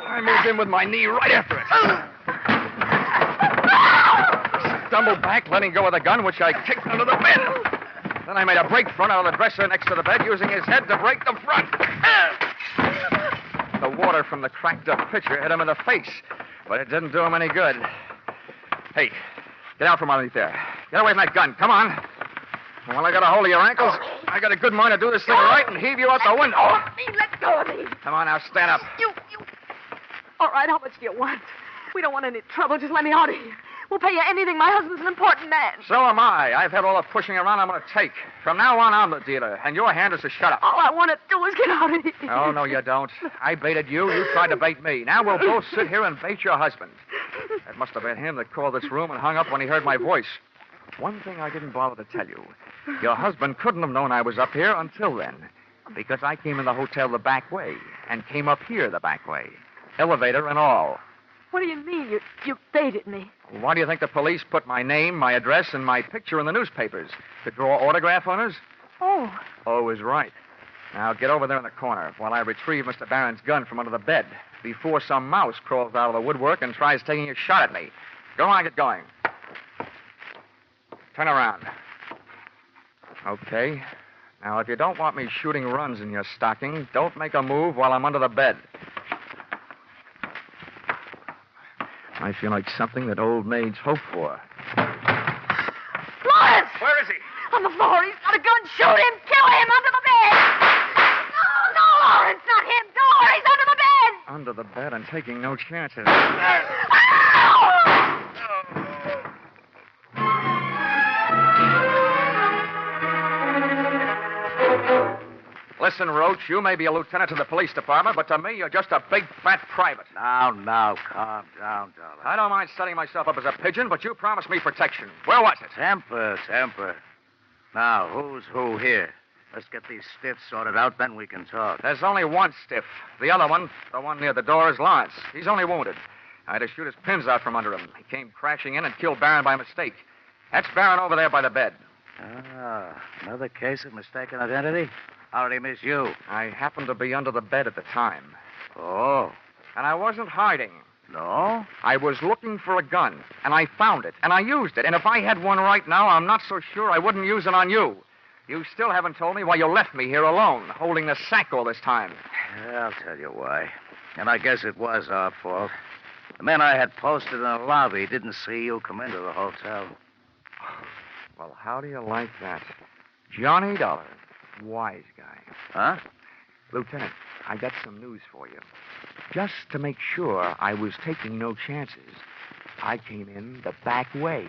I moved in with my knee right after it. Stumbled back, letting go of the gun, which I kicked under the bed. Then I made a break front out of the dresser next to the bed, using his head to break the front. The water from the cracked-up pitcher hit him in the face, but it didn't do him any good. Hey, get out from underneath there. Get away from that gun. Come on. Well, I got a hold of your ankles. I got a good mind to do this thing right and heave you out the window. Let go of me. Come on now, stand up. You. All right, how much do you want? We don't want any trouble. Just let me out of here. We'll pay you anything. My husband's an important man. So am I. I've had all the pushing around I'm going to take. From now on, I'm the dealer, and your hand is to shut up. All I want to do is get out of here. Oh, no, you don't. I baited you. You tried to bait me. Now we'll both sit here and bait your husband. That must have been him that called this room and hung up when he heard my voice. One thing I didn't bother to tell you. Your husband couldn't have known I was up here until then, because I came in the hotel the back way and came up here the back way. Elevator and all. What do you mean? You baited me. Why do you think the police put my name, my address, and my picture in the newspapers? To draw autograph owners? Oh. Oh, is right. Now get over there in the corner while I retrieve Mr. Barron's gun from under the bed before some mouse crawls out of the woodwork and tries taking a shot at me. Go on, get going. Turn around. Okay. Now, if you don't want me shooting runs in your stocking, don't make a move while I'm under the bed. I feel like something that old maids hope for. Lawrence! Where is he? On the floor. He's got a gun. Shoot him. Kill him under the bed. No, Lawrence, not him. Don't worry. He's under the bed. Under the bed and taking no chances. Listen, Roach, you may be a lieutenant to the police department, but to me, you're just a big, fat private. Now, calm down, Dollar. I don't mind setting myself up as a pigeon, but you promised me protection. Where was it? Temper. Now, who's who here? Let's get these stiffs sorted out, then we can talk. There's only one stiff. The other one, the one near the door, is Lawrence. He's only wounded. I had to shoot his pins out from under him. He came crashing in and killed Barron by mistake. That's Barron over there by the bed. Another case of mistaken identity? How did he miss you? I happened to be under the bed at the time. Oh. And I wasn't hiding. No? I was looking for a gun, and I found it, and I used it. And if I had one right now, I'm not so sure I wouldn't use it on you. You still haven't told me why you left me here alone, holding the sack all this time. I'll tell you why. And I guess it was our fault. The men I had posted in the lobby didn't see you come into the hotel. Well, how do you like that? Johnny Dollar. Wise guy. Huh? Lieutenant, I got some news for you. Just to make sure I was taking no chances, I came in the back way.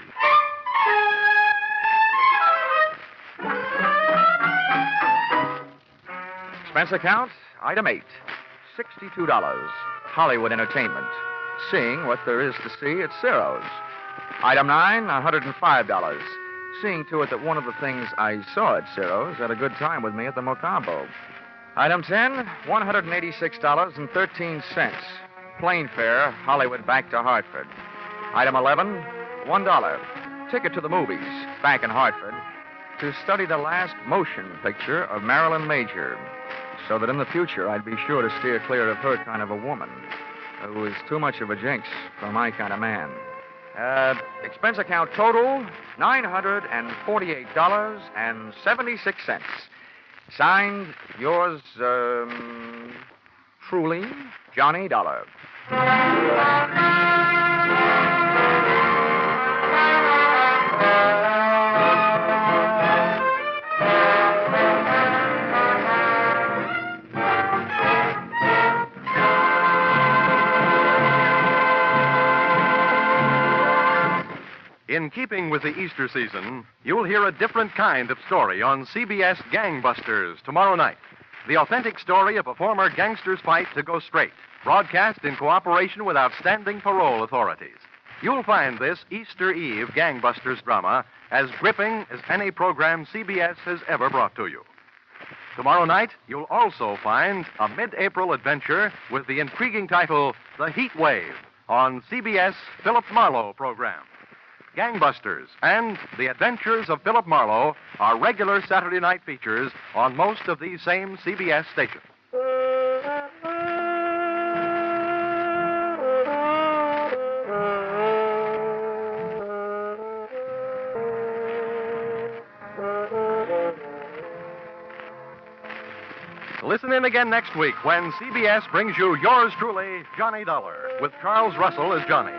Expense account, item 8, $62. Hollywood Entertainment. Seeing what there is to see at Ciro's. Item 9, $105. Seeing to it that one of the things I saw at Ciro's had a good time with me at the Mocambo. Item 10, $186.13. Plane fare, Hollywood back to Hartford. Item 11, $1. Ticket to the movies, back in Hartford, to study the last motion picture of Marilyn Major, so that in the future I'd be sure to steer clear of her kind of a woman, who is too much of a jinx for my kind of man. Expense account total, $948.76. Signed, yours, truly, Johnny Dollar. In keeping with the Easter season, you'll hear a different kind of story on CBS Gangbusters tomorrow night. The authentic story of a former gangster's fight to go straight, broadcast in cooperation with outstanding parole authorities. You'll find this Easter Eve Gangbusters drama as gripping as any program CBS has ever brought to you. Tomorrow night, you'll also find a mid-April adventure with the intriguing title, The Heat Wave, on CBS Philip Marlowe program. Gangbusters and The Adventures of Philip Marlowe are regular Saturday night features on most of these same CBS stations. Listen in again next week when CBS brings you yours truly, Johnny Dollar, with Charles Russell as Johnny.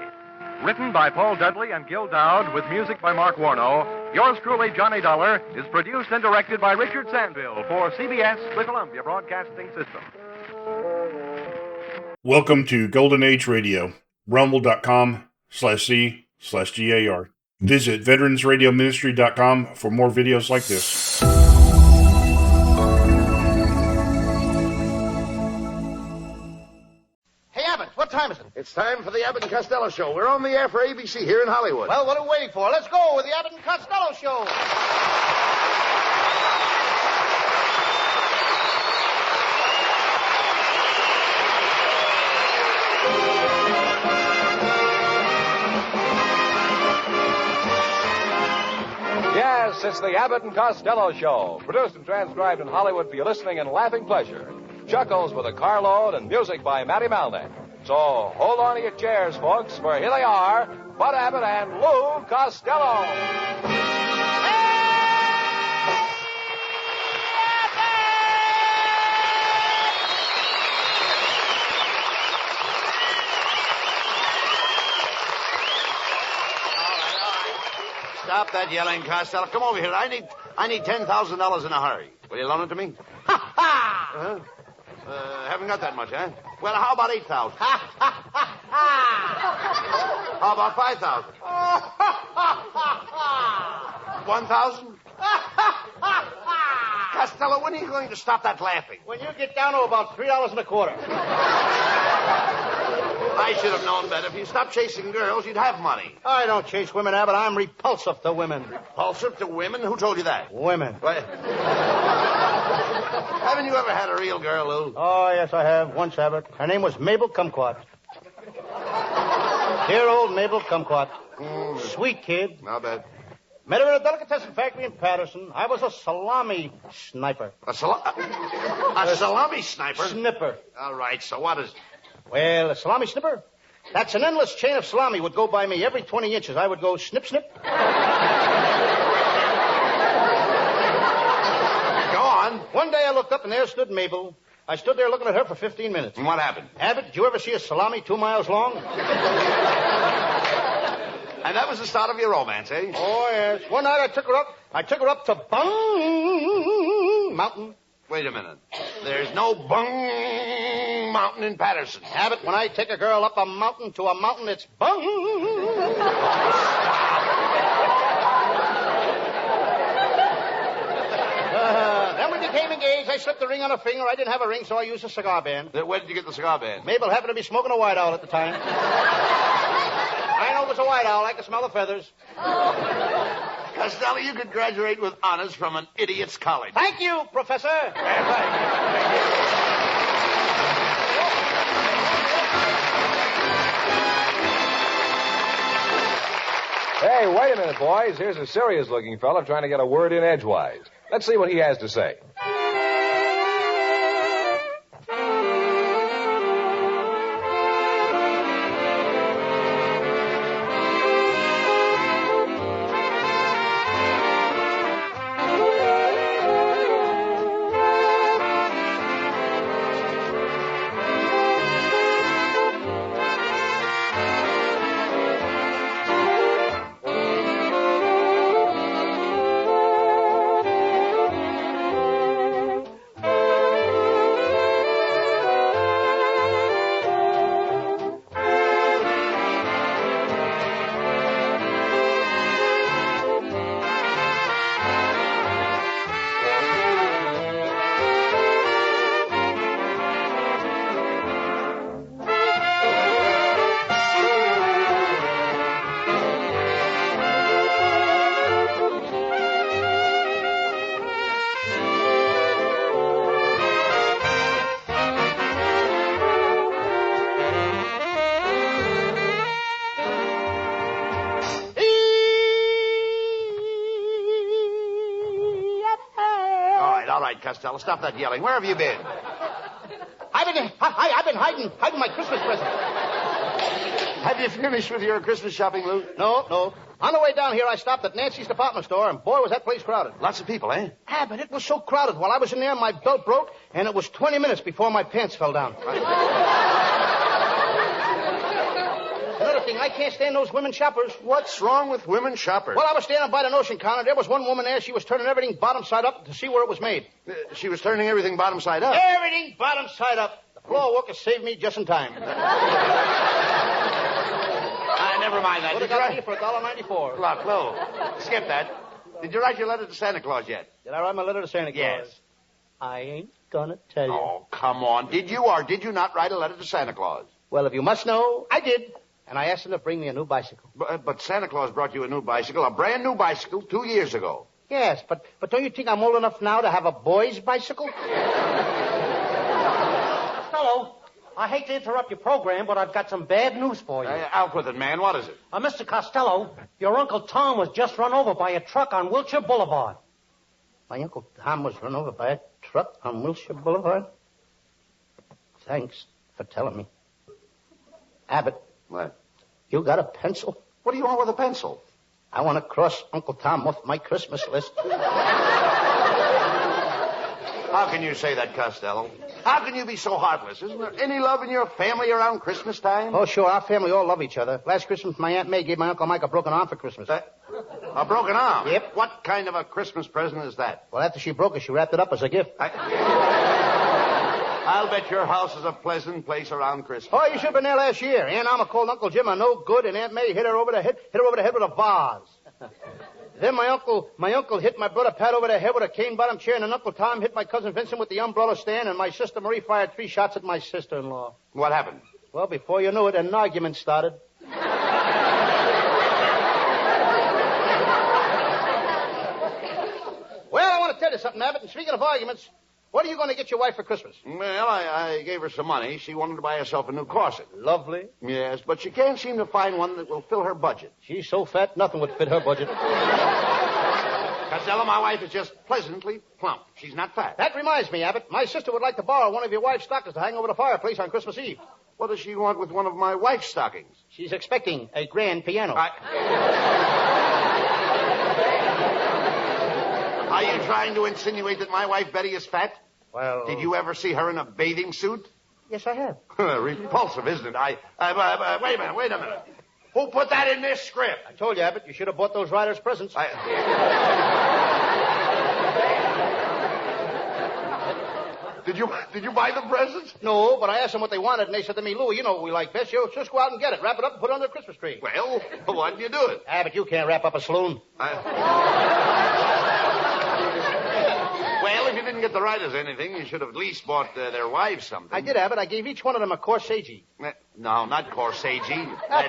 Written by Paul Dudley and Gil Dowd with music by Mark Warno, yours truly, Johnny Dollar, is produced and directed by Richard Sandville for CBS, the Columbia Broadcasting System. Welcome to Golden Age Radio, rumble.com/C/GAR. Visit veteransradioministry.com for more videos like this. What time is it? It's time for the Abbott and Costello Show. We're on the air for ABC here in Hollywood. Well, what are we waiting for? Let's go with the Abbott and Costello Show. Yes, it's the Abbott and Costello Show, produced and transcribed in Hollywood for your listening and laughing pleasure. Chuckles with a carload and music by Matty Malnick. So hold on to your chairs, folks, for here they are, Bud Abbott and Lou Costello. Stop that yelling, Costello. Come over here. I need $10,000 in a hurry. Will you loan it to me? Ha ha! Haven't got that much, huh? Well, how about 8,000? How about 5,000? 1,000? Costello, when are you going to stop that laughing? When you get down to about $3.25. I should have known better. If you stopped chasing girls, you'd have money. I don't chase women, Abbott. I'm repulsive to women. Repulsive to women? Who told you that? Women. What? Haven't you ever had a real girl, Lou? Oh, yes, I have. Once, Abbott. Her name was Mabel Kumquat. Dear old Mabel Kumquat. Sweet kid. I'll bet. Met her in a delicatessen factory in Patterson. I was a salami sniper. A salami sniper? Snipper. All right, so what is it? Well, a salami snipper? That's an endless chain of salami would go by me every 20 inches. I would go snip, snip. Go on. One day I looked up and there stood Mabel. I stood there looking at her for 15 minutes. And what happened? Abbott, did you ever see a salami 2 miles long? And that was the start of your romance, eh? Oh, yes. One night I took her up to Bung Mountain. Wait a minute. There's no Bung Mountain in Patterson. Abbott, when I take a girl up a mountain to a mountain, it's Bung. Then we became engaged. I slipped the ring on her finger. I didn't have a ring, so I used a cigar band. Where did you get the cigar band? Mabel happened to be smoking a white owl at the time. I know it was a white owl. I could smell the feathers. Costello, you could graduate with honors from an idiot's college. Thank you, Professor. Hey, wait a minute, boys. Here's a serious-looking fella trying to get a word in edgewise. Let's see what he has to say. All right, Costello, stop that yelling. Where have you been? I've been hiding my Christmas present. Have you finished with your Christmas shopping, Lou? No. On the way down here, I stopped at Nancy's department store, and boy, was that place crowded. Lots of people, eh? But it was so crowded. While I was in there, my belt broke, and it was 20 minutes before my pants fell down. Another thing, I can't stand those women shoppers. What's wrong with women shoppers? Well, I was standing by the notion counter. There was one woman there. She was turning everything bottom side up to see where it was made. She was turning everything bottom side up? Everything bottom side up. The floor worker saved me just in time. Never mind that. Would have got me for $1.94. Look, Lou, skip that. Did you write your letter to Santa Claus yet? Did I write my letter to Santa Claus? Yes. I ain't gonna tell you. Oh, come on. Did you or did you not write a letter to Santa Claus? Well, if you must know, I did. And I asked him to bring me a new bicycle. But Santa Claus brought you a new bicycle, a brand new bicycle, 2 years ago. Yes, but don't you think I'm old enough now to have a boy's bicycle? Hello. I hate to interrupt your program, but I've got some bad news for you. Out with it, man. What is it? Mr. Costello, your Uncle Tom was just run over by a truck on Wilshire Boulevard. My Uncle Tom was run over by a truck on Wilshire Boulevard? Thanks for telling me. Abbott. What? You got a pencil? What do you want with a pencil? I want to cross Uncle Tom off my Christmas list. How can you say that, Costello? How can you be so heartless? Isn't there any love in your family around Christmas time? Oh, sure. Our family all love each other. Last Christmas, my Aunt May gave my Uncle Mike a broken arm for Christmas. A broken arm? Yep. What kind of a Christmas present is that? Well, after she broke it, she wrapped it up as a gift. I'll bet your house is a pleasant place around Christmas. Oh, you should have been there last year. Aunt Alma called Uncle Jim a no good, and Aunt May hit her over the head with a vase. Then my uncle hit my brother Pat over the head with a cane bottom chair, and then Uncle Tom hit my cousin Vincent with the umbrella stand, and my sister Marie fired 3 shots at my sister-in-law. What happened? Well, before you knew it, an argument started. Well, I want to tell you something, Abbott, and speaking of arguments, what are you going to get your wife for Christmas? Well, I gave her some money. She wanted to buy herself a new corset. Lovely. Yes, but she can't seem to find one that will fill her budget. She's so fat, nothing would fit her budget. Costello, my wife is just pleasantly plump. She's not fat. That reminds me, Abbott. My sister would like to borrow one of your wife's stockings to hang over the fireplace on Christmas Eve. What does she want with one of my wife's stockings? She's expecting a grand piano. Are you trying to insinuate that my wife Betty is fat? Well... Did you ever see her in a bathing suit? Yes, I have. Repulsive, isn't it? Wait a minute. Who put that in this script? I told you, Abbott, you should have bought those writers presents. Did you buy them presents? No, but I asked them what they wanted, and they said to me, Louie, you know what we like best. You just go out and get it, wrap it up, and put it under the Christmas tree. Well, why didn't you do it? Abbott, you can't wrap up a saloon. Well, if you didn't get the writers anything, you should have at least bought their wives something. I did, Abbott. I gave each one of them a corsage. No, not corsage.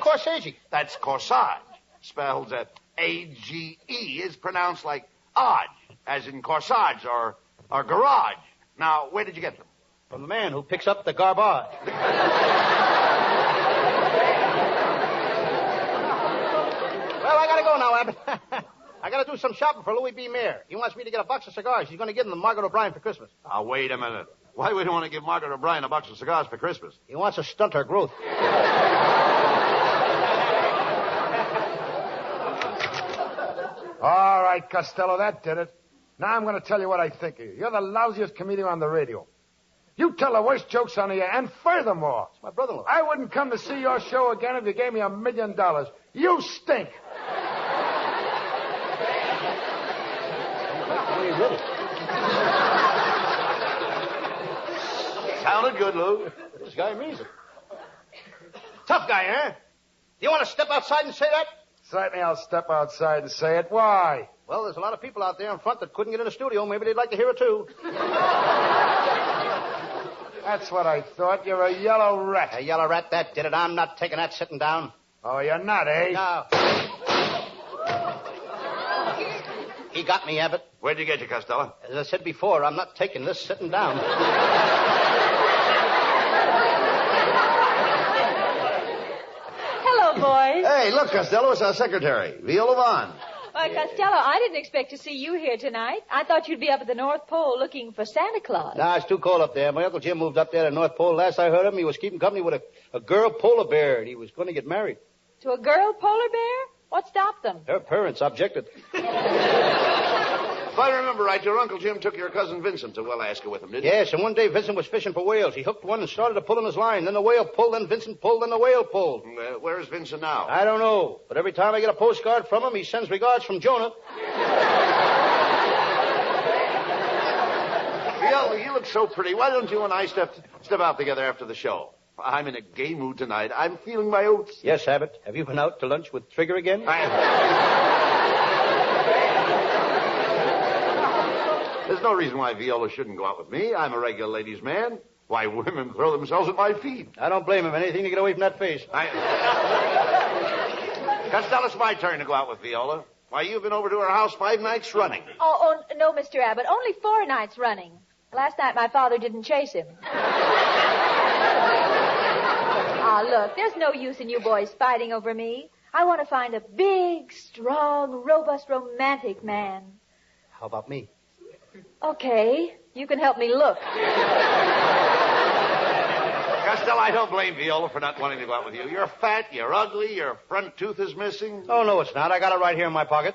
Corsage. That's corsage. Spelled A-G-E is pronounced like odd, as in corsage or garage. Now, where did you get them? From the man who picks up the garbage. Well, I gotta go now, Abbott. I gotta do some shopping for Louis B. Mayer. He wants me to get a box of cigars. He's gonna give them to Margaret O'Brien for Christmas. Now, wait a minute. Why would you want to give Margaret O'Brien a box of cigars for Christmas? He wants to stunt her growth. All right, Costello, that did it. Now I'm going to tell you what I think of you. You're the lousiest comedian on the radio. You tell the worst jokes on the air, and furthermore... It's my brother-in-law. I wouldn't come to see your show again if you gave me $1 million. You stink. Sounded good, Lou. This guy means it. Tough guy, huh? Do you want to step outside and say that? Certainly I'll step outside and say it. Why? Well, there's a lot of people out there in front that couldn't get in the studio. Maybe they'd like to hear it, too. That's what I thought. You're a yellow rat. A yellow rat, that did it. I'm not taking that sitting down. Oh, you're not, eh? No. He got me, Abbott. Where'd you get you, Costello? As I said before, I'm not taking this sitting down. Hello, boys. Hey, look, Costello, it's our secretary, Viola Vaughn. Why, Costello, I didn't expect to see you here tonight. I thought you'd be up at the North Pole looking for Santa Claus. Nah, it's too cold up there. My Uncle Jim moved up there to the North Pole. Last I heard of him, he was keeping company with a girl polar bear, and he was going to get married. To a girl polar bear? What stopped them? Her parents objected. If I remember right, your Uncle Jim took your cousin Vincent to Alaska with him, didn't he? Yes, and one day Vincent was fishing for whales. He hooked one and started to pull on his line. Then the whale pulled, then Vincent pulled, then the whale pulled. Where's Vincent now? I don't know. But every time I get a postcard from him, he sends regards from Jonah. Viola, you look so pretty. Why don't you and I step out together after the show? I'm in a gay mood tonight. I'm feeling my oats. Yes, Abbott. Have you been out to lunch with Trigger again? There's no reason why Viola shouldn't go out with me. I'm a regular ladies' man. Why, women throw themselves at my feet. I don't blame him. Anything to get away from that face. Costello, it's my turn to go out with Viola. Why, you've been over to her house 5 nights running. Oh, no, Mr. Abbott. Only 4 nights running. Last night my father didn't chase him. Look, there's no use in you boys fighting over me. I want to find a big, strong, robust, romantic man. How about me? Okay, you can help me look. Costello, I don't blame Viola for not wanting to go out with you. You're fat, you're ugly, your front tooth is missing. Oh, no, it's not. I got it right here in my pocket.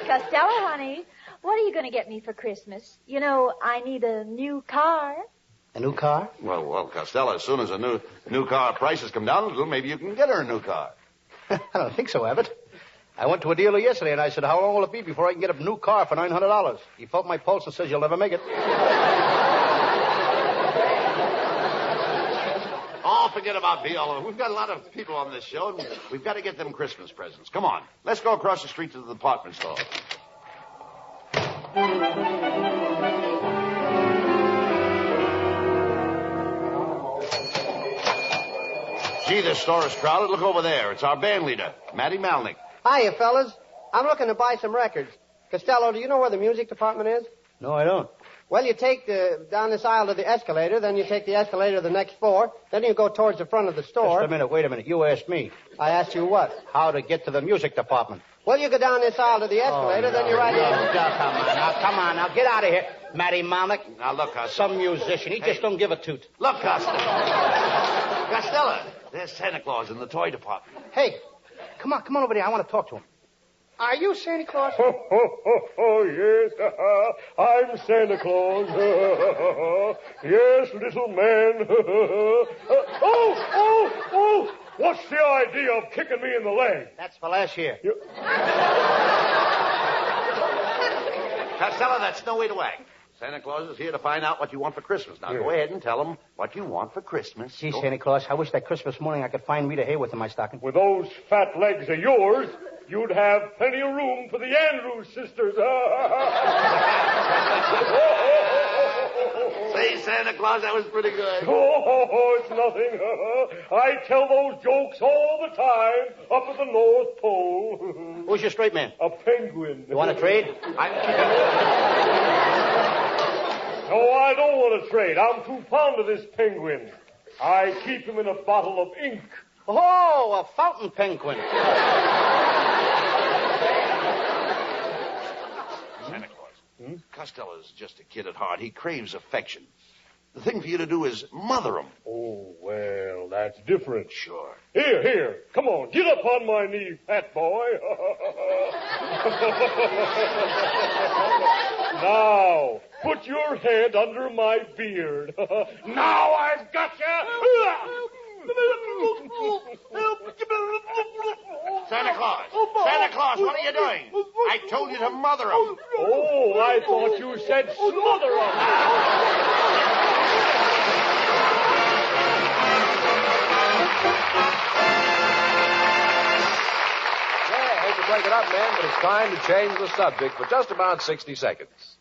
Costello, honey, what are you going to get me for Christmas? You know, I need a new car. A new car? Well, Costello, as soon as a new car prices come down a little, maybe you can get her a new car. I don't think so, Abbott. I went to a dealer yesterday, and I said, how long will it be before I can get a new car for $900? He felt my pulse and says, you'll never make it. Oh, forget about Viola. We've got a lot of people on this show, and we've got to get them Christmas presents. Come on. Let's go across the street to the department store. Gee, this store is crowded. Look over there. It's our band leader, Matty Malnick. Hiya, fellas. I'm looking to buy some records. Costello, do you know where the music department is? No, I don't. Well, you take down this aisle to the escalator, then you take the escalator to the next floor, then you go towards the front of the store. Just a minute, wait a minute. You asked me. I asked you what? How to get to the music department. Well, you go down this aisle to the escalator, then you're right in. Come on, now, get out of here. Matty Malnick. Now, look, Costello. Some musician. He just don't give a toot. Look, Costello. Costello, there's Santa Claus in the toy department. Hey, come on over there. I want to talk to him. Are you Santa Claus? Oh, yes. I'm Santa Claus. Yes, little man. Oh! What's the idea of kicking me in the leg? That's for last year. Costello, that's no way to act. Santa Claus is here to find out what you want for Christmas. Now, go ahead and tell him what you want for Christmas. Gee, Santa Claus, I wish that Christmas morning I could find Rita Hayworth in my stocking. With those fat legs of yours, you'd have plenty of room for the Andrews sisters. Say, Santa Claus, that was pretty good. Oh, it's nothing. I tell those jokes all the time up at the North Pole. Who's your straight man? A penguin. You want to trade? No, I don't want to trade. I'm too fond of this penguin. I keep him in a bottle of ink. Oh, a fountain penguin. Santa Claus. Costello's just a kid at heart. He craves affection. The thing for you to do is mother him. Oh, well, that's different. Sure. Here. Come on, get up on my knee, fat boy. Now, put your head under my beard. Now I've got you. Santa Claus, what are you doing? I told you to mother him. Oh, I thought you said smother him. Break it up, men, but it's time to change the subject for just about 60 seconds.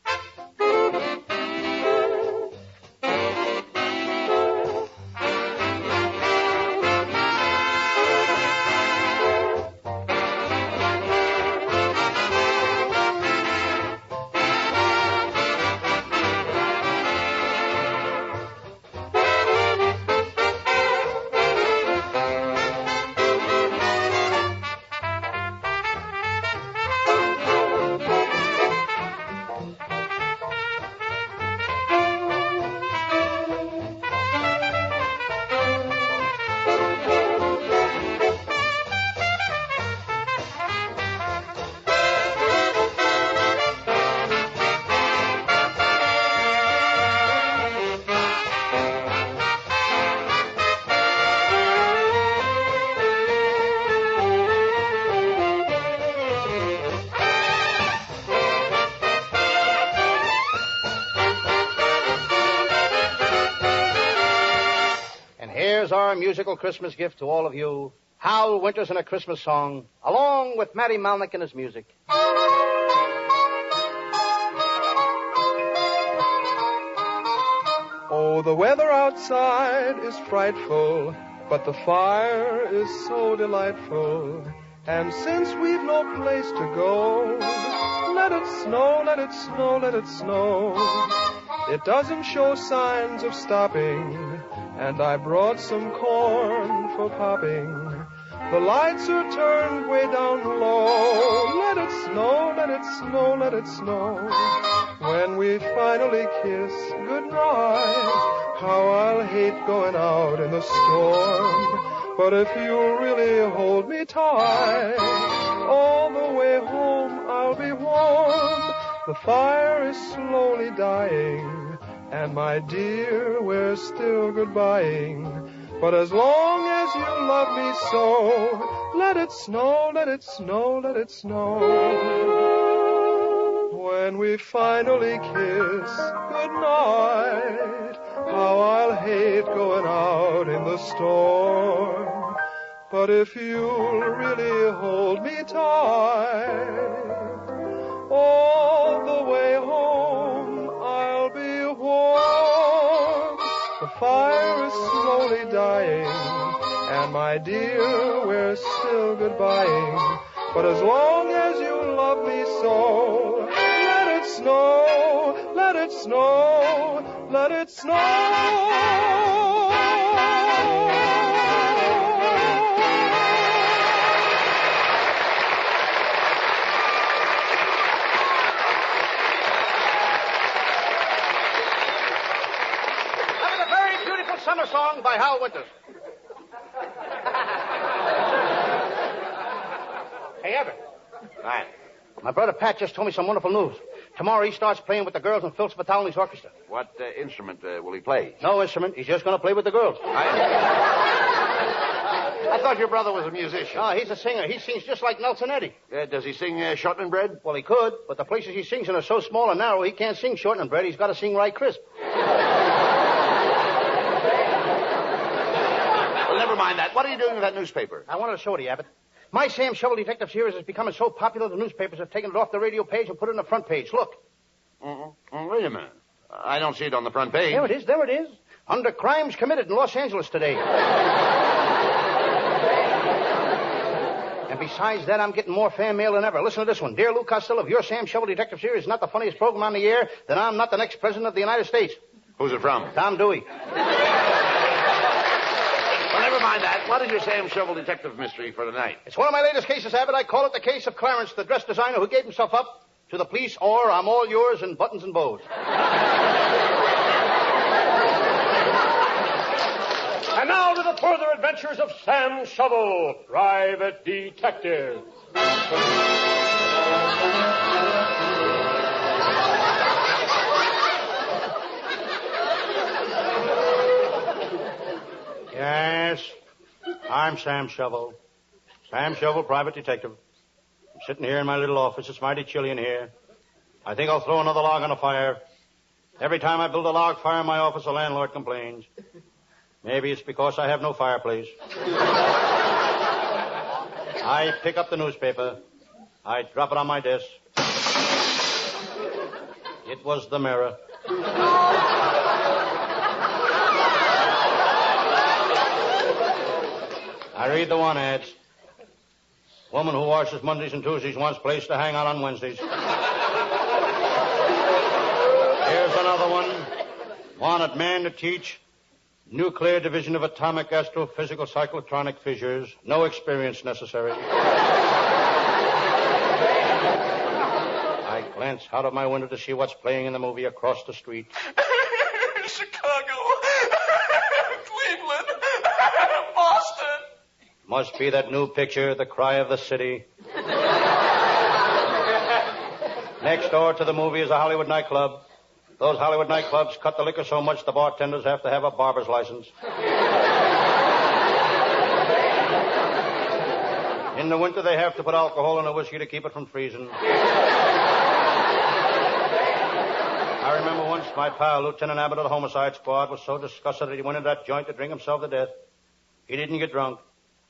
Here's our musical Christmas gift to all of you. Hal Winters in a Christmas song, along with Matty Malnick and his music. Oh, the weather outside is frightful, but the fire is so delightful. And since we've no place to go, let it snow, let it snow, let it snow. It doesn't show signs of stopping, and I brought some corn for popping. The lights are turned way down low. Let it snow, let it snow, let it snow. When we finally kiss goodnight, how I'll hate going out in the storm. But if you'll really hold me tight, all the way home I'll be warm. The fire is slowly dying, and my dear, we're still goodbying. But as long as you love me so, let it snow, let it snow, let it snow. When we finally kiss goodnight, how I'll hate going out in the storm. But if you'll really hold me tight, all the way home I'll be warm. The fire is slowly dying, and my dear, we're still goodbying. But as long as you love me so, let it snow, let it snow, let it snow. Summer song by Hal Winters. Hey, Everett, Right. My brother Pat just told me some wonderful news. Tomorrow he starts playing with the girls in Phil Spitali's orchestra. What instrument will he play? No instrument. He's just going to play with the girls. I thought your brother was a musician. No, he's a singer. He sings just like Nelson Eddy. Does he sing shortening bread? Well, he could, but the places he sings in are so small and narrow, he can't sing shortening bread. He's got to sing right crisp. Well, never mind that. What are you doing with that newspaper? I wanted to show it to you, Abbott. My Sam Shovel Detective series is becoming so popular, the newspapers have taken it off the radio page and put it on the front page. Look. Wait a minute. I don't see it on the front page. There it is. There it is. Under crimes committed in Los Angeles today. And besides that, I'm getting more fan mail than ever. Listen to this one. Dear Lou Costello, if your Sam Shovel Detective series is not the funniest program on the air, then I'm not the next president of the United States. Who's it from? Tom Dewey. Well, never mind that. What is your Sam Shovel Detective mystery for tonight? It's one of my latest cases, Abbott. I call it the case of Clarence, the dress designer who gave himself up to the police, or I'm all yours in buttons and bows. And now to the further adventures of Sam Shovel, private detective. Yes, I'm Sam Shovel. Sam Shovel, private detective. I'm sitting here in my little office. It's mighty chilly in here. I think I'll throw another log on the fire. Every time I build a log fire in my office, the landlord complains. Maybe it's because I have no fireplace. I pick up the newspaper. I drop it on my desk. It was the Mirror. I read the one ads. Woman who washes Mondays and Tuesdays wants place to hang out on Wednesdays. Here's another one. Wanted man to teach nuclear division of atomic astrophysical cyclotronic fissures. No experience necessary. I glance out of my window to see what's playing in the movie across the street. Chicago. Cleveland. Boston. Must be that new picture, The Cry of the City. Next door to the movie is a Hollywood nightclub. Those Hollywood nightclubs cut the liquor so much the bartenders have to have a barber's license. In the winter, they have to put alcohol in the whiskey to keep it from freezing. I remember once my pal, Lieutenant Abbott of the Homicide Squad, was so disgusted that he went into that joint to drink himself to death. He didn't get drunk,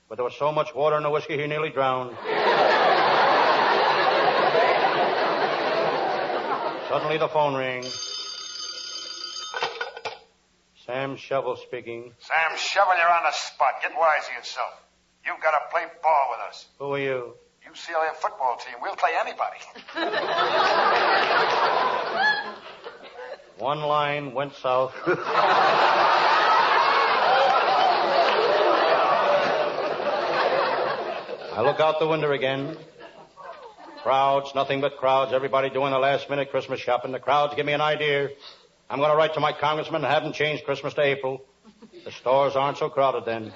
but there was so much water in the whiskey he nearly drowned. Suddenly the phone rings. Sam Shovel speaking. Sam Shovel, you're on the spot. Get wise to yourself. You've got to play ball with us. Who are you? UCLA football team. We'll play anybody. One line went south. I look out the window again. Crowds, nothing but crowds. Everybody doing the last-minute Christmas shopping. The crowds give me an idea. I'm going to write to my congressman and have him change Christmas to April. The stores aren't so crowded then.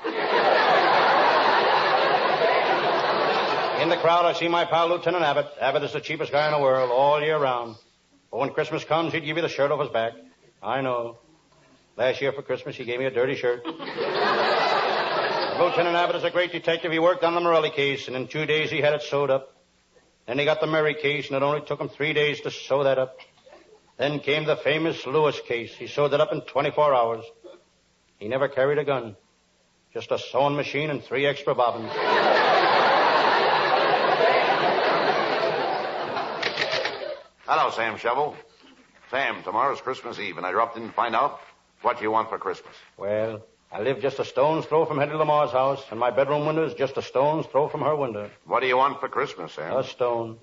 In the crowd, I see my pal, Lieutenant Abbott. Abbott is the cheapest guy in the world all year round. But when Christmas comes, he'd give you the shirt off his back. I know. Last year for Christmas, he gave me a dirty shirt. Lieutenant Abbott is a great detective. He worked on the Morelli case, and in 2 days he had it sewed up. Then he got the Murray case, and it only took him 3 days to sew that up. Then came the famous Lewis case. He sewed it up in 24 hours. He never carried a gun. Just a sewing machine and 3 extra bobbins. Hello, Sam Shovel. Sam, tomorrow's Christmas Eve, and I dropped in to find out what you want for Christmas. Well, I live just a stone's throw from Hetty Lamar's house, and my bedroom window is just a stone's throw from her window. What do you want for Christmas, Sam? A stone.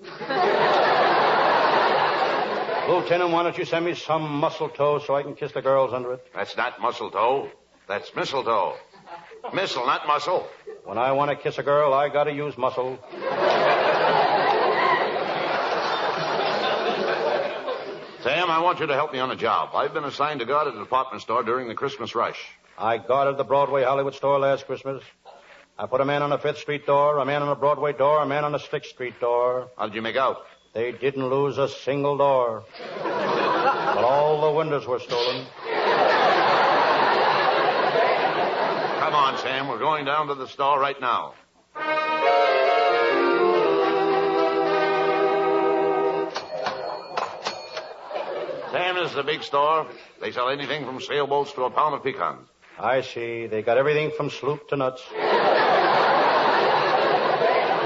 Lieutenant, why don't you send me some mistletoe so I can kiss the girls under it? That's not mistletoe. That's mistletoe. Missile, not muscle. When I want to kiss a girl, I gotta use muscle. Sam, I want you to help me on a job. I've been assigned to guard at a department store during the Christmas rush. I guarded the Broadway Hollywood store last Christmas. I put a man on a 5th Street door, a man on a Broadway door, a man on a 6th Street door. How did you make out? They didn't lose a single door. But all the windows were stolen. Come on, Sam. We're going down to the store right now. Sam, this is a big store. They sell anything from sailboats to a pound of pecans. I see. They got everything from sloop to nuts.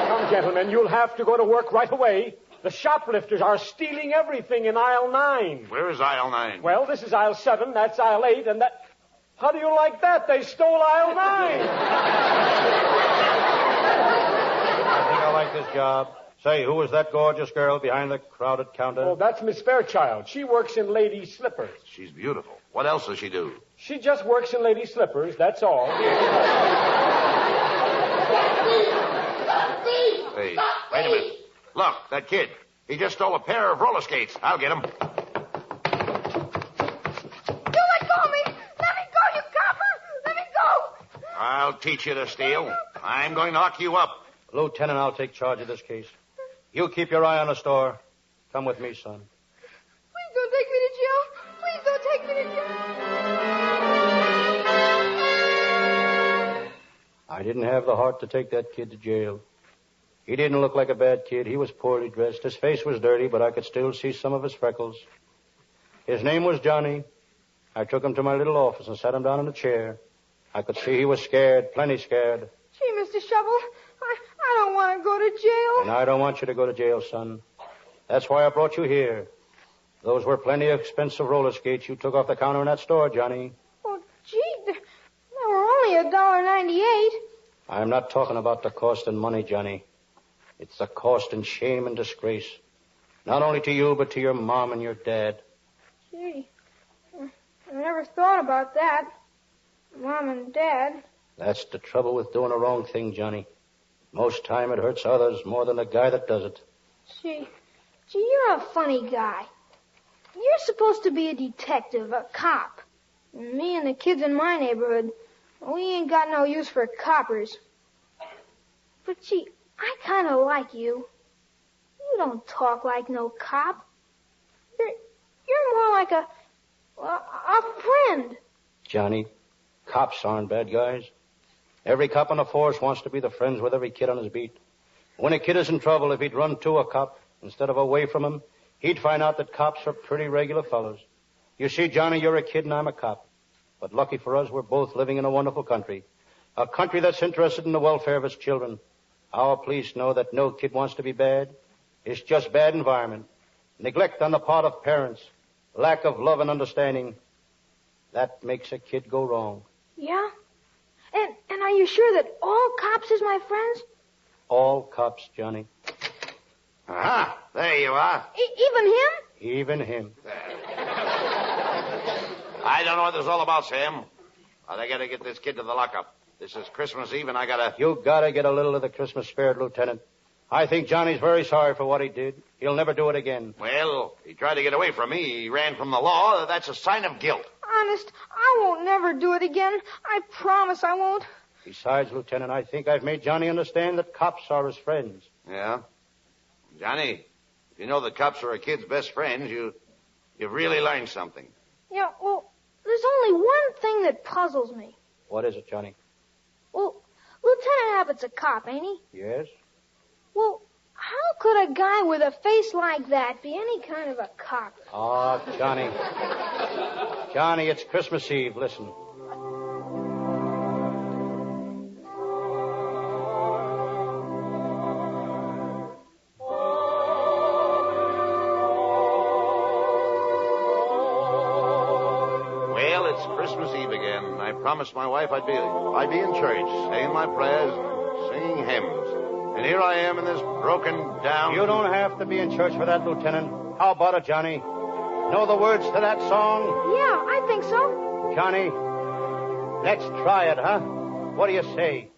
Come, gentlemen, you'll have to go to work right away. The shoplifters are stealing everything in aisle 9. Where is aisle 9? Well, this is aisle 7, that's aisle 8, and that... How do you like that? They stole aisle 9. I think I like this job. Say, who is that gorgeous girl behind the crowded counter? Oh, that's Miss Fairchild. She works in ladies' slippers. She's beautiful. What else does she do? She just works in ladies' slippers, that's all. Hey, wait a minute. Look, that kid. He just stole a pair of roller skates. I'll get him. You let go of me! Let me go, you copper! Let me go! I'll teach you to steal. I'm going to lock you up. Lieutenant, I'll take charge of this case. You keep your eye on the store. Come with me, son. Please don't take me to jail. Please don't take me to jail. I didn't have the heart to take that kid to jail. He didn't look like a bad kid. He was poorly dressed. His face was dirty, but I could still see some of his freckles. His name was Johnny. I took him to my little office and sat him down in a chair. I could see he was scared, plenty scared. Gee, Mr. Shovel, I don't want to go to jail. And I don't want you to go to jail, son. That's why I brought you here. Those were plenty expensive roller skates you took off the counter in that store, Johnny. Oh, gee, they were only $1.98. I'm not talking about the cost in money, Johnny. It's the cost in shame and disgrace. Not only to you, but to your mom and your dad. Gee, I never thought about that. Mom and Dad. That's the trouble with doing a wrong thing, Johnny. Most time it hurts others more than the guy that does it. Gee, you're a funny guy. You're supposed to be a detective, a cop. And me and the kids in my neighborhood, we ain't got no use for coppers. But gee, I kind of like you. You don't talk like no cop. You're more like a friend. Johnny, cops aren't bad guys. Every cop on the force wants to be the friends with every kid on his beat. When a kid is in trouble, if he'd run to a cop instead of away from him, he'd find out that cops are pretty regular fellows. You see, Johnny, you're a kid and I'm a cop. But lucky for us, we're both living in a wonderful country. A country that's interested in the welfare of its children. Our police know that no kid wants to be bad. It's just bad environment. Neglect on the part of parents. Lack of love and understanding. That makes a kid go wrong. Yeah? And are you sure that all cops is my friends? All cops, Johnny. Aha! There you are. Even him? Even him. I don't know what this is all about, Sam. I gotta get this kid to the lockup. This is Christmas Eve, and I gotta... You gotta get a little of the Christmas spirit, Lieutenant. I think Johnny's very sorry for what he did. He'll never do it again. Well, he tried to get away from me. He ran from the law. That's a sign of guilt. Honest, I won't never do it again. I promise I won't. Besides, Lieutenant, I think I've made Johnny understand that cops are his friends. Yeah? Johnny, if you know that cops are a kid's best friends, you've really learned something. Yeah, well, there's only one thing that puzzles me. What is it, Johnny? Well, Lieutenant Abbott's a cop, ain't he? Yes? Well, how could a guy with a face like that be any kind of a cop? Oh, Johnny. Johnny, it's Christmas Eve. Listen. Well, it's Christmas Eve again. I promised my wife I'd be in church, saying my prayers, singing hymns. And here I am in this broken down... You don't have to be in church for that, Lieutenant. How about it, Johnny? Know the words to that song? Yeah, I think so. Johnny, let's try it, huh? What do you say?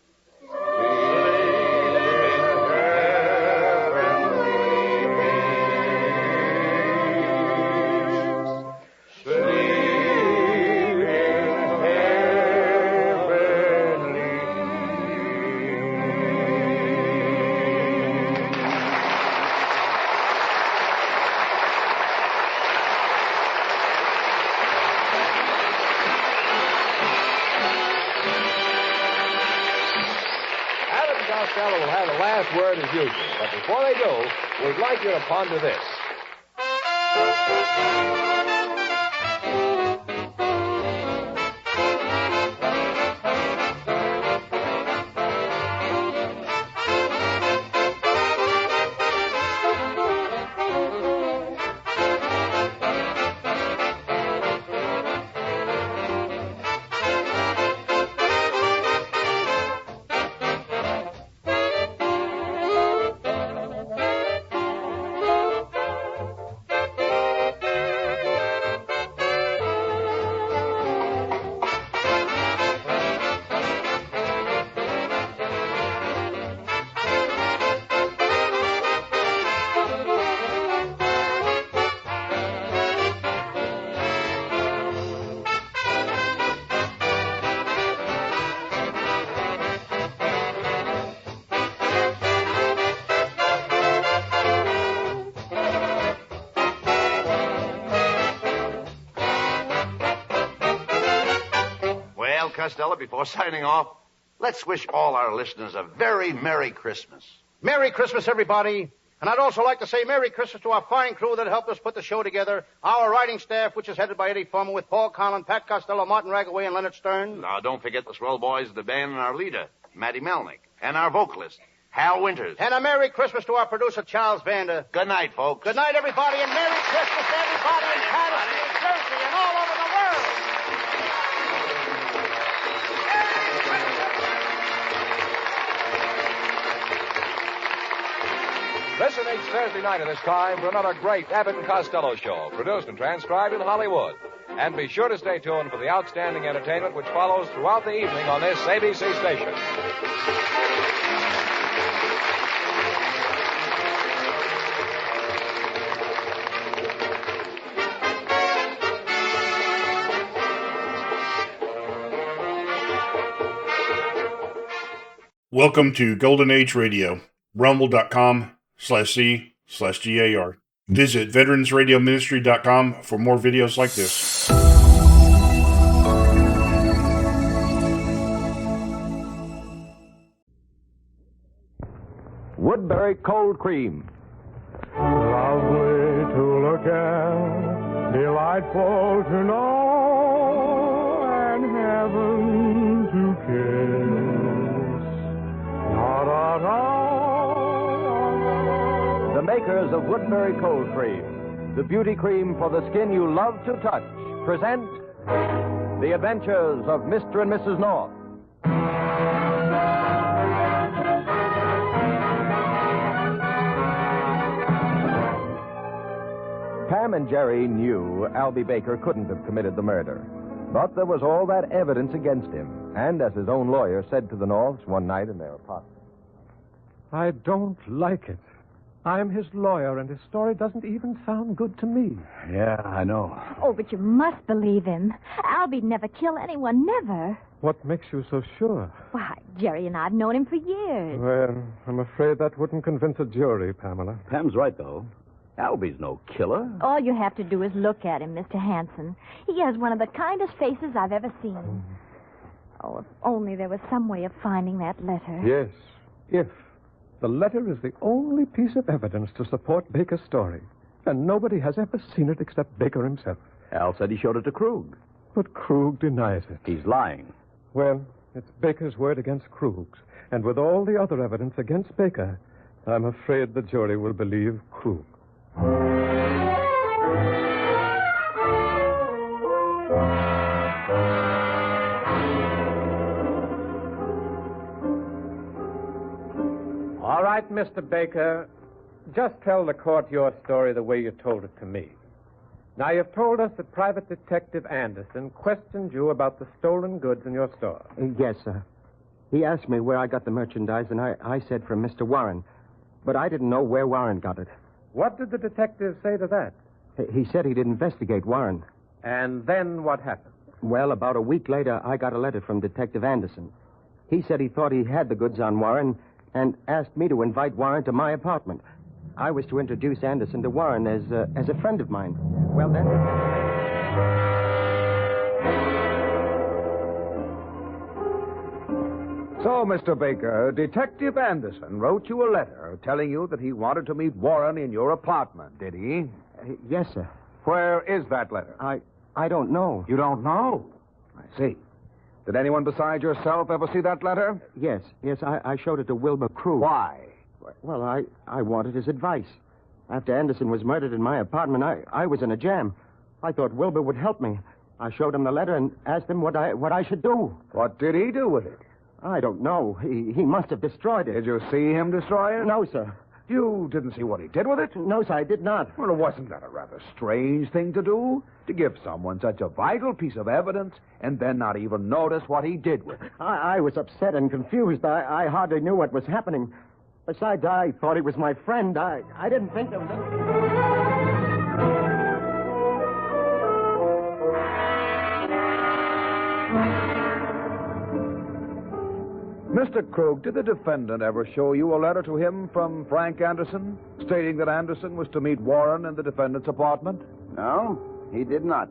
Hollywood as usual. But before they do, we'd like you to ponder this. Costello, before signing off, let's wish all our listeners a very Merry Christmas. Merry Christmas, everybody. And I'd also like to say Merry Christmas to our fine crew that helped us put the show together. Our writing staff, which is headed by Eddie Fulmer, with Paul Collin, Pat Costello, Martin Ragaway, and Leonard Stern. Now, don't forget the swell boys of the band and our leader, Matty Melnick, and our vocalist, Hal Winters. And a Merry Christmas to our producer, Charles Vander. Good night, folks. Good night, everybody, and Merry Christmas to everybody in Patterson, New Jersey, and all over the world. Listen each Thursday night at this time for another great Abbott and Costello show, produced and transcribed in Hollywood. And be sure to stay tuned for the outstanding entertainment which follows throughout the evening on this ABC station. Welcome to Golden Age Radio, rumble.com/C/GAR. Visit veteransradioministry.com for more videos like this. Woodbury Cold Cream. Lovely to look at, delightful to know, and heaven to kiss. The makers of Woodbury Cold Cream, the beauty cream for the skin you love to touch, present The Adventures of Mr. and Mrs. North. Pam and Jerry knew Albie Baker couldn't have committed the murder. But there was all that evidence against him. And as his own lawyer said to the Norths one night in their apartment, I don't like it. I'm his lawyer, and his story doesn't even sound good to me. Yeah, I know. Oh, but you must believe him. Albie'd never kill anyone, never. What makes you so sure? Why, Jerry and I've known him for years. Well, I'm afraid that wouldn't convince a jury, Pamela. Pam's right, though. Albie's no killer. All you have to do is look at him, Mr. Hanson. He has one of the kindest faces I've ever seen. Oh, if only there was some way of finding that letter. Yes, if. The letter is the only piece of evidence to support Baker's story. And nobody has ever seen it except Baker himself. Al said he showed it to Krug. But Krug denies it. He's lying. Well, it's Baker's word against Krug's. And with all the other evidence against Baker, I'm afraid the jury will believe Krug. All right, Mr. Baker, just tell the court your story the way you told it to me. Now, you've told us that Private Detective Anderson questioned you about the stolen goods in your store. Yes, sir. He asked me where I got the merchandise, and I said from Mr. Warren. But I didn't know where Warren got it. What did the detective say to that? He said he'd investigate Warren. And then what happened? Well, about a week later, I got a letter from Detective Anderson. He said he thought he had the goods on Warren and asked me to invite Warren to my apartment. I was to introduce Anderson to Warren as a friend of mine. Well, then... So, Mr. Baker, Detective Anderson wrote you a letter telling you that he wanted to meet Warren in your apartment, did he? Yes, sir. Where is that letter? I don't know. You don't know? I see. Did anyone besides yourself ever see that letter? Yes, I showed it to Wilbur Krug. Why? Well, I wanted his advice. After Anderson was murdered in my apartment, I was in a jam. I thought Wilbur would help me. I showed him the letter and asked him what I should do. What did he do with it? I don't know. He must have destroyed it. Did you see him destroy it? No, sir. You didn't see what he did with it? No, sir, I did not. Well, wasn't that a rather strange thing to do? To give someone such a vital piece of evidence and then not even notice what he did with it? I was upset and confused. I hardly knew what was happening. Besides, I thought he was my friend. I didn't think there was anything. Mr. Krug, did the defendant ever show you a letter to him from Frank Anderson, stating that Anderson was to meet Warren in the defendant's apartment? No, he did not.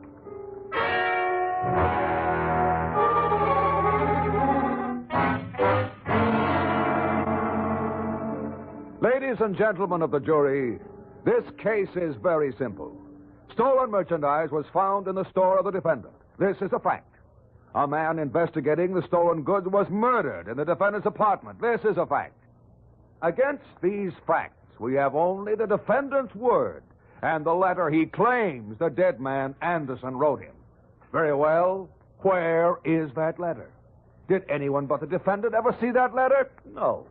Ladies and gentlemen of the jury, this case is very simple. Stolen merchandise was found in the store of the defendant. This is a fact. A man investigating the stolen goods was murdered in the defendant's apartment. This is a fact. Against these facts, we have only the defendant's word and the letter he claims the dead man Anderson wrote him. Very well, where is that letter? Did anyone but the defendant ever see that letter? No.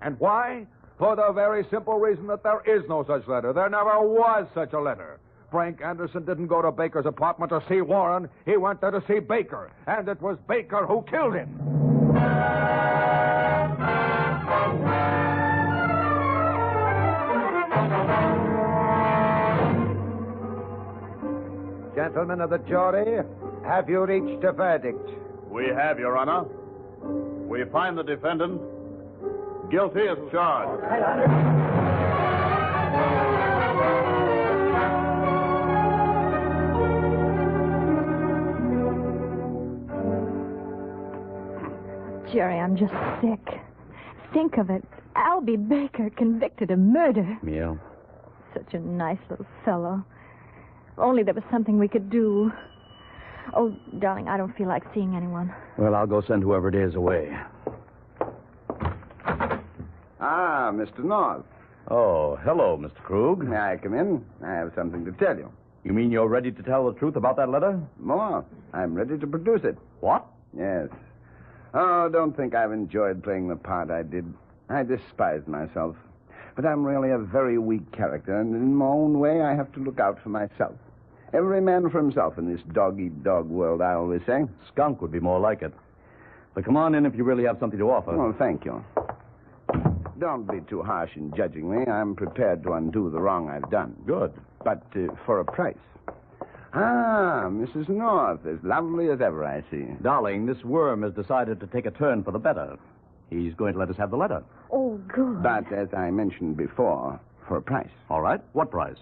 And why? For the very simple reason that there is no such letter. There never was such a letter. Frank Anderson didn't go to Baker's apartment to see Warren. He went there to see Baker. And it was Baker who killed him. Gentlemen of the jury, have you reached a verdict? We have, Your Honor. We find the defendant guilty as charged. Jerry, I'm just sick. Think of it. Albie Baker convicted of murder. Yeah. Such a nice little fellow. If only there was something we could do. Oh, darling, I don't feel like seeing anyone. Well, I'll go send whoever it is away. Ah, Mr. North. Oh, hello, Mr. Krug. May I come in? I have something to tell you. You mean you're ready to tell the truth about that letter? More. I'm ready to produce it. What? Yes. Oh, don't think I've enjoyed playing the part I did. I despised myself. But I'm really a very weak character, and in my own way, I have to look out for myself. Every man for himself in this dog-eat-dog world, I always say. Skunk would be more like it. But come on in if you really have something to offer. Oh, thank you. Don't be too harsh in judging me. I'm prepared to undo the wrong I've done. Good. But for a price. Ah, Mrs. North, as lovely as ever, I see. Darling, this worm has decided to take a turn for the better. He's going to let us have the letter. Oh, good. But, as I mentioned before, for a price. All right. What price?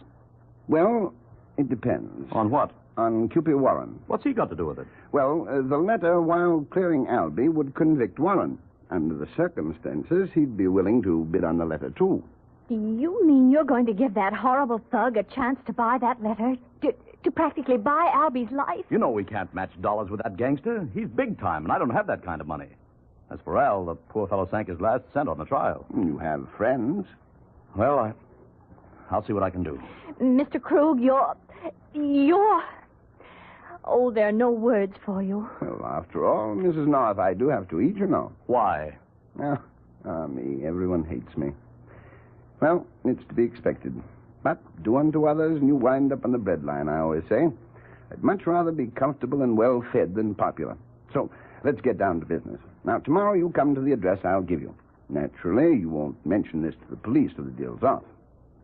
Well, it depends. On what? On Cupid Warren. What's he got to do with it? Well, the letter, while clearing Albie, would convict Warren. Under the circumstances, he'd be willing to bid on the letter, too. You mean you're going to give that horrible thug a chance to buy that letter? To practically buy Albie's life? You know we can't match dollars with that gangster. He's big time, and I don't have that kind of money. As for Al, the poor fellow sank his last cent on the trial. You have friends. Well, I'll see what I can do. Mr. Krug, you're... Oh, there are no words for you. Well, after all, Mrs. North, I do have to eat, you know. Why? Me. Everyone hates me. Well, it's to be expected. But do unto others, and you wind up on the breadline, I always say. I'd much rather be comfortable and well-fed than popular. So, let's get down to business. Now, tomorrow you come to the address I'll give you. Naturally, you won't mention this to the police till the deal's off.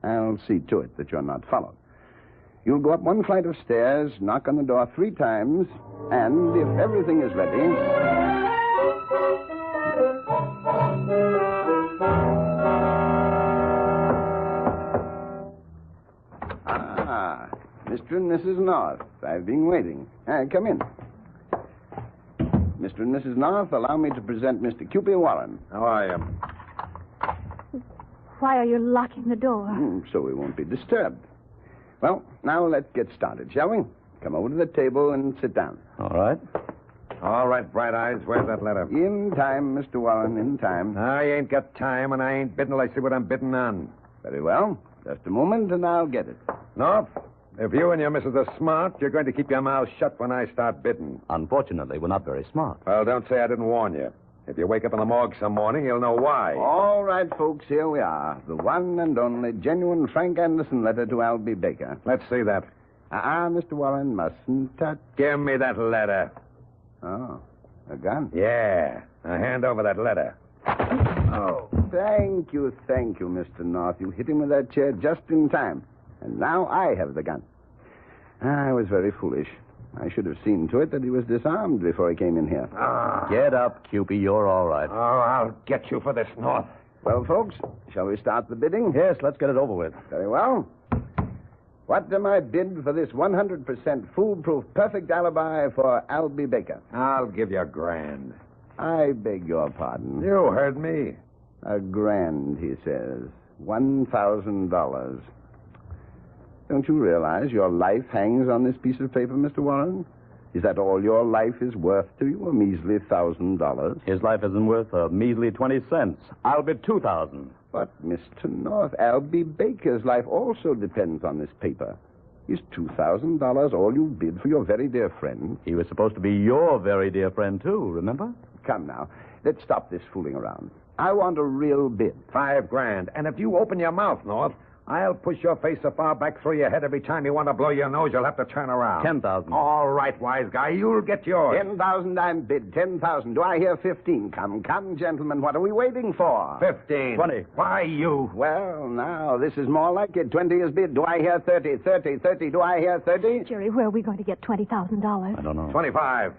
I'll see to it that you're not followed. You'll go up one flight of stairs, knock on the door 3 times, and if everything is ready... Mr. and Mrs. North, I've been waiting. Come in. Mr. and Mrs. North, allow me to present Mr. Cupid Warren. How are you? Why are you locking the door? So we won't be disturbed. Well, now let's get started, shall we? Come over to the table and sit down. All right. All right, Bright Eyes, where's that letter? In time, Mr. Warren, in time. I ain't got time, and I ain't bidding till I see what I'm bidding on. Very well. Just a moment, and I'll get it. North, if you and your missus are smart, you're going to keep your mouth shut when I start bidding. Unfortunately, we're not very smart. Well, don't say I didn't warn you. If you wake up in the morgue some morning, you'll know why. All right, folks, here we are. The one and only genuine Frank Anderson letter to Albie Baker. Let's see that. Mr. Warren, mustn't touch. Give me that letter. Oh, a gun? Yeah. Now hand over that letter. Oh, thank you, Mr. North. You hit him with that chair just in time. And now I have the gun. I was very foolish. I should have seen to it that he was disarmed before he came in here. Get up, Cupid. You're all right. Oh, I'll get you for this, North. Well, folks, shall we start the bidding? Yes, let's get it over with. Very well. What am I bid for this 100% foolproof perfect alibi for Albie Baker? I'll give you $1,000. I beg your pardon. You heard me. $1,000, he says. $1,000. Don't you realize your life hangs on this piece of paper, Mr. Warren? Is that all your life is worth to you, a measly $1,000? His life isn't worth a measly 20 cents. I'll bid 2,000. But, Mr. North, Albie Baker's life also depends on this paper. Is $2,000 all you bid for your very dear friend? He was supposed to be your very dear friend, too, remember? Come now, let's stop this fooling around. I want a real bid. $5,000. And if you open your mouth, North, I'll push your face so far back through your head every time you want to blow your nose, you'll have to turn around. 10,000. All right, wise guy, you'll get yours. 10,000 I'm bid. 10,000. Do I hear 15? Come, gentlemen. What are we waiting for? 15. 20. Why, you? Well, now, this is more like it. 20 is bid. Do I hear 30? 30. 30. Do I hear 30? Jerry, where are we going to get $20,000? I don't know. 25.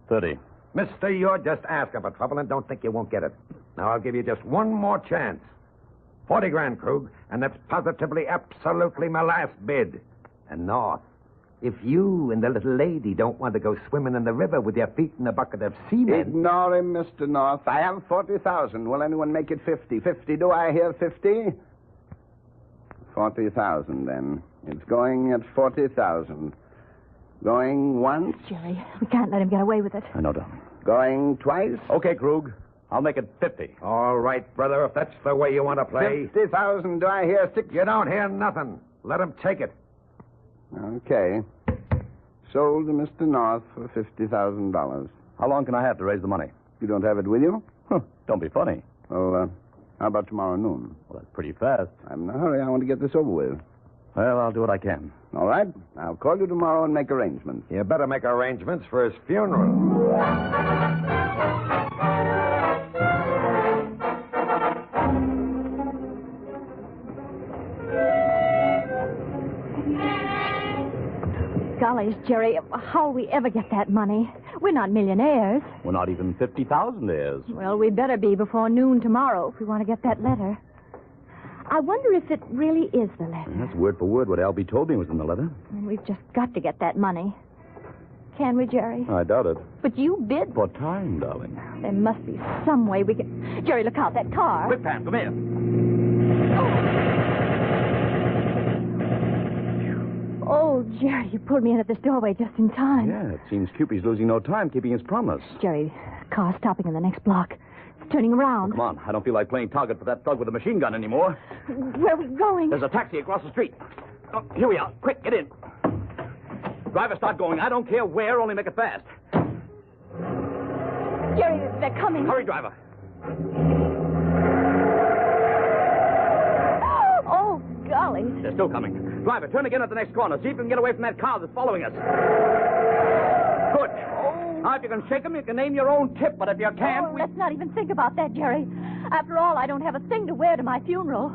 30. Mister, you're just asking for trouble and don't think you won't get it. Now, I'll give you just one more chance. 40 grand, Krug, and that's positively, absolutely my last bid. And North, if you and the little lady don't want to go swimming in the river with your feet in a bucket of cement... Ignore him, Mr. North. I have 40,000. Will anyone make it 50? 50. Do I hear 50? 40,000, then. It's going at 40,000. Going once? Jerry, we can't let him get away with it. I know, darling. Going twice? Okay, Krug. I'll make it 50. All right, brother, if that's the way you want to play. 50,000. Do I hear 60? You don't hear nothing. Let him take it. Okay. Sold to Mr. North for $50,000. How long can I have to raise the money? You don't have it with you? Don't be funny. Well, how about tomorrow noon? Well, that's pretty fast. I'm in a hurry. I want to get this over with. Well, I'll do what I can. All right. I'll call you tomorrow and make arrangements. You better make arrangements for his funeral. Golly, Jerry, how'll we ever get that money? We're not millionaires. We're not even 50,000 heirs. Well, we better be before noon tomorrow if we want to get that letter. I wonder if it really is the letter. That's word for word what Albie told me was in the letter. We've just got to get that money. Can we, Jerry? I doubt it. But you bid. For time, darling. There must be some way we can... Jerry, look out, that car. Quick, Pam, come here. Oh, Jerry, you pulled me in at this doorway just in time. Yeah, it seems Cupid's losing no time keeping his promise. Jerry, car's stopping in the next block. It's turning around. Come on, I don't feel like playing target for that thug with a machine gun anymore. Where are we going? There's a taxi across the street. Oh, here we are. Quick, get in. Driver, start going. I don't care where, only make it fast. Jerry, they're coming. Hurry, driver. Oh, golly. They're still coming. Driver, turn again at the next corner. See if you can get away from that car that's following us. Good. Now, if you can shake them, you can name your own tip. But if you can't... Oh, let's not even think about that, Jerry. After all, I don't have a thing to wear to my funeral.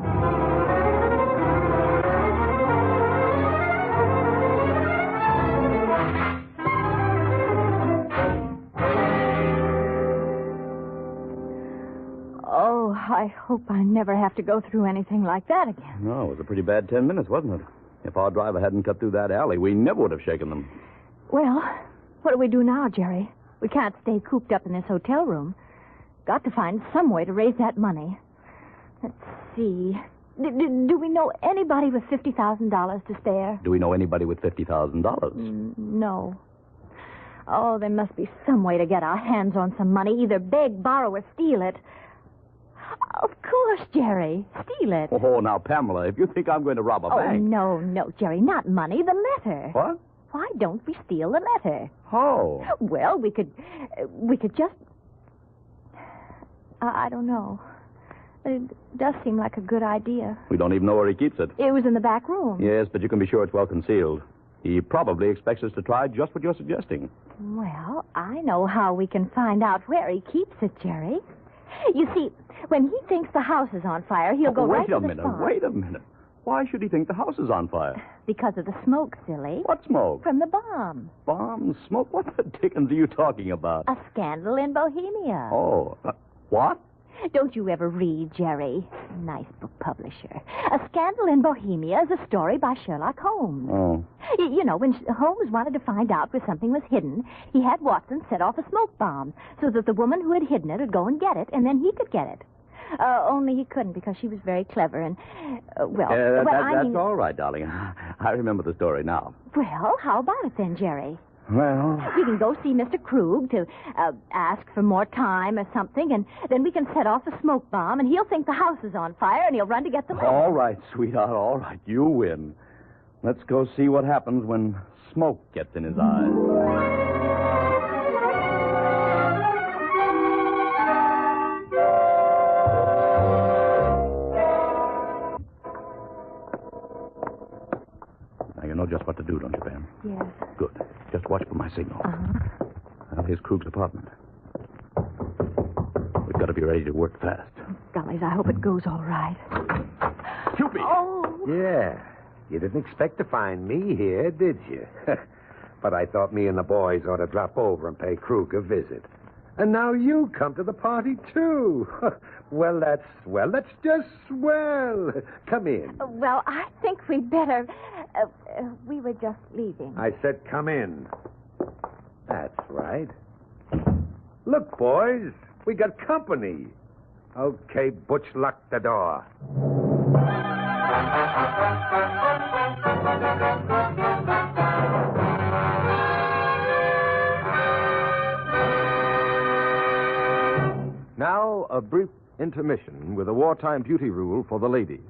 Oh, I hope I never have to go through anything like that again. No, it was a pretty bad 10 minutes, wasn't it? If our driver hadn't cut through that alley, we never would have shaken them. Well, what do we do now, Jerry? We can't stay cooped up in this hotel room. Got to find some way to raise that money. Let's see. Do we know anybody with $50,000 to spare? Do we know anybody with $50,000? No. Oh, there must be some way to get our hands on some money. Either beg, borrow, or steal it. Of course, Jerry. Steal it. Oh, now, Pamela, if you think I'm going to rob a bank... No, Jerry. Not money. The letter. What? Why don't we steal the letter? Oh. Well, we could just... I don't know. It does seem like a good idea. We don't even know where he keeps it. It was in the back room. Yes, but you can be sure it's well concealed. He probably expects us to try just what you're suggesting. Well, I know how we can find out where he keeps it, Jerry. You see, when he thinks the house is on fire, he'll go right to the spot. Wait a minute. Why should he think the house is on fire? Because of the smoke, silly. What smoke? From the bomb. Bomb? Smoke? What the dickens are you talking about? A scandal in Bohemia. Oh, what? Don't you ever read, Jerry? Nice book publisher. A Scandal in Bohemia is a story by Sherlock Holmes. Oh. You know, when Holmes wanted to find out where something was hidden, he had Watson set off a smoke bomb so that the woman who had hidden it would go and get it, and then he could get it. Only he couldn't because she was very clever and, That's all right, darling. I remember the story now. Well, how about it then, Jerry? Well... We can go see Mr. Krug to ask for more time or something, and then we can set off the smoke bomb, and he'll think the house is on fire, and he'll run to get the money. All right, sweetheart, all right. You win. Let's go see what happens when smoke gets in his eyes. Now, you know just what to do, don't you, Pam? Yes. Good. Just watch for my signal. Well, here's Krug's apartment. We've got to be ready to work fast. Gollies, I hope it goes all right. Cupid! Oh! Yeah. You didn't expect to find me here, did you? But I thought me and the boys ought to drop over and pay Krug a visit. And now you come to the party, too. Well, that's just swell. Come in. Well, I think we'd better... we were just leaving. I said come in. That's right. Look, boys, we got company. Okay, Butch, lock the door. Now, a brief intermission with a wartime beauty rule for the ladies.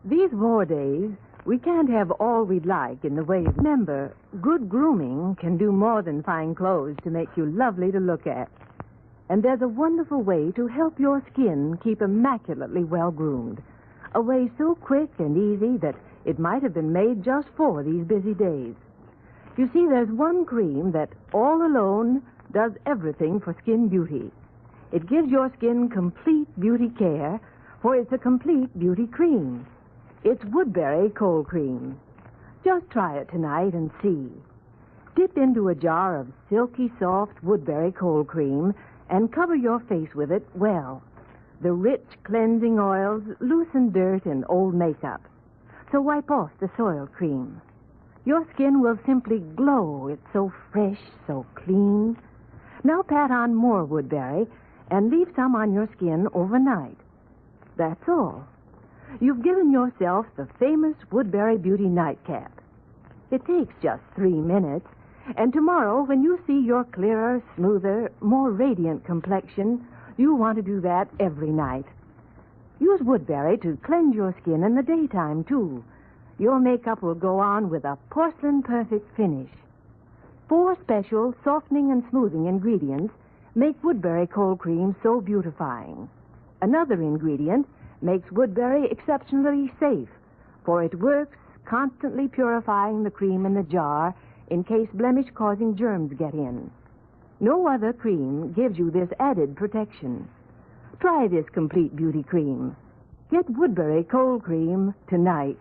These war days, we can't have all we'd like in the way of... Remember, good grooming can do more than fine clothes to make you lovely to look at. And there's a wonderful way to help your skin keep immaculately well-groomed. A way so quick and easy that it might have been made just for these busy days. You see, there's one cream that all alone does everything for skin beauty. It gives your skin complete beauty care, for it's a complete beauty cream. It's Woodbury Cold Cream. Just try it tonight and see. Dip into a jar of silky soft Woodbury Cold Cream and cover your face with it well. The rich cleansing oils loosen dirt and old makeup. So wipe off the soiled cream. Your skin will simply glow. It's so fresh, so clean. Now pat on more Woodbury and leave some on your skin overnight. That's all. You've given yourself the famous Woodbury Beauty Nightcap. It takes just 3 minutes, and tomorrow, when you see your clearer, smoother, more radiant complexion, you'll want to do that every night. Use Woodbury to cleanse your skin in the daytime, too. Your makeup will go on with a porcelain-perfect finish. 4 special softening and smoothing ingredients make Woodbury Cold Cream so beautifying. Another ingredient makes Woodbury exceptionally safe, for it works constantly purifying the cream in the jar in case blemish-causing germs get in. No other cream gives you this added protection. Try this complete beauty cream. Get Woodbury Cold Cream tonight.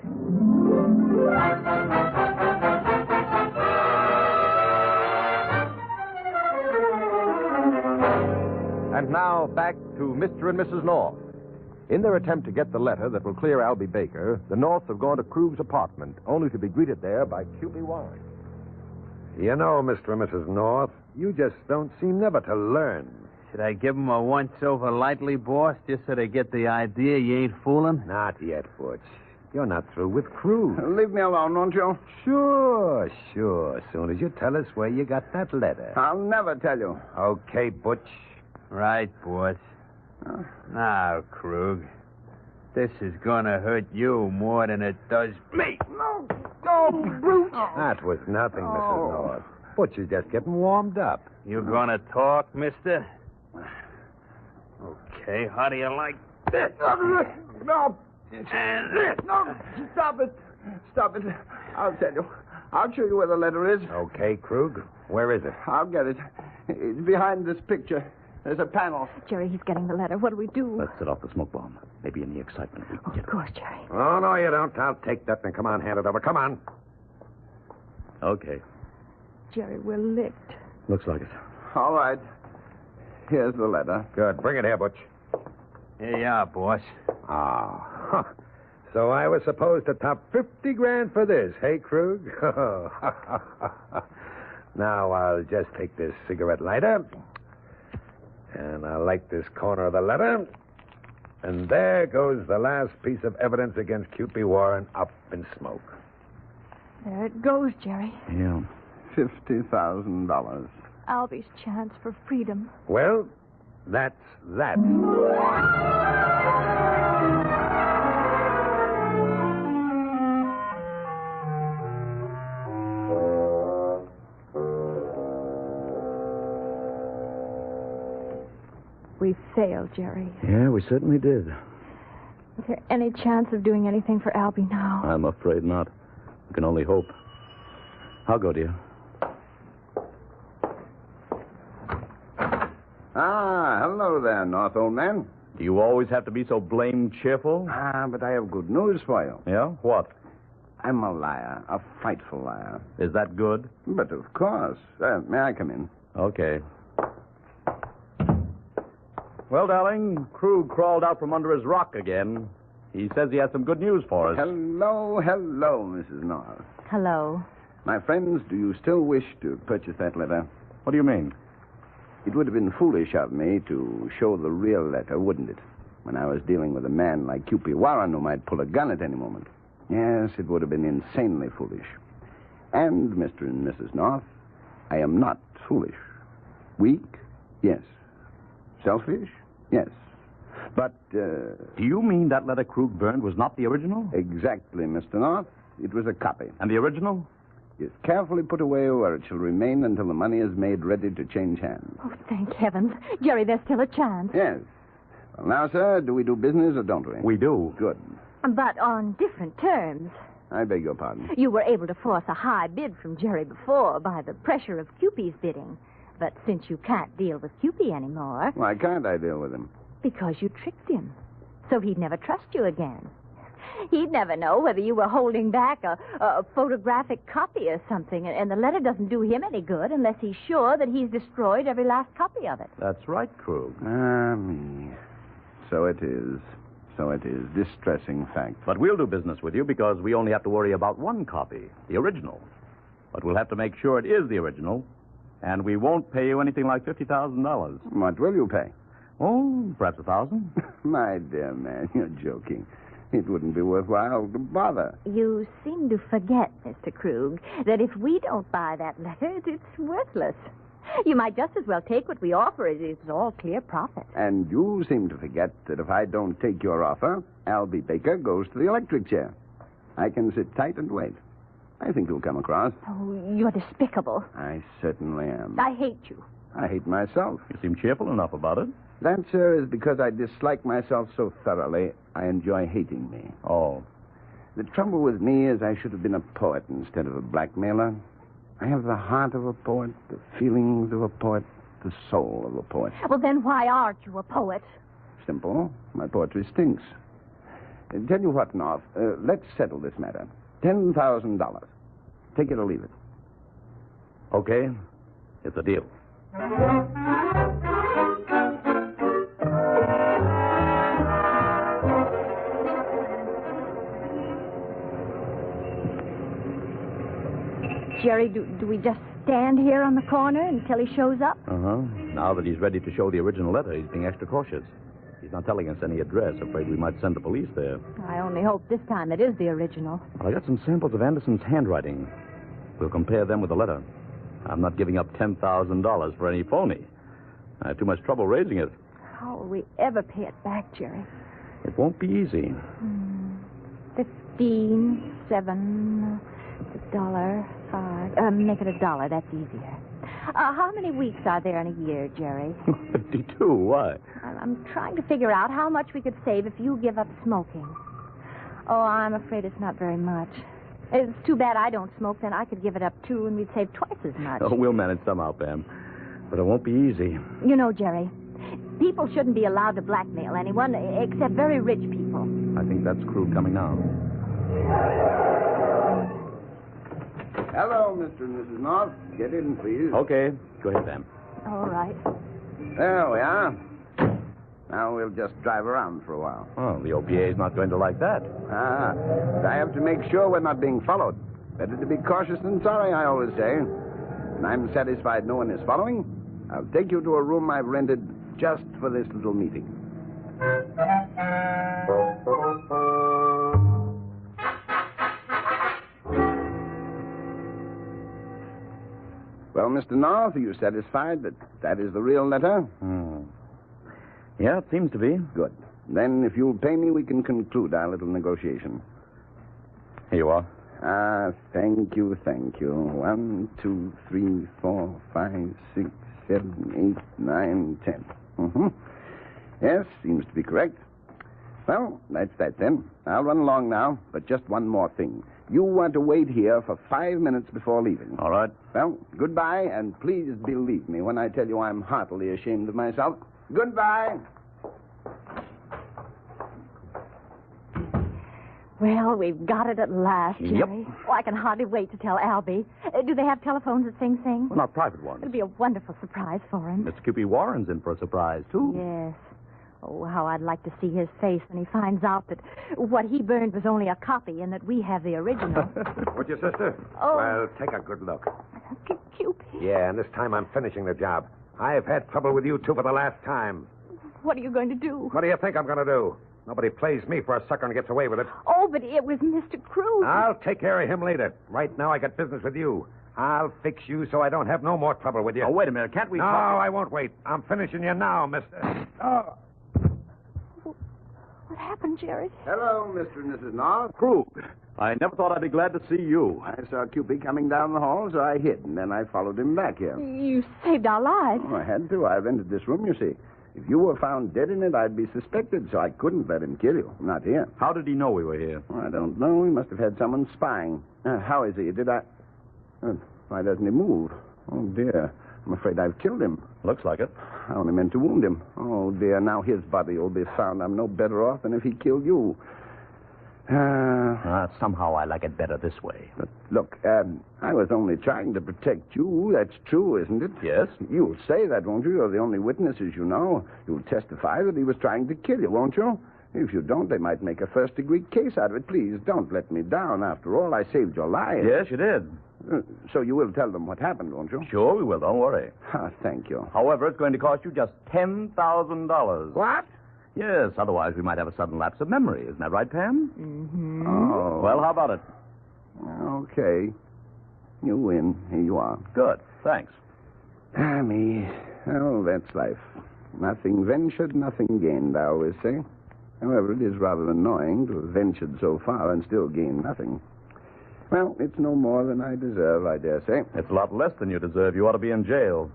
And now, back to Mr. and Mrs. North. In their attempt to get the letter that will clear Albie Baker, the Norths have gone to Krug's apartment, only to be greeted there by Cupid Warren. You know, Mr. and Mrs. North, You just don't seem never to learn. Should I give 'em a once-over lightly, boss, just so they get the idea you ain't fooling? Not yet, Butch. You're not through with Krug. Leave me alone, won't you? Sure. As soon as you tell us where you got that letter. I'll never tell you. Okay, Butch. Right, boss. Now, Krug, this is gonna hurt you more than it does me. No. Oh, brute. That was nothing, Mrs. North. Butch is just getting warmed up. You gonna talk, mister? Okay, how do you like this? No. And this? No, stop it. Stop it. I'll tell you. I'll show you where the letter is. Okay, Krug. Where is it? I'll get it. It's behind this picture. There's a panel. Jerry, he's getting the letter. What do we do? Let's set off the smoke bomb. Maybe in the excitement we can get it. Of course, Jerry. Oh, no, you don't. I'll take that and come on, hand it over. Come on. Okay. Jerry, we're licked. Looks like it. All right. Here's the letter. Good. Bring it here, Butch. Here you are, boss. Ah. So I was supposed to top 50 grand for this, hey, Krug? Now I'll just take this cigarette lighter, and I'll light this corner of the letter, and there goes the last piece of evidence against Cupid Warren up in smoke. There it goes, Jerry. Yeah. $50,000. Albie's chance for freedom. Well, that's that. We failed, Jerry. Yeah, we certainly did. Is there any chance of doing anything for Albie now? I'm afraid not. We can only hope. I'll go, dear. Ah, hello there, North, old man. Do you always have to be so blamed cheerful? Ah, but I have good news for you. Yeah? What? I'm a liar, a frightful liar. Is that good? But of course. May I come in? Okay. Well, darling, Krug crawled out from under his rock again. He says he has some good news for us. Hello, Mrs. North. Hello. My friends, do you still wish to purchase that letter? What do you mean? It would have been foolish of me to show the real letter, wouldn't it? When I was dealing with a man like Cupid Warren who might pull a gun at any moment. Yes, it would have been insanely foolish. And, Mr. and Mrs. North, I am not foolish. Weak? Yes. Selfish? Yes. But, Do you mean that letter Krug burned was not the original? Exactly, Mr. North. It was a copy. And the original? Is carefully put away where it shall remain until the money is made ready to change hands. Oh, thank heavens. Jerry, there's still a chance. Yes. Well, now, sir, do we do business or don't we? We do. Good. But on different terms. I beg your pardon. You were able to force a high bid from Jerry before by the pressure of Cupid's bidding. But since you can't deal with Cupid anymore... Why can't I deal with him? Because you tricked him. So he'd never trust you again. He'd never know whether you were holding back a photographic copy or something, and the letter doesn't do him any good unless he's sure that he's destroyed every last copy of it. That's right, Krug. Me. So it is. Distressing fact. But we'll do business with you because we only have to worry about one copy, the original. But we'll have to make sure it is the original, and we won't pay you anything like $50,000. What will you pay? Oh, perhaps $1,000. My dear man, you're joking. It wouldn't be worthwhile to bother. You seem to forget, Mr. Krug, that if we don't buy that letter, it's worthless. You might just as well take what we offer. It's all clear profit. And you seem to forget that if I don't take your offer, Albie Baker goes to the electric chair. I can sit tight and wait. I think you'll come across. Oh, you're despicable. I certainly am. I hate you. I hate myself. You seem cheerful enough about it. That, sir, is because I dislike myself so thoroughly, I enjoy hating me. Oh. The trouble with me is I should have been a poet instead of a blackmailer. I have the heart of a poet, the feelings of a poet, the soul of a poet. Well, then why aren't you a poet? Simple. My poetry stinks. Tell you what, North, let's settle this matter. $10,000. Take it or leave it. Okay. It's a deal. Jerry, do we just stand here on the corner until he shows up? Uh-huh. Now that he's ready to show the original letter, he's being extra cautious. He's not telling us any address. Afraid we might send the police there. I only hope this time it is the original. Well, I got some samples of Anderson's handwriting. We'll compare them with the letter. I'm not giving up $10,000 for any phony. I had too much trouble raising it. How will we ever pay it back, Jerry? It won't be easy. 15, 7, $1, make it $1. That's easier. How many weeks are there in a year, Jerry? 52. Why? I'm trying to figure out how much we could save if you give up smoking. Oh, I'm afraid it's not very much. It's too bad I don't smoke. Then I could give it up, too, and we'd save twice as much. Oh, we'll manage somehow, Pam. But it won't be easy. You know, Jerry, people shouldn't be allowed to blackmail anyone except very rich people. I think that's Krug coming now. Hello, Mr. and Mrs. North. Get in, please. Okay. Go ahead, Pam. All right. There we are. Now we'll just drive around for a while. Oh, the OPA is not going to like that. But I have to make sure we're not being followed. Better to be cautious than sorry, I always say. When I'm satisfied no one is following, I'll take you to a room I've rented just for this little meeting. Well, Mr. North, are you satisfied that that is the real letter? Yeah, it seems to be. Good. Then, if you'll pay me, we can conclude our little negotiation. Here you are. Thank you, thank you. 1, 2, 3, 4, 5, 6, 7, 8, 9, 10. Mm-hmm. Yes, seems to be correct. Well, that's that then. I'll run along now, but just one more thing. You want to wait here for 5 minutes before leaving. All right. Well, goodbye, and please believe me when I tell you I'm heartily ashamed of myself. Goodbye. Well, we've got it at last, Jerry. Yep. Oh, I can hardly wait to tell Albie. Do they have telephones that Sing Sing? Well, not private ones. It'll be a wonderful surprise for him. Mr. Cupid Warren's in for a surprise, too. Yes. Oh, how I'd like to see his face when he finds out that what he burned was only a copy and that we have the original. What's your sister? Oh. Well, take a good look. Cupid. Yeah, and this time I'm finishing the job. I've had trouble with you two for the last time. What are you going to do? What do you think I'm going to do? Nobody plays me for a sucker and gets away with it. Oh, but it was Mr. Cruz. I'll take care of him later. Right now I got business with you. I'll fix you so I don't have no more trouble with you. Oh, wait a minute. Can't we No, talk? I won't wait. I'm finishing you now, mister. Oh. What happened, Jerry? Hello, Mr. and Mrs. North. Krug. I never thought I'd be glad to see you. I saw Cupid coming down the hall, so I hid, and then I followed him back here. You saved our lives. Oh, I had to. I rented this room, you see. If you were found dead in it, I'd be suspected, so I couldn't let him kill you. Not here. How did he know we were here? Oh, I don't know. He must have had someone spying. How is he? Did I... why doesn't he move? Oh, dear. I'm afraid I've killed him. Looks like it. I only meant to wound him. Oh, dear. Now his body will be found. I'm no better off than if he killed you. Somehow I like it better this way. But look, I was only trying to protect you. That's true, isn't it? Yes. You'll say that, won't you? You're the only witnesses you know. You'll testify that he was trying to kill you, won't you? If you don't, they might make a first-degree case out of it. Please, don't let me down. After all, I saved your life. Yes, you did. So you will tell them what happened, won't you? Sure, we will. Don't worry. Thank you. However, it's going to cost you just $10,000. What? Yes, otherwise we might have a sudden lapse of memory. Isn't that right, Pam? Mm-hmm. Oh. Well, how about it? Okay. You win. Here you are. Good. Thanks. Me. Oh, that's life. Nothing ventured, nothing gained, I always say. However, it is rather annoying to have ventured so far and still gain nothing. Well, it's no more than I deserve, I dare say. It's a lot less than you deserve. You ought to be in jail.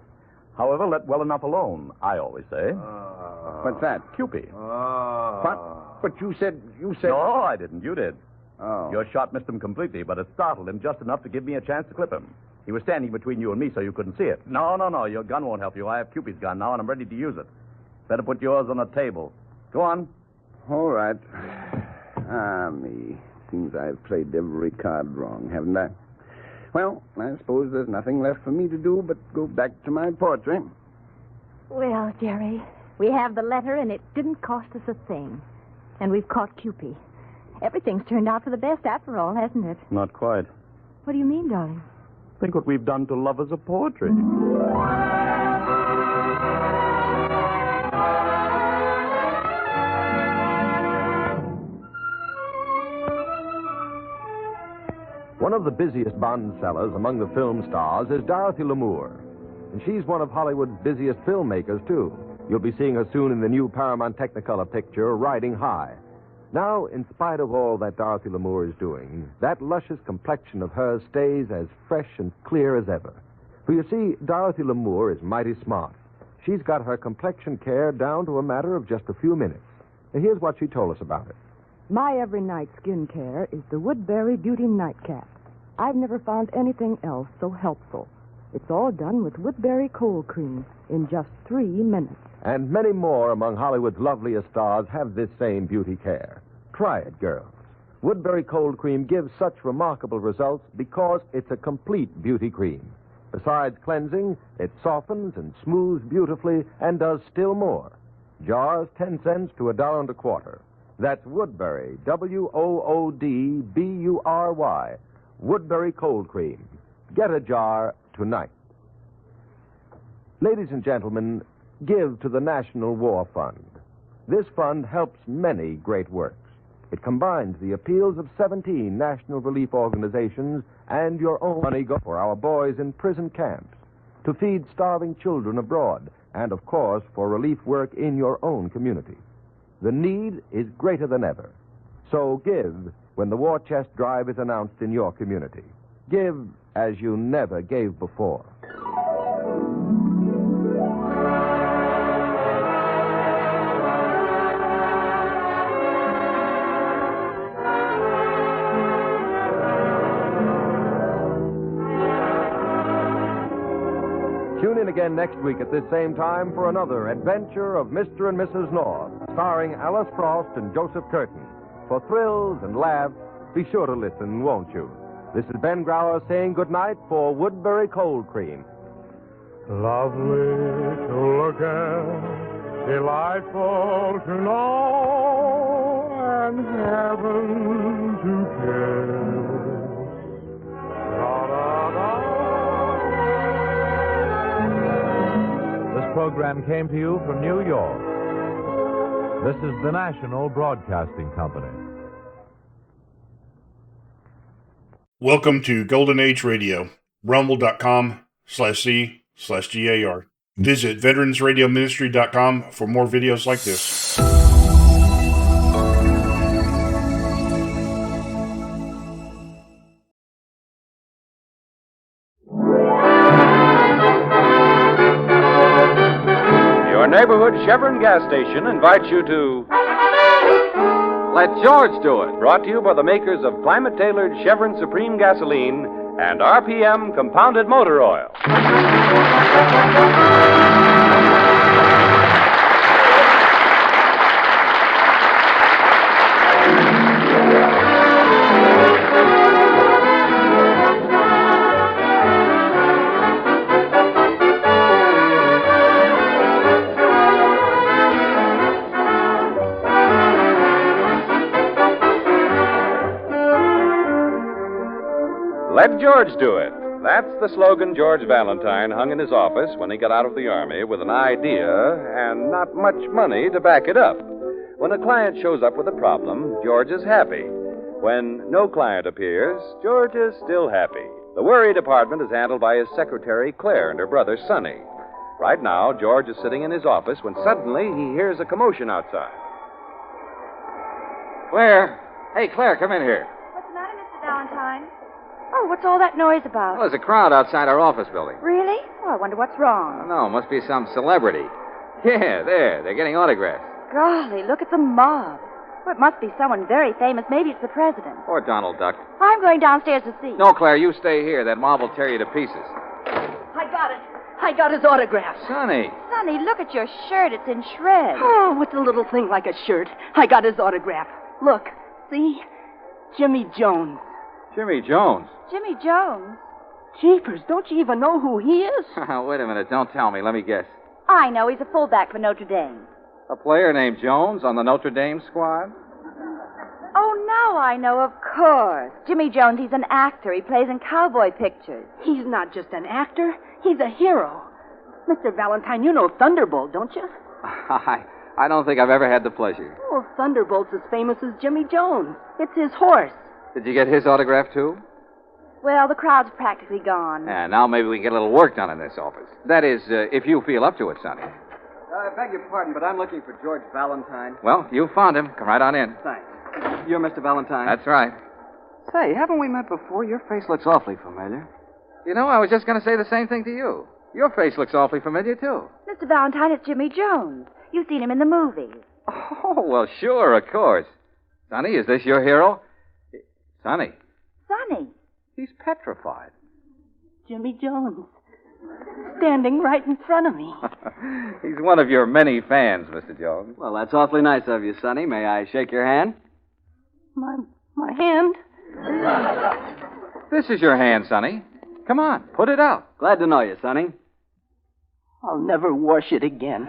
However, let well enough alone, I always say. What's that? Cupid. What? But you said... No, I didn't. You did. Oh. Your shot missed him completely, but it startled him just enough to give me a chance to clip him. He was standing between you and me, so you couldn't see it. No. Your gun won't help you. I have Cupid's gun now, and I'm ready to use it. Better put yours on the table. Go on. All right. Me. Seems I've played every card wrong, haven't I? Well, I suppose there's nothing left for me to do but go back to my portrait. Well, Jerry, we have the letter, and it didn't cost us a thing. And we've caught Cupid. Everything's turned out for the best after all, hasn't it? Not quite. What do you mean, darling? Think what we've done to lovers of poetry. One of the busiest Bond sellers among the film stars is Dorothy Lamour. And she's one of Hollywood's busiest filmmakers, too. You'll be seeing her soon in the new Paramount Technicolor picture, Riding High. Now, in spite of all that Dorothy Lamour is doing, that luscious complexion of hers stays as fresh and clear as ever. For you see, Dorothy Lamour is mighty smart. She's got her complexion care down to a matter of just a few minutes. And here's what she told us about it. My every night skin care is the Woodbury Beauty Nightcap. I've never found anything else so helpful. It's all done with Woodbury cold cream in just 3 minutes. And many more among Hollywood's loveliest stars have this same beauty care. Try it, girls. Woodbury cold cream gives such remarkable results because it's a complete beauty cream. Besides cleansing, it softens and smooths beautifully and does still more. Jars 10 cents to $1.25. That's Woodbury, Woodbury, Woodbury cold cream. Get a jar tonight. Ladies and gentlemen, give to the National War Fund. This fund helps many great works. It combines the appeals of 17 national relief organizations and your own money go for our boys in prison camps, to feed starving children abroad, and, of course, for relief work in your own community. The need is greater than ever. So give when the War Chest Drive is announced in your community. Give as you never gave before. Tune in again next week at this same time for another adventure of Mr. and Mrs. North, starring Alice Frost and Joseph Curtin. For thrills and laughs, be sure to listen, won't you? This is Ben Grauer saying goodnight for Woodbury Cold Cream. Lovely to look at, delightful to know, and heaven to kiss. This program came to you from New York. This is the National Broadcasting Company. Welcome to Golden Age Radio, rumble.com/C/GAR. Visit veteransradioministry.com for more videos like this. Your neighborhood Chevron gas station invites you to Let George Do It, brought to you by the makers of climate-tailored Chevron Supreme Gasoline and RPM Compounded Motor Oil. Let George do it. That's the slogan George Valentine hung in his office when he got out of the Army with an idea and not much money to back it up. When a client shows up with a problem, George is happy. When no client appears, George is still happy. The worry department is handled by his secretary, Claire, and her brother, Sonny. Right now, George is sitting in his office when suddenly he hears a commotion outside. Claire. Hey, Claire, come in here. What's the matter, Mr. Valentine? Oh, what's all that noise about? Well, there's a crowd outside our office building. Really? Oh, I wonder what's wrong. I don't know. Must be some celebrity. Yeah, there. They're getting autographs. Golly, look at the mob. Well, it must be someone very famous. Maybe it's the president. Or Donald Duck. I'm going downstairs to see. No, Claire, you stay here. That mob will tear you to pieces. I got it. I got his autograph. Sonny. Sonny, look at your shirt. It's in shreds. Oh, what's a little thing like a shirt? I got his autograph. Look, see? Jimmy Jones. Jimmy Jones? Jimmy Jones? Jeepers, don't you even know who he is? Wait a minute. Don't tell me. Let me guess. I know. He's a fullback for Notre Dame. A player named Jones on the Notre Dame squad? Oh, no. Oh, I know, of course. Jimmy Jones, he's an actor. He plays in cowboy pictures. He's not just an actor. He's a hero. Mr. Valentine, you know Thunderbolt, don't you? I don't think I've ever had the pleasure. Well, Thunderbolt's as famous as Jimmy Jones. It's his horse. Did you get his autograph, too? Well, the crowd's practically gone. Yeah, now maybe we can get a little work done in this office. That is, if you feel up to it, Sonny. I beg your pardon, but I'm looking for George Valentine. Well, you found him. Come right on in. Thanks. You're Mr. Valentine? That's right. Say, haven't we met before? Your face looks awfully familiar. You know, I was just going to say the same thing to you. Your face looks awfully familiar, too. Mr. Valentine, it's Jimmy Jones. You've seen him in the movies. Oh, well, sure, of course. Sonny, is this your hero? Sonny. Sonny. He's petrified. Jimmy Jones. Standing right in front of me. He's one of your many fans, Mr. Jones. Well, that's awfully nice of you, Sonny. May I shake your hand? My hand? This is your hand, Sonny. Come on, put it out. Glad to know you, Sonny. I'll never wash it again.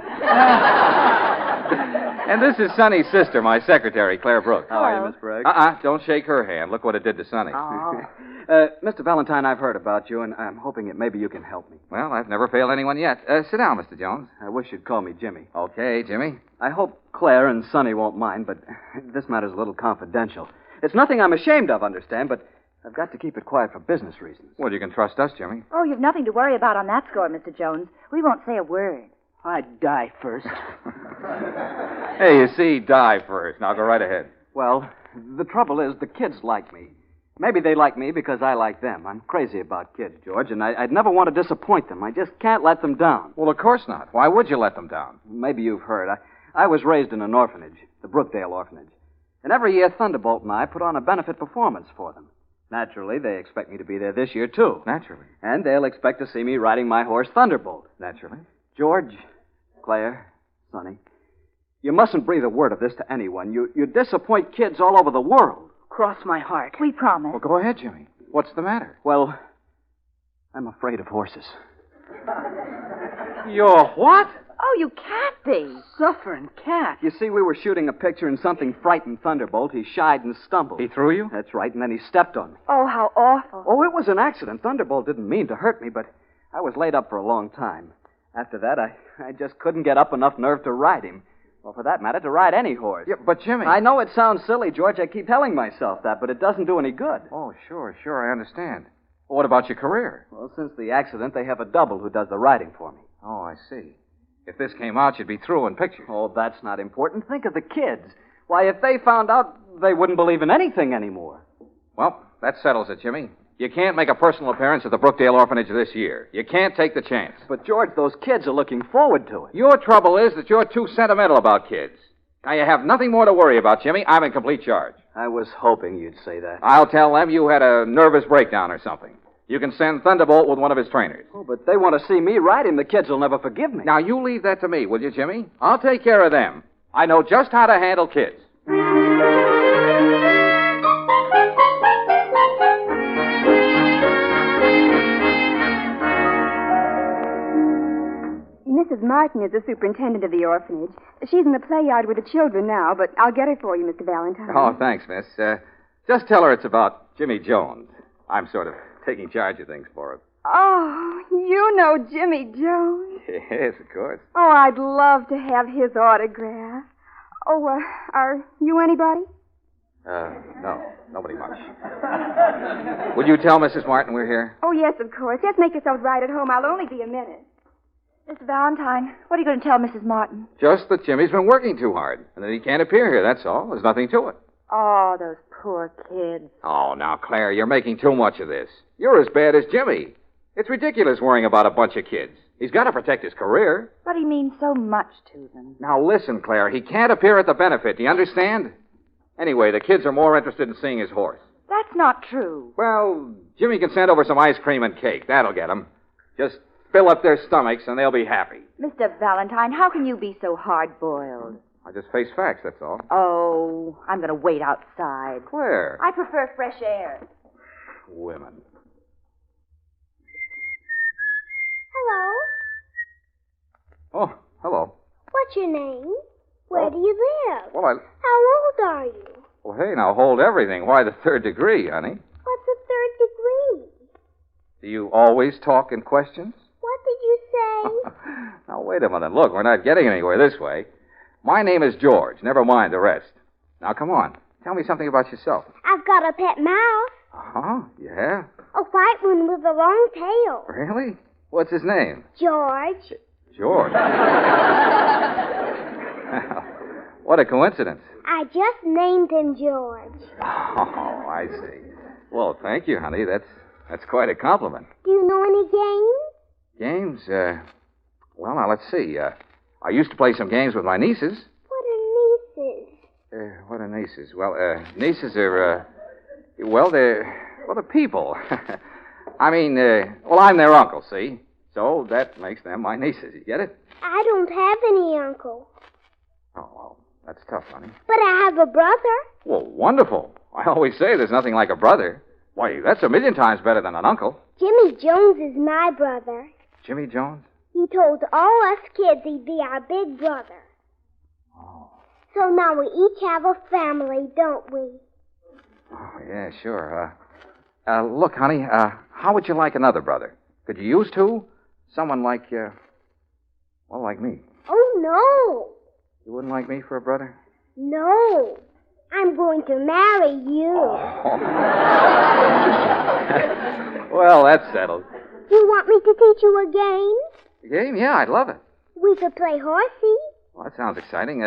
And this is Sonny's sister, my secretary, Claire Brooks. How are you, Miss Brooks? Don't shake her hand. Look what it did to Sonny. Mr. Valentine, I've heard about you, and I'm hoping that maybe you can help me. Well, I've never failed anyone yet. Sit down, Mr. Jones. I wish you'd call me Jimmy. Okay, Jimmy. I hope Claire and Sonny won't mind, but this matter's a little confidential. It's nothing I'm ashamed of, understand, but I've got to keep it quiet for business reasons. Well, you can trust us, Jimmy. Oh, you've nothing to worry about on that score, Mr. Jones. We won't say a word. I'd die first. Hey, you see, die first. Now go right ahead. Well, the trouble is the kids like me. Maybe they like me because I like them. I'm crazy about kids, George, and I'd never want to disappoint them. I just can't let them down. Well, of course not. Why would you let them down? Maybe you've heard. I was raised in an orphanage, the Brookdale Orphanage. And every year, Thunderbolt and I put on a benefit performance for them. Naturally, they expect me to be there this year, too. Naturally. And they'll expect to see me riding my horse, Thunderbolt. Naturally. George, Claire, Sonny, you mustn't breathe a word of this to anyone. You disappoint kids all over the world. Cross my heart. We promise. Well, go ahead, Jimmy. What's the matter? Well, I'm afraid of horses. You're what? Oh, you can't be. Suffering cat. You see, we were shooting a picture and something frightened Thunderbolt. He shied and stumbled. He threw you? That's right, and then he stepped on me. Oh, how awful. Oh, it was an accident. Thunderbolt didn't mean to hurt me, but I was laid up for a long time. After that, I just couldn't get up enough nerve to ride him. Or for that matter, to ride any horse. Yeah, but Jimmy... I know it sounds silly, George. I keep telling myself that, but it doesn't do any good. Oh, sure, I understand. Well, what about your career? Well, since the accident, they have a double who does the riding for me. Oh, I see. If this came out, you'd be through in pictures. Oh, that's not important. Think of the kids. Why, if they found out, they wouldn't believe in anything anymore. Well, that settles it, Jimmy. You can't make a personal appearance at the Brookdale Orphanage this year. You can't take the chance. But, George, those kids are looking forward to it. Your trouble is that you're too sentimental about kids. Now, you have nothing more to worry about, Jimmy. I'm in complete charge. I was hoping you'd say that. I'll tell them you had a nervous breakdown or something. You can send Thunderbolt with one of his trainers. Oh, but they want to see me ride him. The kids will never forgive me. Now, you leave that to me, will you, Jimmy? I'll take care of them. I know just how to handle kids. Mrs. Martin is the superintendent of the orphanage. She's in the play yard with the children now, but I'll get her for you, Mr. Valentine. Oh, thanks, miss. Just tell her it's about Jimmy Jones. I'm sort of taking charge of things for her. Oh, you know Jimmy Jones. Yes, of course. Oh, I'd love to have his autograph. Oh, are you anybody? No, nobody much. Would you tell Mrs. Martin we're here? Oh, yes, of course. Just make yourselves right at home. I'll only be a minute. Mr. Valentine, what are you going to tell Mrs. Martin? Just that Jimmy's been working too hard, and that he can't appear here, that's all. There's nothing to it. Oh, those poor kids. Oh, now, Claire, you're making too much of this. You're as bad as Jimmy. It's ridiculous worrying about a bunch of kids. He's got to protect his career. But he means so much to them. Now, listen, Claire, he can't appear at the benefit. Do you understand? Anyway, the kids are more interested in seeing his horse. That's not true. Well, Jimmy can send over some ice cream and cake. That'll get them. Just fill up their stomachs, and they'll be happy. Mr. Valentine, how can you be so hard-boiled? I just face facts, that's all. Oh, I'm going to wait outside. Where? I prefer fresh air. Women. Hello. Oh, hello. What's your name? Where do you live? Well, How old are you? Well, hey, now hold everything. Why the third degree, honey? What's a third degree? Do you always talk in questions? What did you say? Now, wait a minute. Look, we're not getting anywhere this way. My name is George. Never mind the rest. Now, come on. Tell me something about yourself. I've got a pet mouse. Uh-huh. Yeah? A white one with a long tail. Really? What's his name? George. George. What a coincidence. I just named him George. Oh, I see. Well, thank you, honey. That's quite a compliment. Do you know any games? Games? Well, now, let's see. I used to play some games with my nieces. What are nieces? What are nieces? Well, nieces are, they're people. I mean, I'm their uncle, see? So that makes them my nieces. You get it? I don't have any uncle. Oh, well, that's tough, honey. But I have a brother. Well, wonderful. I always say there's nothing like a brother. Why, that's a million times better than an uncle. Jimmy Jones is my brother. Jimmy Jones? He told all us kids he'd be our big brother. Oh. So now we each have a family, don't we? Oh, yeah, sure. Look, honey, how would you like another brother? Could you use two? Someone like, like me. Oh, no. You wouldn't like me for a brother? No. I'm going to marry you. Oh. Well, that's settled. You want me to teach you a game? A game? Yeah, I'd love it. We could play horsey. Well, that sounds exciting.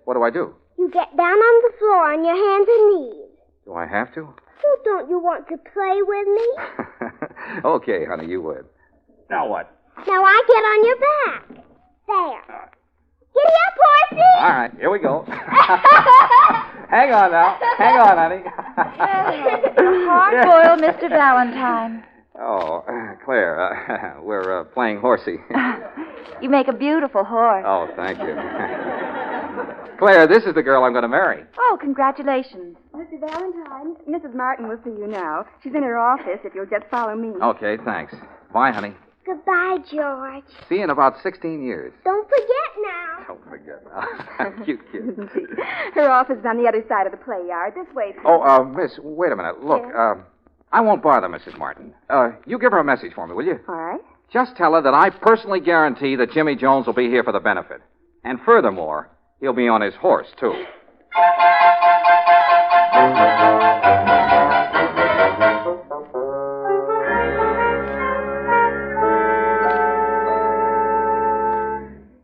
What do I do? You get down on the floor on your hands and knees. Do I have to? Oh, don't you want to play with me? Okay, honey, you would. Now what? Now I get on your back. There. Giddy up, horsey! All right, here we go. Hang on now. Hang on, honey. Hard-boiled Mr. Valentine. Oh, Claire, we're playing horsey. You make a beautiful horse. Oh, thank you. Claire, this is the girl I'm going to marry. Oh, congratulations. Mr. Valentine, Mrs. Martin will see you now. She's in her office if you'll just follow me. Okay, thanks. Bye, honey. Goodbye, George. See you in about 16 years. Don't forget now. Don't forget now. Cute kid. Isn't she? Her office is on the other side of the play yard. This way. Oh, miss, wait a minute. Look, I won't bother Mrs. Martin. You give her a message for me, will you? All right. Just tell her that I personally guarantee that Jimmy Jones will be here for the benefit. And furthermore, he'll be on his horse, too.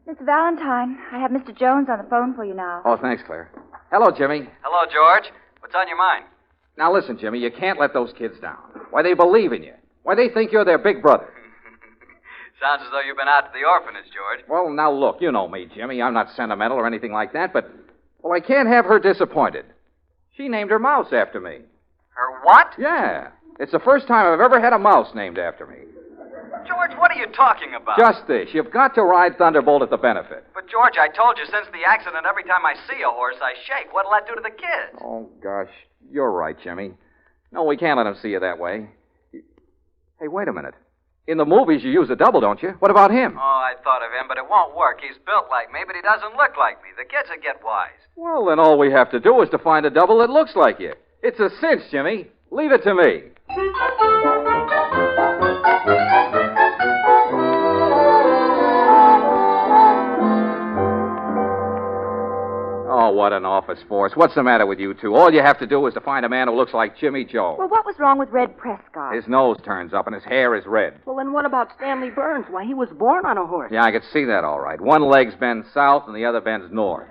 Mr. Valentine, I have Mr. Jones on the phone for you now. Oh, thanks, Claire. Hello, Jimmy. Hello, George. What's on your mind? Now, listen, Jimmy, you can't let those kids down. Why, they believe in you. Why, they think you're their big brother. Sounds as though you've been out to the orphanage, George. Well, now, look, you know me, Jimmy. I'm not sentimental or anything like that, but, I can't have her disappointed. She named her mouse after me. Her what? Yeah. It's the first time I've ever had a mouse named after me. George, what are you talking about? Just this. You've got to ride Thunderbolt at the benefit. But, George, I told you since the accident, every time I see a horse, I shake. What'll that do to the kids? Oh, gosh. You're right, Jimmy. No, we can't let him see you that way. Hey, wait a minute. In the movies, you use a double, don't you? What about him? Oh, I thought of him, but it won't work. He's built like me, but he doesn't look like me. The kids will get wise. Well, then all we have to do is to find a double that looks like you. It's a cinch, Jimmy. Leave it to me. Oh, what an office force. What's the matter with you two? All you have to do is to find a man who looks like Jimmy Jones. Well, what was wrong with Red Prescott? His nose turns up and his hair is red. Well, then what about Stanley Burns? Why, he was born on a horse. Yeah, I could see that all right. One leg's bends south and the other bends north.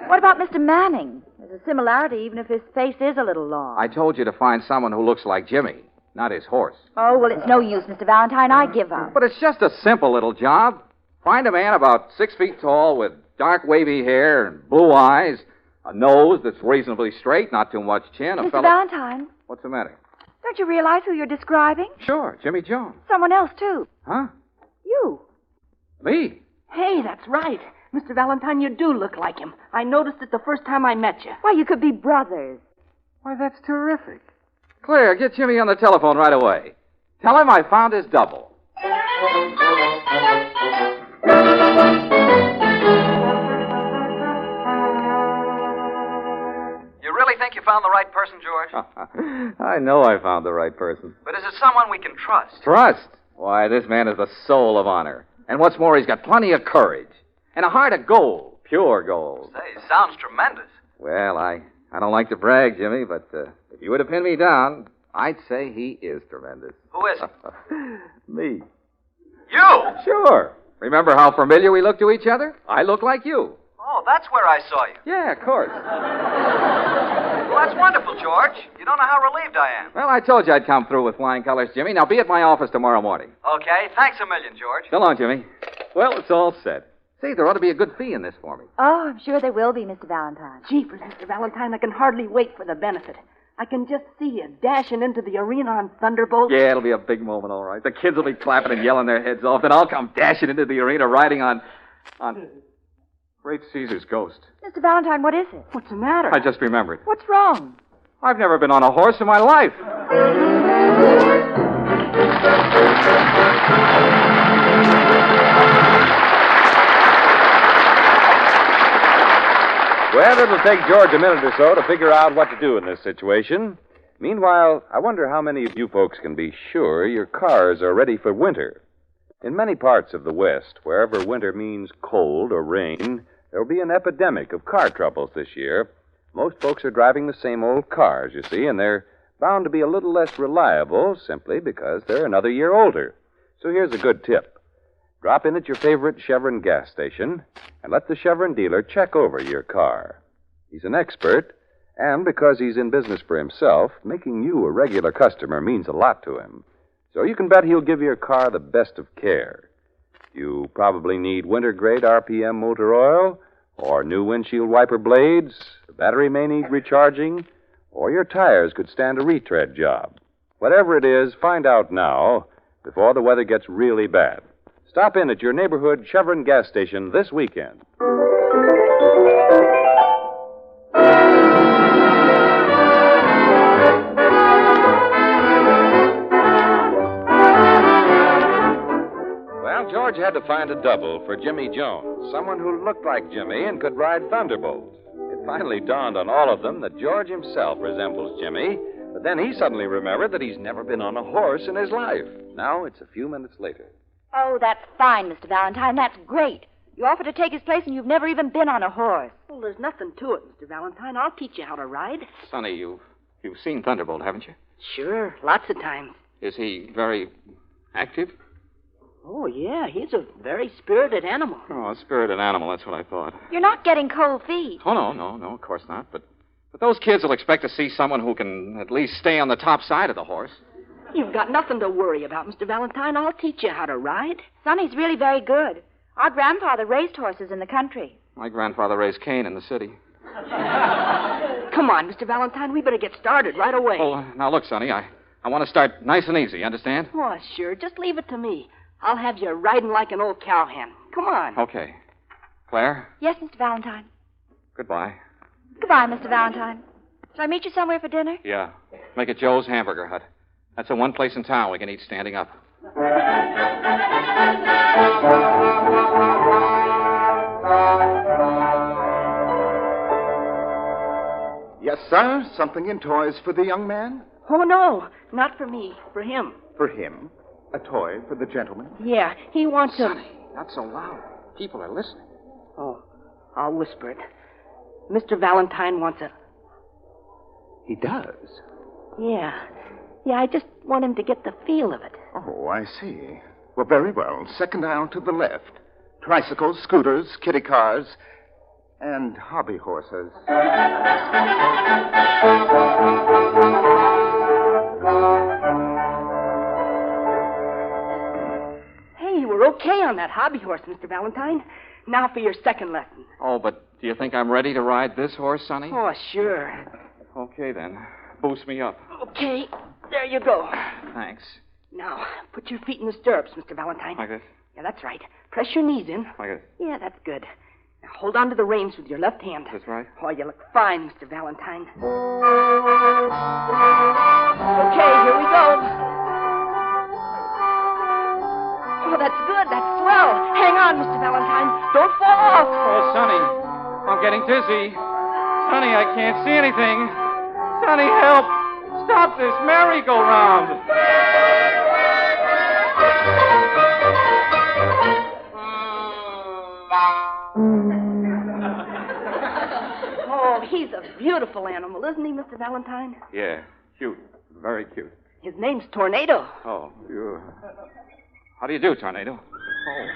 What about Mr. Manning? There's a similarity, even if his face is a little long. I told you to find someone who looks like Jimmy, not his horse. Oh, well, it's no use, Mr. Valentine. I give up. But it's just a simple little job. Find a man about 6 feet tall with dark wavy hair and blue eyes, a nose that's reasonably straight, not too much chin. Mr. Valentine. What's the matter? Don't you realize who you're describing? Sure, Jimmy Jones. Someone else, too. Huh? You. Me? Hey, that's right. Mr. Valentine, you do look like him. I noticed it the first time I met you. Why, you could be brothers. Why, that's terrific. Claire, get Jimmy on the telephone right away. Tell him I found his double. You really think you found the right person, George? I know I found the right person. But is it someone we can trust? Trust? Why, this man is the soul of honor. And what's more, he's got plenty of courage. And a heart of gold. Pure gold. Say, sounds tremendous. Well, I don't like to brag, Jimmy, but if you were to pin me down, I'd say he is tremendous. Who is it? Me. You? Sure. Remember how familiar we look to each other? I look like you. Oh, that's where I saw you. Yeah, of course. Well, that's wonderful, George. You don't know how relieved I am. Well, I told you I'd come through with flying colors, Jimmy. Now be at my office tomorrow morning. Okay, thanks a million, George. So long, Jimmy. Well, it's all set. See, there ought to be a good fee in this for me. Oh, I'm sure there will be, Mr. Valentine. Jeepers, Mr. Valentine, I can hardly wait for the benefit. I can just see you dashing into the arena on Thunderbolt. Yeah, it'll be a big moment, all right. The kids will be clapping and yelling their heads off. Then I'll come dashing into the arena riding on Great Caesar's ghost. Mr. Valentine, what is it? What's the matter? I just remembered. What's wrong? I've never been on a horse in my life. Well, it'll take George a minute or so to figure out what to do in this situation. Meanwhile, I wonder how many of you folks can be sure your cars are ready for winter. In many parts of the West, wherever winter means cold or rain, there'll be an epidemic of car troubles this year. Most folks are driving the same old cars, you see, and they're bound to be a little less reliable simply because they're another year older. So here's a good tip. Drop in at your favorite Chevron gas station and let the Chevron dealer check over your car. He's an expert, and because he's in business for himself, making you a regular customer means a lot to him. So you can bet he'll give your car the best of care. You probably need winter-grade RPM motor oil, or new windshield wiper blades, the battery may need recharging, or your tires could stand a retread job. Whatever it is, find out now before the weather gets really bad. Stop in at your neighborhood Chevron gas station this weekend. Well, George had to find a double for Jimmy Jones, someone who looked like Jimmy and could ride Thunderbolt. It finally dawned on all of them that George himself resembles Jimmy, but then he suddenly remembered that he's never been on a horse in his life. Now it's a few minutes later. Oh, that's fine, Mr. Valentine. That's great. You offer to take his place, and you've never even been on a horse. Well, there's nothing to it, Mr. Valentine. I'll teach you how to ride. Sonny, you've seen Thunderbolt, haven't you? Sure, lots of times. Is he very active? Oh, yeah, he's a very spirited animal. Oh, a spirited animal, that's what I thought. You're not getting cold feet. Oh, no, of course not. But those kids will expect to see someone who can at least stay on the top side of the horse. You've got nothing to worry about, Mr. Valentine. I'll teach you how to ride. Sonny's really very good. Our grandfather raised horses in the country. My grandfather raised Cain in the city. Come on, Mr. Valentine. We better get started right away. Oh, now look, Sonny, I want to start nice and easy, understand? Oh, sure. Just leave it to me. I'll have you riding like an old cowhand. Come on. Okay. Claire? Yes, Mr. Valentine. Goodbye. Goodbye, Mr. Valentine. Shall I meet you somewhere for dinner? Yeah. Make it Joe's Hamburger Hut. That's the one place in town we can eat standing up. Yes, sir. Something in toys for the young man? Oh, no. Not for me. For him. For him? A toy for the gentleman? Yeah, he wants a... Sonny, not so loud. People are listening. Oh, I'll whisper it. Mr. Valentine wants a... He does? Yeah, I just want him to get the feel of it. Oh, I see. Well, very well. Second aisle to the left. Tricycles, scooters, kiddie cars, and hobby horses. Hey, we're okay on that hobby horse, Mr. Valentine. Now for your second lesson. Oh, but do you think I'm ready to ride this horse, Sonny? Oh, sure. Okay, then. Boost me up. Okay, there you go. Thanks. Now, put your feet in the stirrups, Mr. Valentine. Like this? Yeah, that's right. Press your knees in. Like this? Yeah, that's good. Now, hold on to the reins with your left hand. That's right. Oh, you look fine, Mr. Valentine. Okay, here we go. Oh, that's good. That's swell. Hang on, Mr. Valentine. Don't fall off. Oh, Sonny, I'm getting dizzy. Sonny, I can't see anything. Sonny, help! Stop this merry-go-round! Oh, he's a beautiful animal, isn't he, Mr. Valentine? Yeah, cute. Very cute. His name's Tornado. Oh, you... How do you do, Tornado? Oh.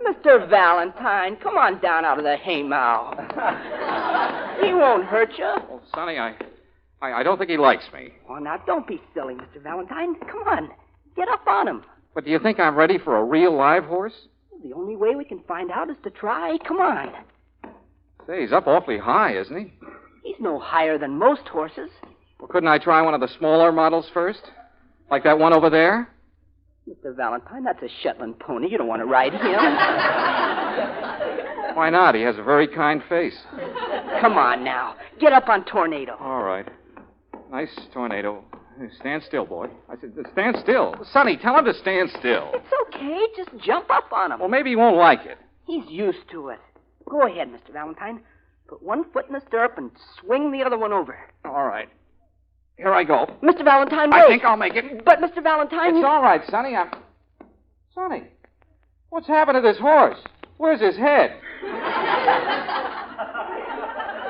Mr. Valentine, come on down out of the haymow. He won't hurt you. Well, Sonny, I don't think he likes me. Oh, now, don't be silly, Mr. Valentine. Come on. Get up on him. But do you think I'm ready for a real live horse? The only way we can find out is to try. Come on. Say, he's up awfully high, isn't he? He's no higher than most horses. Well, couldn't I try one of the smaller models first? Like that one over there? Mr. Valentine, that's a Shetland pony. You don't want to ride him. Why not? He has a very kind face. Come on now. Get up on Tornado. All right. Nice Tornado. Stand still, boy. I said, stand still. Sonny, tell him to stand still. It's okay. Just jump up on him. Well, maybe he won't like it. He's used to it. Go ahead, Mr. Valentine. Put one foot in the stirrup and swing the other one over. All right. Here I go. Mr. Valentine, wait. I think I'll make it. But, Mr. Valentine... It's all right, Sonny. Sonny, what's happened to this horse? Where's his head?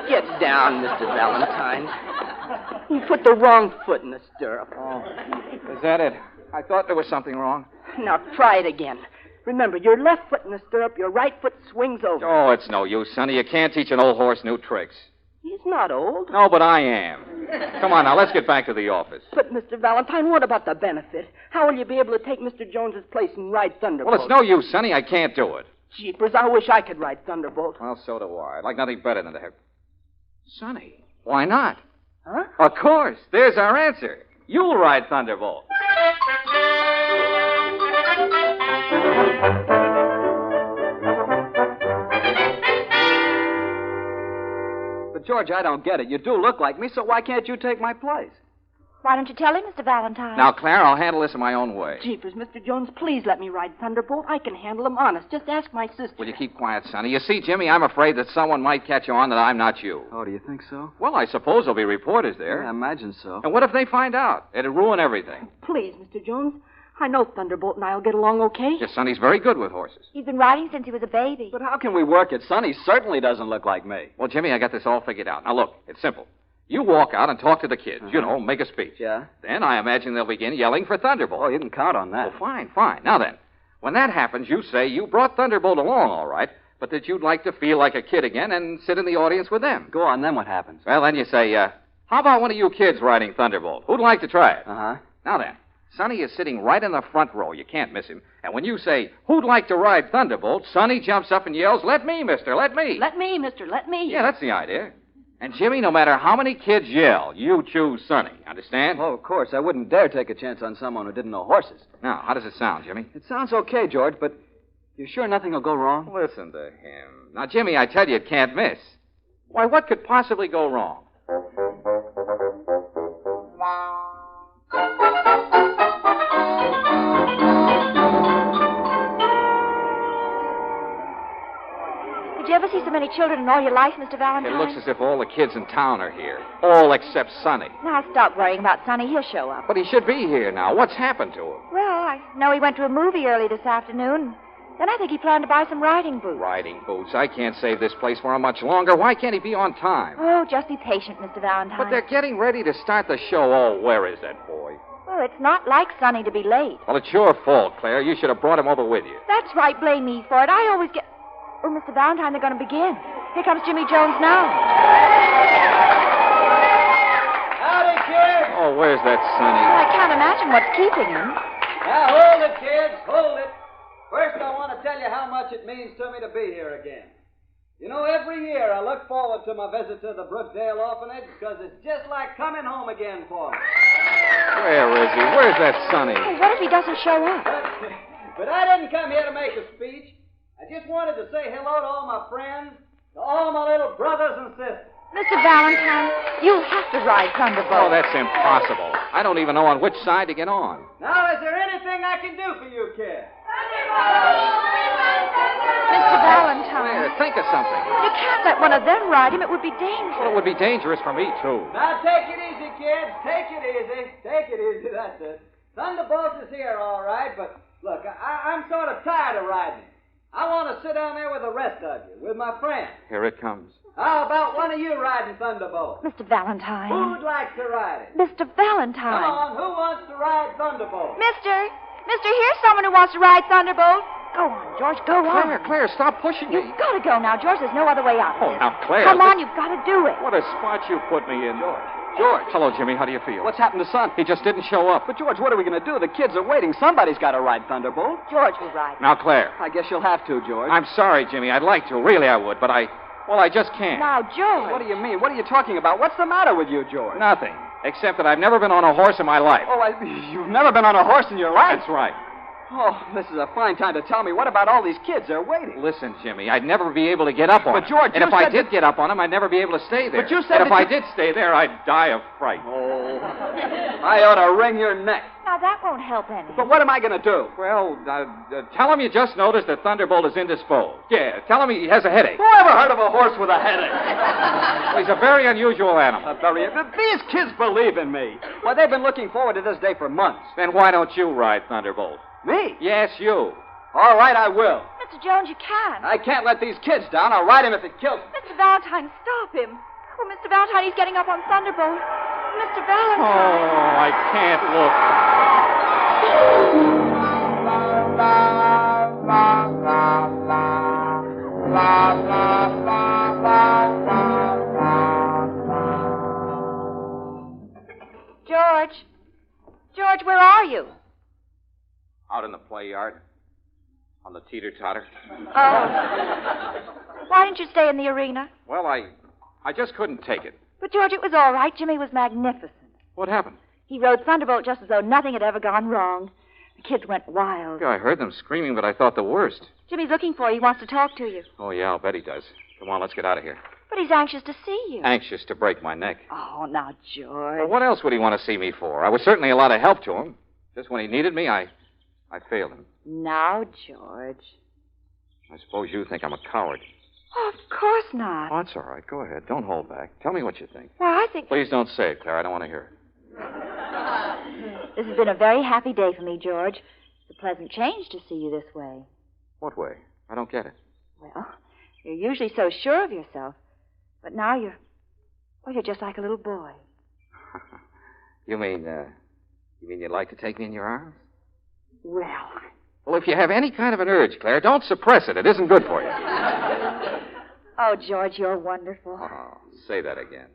Get down, Mr. Valentine. You put the wrong foot in the stirrup. Oh, is that it? I thought there was something wrong. Now, try it again. Remember, your left foot in the stirrup, your right foot swings over. Oh, it's no use, Sonny. You can't teach an old horse new tricks. He's not old. No, but I am. Come on, now, let's get back to the office. But, Mr. Valentine, what about the benefit? How will you be able to take Mr. Jones's place and ride Thunderbolt? Well, it's no use, Sonny. I can't do it. Jeepers, I wish I could ride Thunderbolt. Well, so do I. I'd like nothing better than to have... Sonny, why not? Huh? Of course. There's our answer. You'll ride Thunderbolt. But, George, I don't get it. You do look like me, so why can't you take my place? Why don't you tell him, Mr. Valentine? Now, Claire, I'll handle this in my own way. Jeepers, Mr. Jones, please let me ride Thunderbolt. I can handle him honest. Just ask my sister. Will you keep quiet, Sonny? You see, Jimmy, I'm afraid that someone might catch on that I'm not you. Oh, do you think so? Well, I suppose there'll be reporters there. Yeah, I imagine so. And what if they find out? It'd ruin everything. Please, Mr. Jones. I know Thunderbolt and I'll get along okay. Yes, Sonny's very good with horses. He's been riding since he was a baby. But how can we work it? Sonny certainly doesn't look like me. Well, Jimmy, I got this all figured out. Now, look, it's simple. You walk out and talk to the kids. You know, make a speech. Yeah? Then I imagine they'll begin yelling for Thunderbolt. Oh, you can count on that. Well, fine. Now then, when that happens, you say you brought Thunderbolt along, all right, but that you'd like to feel like a kid again and sit in the audience with them. Go on, then what happens? Well, then you say, how about one of you kids riding Thunderbolt? Who'd like to try it? Uh-huh. Now then, Sonny is sitting right in the front row. You can't miss him. And when you say, who'd like to ride Thunderbolt, Sonny jumps up and yells, let me, mister, let me. Let me, mister, let me. Yeah, that's the idea. And, Jimmy, no matter how many kids yell, you choose Sonny. Understand? Oh, of course. I wouldn't dare take a chance on someone who didn't know horses. Now, how does it sound, Jimmy? It sounds okay, George, but you're sure nothing will go wrong? Listen to him. Now, Jimmy, I tell you, it can't miss. Why, what could possibly go wrong? Did you ever see so many children in all your life, Mr. Valentine? It looks as if all the kids in town are here. All except Sonny. Now, stop worrying about Sonny. He'll show up. But he should be here now. What's happened to him? Well, I know he went to a movie early this afternoon. Then I think he planned to buy some riding boots. Riding boots? I can't save this place for him much longer. Why can't he be on time? Oh, just be patient, Mr. Valentine. But they're getting ready to start the show. Oh, where is that boy? Well, it's not like Sonny to be late. Well, it's your fault, Claire. You should have brought him over with you. That's right. Blame me for it. I always get... Oh, Mr. Valentine, they're going to begin. Here comes Jimmy Jones now. Howdy, kids. Oh, where's that Sonny? Well, I can't imagine what's keeping him. Now, hold it, kids. Hold it. First, I want to tell you how much it means to me to be here again. You know, every year I look forward to my visit to the Brookdale Orphanage because it's just like coming home again for me. Where is he? Where's that Sonny? Oh, what if he doesn't show up? But I didn't come here to make a speech. I just wanted to say hello to all my friends, to all my little brothers and sisters. Mr. Valentine, you'll have to ride Thunderbolt. Oh, that's impossible. I don't even know on which side to get on. Now, is there anything I can do for you, kid? Mr. Valentine. Think of something. You can't let one of them ride him. It would be dangerous. Well, it would be dangerous for me, too. Now, take it easy, kids. Take it easy. Take it easy. That's it. Thunderbolt is here, all right, but look, I'm sort of tired of riding. I want to sit down there with the rest of you, with my friends. Here it comes. How about one of you riding Thunderbolt? Mr. Valentine. Who'd like to ride it? Mr. Valentine. Come on, who wants to ride Thunderbolt? Mister, here's someone who wants to ride Thunderbolt. Go on, George, go on. Claire, stop pushing me. You've got to go now, George. There's no other way out. Oh, now, Claire. Come on, you've got to do it. What a spot you put me in. George. Hello, Jimmy. How do you feel? What's happened to Son? He just didn't show up. But, George, what are we going to do? The kids are waiting. Somebody's got to ride Thunderbolt. George will ride. Now, Claire. I guess you'll have to, George. I'm sorry, Jimmy. I'd like to. Really, I would. But I just can't. Now, George. What do you mean? What are you talking about? What's the matter with you, George? Nothing. Except that I've never been on a horse in my life. Oh, you've never been on a horse in your life? That's right. Oh, this is a fine time to tell me. What about all these kids? They're waiting. Listen, Jimmy, I'd never be able to get up on But, George, and if I did get up on him, I'd never be able to stay there. But you said and if I did stay there, I'd die of fright. Oh, I ought to wring your neck. Now, that won't help any. But what am I going to do? Well, tell him you just noticed that Thunderbolt is indisposed. Yeah, tell him he has a headache. Who ever heard of a horse with a headache? Well, he's a very unusual animal. These kids believe in me. Why, they've been looking forward to this day for months. Then why don't you ride Thunderbolt? Me? Yes, you. All right, I will. Mr. Jones, you can't. I can't let these kids down. I'll ride him if it kills me. Mr. Valentine, stop him. Oh, Mr. Valentine, he's getting up on Thunderbolt. Mr. Oh, Valentine. I can't look. George, where are you? Out in the play yard. On the teeter-totter. Oh. Why didn't you stay in the arena? Well, I just couldn't take it. But, George, it was all right. Jimmy was magnificent. What happened? He rode Thunderbolt just as though nothing had ever gone wrong. The kids went wild. Yeah, I heard them screaming, but I thought the worst. Jimmy's looking for you. He wants to talk to you. Oh, yeah, I'll bet he does. Come on, let's get out of here. But he's anxious to see you. Anxious to break my neck. Oh, now, George. Well, what else would he want to see me for? I was certainly a lot of help to him. Just when he needed me, I failed him. Now, George. I suppose you think I'm a coward. Oh, of course not. Oh, that's all right. Go ahead. Don't hold back. Tell me what you think. Well, I think... Please don't say it, Claire. I don't want to hear it. This has been a very happy day for me, George. It's a pleasant change to see you this way. What way? I don't get it. Well, you're usually so sure of yourself. But now you're just like a little boy. You mean you'd like to take me in your arms? Well, if you have any kind of an urge, Claire, don't suppress it. It isn't good for you. Oh, George, you're wonderful. Oh, say that again.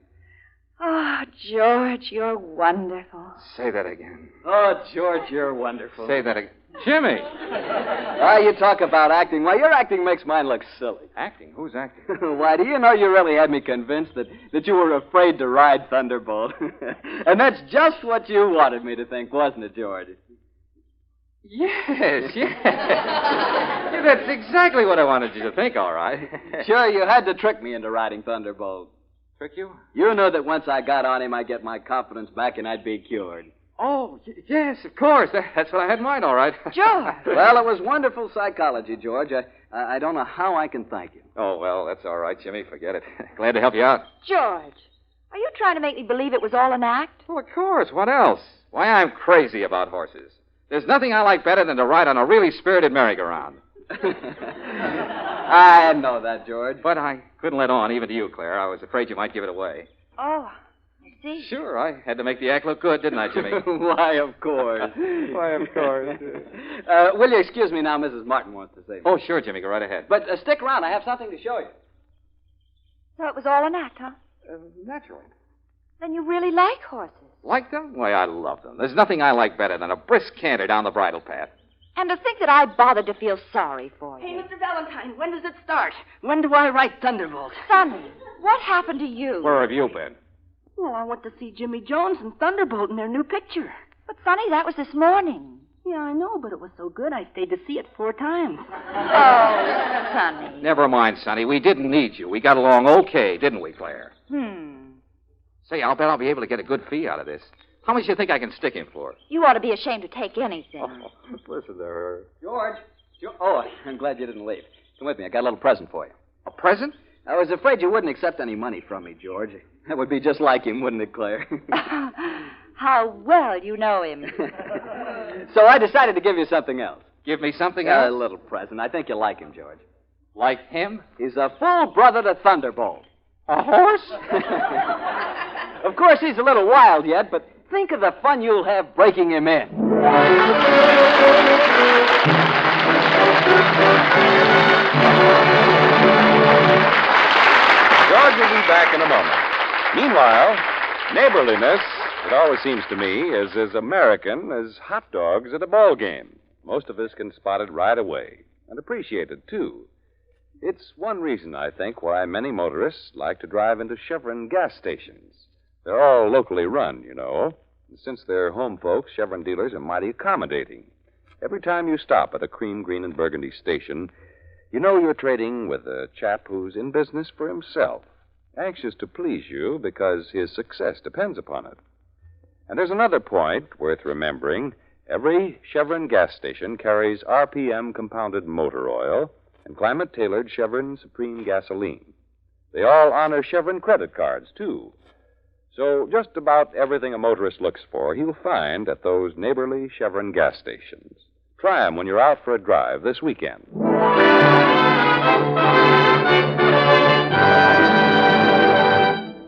Oh, George, you're wonderful. Say that again. Oh, George, you're wonderful. Say that again. Jimmy! You talk about acting. Why, your acting makes mine look silly. Acting? Who's acting? Why, do you know you really had me convinced that you were afraid to ride Thunderbolt? And that's just what you wanted me to think, wasn't it, George? Yes. Yeah, that's exactly what I wanted you to think, all right. Sure, you had to trick me into riding Thunderbolt. Trick you? You knew that once I got on him, I'd get my confidence back and I'd be cured. Oh, yes, of course. That's what I had in mind, all right. George! Well, it was wonderful psychology, George. I don't know how I can thank you. Oh, well, that's all right, Jimmy. Forget it. Glad to help you out. George, are you trying to make me believe it was all an act? Well, of course. What else? Why, I'm crazy about horses. There's nothing I like better than to ride on a really spirited merry-go-round. I know that, George. But I couldn't let on, even to you, Claire. I was afraid you might give it away. Oh, I see. Sure, I had to make the act look good, didn't I, Jimmy? Why, of course. Why, of course. Will you excuse me now? Mrs. Martin wants to say something. Oh, sure, Jimmy. Go right ahead. But stick around. I have something to show you. So it was all an act, huh? Naturally. Then you really like horses. Like them? Why, I love them. There's nothing I like better than a brisk canter down the bridle path. And to think that I bothered to feel sorry for you. Hey, Mr. Valentine, when does it start? When do I write Thunderbolt? Sonny, what happened to you? Where have you been? Well, I went to see Jimmy Jones and Thunderbolt in their new picture. But, Sonny, that was this morning. Yeah, I know, but it was so good I stayed to see it 4 times. Oh, Sonny. Never mind, Sonny. We didn't need you. We got along okay, didn't we, Claire? Say, I'll bet I'll be able to get a good fee out of this. How much do you think I can stick him for? You ought to be ashamed to take anything. Oh, listen to her. George. Oh, I'm glad you didn't leave. Come with me. I got a little present for you. A present? I was afraid you wouldn't accept any money from me, George. That would be just like him, wouldn't it, Claire? How well you know him. So I decided to give you something else. Give me something else? A little present. I think you'll like him, George. Like him? He's a full brother to Thunderbolt. A horse? Of course, he's a little wild yet, but think of the fun you'll have breaking him in. George will be back in a moment. Meanwhile, neighborliness, it always seems to me, is as American as hot dogs at a ball game. Most of us can spot it right away, and appreciate it, too. It's one reason, I think, why many motorists like to drive into Chevron gas stations. They're all locally run, you know. And since they're home folks, Chevron dealers are mighty accommodating. Every time you stop at a cream, green, and burgundy station, you know you're trading with a chap who's in business for himself, anxious to please you because his success depends upon it. And there's another point worth remembering. Every Chevron gas station carries RPM compounded motor oil and climate-tailored Chevron Supreme gasoline. They all honor Chevron credit cards, too. So just about everything a motorist looks for, he'll find at those neighborly Chevron gas stations. Try them when you're out for a drive this weekend.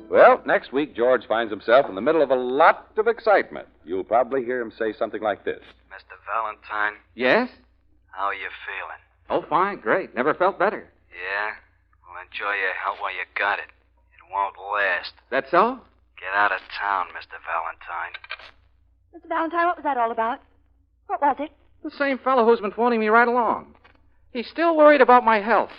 Well, next week, George finds himself in the middle of a lot of excitement. You'll probably hear him say something like this. Mr. Valentine? Yes? How are you feeling? Oh, fine. Great. Never felt better. Yeah? Well, enjoy your health while you got it. It won't last. That so? Get out of town, Mr. Valentine. Mr. Valentine, what was that all about? What was it? The same fellow who's been phoning me right along. He's still worried about my health.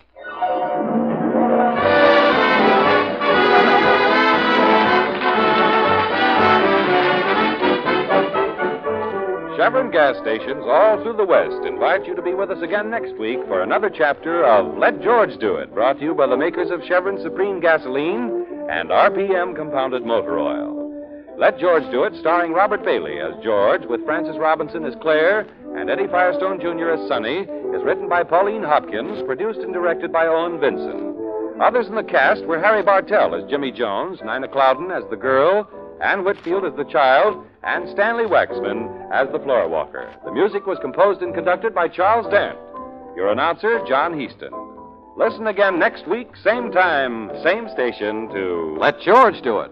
Chevron gas stations all through the West invite you to be with us again next week for another chapter of Let George Do It, brought to you by the makers of Chevron Supreme Gasoline and RPM Compounded Motor Oil. Let George Do It, starring Robert Bailey as George, with Francis Robinson as Claire, and Eddie Firestone Jr. as Sonny, is written by Pauline Hopkins, produced and directed by Owen Vinson. Others in the cast were Harry Bartell as Jimmy Jones, Nina Clouden as the girl, Ann Whitfield as the child, and Stanley Waxman as the floor walker. The music was composed and conducted by Charles Dent. Your announcer, John Heaston. Listen again next week, same time, same station, to Let George Do It.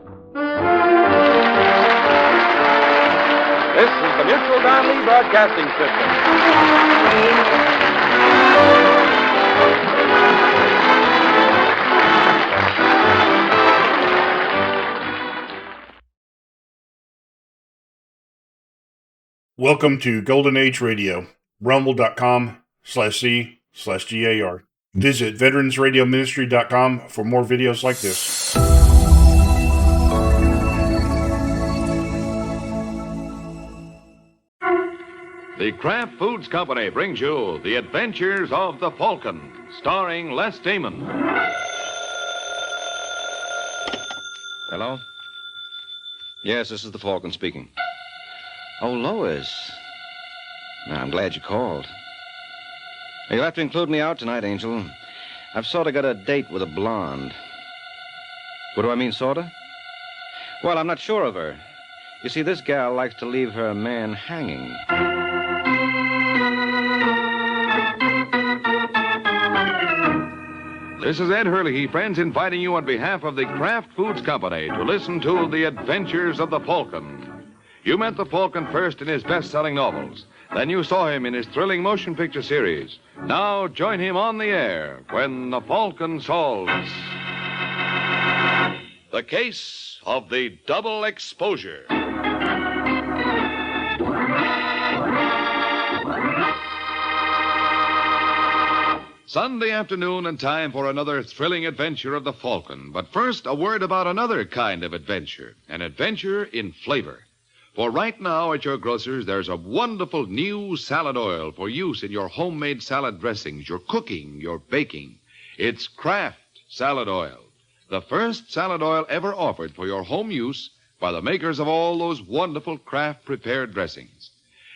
This is the Mutual Don Lee Broadcasting System. Welcome to Golden Age Radio, rumble.com/C/GAR. Visit veteransradioministry.com for more videos like this. The Kraft Foods Company brings you The Adventures of the Falcon, starring Les Damon. Hello? Yes, this is the Falcon speaking. Oh, Lois. Now, I'm glad you called. You'll have to include me out tonight, Angel. I've sort of got a date with a blonde. What do I mean, sort of? Well, I'm not sure of her. You see, this gal likes to leave her man hanging. This is Ed Hurley, friends, inviting you on behalf of the Kraft Foods Company to listen to The Adventures of the Falcon. You met the Falcon first in his best-selling novels. Then you saw him in his thrilling motion picture series. Now join him on the air when the Falcon solves the case of the double exposure. Sunday afternoon and time for another thrilling adventure of the Falcon. But first, a word about another kind of adventure. An adventure in flavor. For right now at your grocer's, there's a wonderful new salad oil for use in your homemade salad dressings, your cooking, your baking. It's Kraft Salad Oil, the first salad oil ever offered for your home use by the makers of all those wonderful Kraft prepared dressings.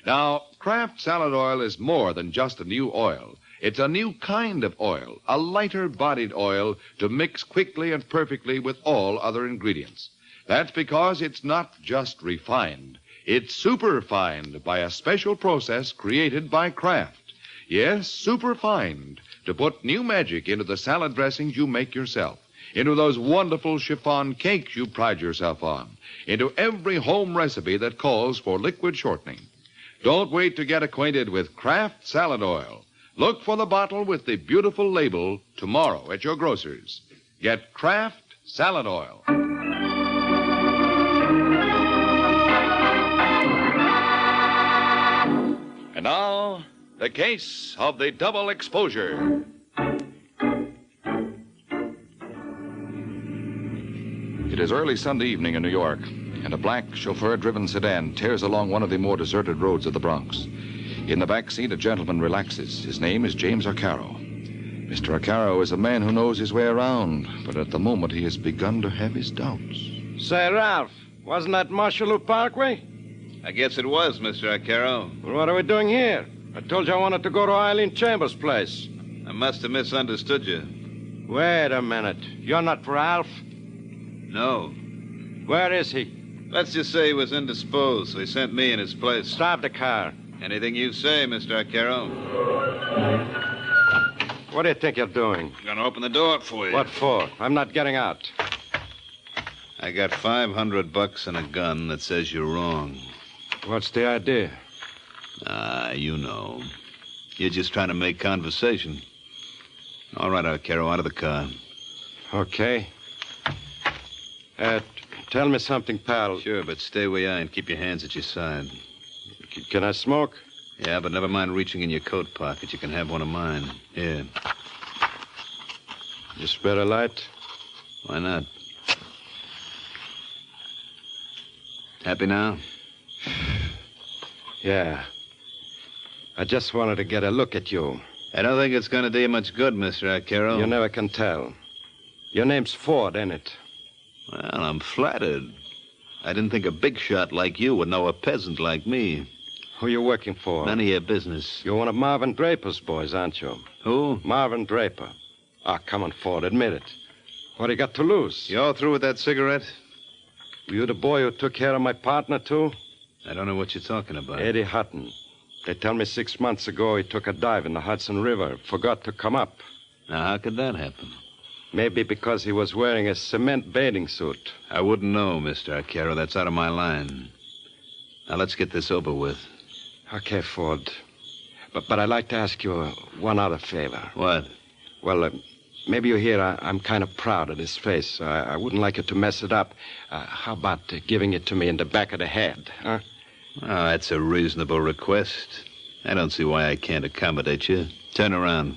Now, Kraft Salad Oil is more than just a new oil. It's a new kind of oil, a lighter-bodied oil to mix quickly and perfectly with all other ingredients. That's because it's not just refined. It's superfined by a special process created by Kraft. Yes, superfined to put new magic into the salad dressings you make yourself, into those wonderful chiffon cakes you pride yourself on, into every home recipe that calls for liquid shortening. Don't wait to get acquainted with Kraft Salad Oil. Look for the bottle with the beautiful label tomorrow at your grocer's. Get Kraft Salad Oil. And now, the case of the double exposure. It is early Sunday evening in New York, and a black chauffeur-driven sedan tears along one of the more deserted roads of the Bronx. In the back seat, a gentleman relaxes. His name is James Arcaro. Mr. Arcaro is a man who knows his way around, but at the moment he has begun to have his doubts. Say, Ralph, wasn't that Marshalloo Parkway? I guess it was, Mr. Arcaro. Well, what are we doing here? I told you I wanted to go to Eileen Chambers' place. I must have misunderstood you. Wait a minute. You're not Ralph? No. Where is he? Let's just say he was indisposed, so he sent me in his place. Stop the car. Anything you say, Mr. Arcaro. What do you think you're doing? I'm gonna open the door for you. What for? I'm not getting out. I got $500 and a gun that says you're wrong. What's the idea? You know. You're just trying to make conversation. All right, Arcaro, out of the car. Okay. Tell me something, pal. Sure, but stay where you are and keep your hands at your side. Can I smoke? Yeah, but never mind reaching in your coat pocket. You can have one of mine. Here. You spare a light? Why not? Happy now? Yeah. I just wanted to get a look at you. I don't think it's going to do you much good, Mr. Arcaro. You never can tell. Your name's Ford, ain't it? Well, I'm flattered. I didn't think a big shot like you would know a peasant like me. Who you working for? None of your business. You're one of Marvin Draper's boys, aren't you? Who? Marvin Draper. Come on, Ford, admit it. What do you got to lose? You all through with that cigarette? Were you the boy who took care of my partner, too? I don't know what you're talking about. Eddie Hutton. They tell me 6 months ago he took a dive in the Hudson River, forgot to come up. Now, how could that happen? Maybe because he was wearing a cement bathing suit. I wouldn't know, Mr. Arcaro. That's out of my line. Now, let's get this over with. Okay, Ford. But I'd like to ask you one other favor. What? Well, maybe you hear I'm kind of proud of this face. I wouldn't like you to mess it up. How about giving it to me in the back of the head, huh? Oh, that's a reasonable request. I don't see why I can't accommodate you. Turn around.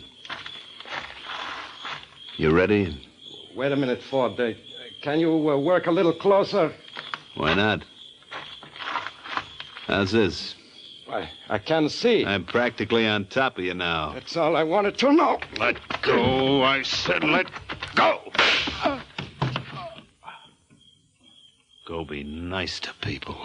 You ready? Wait a minute, Ford. Can you work a little closer? Why not? How's this? I can't see. I'm practically on top of you now. That's all I wanted to know. Let go. I said let go. Go be nice to people.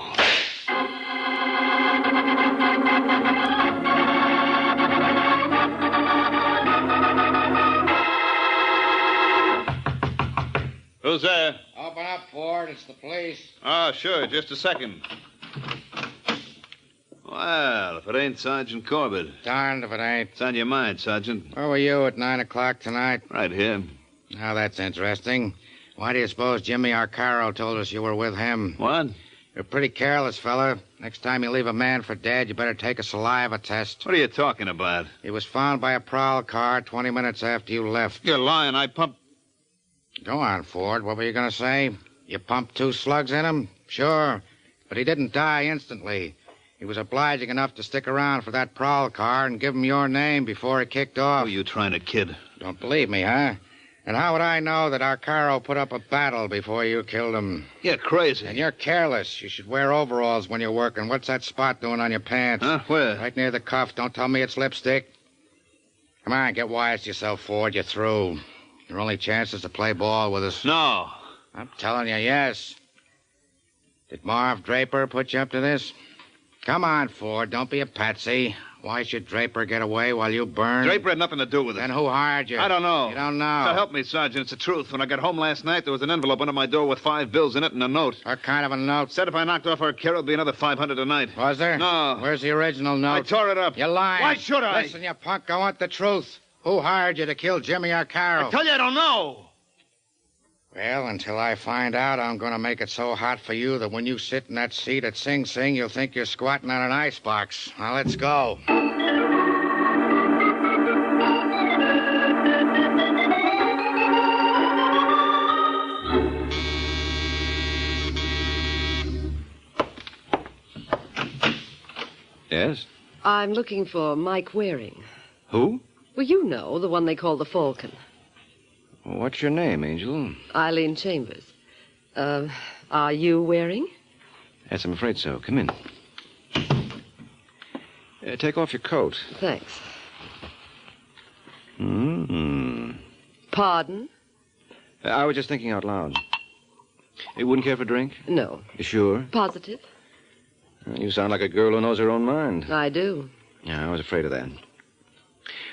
Who's there? Open up, Ford. It's the police. Oh, sure. Just a second. Well, if it ain't Sergeant Corbett. Darned if it ain't. It's on your mind, Sergeant. Where were you at 9 o'clock tonight? Right here. Now, that's interesting. Why do you suppose Jimmy Arcaro told us you were with him? What? You're pretty careless, fella. Next time you leave a man for dead, you better take a saliva test. What are you talking about? He was found by a prowl car 20 minutes after you left. You're lying. I pumped... Go on, Ford. What were you going to say? You pumped 2 slugs in him? Sure. But he didn't die instantly. He was obliging enough to stick around for that prowl car and give him your name before he kicked off. Who are you trying to kid? Don't believe me, huh? And how would I know that Arcaro put up a battle before you killed him? You're crazy. And you're careless. You should wear overalls when you're working. What's that spot doing on your pants? Huh? Where? Right near the cuff. Don't tell me it's lipstick. Come on, get wise to yourself, Ford. You're through. Your only chance is to play ball with us. No. I'm telling you, yes. Did Marv Draper put you up to this? Come on, Ford. Don't be a patsy. Why should Draper get away while you burn? Draper had nothing to do with it. Then who hired you? I don't know. You don't know? So help me, Sergeant. It's the truth. When I got home last night, there was an envelope under my door with 5 bills in it and a note. What kind of a note? Said if I knocked off Arcaro, it'd be another $500 tonight. Was there? No. Where's the original note? I tore it up. You're lying. Why should I? Listen, you punk, I want the truth. Who hired you to kill Jimmy Arcaro? I tell you I don't know. Well, until I find out, I'm going to make it so hot for you that when you sit in that seat at Sing Sing, you'll think you're squatting on an icebox. Now, let's go. Yes? I'm looking for Mike Waring. Who? Well, you know, the one they call the Falcon. What's your name, Angel? Eileen Chambers. Are you Waring? Yes, I'm afraid so. Come in. Take off your coat. Thanks. Mm-hmm. Pardon? I was just thinking out loud. You wouldn't care for a drink? No. You sure? Positive? You sound like a girl who knows her own mind. I do. Yeah, I was afraid of that.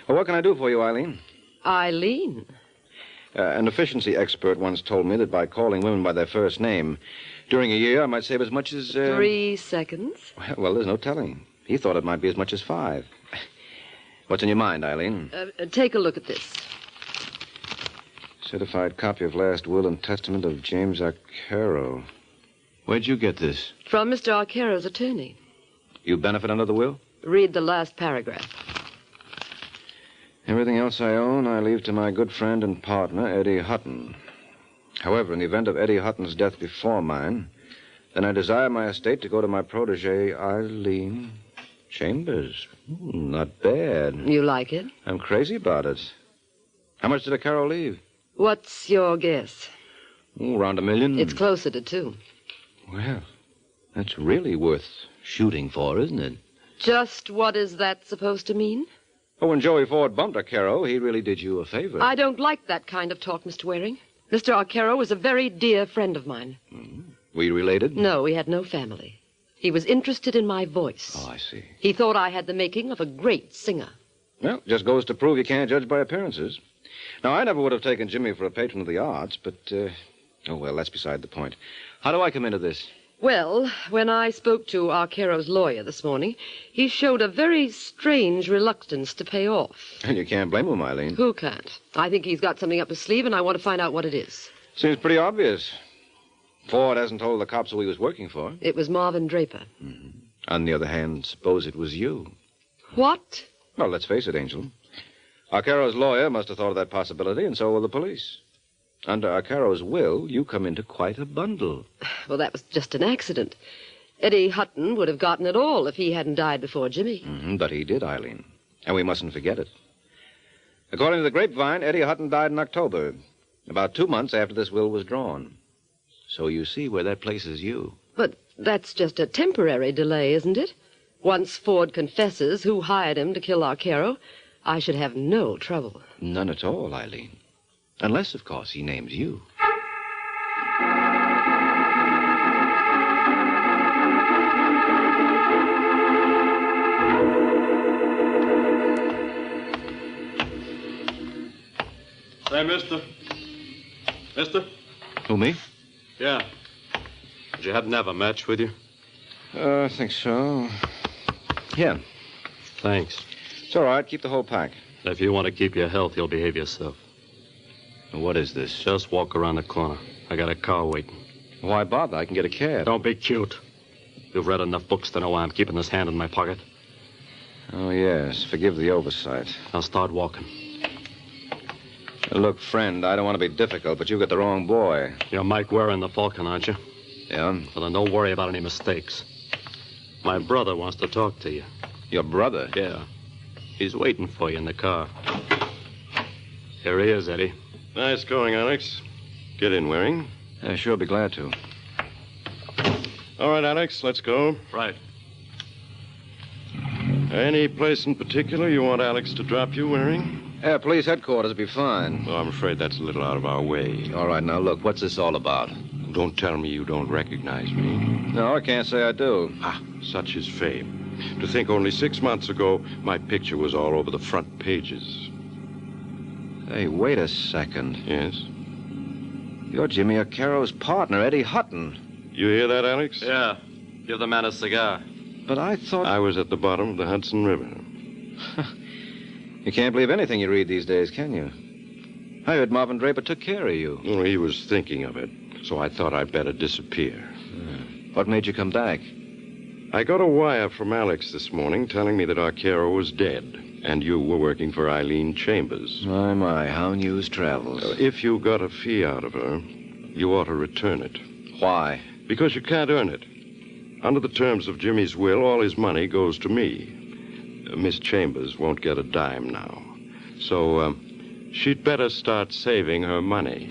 Well, what can I do for you, Eileen? Eileen? An efficiency expert once told me that by calling women by their first name, during a year I might save as much as... 3 seconds? Well, there's no telling. He thought it might be as much as 5. What's in your mind, Eileen? Take a look at this. Certified copy of last will and testament of James Arcaro. Where'd you get this? From Mr. Arcaro's attorney. You benefit under the will? Read the last paragraph. Everything else I own, I leave to my good friend and partner, Eddie Hutton. However, in the event of Eddie Hutton's death before mine, then I desire my estate to go to my protege, Eileen Chambers. Not bad. You like it? I'm crazy about it. How much did Arcaro leave? What's your guess? Around $1 million. It's closer to 2. Well, that's really worth shooting for, isn't it? Just what is that supposed to mean? Oh, when Joey Ford bumped Arcaro, he really did you a favor. I don't like that kind of talk, Mr. Waring. Mr. Arcaro was a very dear friend of mine. Were you related? No, we had no family. He was interested in my voice. Oh, I see. He thought I had the making of a great singer. Well, just goes to prove you can't judge by appearances. Now, I never would have taken Jimmy for a patron of the arts, but, oh, well, that's beside the point. How do I come into this? Well, when I spoke to Arcaro's lawyer this morning, he showed a very strange reluctance to pay off. And you can't blame him, Eileen. Who can't? I think he's got something up his sleeve, and I want to find out what it is. Seems pretty obvious. Ford hasn't told the cops who he was working for. It was Marvin Draper. On the other hand, suppose it was you. What? Well, let's face it, Angel. Arcaro's lawyer must have thought of that possibility, and so will the police. Under Arcaro's will, you come into quite a bundle. Well, that was just an accident. Eddie Hutton would have gotten it all if he hadn't died before Jimmy. But he did, Eileen. And we mustn't forget it. According to the grapevine, Eddie Hutton died in October, about 2 months after this will was drawn. So you see where that places you. But that's just a temporary delay, isn't it? Once Ford confesses who hired him to kill Arcaro, I should have no trouble. None at all, Eileen. Unless, of course, he names you. Say, mister. Mister? Who, me? Yeah. Did you happen to have a match with you? I think so. Yeah. Thanks. It's all right. Keep the whole pack. If you want to keep your health, you'll behave yourself. What is this? Just walk around the corner. I got a car waiting. Why bother? I can get a cab. Don't be cute. You've read enough books to know why I'm keeping this hand in my pocket. Oh, yes. Forgive the oversight. I'll start walking. Look, friend, I don't want to be difficult, but you got the wrong boy. You're Mike Waring, the Falcon, aren't you? Yeah? Well, then don't worry about any mistakes. My brother wants to talk to you. Your brother? Yeah. He's waiting for you in the car. Here he is, Eddie. Nice going, Alex. Get in, Waring. Sure, be glad to. All right, Alex, let's go. Right. Any place in particular you want Alex to drop you, Waring? Police headquarters will be fine. Oh, I'm afraid that's a little out of our way. All right, now, look, what's this all about? Don't tell me you don't recognize me. No, I can't say I do. Ah, such is fame. To think only 6 months ago, my picture was all over the front pages. Hey, wait a second. Yes? You're Jimmy O'Carroll's partner, Eddie Hutton. You hear that, Alex? Yeah. Give the man a cigar. But I thought... I was at the bottom of the Hudson River. You can't believe anything you read these days, can you? I heard Marvin Draper took care of you. Well, he was thinking of it, so I thought I'd better disappear. What made you come back? I got a wire from Alex this morning telling me that Arcaro was dead, and you were working for Eileen Chambers. My, how news travels. If you got a fee out of her, you ought to return it. Why? Because you can't earn it. Under the terms of Jimmy's will, all his money goes to me. Miss Chambers won't get a dime now. So, she'd better start saving her money.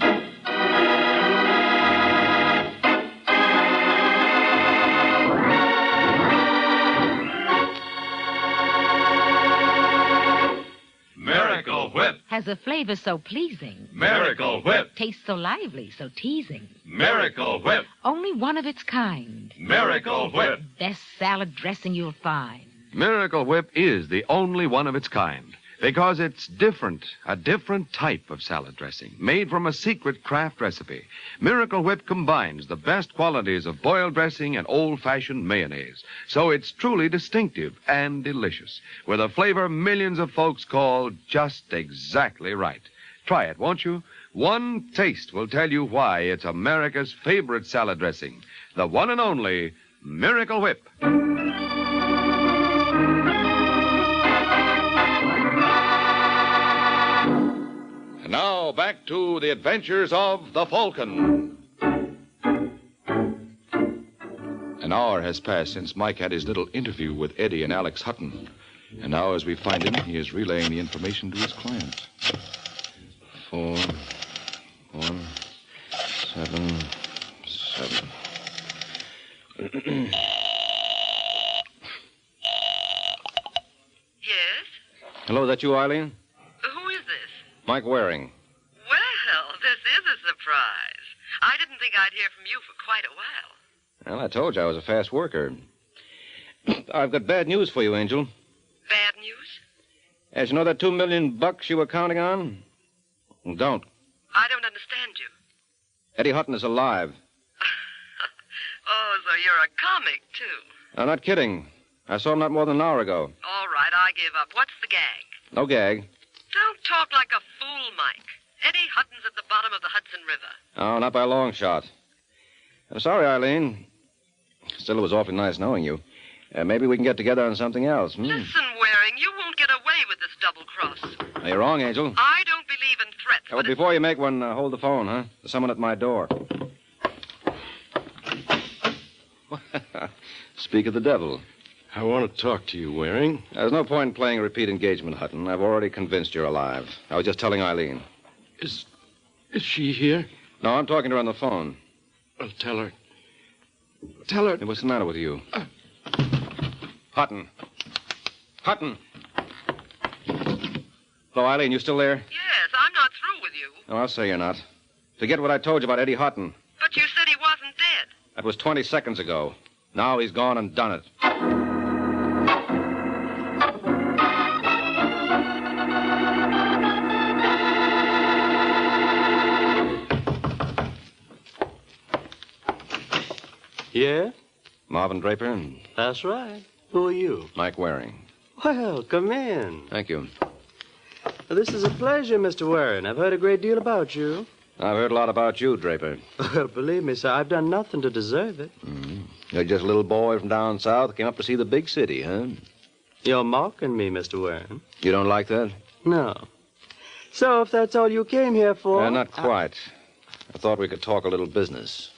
Miracle Whip. Has a flavor so pleasing. Miracle Whip. Tastes so lively, so teasing. Miracle Whip. Only one of its kind. Miracle Whip. Best salad dressing you'll find. Miracle Whip is the only one of its kind because it's different, a different type of salad dressing made from a secret craft recipe. Miracle Whip combines the best qualities of boiled dressing and old-fashioned mayonnaise, so it's truly distinctive and delicious, with a flavor millions of folks call just exactly right. Try it, won't you? One taste will tell you why it's America's favorite salad dressing, the one and only Miracle Whip. And now, back to the adventures of the Falcon. An hour has passed since Mike had his little interview with Eddie and Alex Hutton. And now, as we find him, he is relaying the information to his client. 4, 1, 7, 7. Yes? Hello, is that you, Eileen? Who is this? Mike Waring. Well, this is a surprise. I didn't think I'd hear from you for quite a while. Well, I told you I was a fast worker. I've got bad news for you, Angel. Bad news? As you know that $2 million you were counting on? Don't. I don't understand you. Eddie Hutton is alive. Oh, so you're a comic, too. I'm not kidding. I saw him not more than an hour ago. All right, I give up. What's the gag? No gag. Don't talk like a fool, Mike. Eddie Hutton's at the bottom of the Hudson River. Oh, not by a long shot. I'm sorry, Eileen. Still, it was awfully nice knowing you. Maybe we can get together on something else. Listen, Waring, you won't get away with this double cross. No, you're wrong, Angel. I don't believe in threats. Well, before you make one, hold the phone, huh? There's someone at my door. Speak of the devil. I want to talk to you, Waring. There's no point in playing a repeat engagement, Hutton. I've already convinced you're alive. I was just telling Eileen. Is she here? No, I'm talking to her on the phone. Well, tell her. Tell her. Hey, what's the matter with you? Hutton. Hutton. Hello, Eileen, you still there? Yes, I'm not through with you. No, I'll say you're not. Forget what I told you about Eddie Hutton. But you said he wasn't dead. That was 20 seconds ago. Now he's gone and done it. Yeah? Marvin Draper. That's right. Who are you? Mike Waring. Well, come in. Thank you. This is a pleasure, Mr. Waring. I've heard a great deal about you. I've heard a lot about you, Draper. Well, believe me, sir, I've done nothing to deserve it. You're just a little boy from down south who came up to see the big city, huh? You're mocking me, Mr. Waring. You don't like that? No. So, if that's all you came here for... Not quite. I thought we could talk a little business.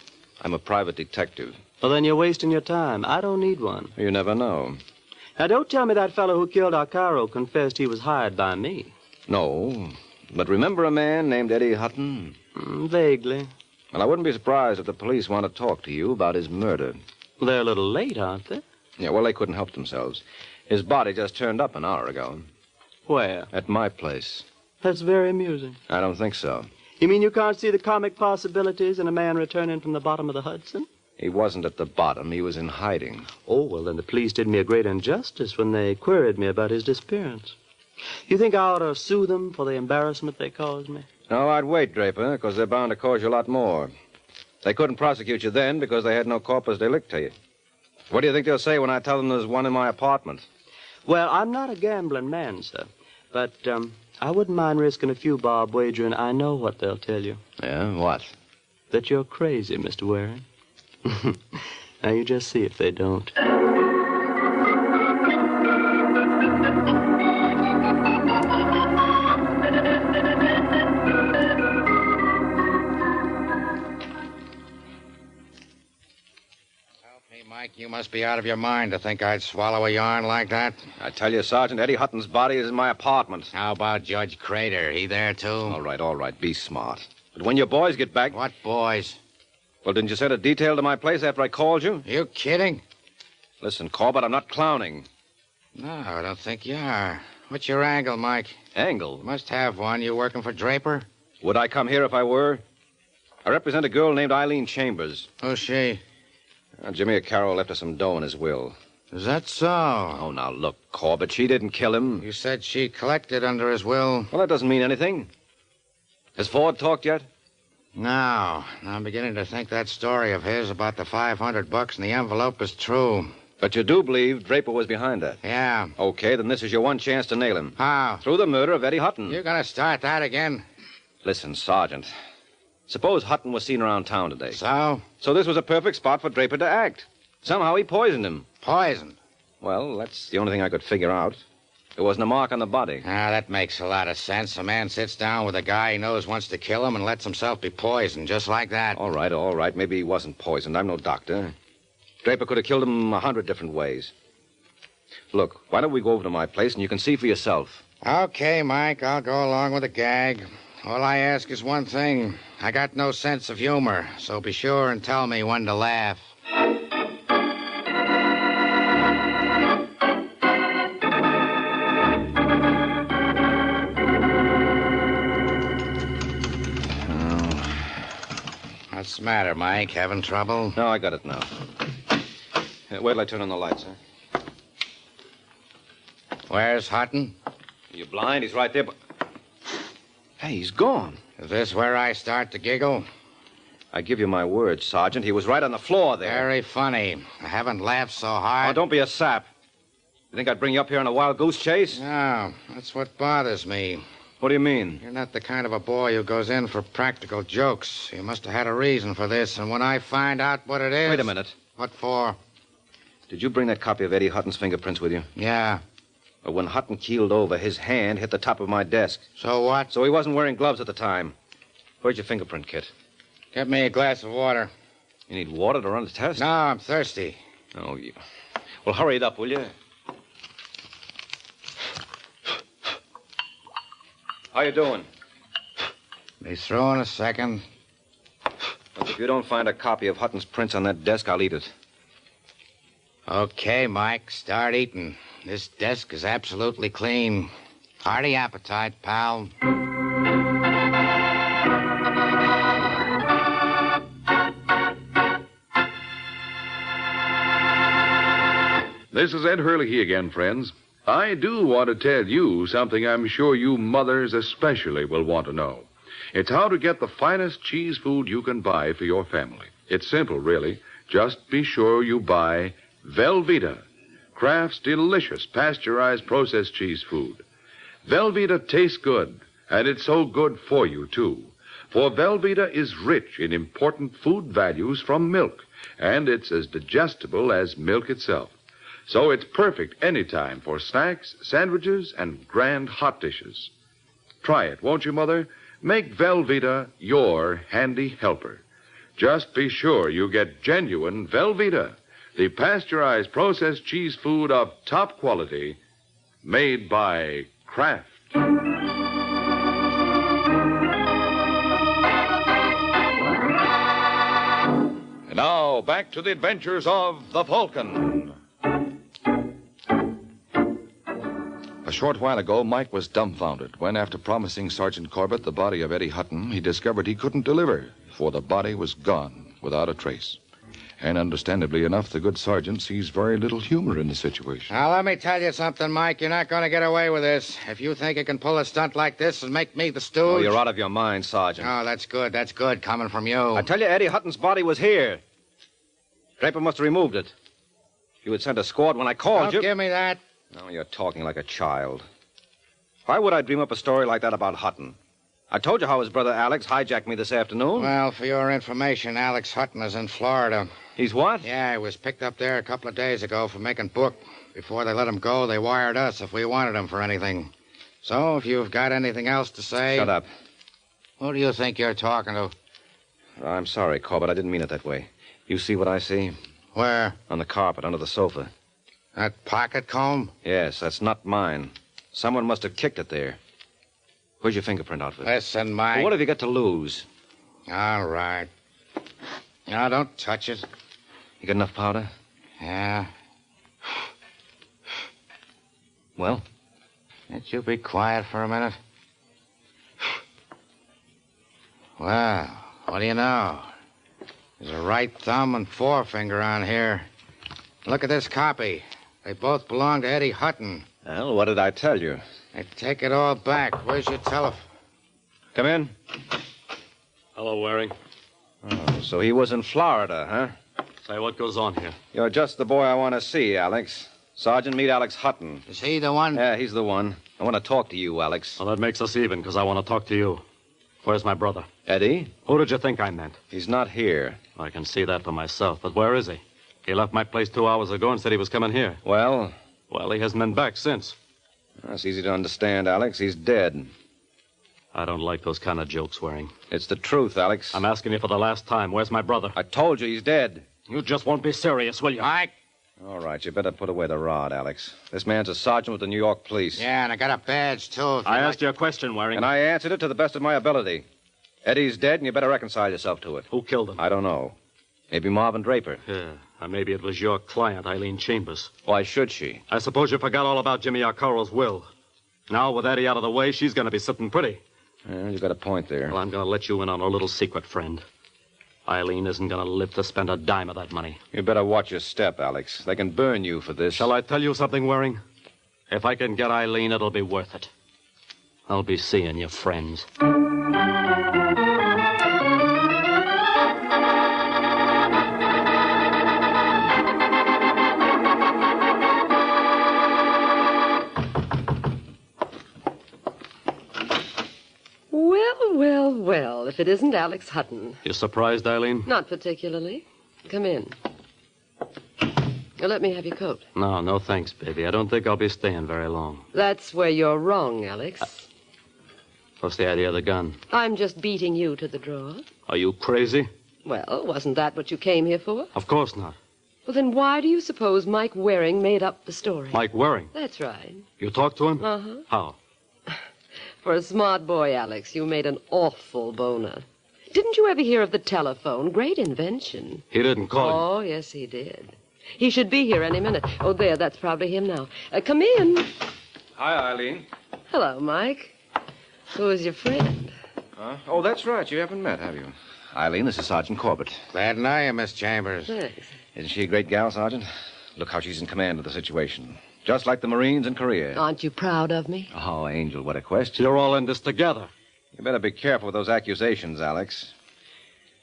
I'm a private detective. Well, then you're wasting your time. I don't need one. You never know. Now, don't tell me that fellow who killed Arcaro confessed he was hired by me. No. But remember a man named Eddie Hutton? Vaguely. Well, I wouldn't be surprised if the police want to talk to you about his murder. Well, they're a little late, aren't they? Yeah, well, they couldn't help themselves. His body just turned up an hour ago. Where? At my place. That's very amusing. I don't think so. You mean you can't see the comic possibilities in a man returning from the bottom of the Hudson? He wasn't at the bottom. He was in hiding. Oh, well, then the police did me a great injustice when they queried me about his disappearance. You think I ought to sue them for the embarrassment they caused me? No, I'd wait, Draper, because they're bound to cause you a lot more. They couldn't prosecute you then because they had no corpus delicti. What do you think they'll say when I tell them there's one in my apartment? Well, I'm not a gambling man, sir. But I wouldn't mind risking a few bob wagering I know what they'll tell you. Yeah, what? That you're crazy, Mr. Waring. Now, you just see if they don't. Mike, you must be out of your mind to think I'd swallow a yarn like that. I tell you, Sergeant, Eddie Hutton's body is in my apartment. How about Judge Crater? He there, too? All right. Be smart. But when your boys get back... What boys? Well, didn't you send a detail to my place after I called you? You kidding? Listen, Corbett, I'm not clowning. No, I don't think you are. What's your angle, Mike? Angle? You must have one. You working for Draper? Would I come here if I were? I represent a girl named Eileen Chambers. Who's she? Jimmy O'Carroll left her some dough in his will. Is that so? Oh, now look, Corbett, she didn't kill him. You said she collected under his will. Well, that doesn't mean anything. Has Ford talked yet? No. I'm beginning to think that story of his about the $500 in the envelope is true. But you do believe Draper was behind that? Yeah. Okay, then this is your one chance to nail him. How? Through the murder of Eddie Hutton. You're going to start that again? Listen, Sergeant. Suppose Hutton was seen around town today. So? So this was a perfect spot for Draper to act. Somehow he poisoned him. Poisoned? Well, that's the only thing I could figure out. There wasn't a mark on the body. Ah, that makes a lot of sense. A man sits down with a guy he knows wants to kill him and lets himself be poisoned, just like that. All right. Maybe he wasn't poisoned. I'm no doctor. Draper could have killed him 100 different ways. Look, why don't we go over to my place and you can see for yourself? Okay, Mike, I'll go along with the gag. All I ask is one thing. I got no sense of humor, so be sure and tell me when to laugh. What's the matter, Mike? Having trouble? No, I got it now. Wait till I turn on the lights, huh? Where's Hutton? You blind? He's right there, but... Hey, he's gone. Is this where I start to giggle? I give you my word, Sergeant. He was right on the floor there. Very funny. I haven't laughed so hard. Oh, don't be a sap. You think I'd bring you up here on a wild goose chase? No, that's what bothers me. What do you mean? You're not the kind of a boy who goes in for practical jokes. You must have had a reason for this, and when I find out what it is... Wait a minute. What for? Did you bring that copy of Eddie Hutton's fingerprints with you? Yeah. Well, when Hutton keeled over, his hand hit the top of my desk. So what? So he wasn't wearing gloves at the time. Where's your fingerprint kit? Get me a glass of water. You need water to run the test? No, I'm thirsty. Oh, you... Well, hurry it up, will you? How you doing? Be through in a second. Look, if you don't find a copy of Hutton's prints on that desk, I'll eat it. Okay, Mike, start eating. This desk is absolutely clean. Hearty appetite, pal. This is Ed Hurley again, friends. I do want to tell you something I'm sure you mothers especially will want to know. It's how to get the finest cheese food you can buy for your family. It's simple, really. Just be sure you buy Velveeta, Kraft's delicious pasteurized processed cheese food. Velveeta tastes good, and it's so good for you, too. For Velveeta is rich in important food values from milk, and it's as digestible as milk itself. So it's perfect anytime for snacks, sandwiches, and grand hot dishes. Try it, won't you, Mother? Make Velveeta your handy helper. Just be sure you get genuine Velveeta, the pasteurized processed cheese food of top quality, made by Kraft. And now, back to the adventures of the Falcon. A short while ago, Mike was dumbfounded when, after promising Sergeant Corbett the body of Eddie Hutton, he discovered he couldn't deliver, for the body was gone without a trace. And understandably enough, the good sergeant sees very little humor in the situation. Now, let me tell you something, Mike. You're not going to get away with this. If you think you can pull a stunt like this and make me the stooge... Oh, you're out of your mind, Sergeant. Oh, that's good. That's good coming from you. I tell you, Eddie Hutton's body was here. Draper must have removed it. You had sent a squad when I called you. Don't give me that. Oh, you're talking like a child. Why would I dream up a story like that about Hutton? I told you how his brother Alex hijacked me this afternoon. Well, for your information, Alex Hutton is in Florida. He's what? Yeah, he was picked up there a couple of days ago for making book. Before they let him go, they wired us if we wanted him for anything. So, if you've got anything else to say... Shut up. Who do you think you're talking to? I'm sorry, Corbett. I didn't mean it that way. You see what I see? Where? On the carpet, under the sofa. That pocket comb? Yes, that's not mine. Someone must have kicked it there. Where's your fingerprint outfit? Listen, Mike. Well, what have you got to lose? All right. Now, don't touch it. You got enough powder? Yeah. Well? Can't you be quiet for a minute? Well, what do you know? There's a right thumb and forefinger on here. Look at this copy. They both belong to Eddie Hutton. Well, what did I tell you? I take it all back. Where's your telephone? Come in. Hello, Waring. Oh, so he was in Florida, huh? Say, what goes on here? You're just the boy I want to see, Alex. Sergeant, meet Alex Hutton. Is he the one? Yeah, he's the one. I want to talk to you, Alex. Well, that makes us even, because I want to talk to you. Where's my brother? Eddie? Who did you think I meant? He's not here. I can see that for myself, but where is he? He left my place 2 hours ago and said he was coming here. Well? Well, he hasn't been back since. That's easy to understand, Alex. He's dead. I don't like those kind of jokes, Waring. It's the truth, Alex. I'm asking you for the last time. Where's my brother? I told you he's dead. You just won't be serious, will you? Mike. All right, you better put away the rod, Alex. This man's a sergeant with the New York police. Yeah, and I got a badge, too. I asked you a question, Waring. And I answered it to the best of my ability. Eddie's dead, and you better reconcile yourself to it. Who killed him? I don't know. Maybe Marvin Draper. Yeah, or maybe it was your client, Eileen Chambers. Why should she? I suppose you forgot all about Jimmy Arcaro's will. Now, with Eddie out of the way, she's going to be sitting pretty. Well, you got a point there. Well, I'm going to let you in on a little secret, friend. Eileen isn't going to live to spend a dime of that money. You better watch your step, Alex. They can burn you for this. Shall I tell you something, Waring? If I can get Eileen, it'll be worth it. I'll be seeing your friends. Well, if it isn't Alex Hutton. You surprised, Eileen? Not particularly. Come in. Let me have your coat. No thanks, baby. I don't think I'll be staying very long. That's where you're wrong, Alex. What's the idea of the gun? I'm just beating you to the draw. Are you crazy? Well, wasn't that what you came here for? Of course not. Well, then why do you suppose Mike Waring made up the story? Mike Waring? That's right. You talked to him? Uh-huh. How? For a smart boy, Alex, you made an awful boner. Didn't you ever hear of the telephone? Great invention. He didn't call you. Oh, yes, he did. He should be here any minute. Oh, there, that's probably him now. Come in. Hi, Eileen. Hello, Mike. Who is your friend? Huh? Oh, that's right. You haven't met, have you? Eileen, this is Sergeant Corbett. Glad to know you, Miss Chambers. Thanks. Isn't she a great gal, Sergeant? Look how she's in command of the situation. Just like the Marines in Korea. Aren't you proud of me? Oh, Angel, what a question. You're all in this together. You better be careful with those accusations, Alex.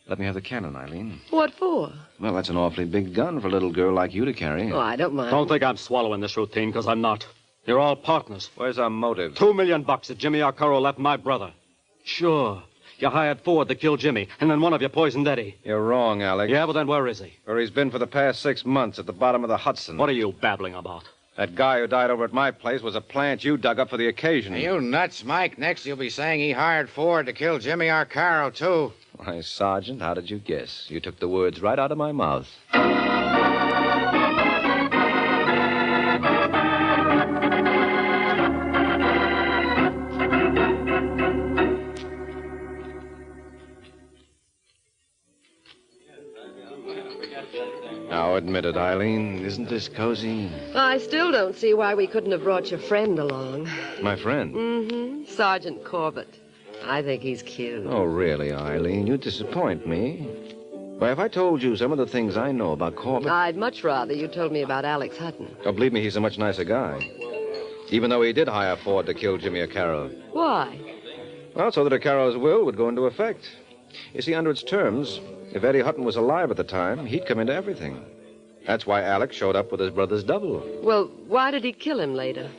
Let me have the cannon, Eileen. What for? Well, that's an awfully big gun for a little girl like you to carry. Oh, I don't mind. Don't think I'm swallowing this routine, because I'm not. You're all partners. Where's our motive? $2 million that Jimmy Arcaro left my brother. Sure. You hired Ford to kill Jimmy, and then one of you poisoned Eddie. You're wrong, Alex. Yeah, but then where is he? Where he's been for the past 6 months, at the bottom of the Hudson. What are you babbling about? That guy who died over at my place was a plant you dug up for the occasion. Are you nuts, Mike? Next you'll be saying he hired Ford to kill Jimmy Arcaro, too. Why, Sergeant, how did you guess? You took the words right out of my mouth. Now, admit minute, Eileen. Isn't this cozy? I still don't see why we couldn't have brought your friend along. My friend? Mm-hmm. Sergeant Corbett. I think he's cute. Oh, really, Eileen? You disappoint me. Why, if I told you some of the things I know about Corbett... I'd much rather you told me about Alex Hutton. Oh, believe me, he's a much nicer guy. Even though he did hire Ford to kill Jimmy O'Carroll. Why? Well, so that O'Carroll's will would go into effect. You see, under its terms, if Eddie Hutton was alive at the time, he'd come into everything. That's why Alex showed up with his brother's double. Well, why did he kill him later?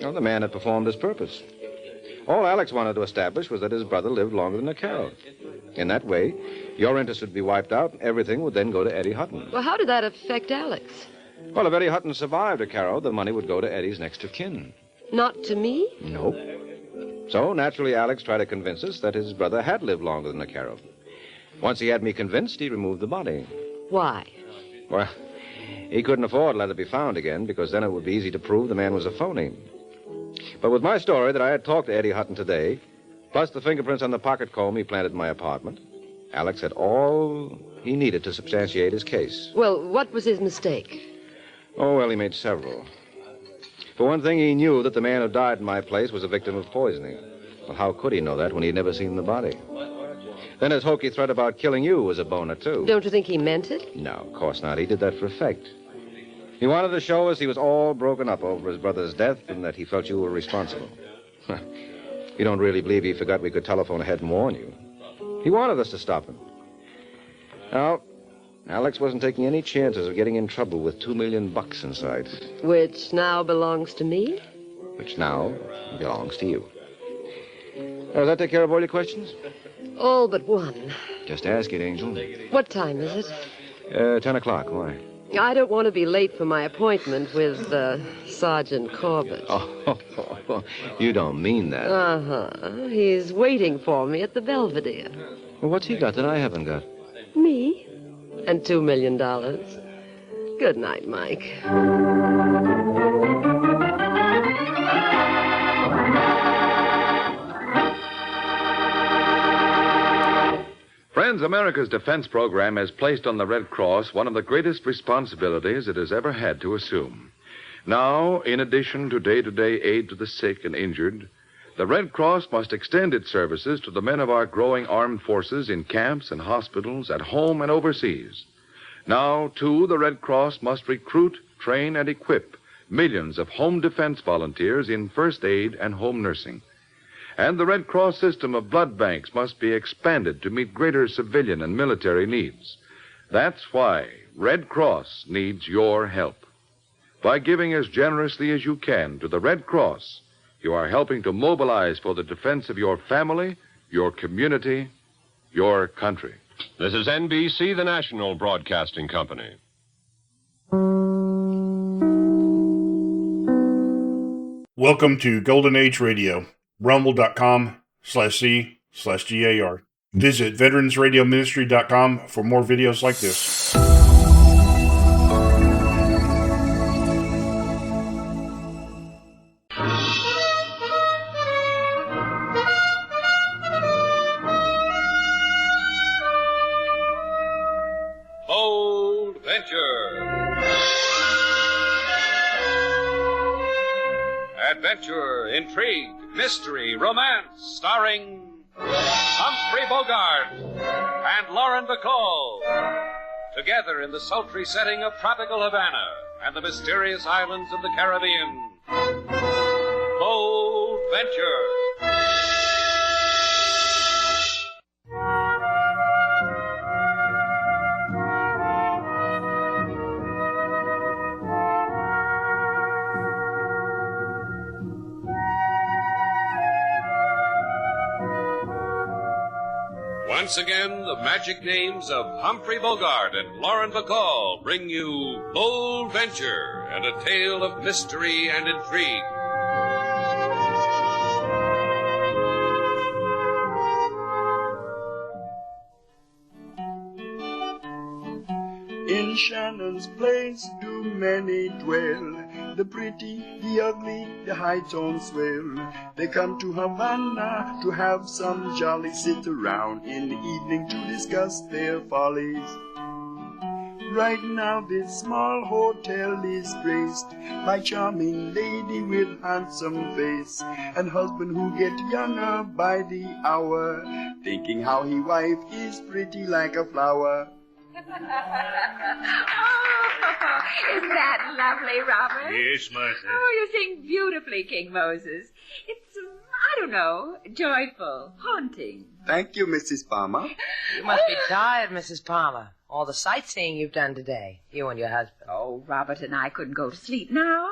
Well, the man had performed his purpose. All Alex wanted to establish was that his brother lived longer than O'Carroll. In that way, your interest would be wiped out, and everything would then go to Eddie Hutton. Well, how did that affect Alex? Well, if Eddie Hutton survived O'Carroll, the money would go to Eddie's next of kin. Not to me? Nope. So, naturally, Alex tried to convince us that his brother had lived longer than O'Carroll. Once he had me convinced, he removed the body. Why? Well, he couldn't afford to let it be found again, because then it would be easy to prove the man was a phony. But with my story that I had talked to Eddie Hutton today, plus the fingerprints on the pocket comb he planted in my apartment, Alex had all he needed to substantiate his case. Well, what was his mistake? Oh, well, he made several. For one thing, he knew that the man who died in my place was a victim of poisoning. Well, how could he know that when he'd never seen the body? Then his hokey threat about killing you was a boner, too. Don't you think he meant it? No, of course not. He did that for effect. He wanted to show us he was all broken up over his brother's death and that he felt you were responsible. You don't really believe he forgot we could telephone ahead and warn you. He wanted us to stop him. Now, Alex wasn't taking any chances of getting in trouble with $2 million in sight. Which now belongs to me? Which now belongs to you. Does that take care of all your questions? All but one. Just ask it, Angel. What time is it? 10 o'clock. Why? I don't want to be late for my appointment with Sergeant Corbett. Oh, you don't mean that. Uh-huh. He's waiting for me at the Belvedere. Well, what's he got that I haven't got? Me? And $2 million. Good night, Mike. Friends, America's defense program has placed on the Red Cross one of the greatest responsibilities it has ever had to assume. Now, in addition to day-to-day aid to the sick and injured, the Red Cross must extend its services to the men of our growing armed forces in camps and hospitals, at home and overseas. Now, too, the Red Cross must recruit, train, and equip millions of home defense volunteers in first aid and home nursing. And the Red Cross system of blood banks must be expanded to meet greater civilian and military needs. That's why Red Cross needs your help. By giving as generously as you can to the Red Cross, you are helping to mobilize for the defense of your family, your community, your country. This is NBC, the national broadcasting company. Welcome to Golden Age Radio. Rumble.com/C/GAR. Visit veteransradioministry.com for more videos like this. Bold Venture. Adventure, intrigue, mystery, romance, starring Humphrey Bogart and Lauren Bacall. Together in the sultry setting of tropical Havana and the mysterious islands of the Caribbean. Bold Venture. Once again, the magic names of Humphrey Bogart and Lauren Bacall bring you Bold Venture and a tale of mystery and intrigue. In Shannon's place do many dwell, the pretty, the ugly, the high-toned swell. They come to Havana to have some jolly sit around in the evening to discuss their follies. Right now this small hotel is graced by charming lady with handsome face, and husband who get younger by the hour, thinking how he wife is pretty like a flower. Oh, isn't that lovely, Robert? Yes, Martha. Oh, you sing beautifully, King Moses. It's, I don't know, joyful, haunting. Thank you, Mrs. Palmer. You must be tired, Mrs. Palmer. All the sightseeing you've done today, you and your husband. Oh, Robert and I couldn't go to sleep now.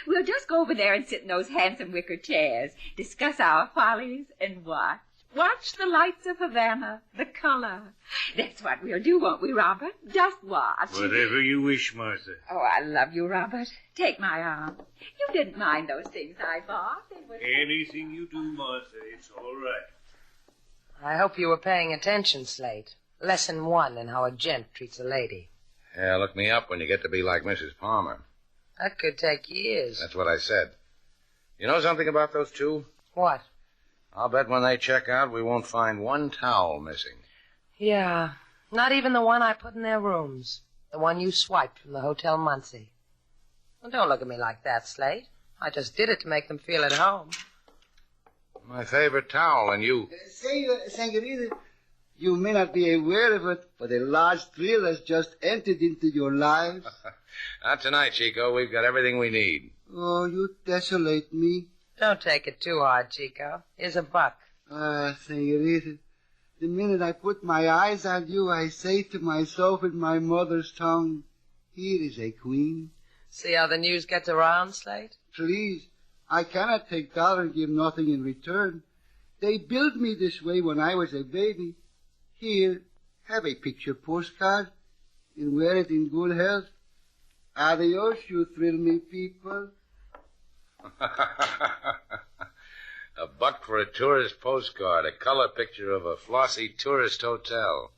We'll just go over there and sit in those handsome wicker chairs, discuss our follies, and watch. Watch the lights of Havana, the color. That's what we'll do, won't we, Robert? Just watch. Whatever you wish, Martha. Oh, I love you, Robert. Take my arm. You didn't mind those things I bought. They were... Anything you do, Martha, it's all right. I hope you were paying attention, Slate. Lesson 1 in how a gent treats a lady. Yeah, look me up when you get to be like Mrs. Palmer. That could take years. That's what I said. You know something about those two? What? I'll bet when they check out, we won't find one towel missing. Yeah, not even the one I put in their rooms. The one you swiped from the Hotel Muncie. Well, don't look at me like that, Slate. I just did it to make them feel at home. My favorite towel, and you... Senorita, you may not be aware of it, but a large thrill has just entered into your lives. Not tonight, Chico. We've got everything we need. Oh, you desolate me. Don't take it too hard, Chico. Here's a $1. Senorita, the minute I put my eyes on you, I say to myself in my mother's tongue, here is a queen. See how the news gets around, Slate? Please, I cannot take dollar and give nothing in return. They built me this way when I was a baby. Here, have a picture postcard and wear it in good health. Adios, you thrill me people. $1 for a tourist postcard, a color picture of a flossy tourist hotel.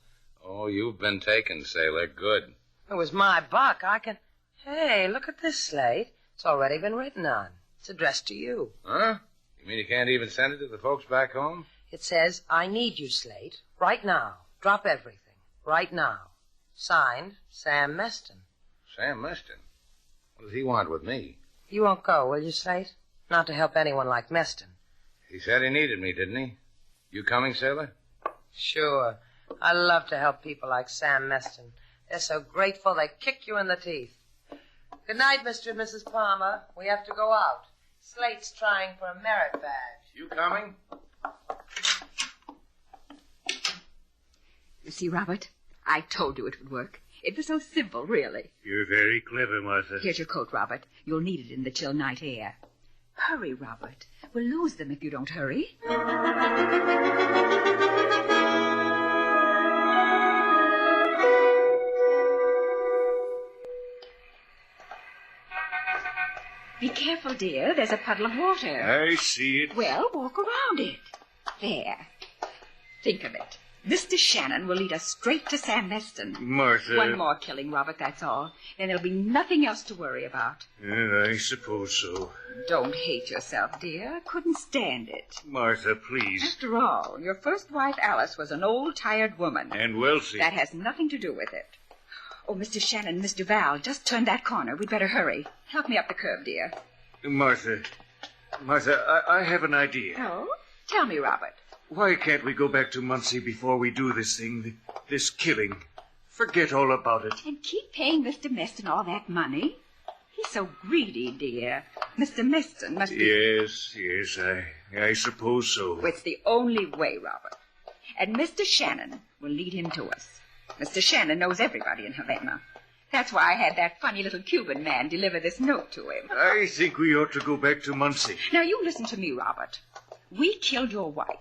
Oh, you've been taken, sailor. Good. It was my $1. I can... Hey, look at this, Slate. It's already been written on. It's addressed to you. Huh? You mean you can't even send it to the folks back home? It says, I need you, Slate. Right now. Drop everything. Right now. Signed, Sam Meston. Sam Meston? What does he want with me? You won't go, will you, Slate? Not to help anyone like Meston. He said he needed me, didn't he? You coming, sailor? Sure. I love to help people like Sam Meston. They're so grateful they kick you in the teeth. Good night, Mr. and Mrs. Palmer. We have to go out. Slate's trying for a merit badge. You coming? You see, Robert, I told you it would work. It was so simple, really. You're very clever, Martha. Here's your coat, Robert. You'll need it in the chill night air. Hurry, Robert. We'll lose them if you don't hurry. Be careful, dear. There's a puddle of water. I see it. Well, walk around it. There. Think of it. Mr. Shannon will lead us straight to Sam Meston. Martha. One more killing, Robert, that's all. Then there'll be nothing else to worry about. I suppose so. Don't hate yourself, dear. Couldn't stand it. Martha, please. After all, your first wife, Alice, was an old, tired woman. And wealthy. That has nothing to do with it. Oh, Mr. Shannon, Miss Duval, just turned that corner. We'd better hurry. Help me up the curb, dear. Martha, I have an idea. Oh? Tell me, Robert. Why can't we go back to Muncie before we do this thing, this killing? Forget all about it. And keep paying Mr. Meston all that money? He's so greedy, dear. Mr. Meston must be... Yes, I suppose so. It's the only way, Robert. And Mr. Shannon will lead him to us. Mr. Shannon knows everybody in Havana. That's why I had that funny little Cuban man deliver this note to him. I think we ought to go back to Muncie. Now, you listen to me, Robert. We killed your wife.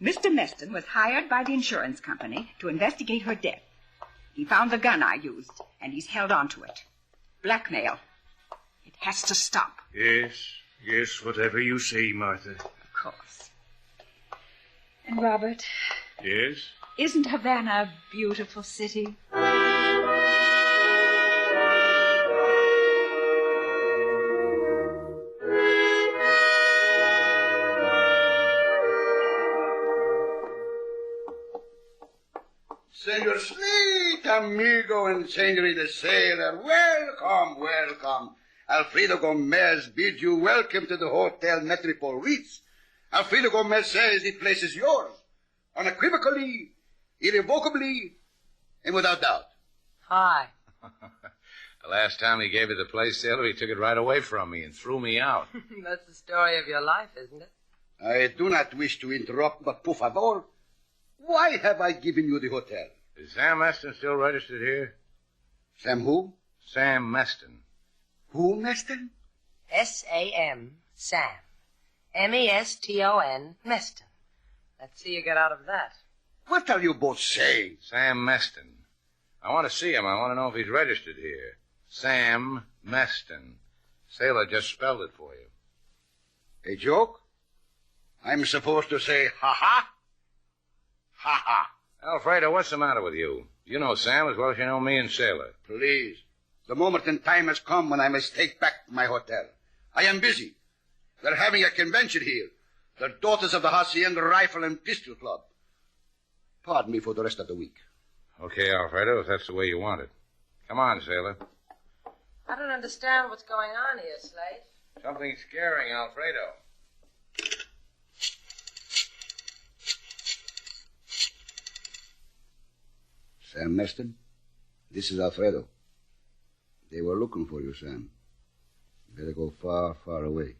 Mr. Meston was hired by the insurance company to investigate her death. He found the gun I used, and he's held on to it. Blackmail. It has to stop. Yes, whatever you say, Martha. Of course. And, Robert... Yes? Isn't Havana a beautiful city? Senor Slate, amigo, and Senor the Sailor. Welcome, welcome. Alfredo Gomez bids you welcome to the Hotel Metropole Ritz. Alfredo Gomez says the place is yours, unequivocally, irrevocably, and without doubt. Hi. The last time he gave me the place, Sailor, he took it right away from me and threw me out. That's the story of your life, isn't it? I do not wish to interrupt, but por favor, why have I given you the hotel? Is Sam Meston still registered here? Sam who? Sam Meston. Who, Meston? S-A-M, Sam. M-E-S-T-O-N, Meston. Let's see you get out of that. What are you both saying? Sam Meston. I want to see him. I want to know if he's registered here. Sam Meston. Sailor just spelled it for you. A joke? I'm supposed to say ha-ha? Ha-ha. Alfredo, what's the matter with you? You know Sam as well as you know me and Sailor. Please. The moment in time has come when I must take back my hotel. I am busy. They're having a convention here. The Daughters of the Hacienda Rifle and Pistol Club. Pardon me for the rest of the week. Okay, Alfredo, if that's the way you want it. Come on, Sailor. I don't understand what's going on here, Slate. Something scaring Alfredo. Sam Meston, this is Alfredo. They were looking for you, Sam. You better go far, far away.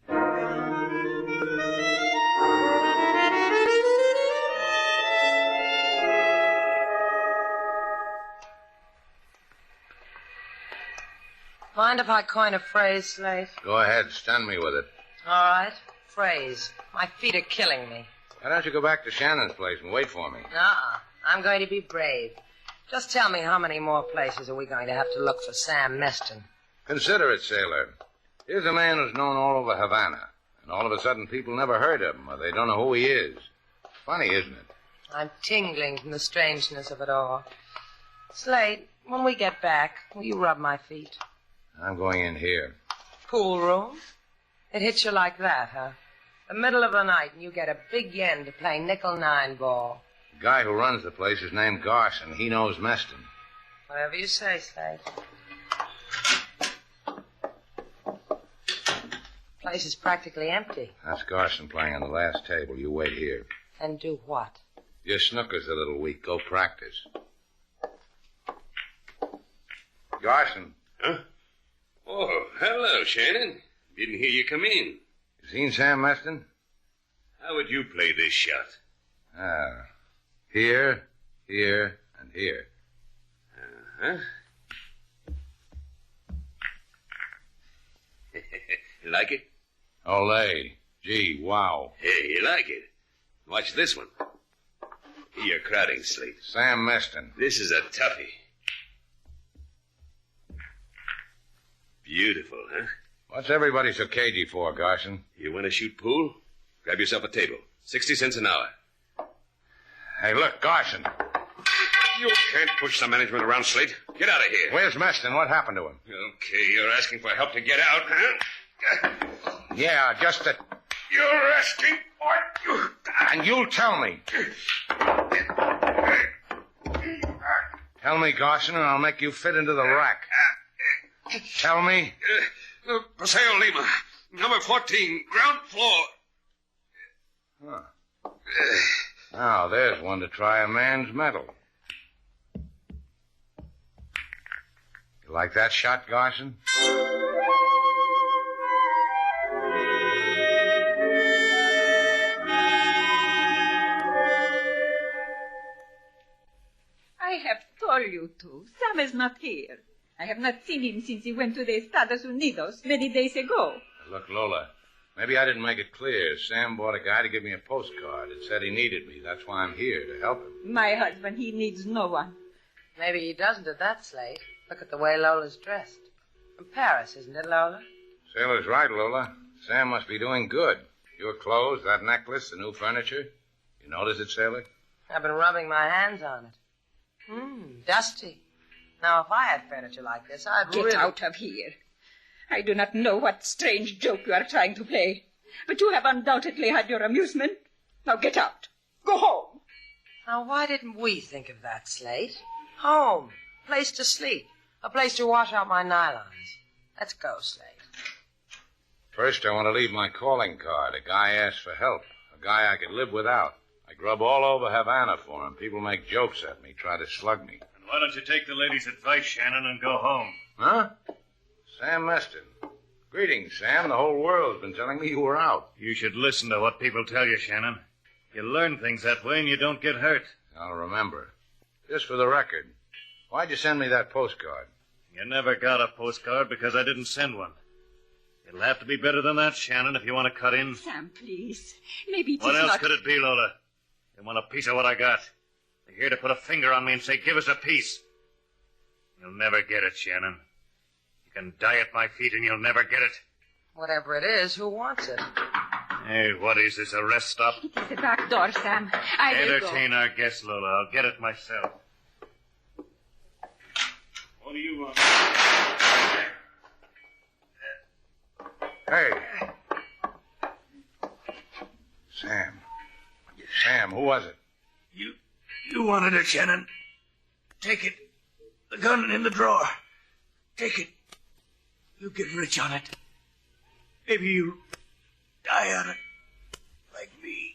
Mind if I coin a phrase, Slate? Go ahead, stun me with it. All right. Phrase. My feet are killing me. Why don't you go back to Shannon's place and wait for me? Uh-uh. I'm going to be brave. Just tell me how many more places are we going to have to look for Sam Meston? Consider it, Sailor. Here's a man who's known all over Havana, and all of a sudden people never heard of him, or they don't know who he is. Funny, isn't it? I'm tingling from the strangeness of it all. Slate, when we get back, will you rub my feet? I'm going in here. Pool room? It hits you like that, huh? The middle of the night, and you get a big yen to play nickel-9 ball. The guy who runs the place is named Garson. He knows Meston. Whatever you say, Slate. Place is practically empty. That's Garson playing on the last table. You wait here. And do what? Your snooker's a little weak. Go practice. Garson. Huh? Oh, hello, Shannon. Didn't hear you come in. You seen Sam Meston? How would you play this shot? Here, here, and here. Uh-huh. You like it? Olay. Gee, wow. Hey, you like it? Watch this one. You're crowding, Slate. Sam Meston. This is a toughie. Beautiful, huh? What's everybody so cagey for, Garson? You want to shoot pool? Grab yourself a table. 60 cents an hour. Hey, look, Garson. You can't push the management around, Slate. Get out of here. Where's Meston? What happened to him? Okay, you're asking for help to get out, huh? Yeah, just that. You're asking for it. And you'll tell me. Tell me, Garson, and I'll make you fit into the rack. Tell me. Paseo Lima, number 14, ground floor. Huh. Now, there's one to try a man's mettle. You like that shot, Garson? I have told you to. Sam is not here. I have not seen him since he went to the Estados Unidos many days ago. Look, Lola, maybe I didn't make it clear. Sam bought a guy to give me a postcard. It said he needed me. That's why I'm here, to help him. My husband, he needs no one. Maybe he doesn't at that, Slate. Look at the way Lola's dressed. From Paris, isn't it, Lola? Sailor's right, Lola. Sam must be doing good. Your clothes, that necklace, the new furniture. You notice it, Sailor? I've been rubbing my hands on it. Dusty. Now, if I had furniture like this, I'd Get out of here. I do not know what strange joke you are trying to play, but you have undoubtedly had your amusement. Now get out. Go home. Now, why didn't we think of that, Slate? Home. Place to sleep. A place to wash out my nylons. Let's go, Slate. First, I want to leave my calling card. A guy asked for help. A guy I could live without. I grub all over Havana for him. People make jokes at me, try to slug me. And why don't you take the lady's advice, Shannon, and go home? Huh? Sam Meston. Greetings, Sam. The whole world's been telling me you were out. You should listen to what people tell you, Shannon. You learn things that way and you don't get hurt. I'll remember. Just for the record, why'd you send me that postcard? You never got a postcard because I didn't send one. It'll have to be better than that, Shannon, if you want to cut in. Sam, please. Maybe it's What else not... could it be, Lola? You want a piece of what I got. You're here to put a finger on me and say, give us a piece. You'll never get it, Shannon. You can die at my feet and you'll never get it. Whatever it is, who wants it? Hey, what is this, a rest stop? It is the back door, Sam. I will go. Entertain our guests, Lola. I'll get it myself. What do you want? Hey. Sam, who was it? You wanted it, Shannon. Take it. The gun in the drawer. Take it. You get rich on it. Maybe you die on it. Like me.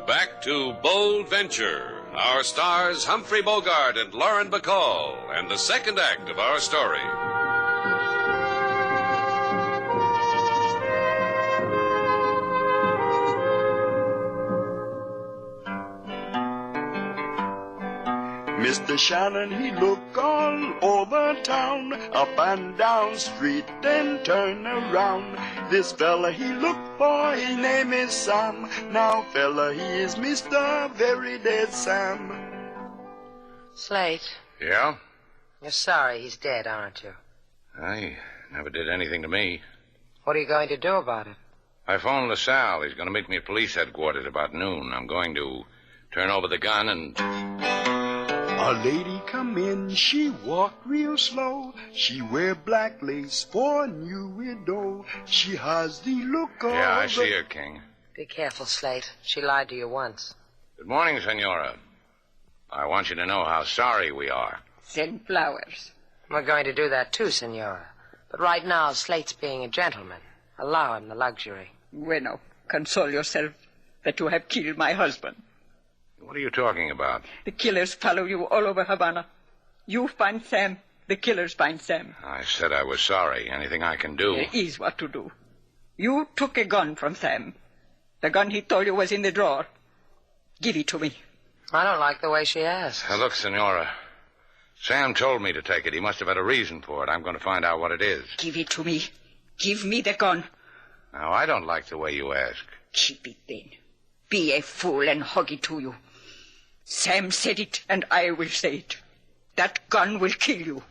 Back to Bold Venture. Our stars Humphrey Bogart and Lauren Bacall, and the second act of our story. Mr. Shannon, he look all over town, up and down street, then turn around. This fella he look for, his name is Sam. Now fella, he is Mr. Very Dead Sam. Slate. Yeah? You're sorry he's dead, aren't you? He never did anything to me. What are you going to do about it? I phoned LaSalle. He's going to meet me at police headquarters about noon. I'm going to turn over the gun and... A lady come in, she walk real slow. She wear black lace for a new widow. She has the look of... Yeah, I see her, King. Be careful, Slate. She lied to you once. Good morning, Senora. I want you to know how sorry we are. Send flowers. We're going to do that too, Senora. But right now, Slate's being a gentleman. Allow him the luxury. Bueno, console yourself that you have killed my husband. What are you talking about? The killers follow you all over Havana. You find Sam. The killers find Sam. I said I was sorry. Anything I can do. There is what to do. You took a gun from Sam. The gun he told you was in the drawer. Give it to me. I don't like the way she asks. Now, look, Senora. Sam told me to take it. He must have had a reason for it. I'm going to find out what it is. Give it to me. Give me the gun. Now, I don't like the way you ask. Keep it then. Be a fool and hug it to you. Sam said it, and I will say it. That gun will kill you.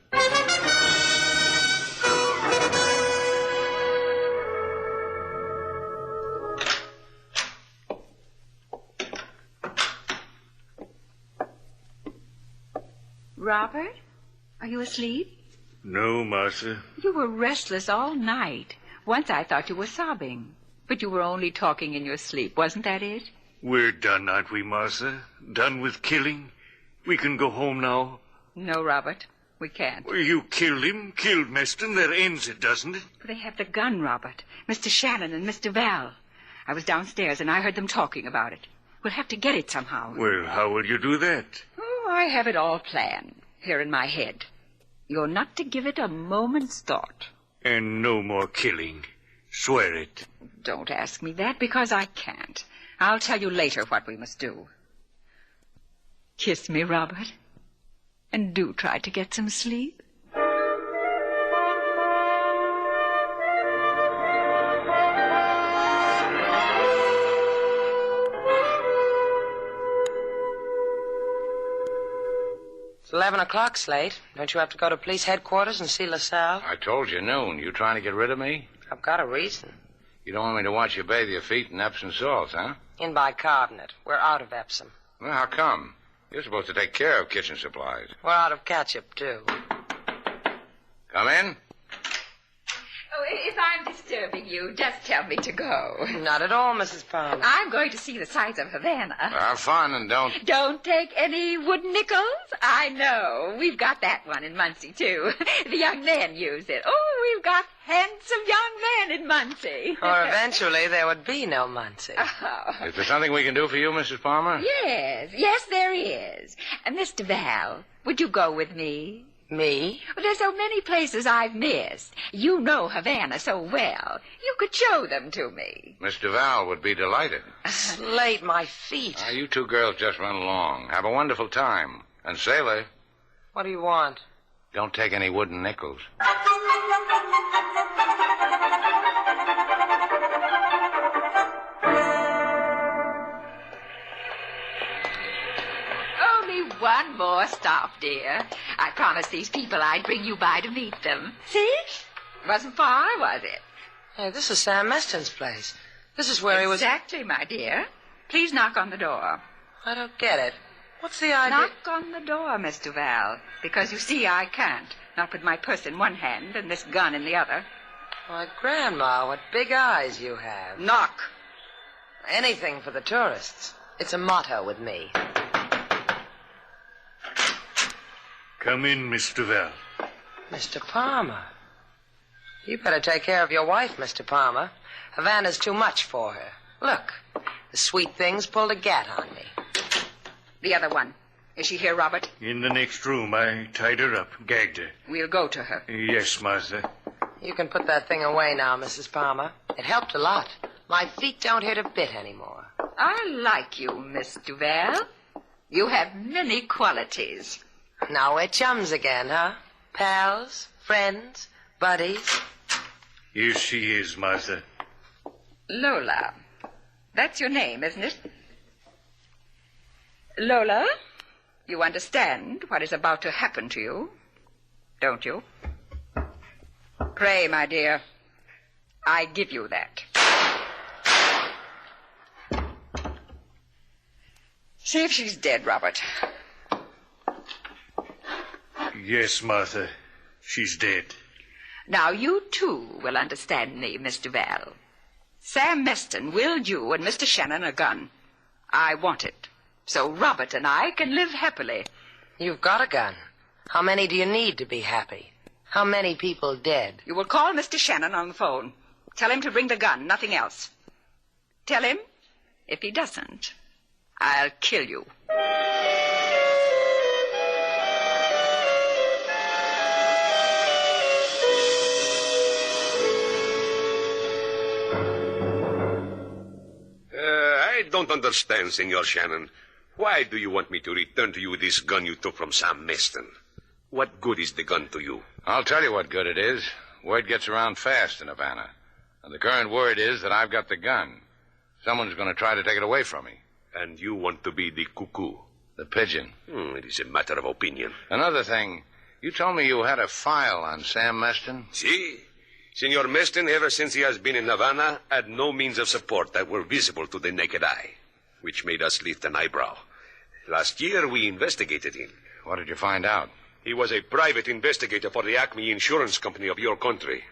Robert, are you asleep? No, Martha. You were restless all night. Once I thought you were sobbing. But you were only talking in your sleep, wasn't that it? We're done, aren't we, Martha? Done with killing? We can go home now. No, Robert, we can't. Well, you killed him, killed Meston. That ends it, doesn't it? They have the gun, Robert. Mr. Shannon and Mr. Val. I was downstairs and I heard them talking about it. We'll have to get it somehow. Well, how will you do that? Oh, I have it all planned here in my head. You're not to give it a moment's thought. And no more killing. Swear it. Don't ask me that, because I can't. I'll tell you later what we must do. Kiss me, Robert. And do try to get some sleep. It's 11 o'clock, Slate. Don't you have to go to police headquarters and see LaSalle? I told you noon. You trying to get rid of me? I've got a reason. You don't want me to watch you bathe your feet in Epsom salts, huh? In bicarbonate. We're out of Epsom. Well, how come? You're supposed to take care of kitchen supplies. We're out of ketchup, too. Come in. Oh, if I'm disturbing you, just tell me to go. Not at all, Mrs. Palmer. I'm going to see the sights of Havana. Have fun and don't... Don't take any wooden nickels? I know. We've got that one in Muncie, too. The young men use it. Oh, we've got handsome young men in Muncie. Or eventually there would be no Muncie. Oh. Is there something we can do for you, Mrs. Palmer? Yes, there is. Mr. Val, would you go with me? Me? Well, there's so many places I've missed. You know Havana so well. You could show them to me. Mr. Val would be delighted. Slate, my feet. You two girls just run along. Have a wonderful time. And sailor, What do you want? don't take any wooden nickels. Only one more stop, dear. I promised these people I'd bring you by to meet them. See? Wasn't far, was it? Hey, this is Sam Meston's place. This is where he was... Exactly, my dear. Please knock on the door. I don't get it. What's the idea? Knock on the door, Mr. Val. Because you see, I can't. Not with my purse in one hand and this gun in the other. Why, Grandma, what big eyes you have. Knock. Anything for the tourists. It's a motto with me. Come in, Mr. Val. Mr. Palmer. You better take care of your wife, Mr. Palmer. Havana's too much for her. Look, the sweet thing's pulled a gat on me. The other one. Is she here, Robert? In the next room. I tied her up, gagged her. We'll go to her. Yes, Martha. You can put that thing away now, Mrs. Palmer. It helped a lot. My feet don't hurt a bit anymore. I like you, Miss Duval. You have many qualities. Now we're chums again, huh? Pals, friends, buddies. Here she is, Martha. Lola. That's your name, isn't it? Lola, you understand what is about to happen to you, don't you? Pray, my dear. I give you that. See if she's dead, Robert. Yes, Martha. She's dead. Now, you, too, will understand me, Mr. Val. Sam Meston willed you and Mr. Shannon a gun. I want it, so Robert and I can live happily. You've got a gun. How many do you need to be happy? How many people dead? You will call Mr. Shannon on the phone. Tell him to bring the gun, nothing else. Tell him, if he doesn't, I'll kill you. I don't understand, Senor Shannon. Why do you want me to return to you this gun you took from Sam Meston? What good is the gun to you? I'll tell you what good it is. Word gets around fast in Havana. And the current word is that I've got the gun. Someone's going to try to take it away from me. And you want to be the cuckoo? The pigeon. It is a matter of opinion. Another thing, you told me you had a file on Sam Meston. See? Senor Meston, ever since he has been in Havana, had no means of support that were visible to the naked eye, which made us lift an eyebrow. Last year, we investigated him. What did you find out? He was a private investigator for the Acme Insurance Company of your country.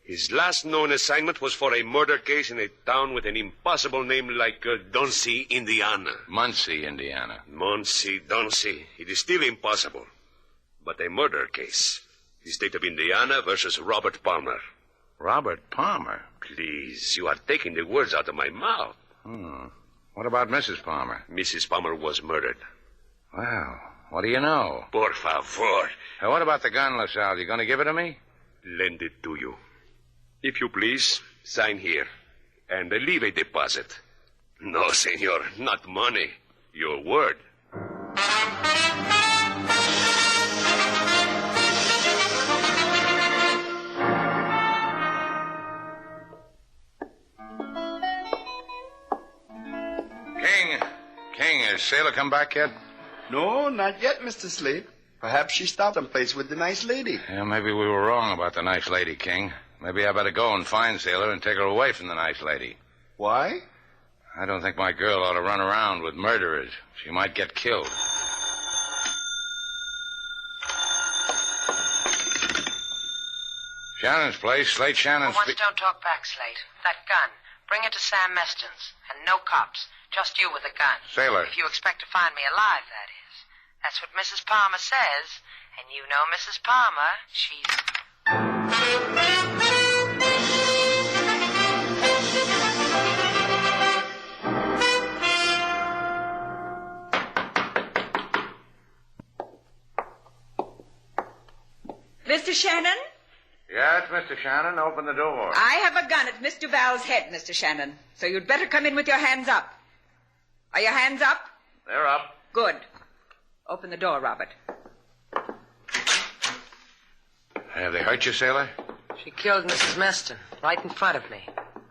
His last known assignment was for a murder case in a town with an impossible name like Muncie, Indiana. Muncie, Indiana. Muncie. It is still impossible. But a murder case. The state of Indiana versus Robert Palmer. Robert Palmer? Please, you are taking the words out of my mouth. What about Mrs. Palmer? Mrs. Palmer was murdered. Well, what do you know? Por favor. Now, what about the gun, LaSalle? You going to give it to me? Lend it to you. If you please, sign here. And leave a deposit. No, senor, not money. Your word. King, has Sailor come back yet? No, not yet, Mr. Slate. Perhaps she stopped someplace with the nice lady. Yeah, maybe we were wrong about the nice lady, King. Maybe I better go and find Sailor and take her away from the nice lady. Why? I don't think my girl ought to run around with murderers. She might get killed. Shannon's place. Slate Shannon's... For once, don't talk back, Slate. That gun. Bring it to Sam Meston's. And no cops. Just you with a gun. Sailor. If you expect to find me alive, that is. That's what Mrs. Palmer says. And you know Mrs. Palmer. Mr. Shannon? Yes, Mr. Shannon, open the door. I have a gun at Mr. Duval's head, Mr. Shannon. So you'd better come in with your hands up. Are your hands up? They're up. Good. Open the door, Robert. Have they hurt you, Sailor? She killed Mrs. Meston right in front of me.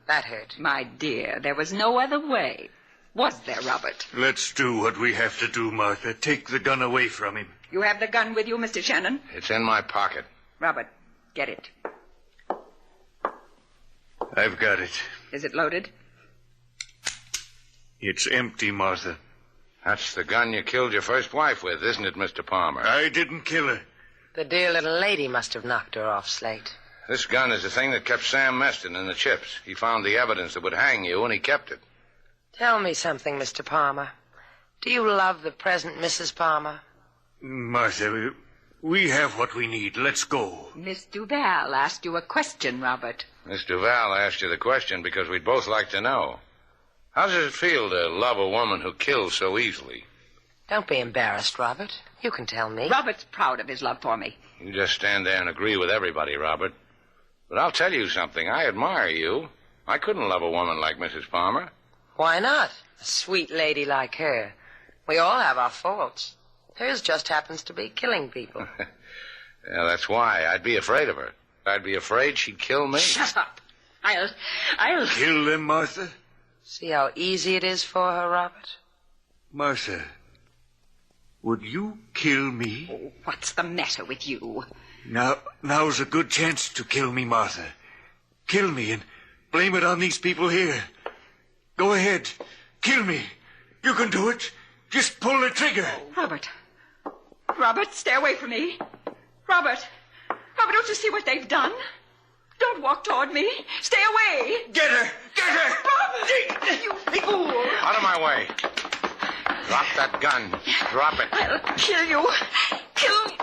That hurt. My dear, there was no other way. Was there, Robert? Let's do what we have to do, Martha. Take the gun away from him. You have the gun with you, Mr. Shannon? It's in my pocket. Robert, get it. I've got it. Is it loaded? It's empty, Martha. That's the gun you killed your first wife with, isn't it, Mr. Palmer? I didn't kill her. The dear little lady must have knocked her off, Slate. This gun is the thing that kept Sam Meston in the chips. He found the evidence that would hang you, and he kept it. Tell me something, Mr. Palmer. Do you love the present Mrs. Palmer? Martha, we have what we need. Let's go. Miss Duval asked you a question, Robert. Miss Duval asked you the question because we'd both like to know. How does it feel to love a woman who kills so easily? Don't be embarrassed, Robert. You can tell me. Robert's proud of his love for me. You just stand there and agree with everybody, Robert. But I'll tell you something. I admire you. I couldn't love a woman like Mrs. Palmer. Why not? A sweet lady like her. We all have our faults. Hers just happens to be killing people. Yeah, that's why. I'd be afraid of her. I'd be afraid she'd kill me. Shut up. I'll... Kill them, Martha? See how easy it is for her, Robert? Martha, would you kill me? Oh, what's the matter with you? Now's a good chance to kill me, Martha. Kill me and blame it on these people here. Go ahead. Kill me. You can do it. Just pull the trigger. Robert. Robert, stay away from me. Robert, don't you see what they've done? Don't walk toward me. Stay away. Get her. Get her. Robert, you fool. Out of my way. Drop that gun. Drop it. I'll kill you. Kill you.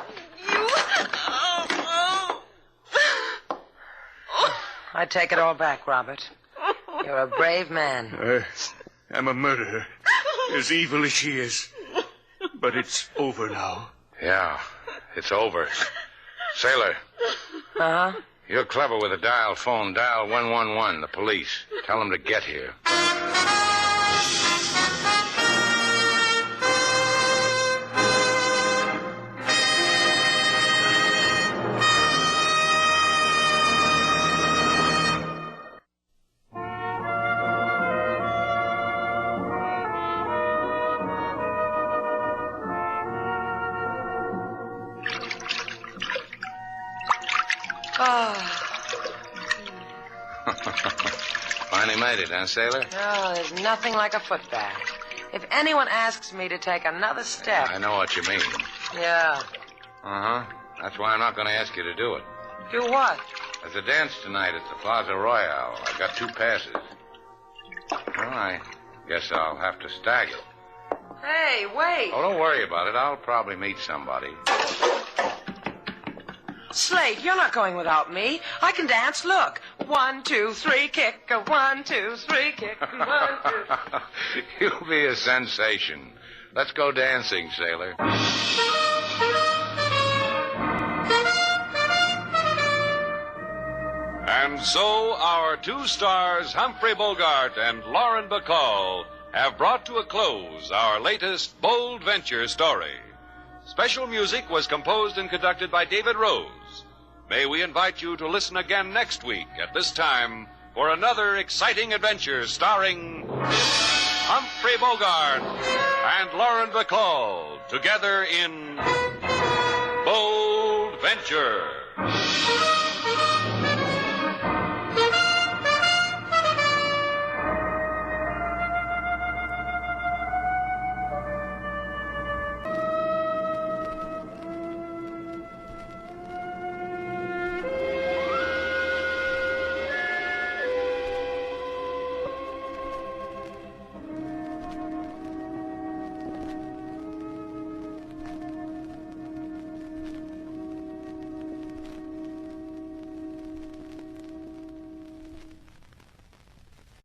I take it all back, Robert. You're a brave man. I'm a murderer. As evil as she is. But it's over now. Yeah, it's over. Sailor. Uh-huh. You're clever with a dial phone. Dial 111, the police. Tell them to get here. Finally made it, huh, Sailor? Oh, there's nothing like a foot bath. If anyone asks me to take another step... I know what you mean. Yeah. Uh-huh. That's why I'm not going to ask you to do it. Do what? There's a dance tonight at the Plaza Royale. I've got 2 passes. Well, I guess I'll have to stagger. Hey, wait. Oh, don't worry about it. I'll probably meet somebody. Slate, you're not going without me. I can dance. Look. 1, 2, 3, kick. 1, 2, 3, kick. 1, 2. You'll be a sensation. Let's go dancing, Sailor. And so our 2 stars, Humphrey Bogart and Lauren Bacall, have brought to a close our latest bold venture story. Special music was composed and conducted by David Rose. May we invite you to listen again next week at this time for another exciting adventure starring Humphrey Bogart and Lauren Bacall together in Gold Venture.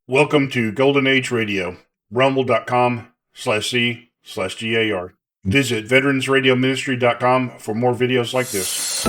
Welcome to Golden Age Radio, rumble.com/C/GAR. Visit veteransradioministry.com for more videos like this.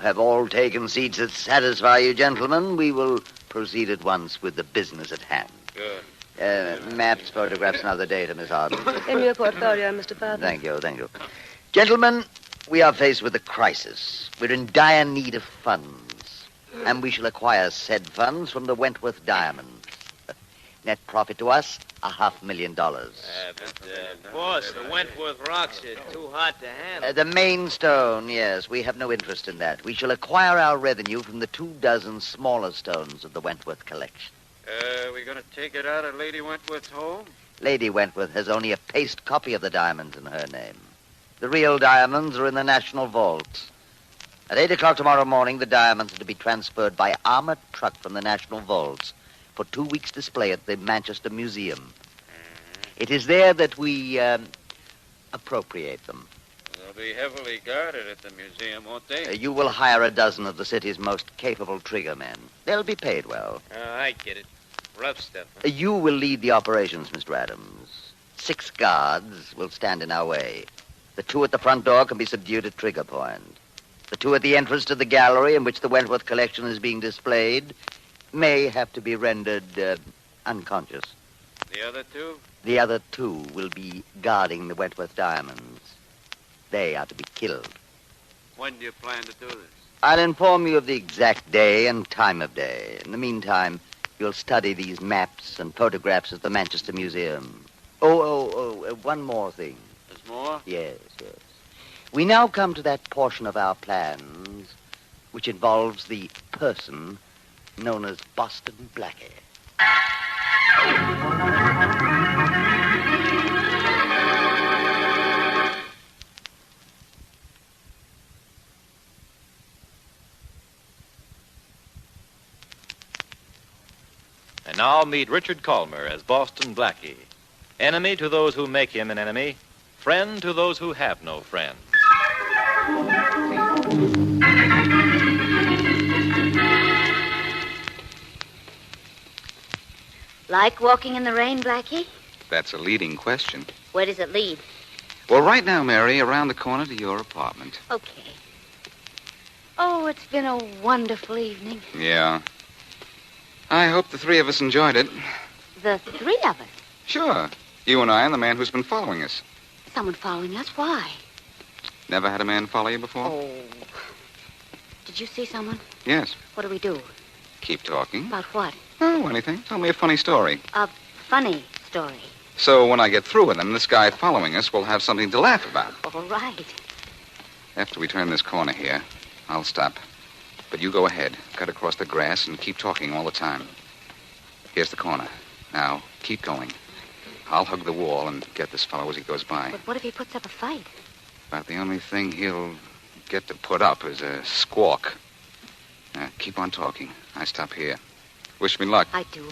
Have all taken seats that satisfy you, gentlemen, we will proceed at once with the business at hand. Good. Maps, photographs, and other data, Miss Harden. In your portfolio, Mr. Father. Thank you. Gentlemen, we are faced with a crisis. We're in dire need of funds, and we shall acquire said funds from the Wentworth diamonds. Net profit to us, $500,000. Boss, the Wentworth rocks are too hot to handle. The main stone, yes. We have no interest in that. We shall acquire our revenue from the 24 smaller stones of the Wentworth collection. We gonna take it out of Lady Wentworth's home? Lady Wentworth has only a paste copy of the diamonds in her name. The real diamonds are in the National Vault. At 8 o'clock tomorrow morning, the diamonds are to be transferred by armored truck from the National Vaults for 2 weeks' display at the Manchester Museum. It is there that we appropriate them. They'll be heavily guarded at the museum, won't they? You will hire a dozen of the city's most capable trigger men. They'll be paid well. I get it. Rough stuff. Huh? You will lead the operations, Mr. Adams. 6 guards will stand in our way. The 2 at the front door can be subdued at trigger point. The 2 at the entrance to the gallery in which the Wentworth collection is being displayed may have to be rendered unconscious. The other 2? The other 2 will be guarding the Wentworth diamonds. They are to be killed. When do you plan to do this? I'll inform you of the exact day and time of day. In the meantime, you'll study these maps and photographs at the Manchester Museum. One more thing. There's more? Yes. We now come to that portion of our plans which involves the person known as Boston Blackie. And now meet Richard Calmer as Boston Blackie. Enemy to those who make him an enemy, friend to those who have no friend. Like walking in the rain, Blackie? That's a leading question. Where does it lead? Well, right now, Mary, around the corner to your apartment. Okay. Oh, it's been a wonderful evening. Yeah. I hope the 3 of us enjoyed it. The 3 of us? Sure. You and I and the man who's been following us. Someone following us? Why? Never had a man follow you before? Oh. Did you see someone? Yes. What do we do? Keep talking. About what? Oh, anything. Tell me a funny story. A funny story. So when I get through with him, this guy following us will have something to laugh about. All right. After we turn this corner here, I'll stop. But you go ahead, cut across the grass, and keep talking all the time. Here's the corner. Now, keep going. I'll hug the wall and get this fellow as he goes by. But what if he puts up a fight? About the only thing he'll get to put up is a squawk. Now, keep on talking. I stop here. Wish me luck. I do.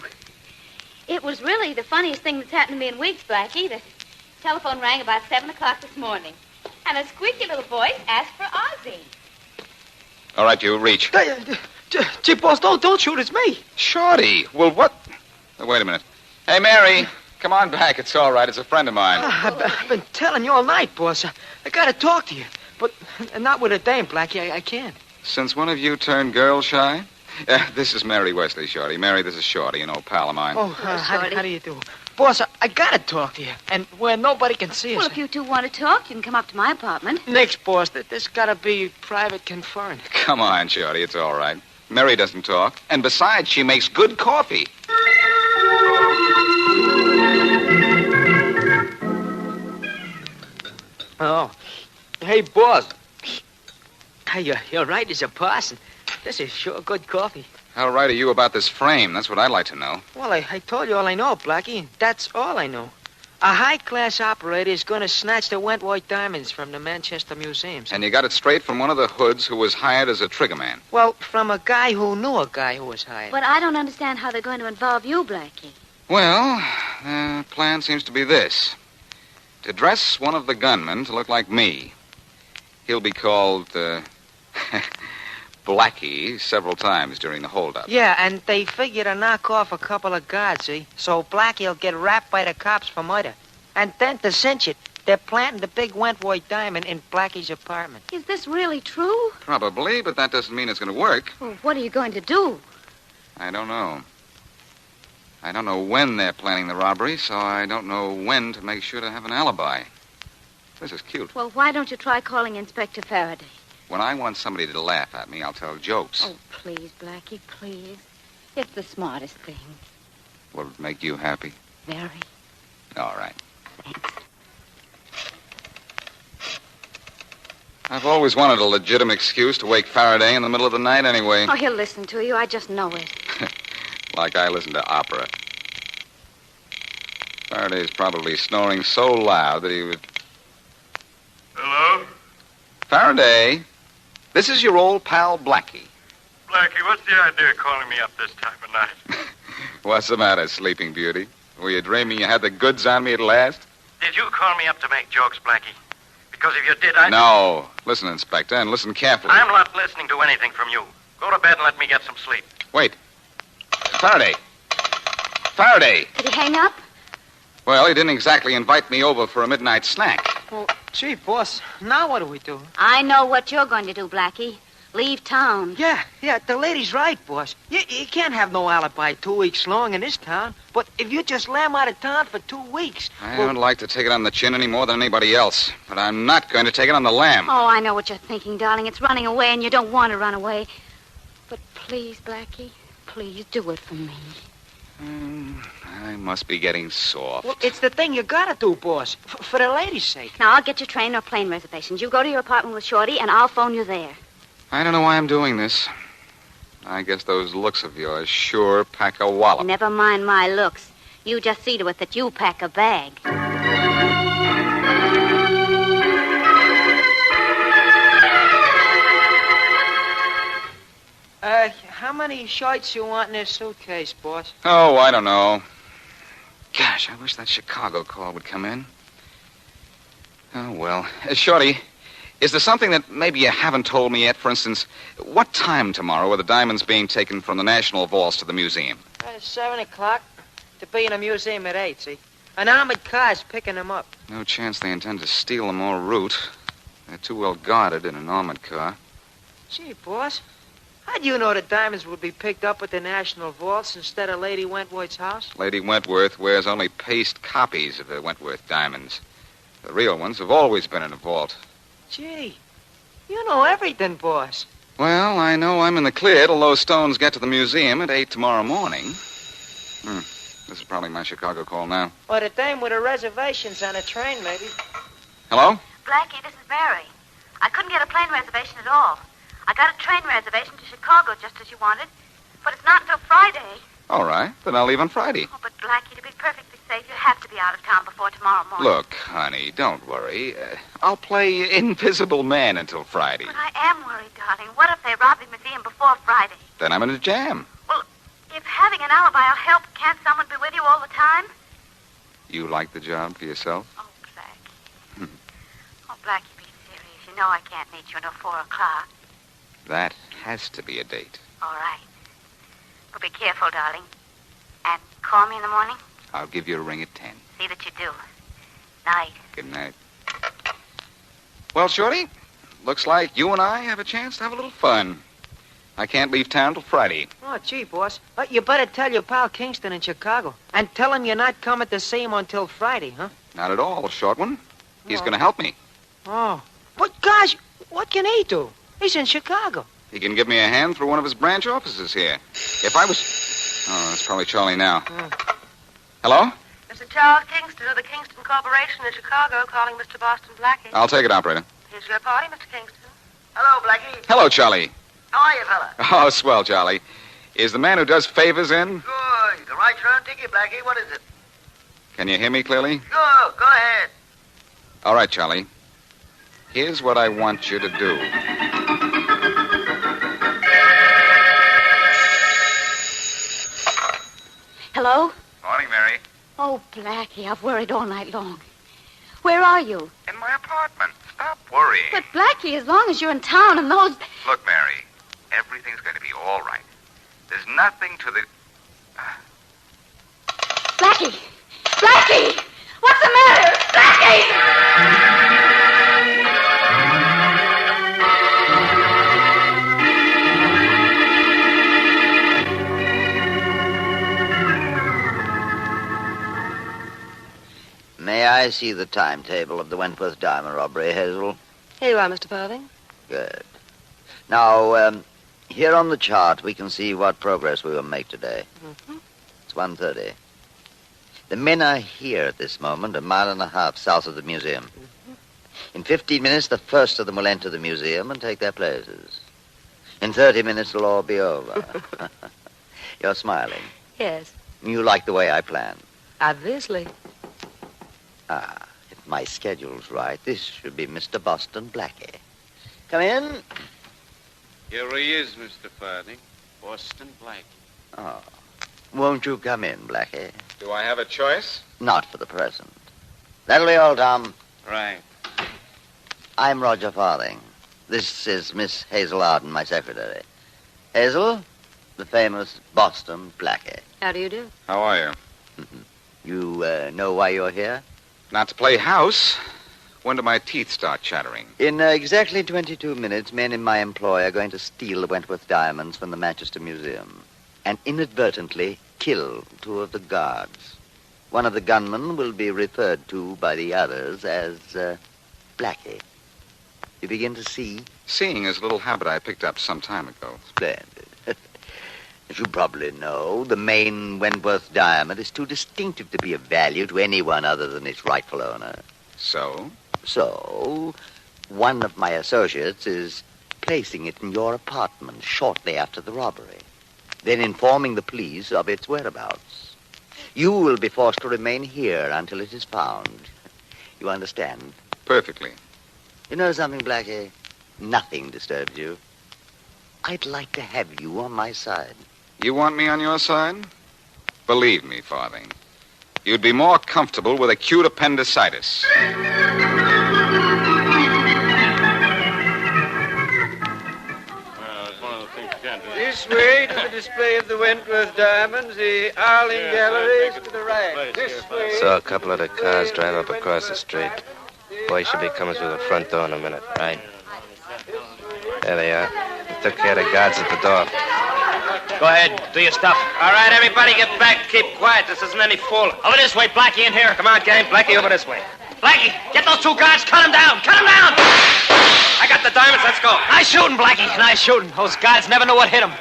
It was really the funniest thing that's happened to me in weeks, Blackie. The Telephone rang about 7 o'clock this morning. And a squeaky little voice asked for Ozzy. All right, you reach. Gee, boss, don't shoot. It's me. Shorty. Well, what? Oh, wait a minute. Hey, Mary, come on back. It's all right. It's a friend of mine. I've been telling you all night, boss. I got to talk to you. But not with a dame, Blackie. I can't. Since when have you turned girl shy? This is Mary Wesley, Shorty. Mary, this is Shorty, an old pal of mine. Oh, how do you do? Boss, I got to talk to you. And where nobody can see us. Well, if you two want to talk, you can come up to my apartment. Next, boss, this got to be private conferring. Come on, Shorty. It's all right. Mary doesn't talk. And besides, she makes good coffee. Oh. Hey, boss. Hey, you're right as a parson. This is sure good coffee. How right are you about this frame? That's what I'd like to know. Well, I told you all I know, Blackie, and that's all I know. A high-class operator is going to snatch the Wentworth diamonds from the Manchester museums. And you got it straight from one of the hoods who was hired as a triggerman. Well, from a guy who knew a guy who was hired. But I don't understand how they're going to involve you, Blackie. Well, the plan seems to be this. To dress one of the gunmen to look like me. He'll be called, Blackie several times during the holdup. Yeah, and they figure to knock off a couple of guards, see? So Blackie'll get wrapped by the cops for murder. And then to cinch it, they're planting the big Wentworth diamond in Blackie's apartment. Is this really true? Probably, but that doesn't mean it's going to work. Well, what are you going to do? I don't know. I don't know when they're planning the robbery, so I don't know when to make sure to have an alibi. This is cute. Well, why don't you try calling Inspector Faraday? When I want somebody to laugh at me, I'll tell jokes. Oh, please, Blackie, please. It's the smartest thing. Will it make you happy? Very. All right. Thanks. I've always wanted a legitimate excuse to wake Faraday in the middle of the night anyway. Oh, he'll listen to you. I just know it. Like I listen to opera. Faraday's probably snoring so loud that he would... Hello? Faraday, this is your old pal Blackie. Blackie, what's the idea of calling me up this time of night? What's the matter, Sleeping Beauty? Were you dreaming you had the goods on me at last? Did you call me up to make jokes, Blackie? Because if you did, No. Listen, Inspector, and listen carefully. I'm not listening to anything from you. Go to bed and let me get some sleep. Wait. Faraday. Faraday. Did he hang up? Well, he didn't exactly invite me over for a midnight snack. Well, gee, boss, now what do we do? I know what you're going to do, Blackie. Leave town. Yeah, the lady's right, boss. You can't have no alibi 2 weeks long in this town. But if you just lamb out of town for 2 weeks... I don't like to take it on the chin any more than anybody else. But I'm not going to take it on the lamb. Oh, I know what you're thinking, darling. It's running away, and you don't want to run away. But please, Blackie, please do it for me. I must be getting soft. Well, it's the thing you gotta do, boss. For the lady's sake. Now, I'll get your train or plane reservations. You go to your apartment with Shorty, and I'll phone you there. I don't know why I'm doing this. I guess those looks of yours sure pack a wallop. Never mind my looks. You just see to it that you pack a bag. How many shirts you want in this suitcase, boss? Oh, I don't know. Gosh, I wish that Chicago call would come in. Oh, well. Shorty, is there something that maybe you haven't told me yet? For instance, what time tomorrow are the diamonds being taken from the National Vaults to the museum? 7 o'clock. To be in a museum at 8, see? An armored car's picking them up. No chance they intend to steal them en route. They're too well guarded in an armored car. Gee, boss. How'd you know the diamonds would be picked up at the National Vaults instead of Lady Wentworth's house? Lady Wentworth wears only paste copies of the Wentworth diamonds. The real ones have always been in a vault. Gee, you know everything, boss. Well, I know I'm in the clear till those stones get to the museum at 8 tomorrow morning. This is probably my Chicago call now. Or the dame with the reservations on a train, maybe. Hello? Blackie, this is Mary. I couldn't get a plane reservation at all. I got a train reservation to Chicago just as you wanted, but it's not until Friday. All right, then I'll leave on Friday. Oh, but Blackie, to be perfectly safe, you have to be out of town before tomorrow morning. Look, honey, don't worry. I'll play Invisible Man until Friday. But I am worried, darling. What if they rob the museum before Friday? Then I'm in a jam. Well, if having an alibi will help, can't someone be with you all the time? You like the job for yourself? Oh, Blackie. Blackie, be serious. You know I can't meet you until 4 o'clock. That has to be a date. All right. But be careful, darling. And call me in the morning. I'll give you a ring at 10. See that you do. Night. Good night. Well, Shorty, looks like you and I have a chance to have a little fun. I can't leave town till Friday. Oh, gee, boss. You better tell your pal Kingston in Chicago. And tell him you're not coming to see him until Friday, huh? Not at all, short one. He's Oh. going to help me. Oh. But, gosh, what can he do? He's in Chicago. He can give me a hand through one of his branch offices here. If I was... Oh, that's probably Charlie now. Hello? Mr. Charles Kingston of the Kingston Corporation in Chicago calling Mr. Boston Blackie. I'll take it, operator. Here's your party, Mr. Kingston. Hello, Blackie. Hello, Charlie. How are you, fella? Oh, swell, Charlie. Is the man who does favors in? Good. You can write your own ticket, Blackie. What is it? Can you hear me clearly? Go ahead. All right, Charlie. Here's what I want you to do. Hello? Morning, Mary. Oh, Blackie, I've worried all night long. Where are you? In my apartment. Stop worrying. But, Blackie, as long as you're in town and those... Look, Mary, everything's going to be all right. There's nothing to the... Blackie! Blackie! What's the matter? Blackie! May I see the timetable of the Wentworth diamond robbery, Hazel? Here you are, Mr. Farthing. Good. Now, here on the chart, we can see what progress we will make today. Mm-hmm. It's 1:30. The men are here at this moment, a mile and a half south of the museum. In 15 minutes, the first of them will enter the museum and take their places. In 30 minutes, it'll all be over. You're smiling. Yes, You like the way I plan. obviously. If my schedule's right, this should be Mr. Boston Blackie. Come in. Here he is, Mr. Farthing. Boston Blackie. Oh. Won't you come in, Blackie? Do I have a choice? Not for the present. That'll be all, Tom. Right. I'm Roger Farthing. This is Miss Hazel Arden, my secretary. Hazel, the famous Boston Blackie. How do you do? How are you? You know why you're here? Not to play house. When do my teeth start chattering? In exactly 22 minutes, men in my employ are going to steal the Wentworth diamonds from the Manchester Museum and inadvertently kill 2 of the guards. One of the gunmen will be referred to by the others as Blackie. You begin to see? Seeing is a little habit I picked up some time ago. Splendid. As you probably know, the main Wentworth diamond is too distinctive to be of value to anyone other than its rightful owner. So? So, one of my associates is placing it in your apartment shortly after the robbery, then informing the police of its whereabouts. You will be forced to remain here until it is found. You understand? Perfectly. You know something, Blackie? Nothing disturbs you. I'd like to have you on my side. You want me on your side? Believe me, Farthing, you'd be more comfortable with acute appendicitis. This way to the display of the Wentworth diamonds, the Arling Gallery is to the right. This way. Saw a couple of the cars drive up across the street. Boy should be coming through the front door in a minute, right? There they are. They took care of the guards at the door. Go ahead, do your stuff. All right, everybody get back. Keep quiet. This isn't any fool. Over this way, Blackie, in here. Come on, gang. Blackie, over this way. Blackie, get those 2 guards. Cut them down. Cut them down. I got the diamonds. Let's go. Nice shooting, Blackie. Nice shooting. Those guards never knew what hit them.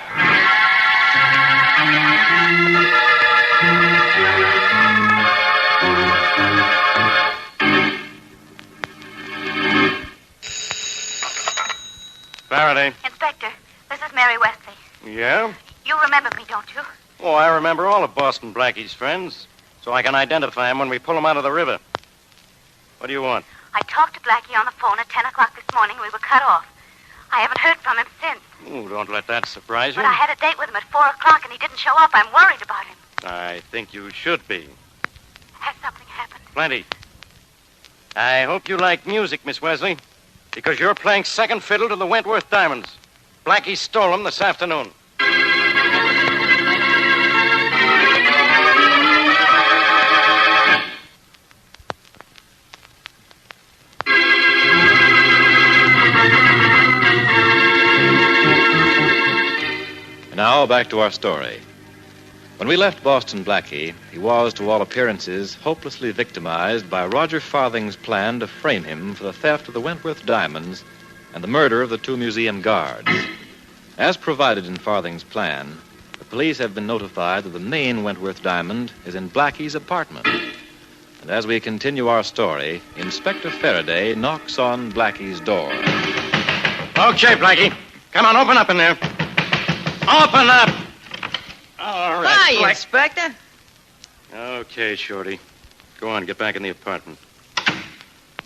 Faraday. Inspector, this is Mary Wesley. Yeah? You remember me, don't you? Oh, I remember all of Boston Blackie's friends, so I can identify him when we pull him out of the river. What do you want? I talked to Blackie on the phone at 10 o'clock this morning. We were cut off. I haven't heard from him since. Oh, don't let that surprise you. But I had a date with him at 4 o'clock, and he didn't show up. I'm worried about him. I think you should be. Has something happened? Plenty. I hope you like music, Miss Wesley, because you're playing second fiddle to the Wentworth diamonds. Blackie stole them this afternoon. And now back to our story. When we left Boston Blackie, he was, to all appearances, hopelessly victimized by Roger Farthing's plan to frame him for the theft of the Wentworth diamonds and the murder of the 2 museum guards. As provided in Farthing's plan, the police have been notified that the main Wentworth diamond is in Blackie's apartment. And as we continue our story, Inspector Faraday knocks on Blackie's door. Okay, Blackie. Come on, open up in there. Open up! All right, Hi, Inspector. Okay, Shorty. Go on, get back in the apartment.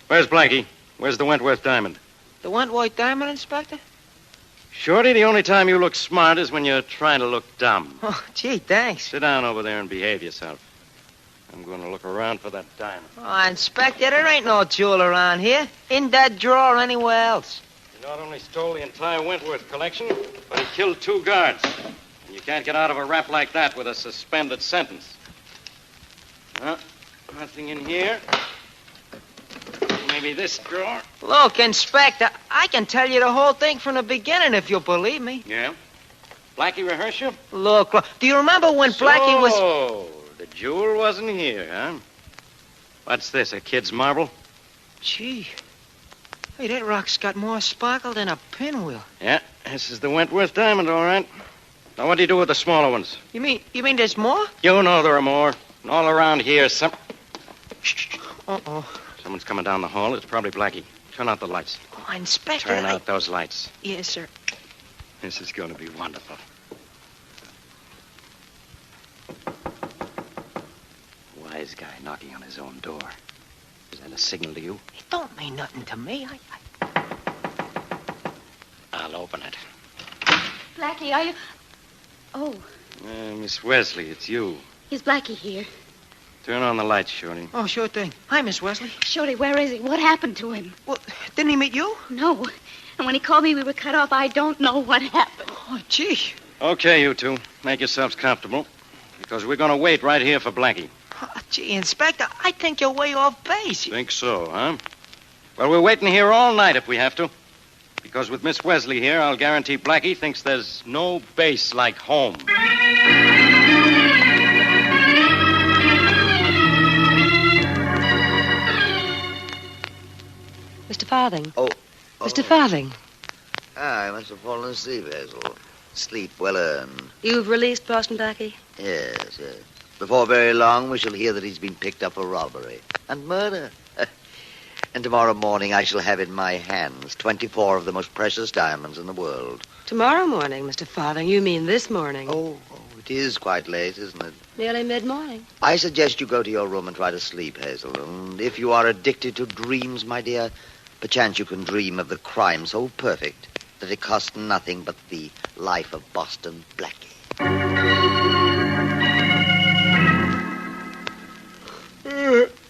Where's Blackie? Where's the Wentworth diamond? The Wentworth diamond, Inspector? Shorty, the only time you look smart is when you're trying to look dumb. Oh, gee, thanks. Sit down over there and behave yourself. I'm going to look around for that diamond. Oh, Inspector, there ain't no jewel around here. In that drawer or anywhere else. He not only stole the entire Wentworth collection, but he killed 2 guards. And you can't get out of a rap like that with a suspended sentence. Well, nothing in here. Maybe this drawer. Look, Inspector, I can tell you the whole thing from the beginning if you'll believe me. Yeah? Blackie rehearse you? Look, do you remember when Blackie was... Oh, the jewel wasn't here, huh? What's this, a kid's marble? Gee. Hey, that rock's got more sparkle than a pinwheel. Yeah, this is the Wentworth diamond, all right. Now, what do you do with the smaller ones? You mean there's more? You know there are more. All around here, Uh-oh. Someone's coming down the hall. It's probably Blackie. Turn out the lights. Oh, Inspector, Turn out those lights. Yes, sir. This is going to be wonderful. Wise guy knocking on his own door. Is that a signal to you? It don't mean nothing to me. I'll open it. Blackie, are you... Oh, Miss Wesley, it's you. is Blackie here? Turn on the lights, Shorty. Oh, sure thing. Hi, Miss Wesley. Shorty, where is he? What happened to him? Well, didn't he meet you? No. And when he called me, we were cut off. I don't know what happened. Oh, gee. Okay, you two. Make yourselves comfortable. Because we're going to wait right here for Blackie. Oh, gee, Inspector, I think you're way off base. Think so, huh? Well, we're waiting here all night if we have to. Because with Miss Wesley here, I'll guarantee Blackie thinks there's no base like home. Mr. Farthing. Oh. Mr. Farthing. I must have fallen asleep, Hazel. Sleep well earned. You've released Boston Blackie? Yes, yes. Before very long, we shall hear that he's been picked up for robbery and murder. And tomorrow morning, I shall have in my hands 24 of the most precious diamonds in the world. Tomorrow morning, Mr. Farthing. You mean this morning? Oh, it is quite late, isn't it? Nearly mid-morning. I suggest you go to your room and try to sleep, Hazel. And if you are addicted to dreams, my dear, perchance you can dream of the crime so perfect that it cost nothing but the life of Boston Blackie.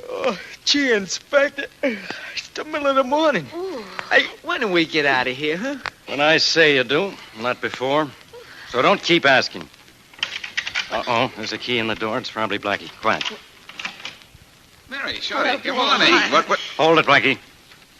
Oh, gee, Inspector. It's the middle of the morning. Hey, when do we get out of here, huh? When I say you do, not before. So don't keep asking. Uh-oh, there's a key in the door. It's probably Blackie. Quiet. Mary, Shorty, good morning. What? Hold it, Blackie.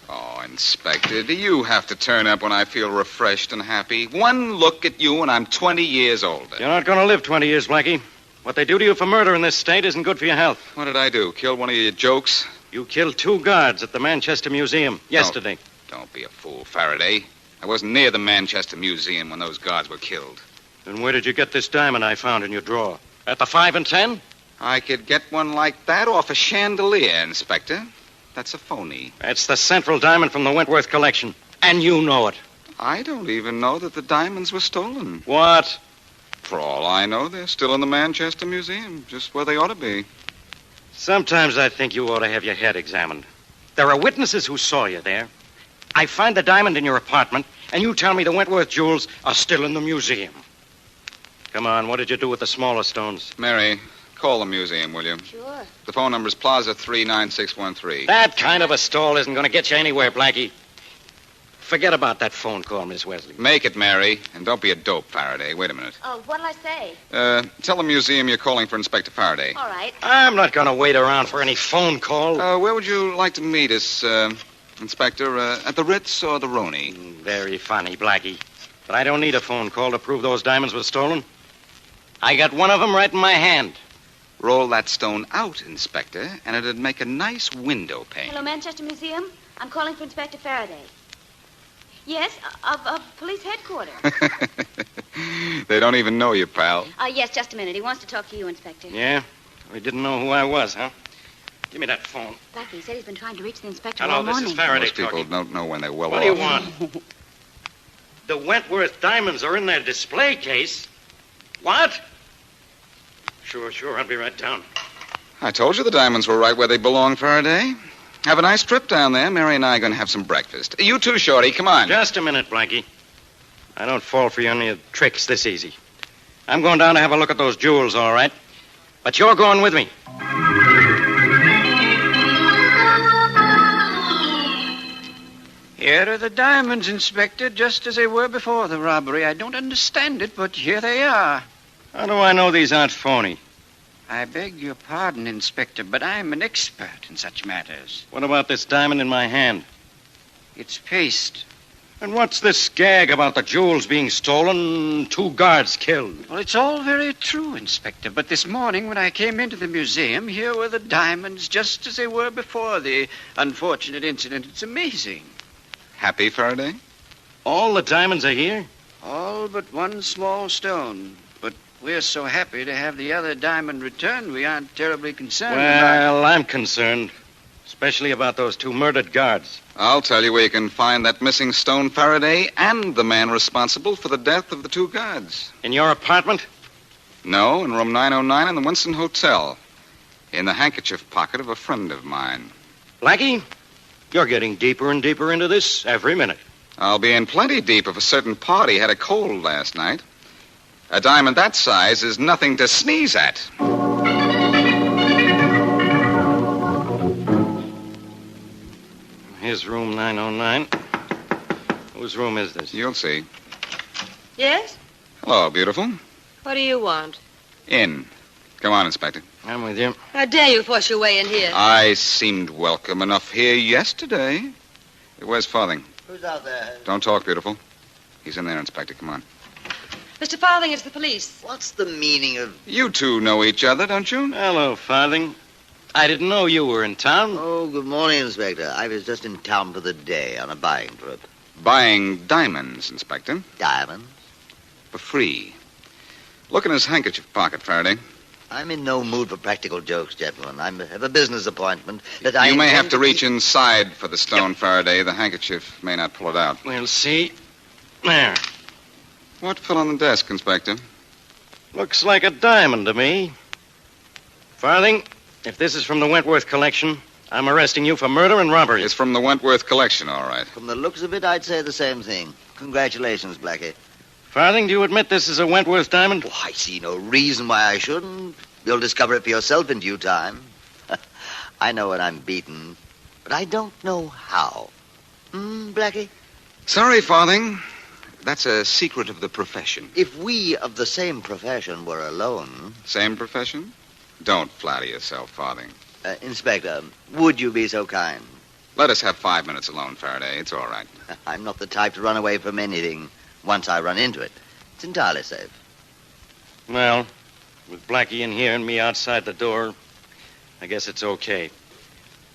Oh, Inspector, do you have to turn up when I feel refreshed and happy? One look at you and I'm 20 years older. You're not going to live 20 years, Blackie. What they do to you for murder in this state isn't good for your health. What did I do? Kill one of your jokes? You killed 2 guards at the Manchester Museum yesterday. Don't be a fool, Faraday. I wasn't near the Manchester Museum when those guards were killed. Then where did you get this diamond I found in your drawer? At the 5 and 10? I could get one like that off a chandelier, Inspector. That's a phony. That's the central diamond from the Wentworth collection. And you know it. I don't even know that the diamonds were stolen. What? For all I know, they're still in the Manchester Museum, just where they ought to be. Sometimes I think you ought to have your head examined. There are witnesses who saw you there. I find the diamond in your apartment, and you tell me the Wentworth jewels are still in the museum. Come on, what did you do with the smaller stones? Mary, Call the museum, will you? Sure. The phone number is Plaza 39613. That kind of a stall isn't going to get you anywhere, Blackie. Forget about that phone call, Miss Wesley. Make it, Mary. And don't be a dope, Faraday. Wait a minute. Oh, what'll I say? Tell the museum you're calling for Inspector Faraday. All right. I'm not going to wait around for any phone call. Where would you like to meet us, Inspector? At the Ritz or the Roni? Very funny, Blackie. But I don't need a phone call to prove those diamonds were stolen. I got one of them right in my hand. Roll that stone out, Inspector, and it'd make a nice window pane. Hello, Manchester Museum. I'm calling for Inspector Faraday. Yes, of police headquarters. They don't even know you, pal. Yes, just a minute. He wants to talk to you, Inspector. Yeah? We didn't know who I was, huh? Give me that phone. Blackie said he's been trying to reach the inspector Hello, all morning. this is Faraday Most people talking. don't know when they're well What off. do you want? The Wentworth diamonds are in their display case. What? Sure, I'll be right down. I told you the diamonds were right where they belong, Faraday. Have a nice trip down there. Mary and I are going to have some breakfast. You too, Shorty. Come on. Just a minute, Blackie. I don't fall for any of the tricks this easy. I'm going down to have a look at those jewels, all right? But you're going with me. Here are the diamonds, Inspector, just as they were before the robbery. I don't understand it, but here they are. How do I know these aren't phony? I beg your pardon, Inspector, but I'm an expert in such matters. What about this diamond in my hand? It's paste. And what's this gag about the jewels being stolen, 2 guards killed? Well, it's all very true, Inspector, but this morning when I came into the museum, here were the diamonds just as they were before the unfortunate incident. It's amazing. Happy, Faraday? All the diamonds are here? All but one small stone. But we're so happy to have the other diamond returned, we aren't terribly concerned about Well, I'm concerned. Especially about those 2 murdered guards. I'll tell you where you can find that missing stone, Faraday, and the man responsible for the death of the 2 guards. In your apartment? No, in room 909 in the Winston Hotel. In the handkerchief pocket of a friend of mine. Blackie, you're getting deeper and deeper into this every minute. I'll be in plenty deep if a certain party had a cold last night. A diamond that size is nothing to sneeze at. Here's room 909. Whose room is this? You'll see. Yes? Hello, beautiful. What do you want? In. Come on, Inspector. I'm with you. How dare you force your way in here? I seemed welcome enough here yesterday. Where's Farthing? Who's out there? Don't talk, beautiful. He's in there, Inspector. Come on. Mr. Farthing, it's the police. What's the meaning of... You two know each other, don't you? Hello, Farthing. I didn't know you were in town. Oh, good morning, Inspector. I was just in town for the day on a buying trip. Buying diamonds, Inspector. Diamonds? For free. Look in his handkerchief pocket, Faraday. I'm in no mood for practical jokes, gentlemen. I have a business appointment that I... You may have to intend reach inside for the stone, Faraday. The handkerchief may not pull it out. We'll see. There. What fell on the desk, Inspector? Looks like a diamond to me. Farthing, if this is from the Wentworth collection, I'm arresting you for murder and robbery. It's from the Wentworth collection, all right. From the looks of it, I'd say the same thing. Congratulations, Blackie. Farthing, do you admit this is a Wentworth diamond? Oh, I see no reason why I shouldn't. You'll discover it for yourself in due time. I know when I'm beaten, but I don't know how. Blackie? Sorry, Farthing. That's a secret of the profession. If we of the same profession were alone... Same profession? Don't flatter yourself, Farthing. Inspector, would you be so kind? Let us have 5 minutes alone, Faraday. It's all right. I'm not the type to run away from anything once I run into it. It's entirely safe. Well, with Blackie in here and me outside the door, I guess it's okay.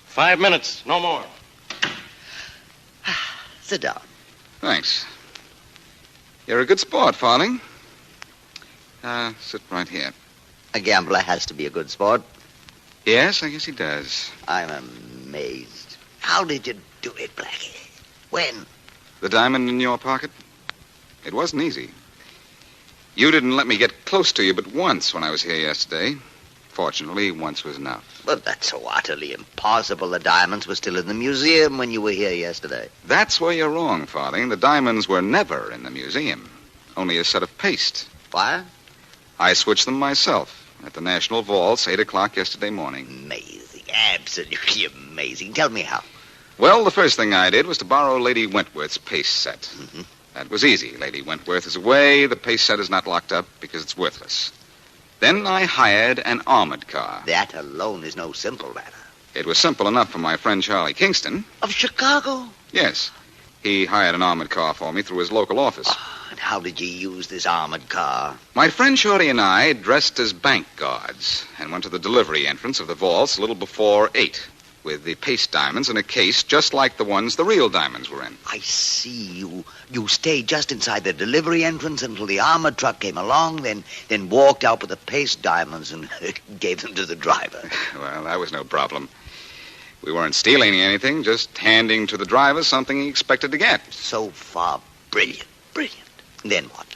5 minutes, no more. Sit down. Thanks. You're a good sport, Farthing. Sit right here. A gambler has to be a good sport. Yes, I guess he does. I'm amazed. How did you do it, Blackie? When? The diamond in your pocket? It wasn't easy. You didn't let me get close to you but once when I was here yesterday. Fortunately, once was enough. But that's so utterly impossible. The diamonds were still in the museum when you were here yesterday. That's where you're wrong, Farthing. The diamonds were never in the museum. Only a set of paste. Why? I switched them myself. at the National Vaults, 8 o'clock yesterday morning. Amazing. Absolutely amazing. Tell me how. Well, the first thing I did was to borrow Lady Wentworth's paste set. Mm-hmm. That was easy. Lady Wentworth is away. The paste set is not locked up because it's worthless. Then I hired an armored car. That alone is no simple matter. It was simple enough for my friend Charlie Kingston. Of Chicago? Yes. He hired an armored car for me through his local office. And how did you use this armored car? My friend Shorty and I dressed as bank guards and went to the delivery entrance of the vaults a little before 8 with the paste diamonds in a case just like the ones the real diamonds were in. I see. You stayed just inside the delivery entrance until the armored truck came along, then walked out with the paste diamonds and gave them to the driver. Well, that was no problem. We weren't stealing anything, just handing to the driver something he expected to get. So far, brilliant, brilliant. Then what?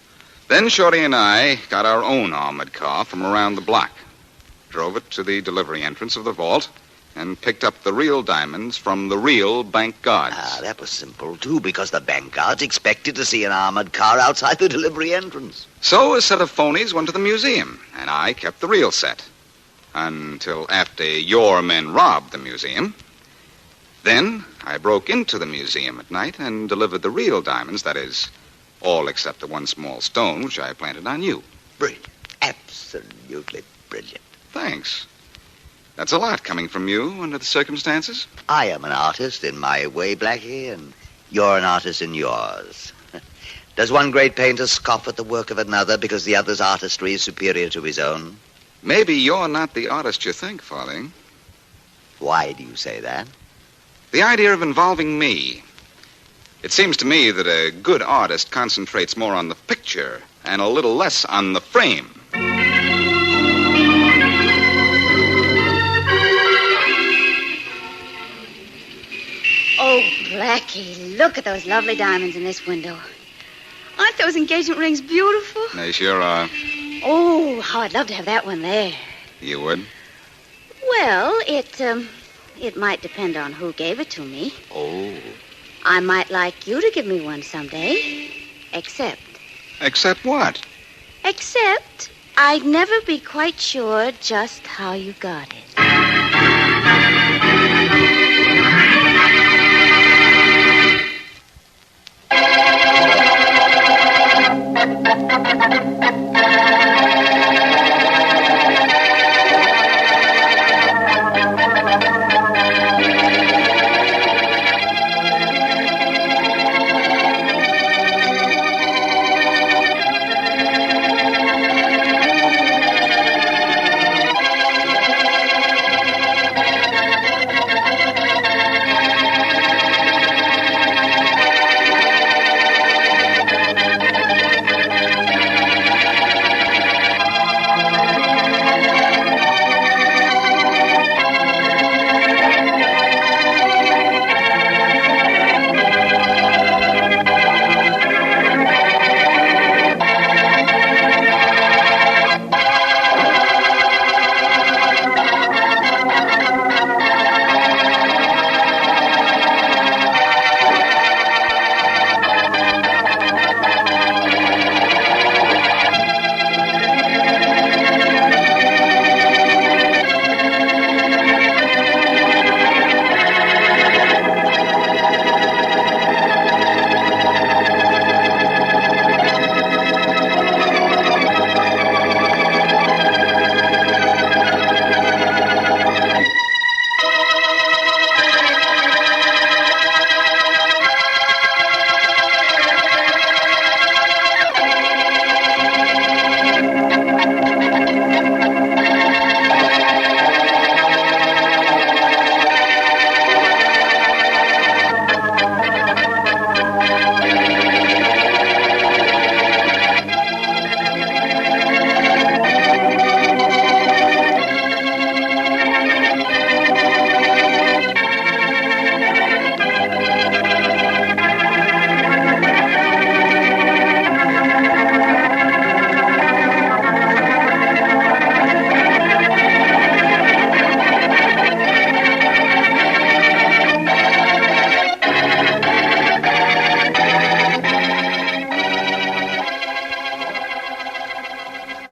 Then Shorty and I got our own armored car from around the block, drove it to the delivery entrance of the vault, and picked up the real diamonds from the real bank guards. That was simple, too, because the bank guards expected to see an armored car outside the delivery entrance. So a set of phonies went to the museum, and I kept the real set. Until after your men robbed the museum. Then I broke into the museum at night and delivered the real diamonds, that is, all except the one small stone which I planted on you. Brilliant. Absolutely brilliant. Thanks. That's a lot coming from you under the circumstances. I am an artist in my way, Blackie, and you're an artist in yours. Does one great painter scoff at the work of another because the other's artistry is superior to his own? Maybe you're not the artist you think, Farthing. Why do you say that? The idea of involving me. It seems to me that a good artist concentrates more on the picture and a little less on the frame. Oh, Blackie, look at those lovely diamonds in this window. Aren't those engagement rings beautiful? They sure are. Oh, how I'd love to have that one there. You would? Well, it might depend on who gave it to me. Oh. I might like you to give me one someday. Except what? Except I'd never be quite sure just how you got it.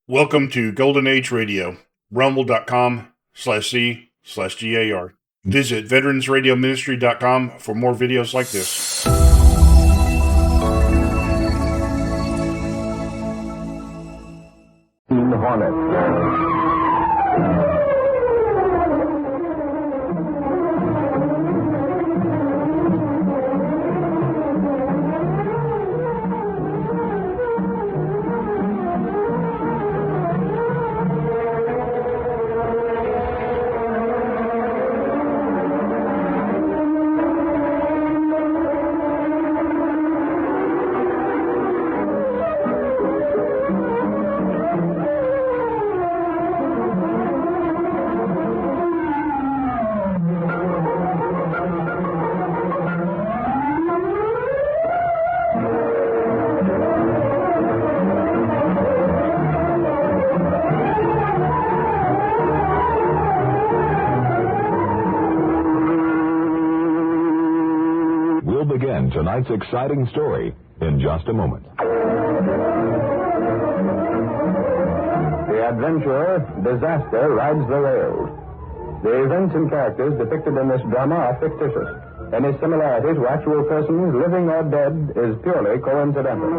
Welcome to Golden Age Radio. rumble.com/C/GAR. Visit veteransradioministry.com for more videos like this. Begin tonight's exciting story in just a moment. The adventurer, Disaster, rides the rails. The events and characters depicted in this drama are fictitious. Any similarities to actual persons, living or dead, is purely coincidental.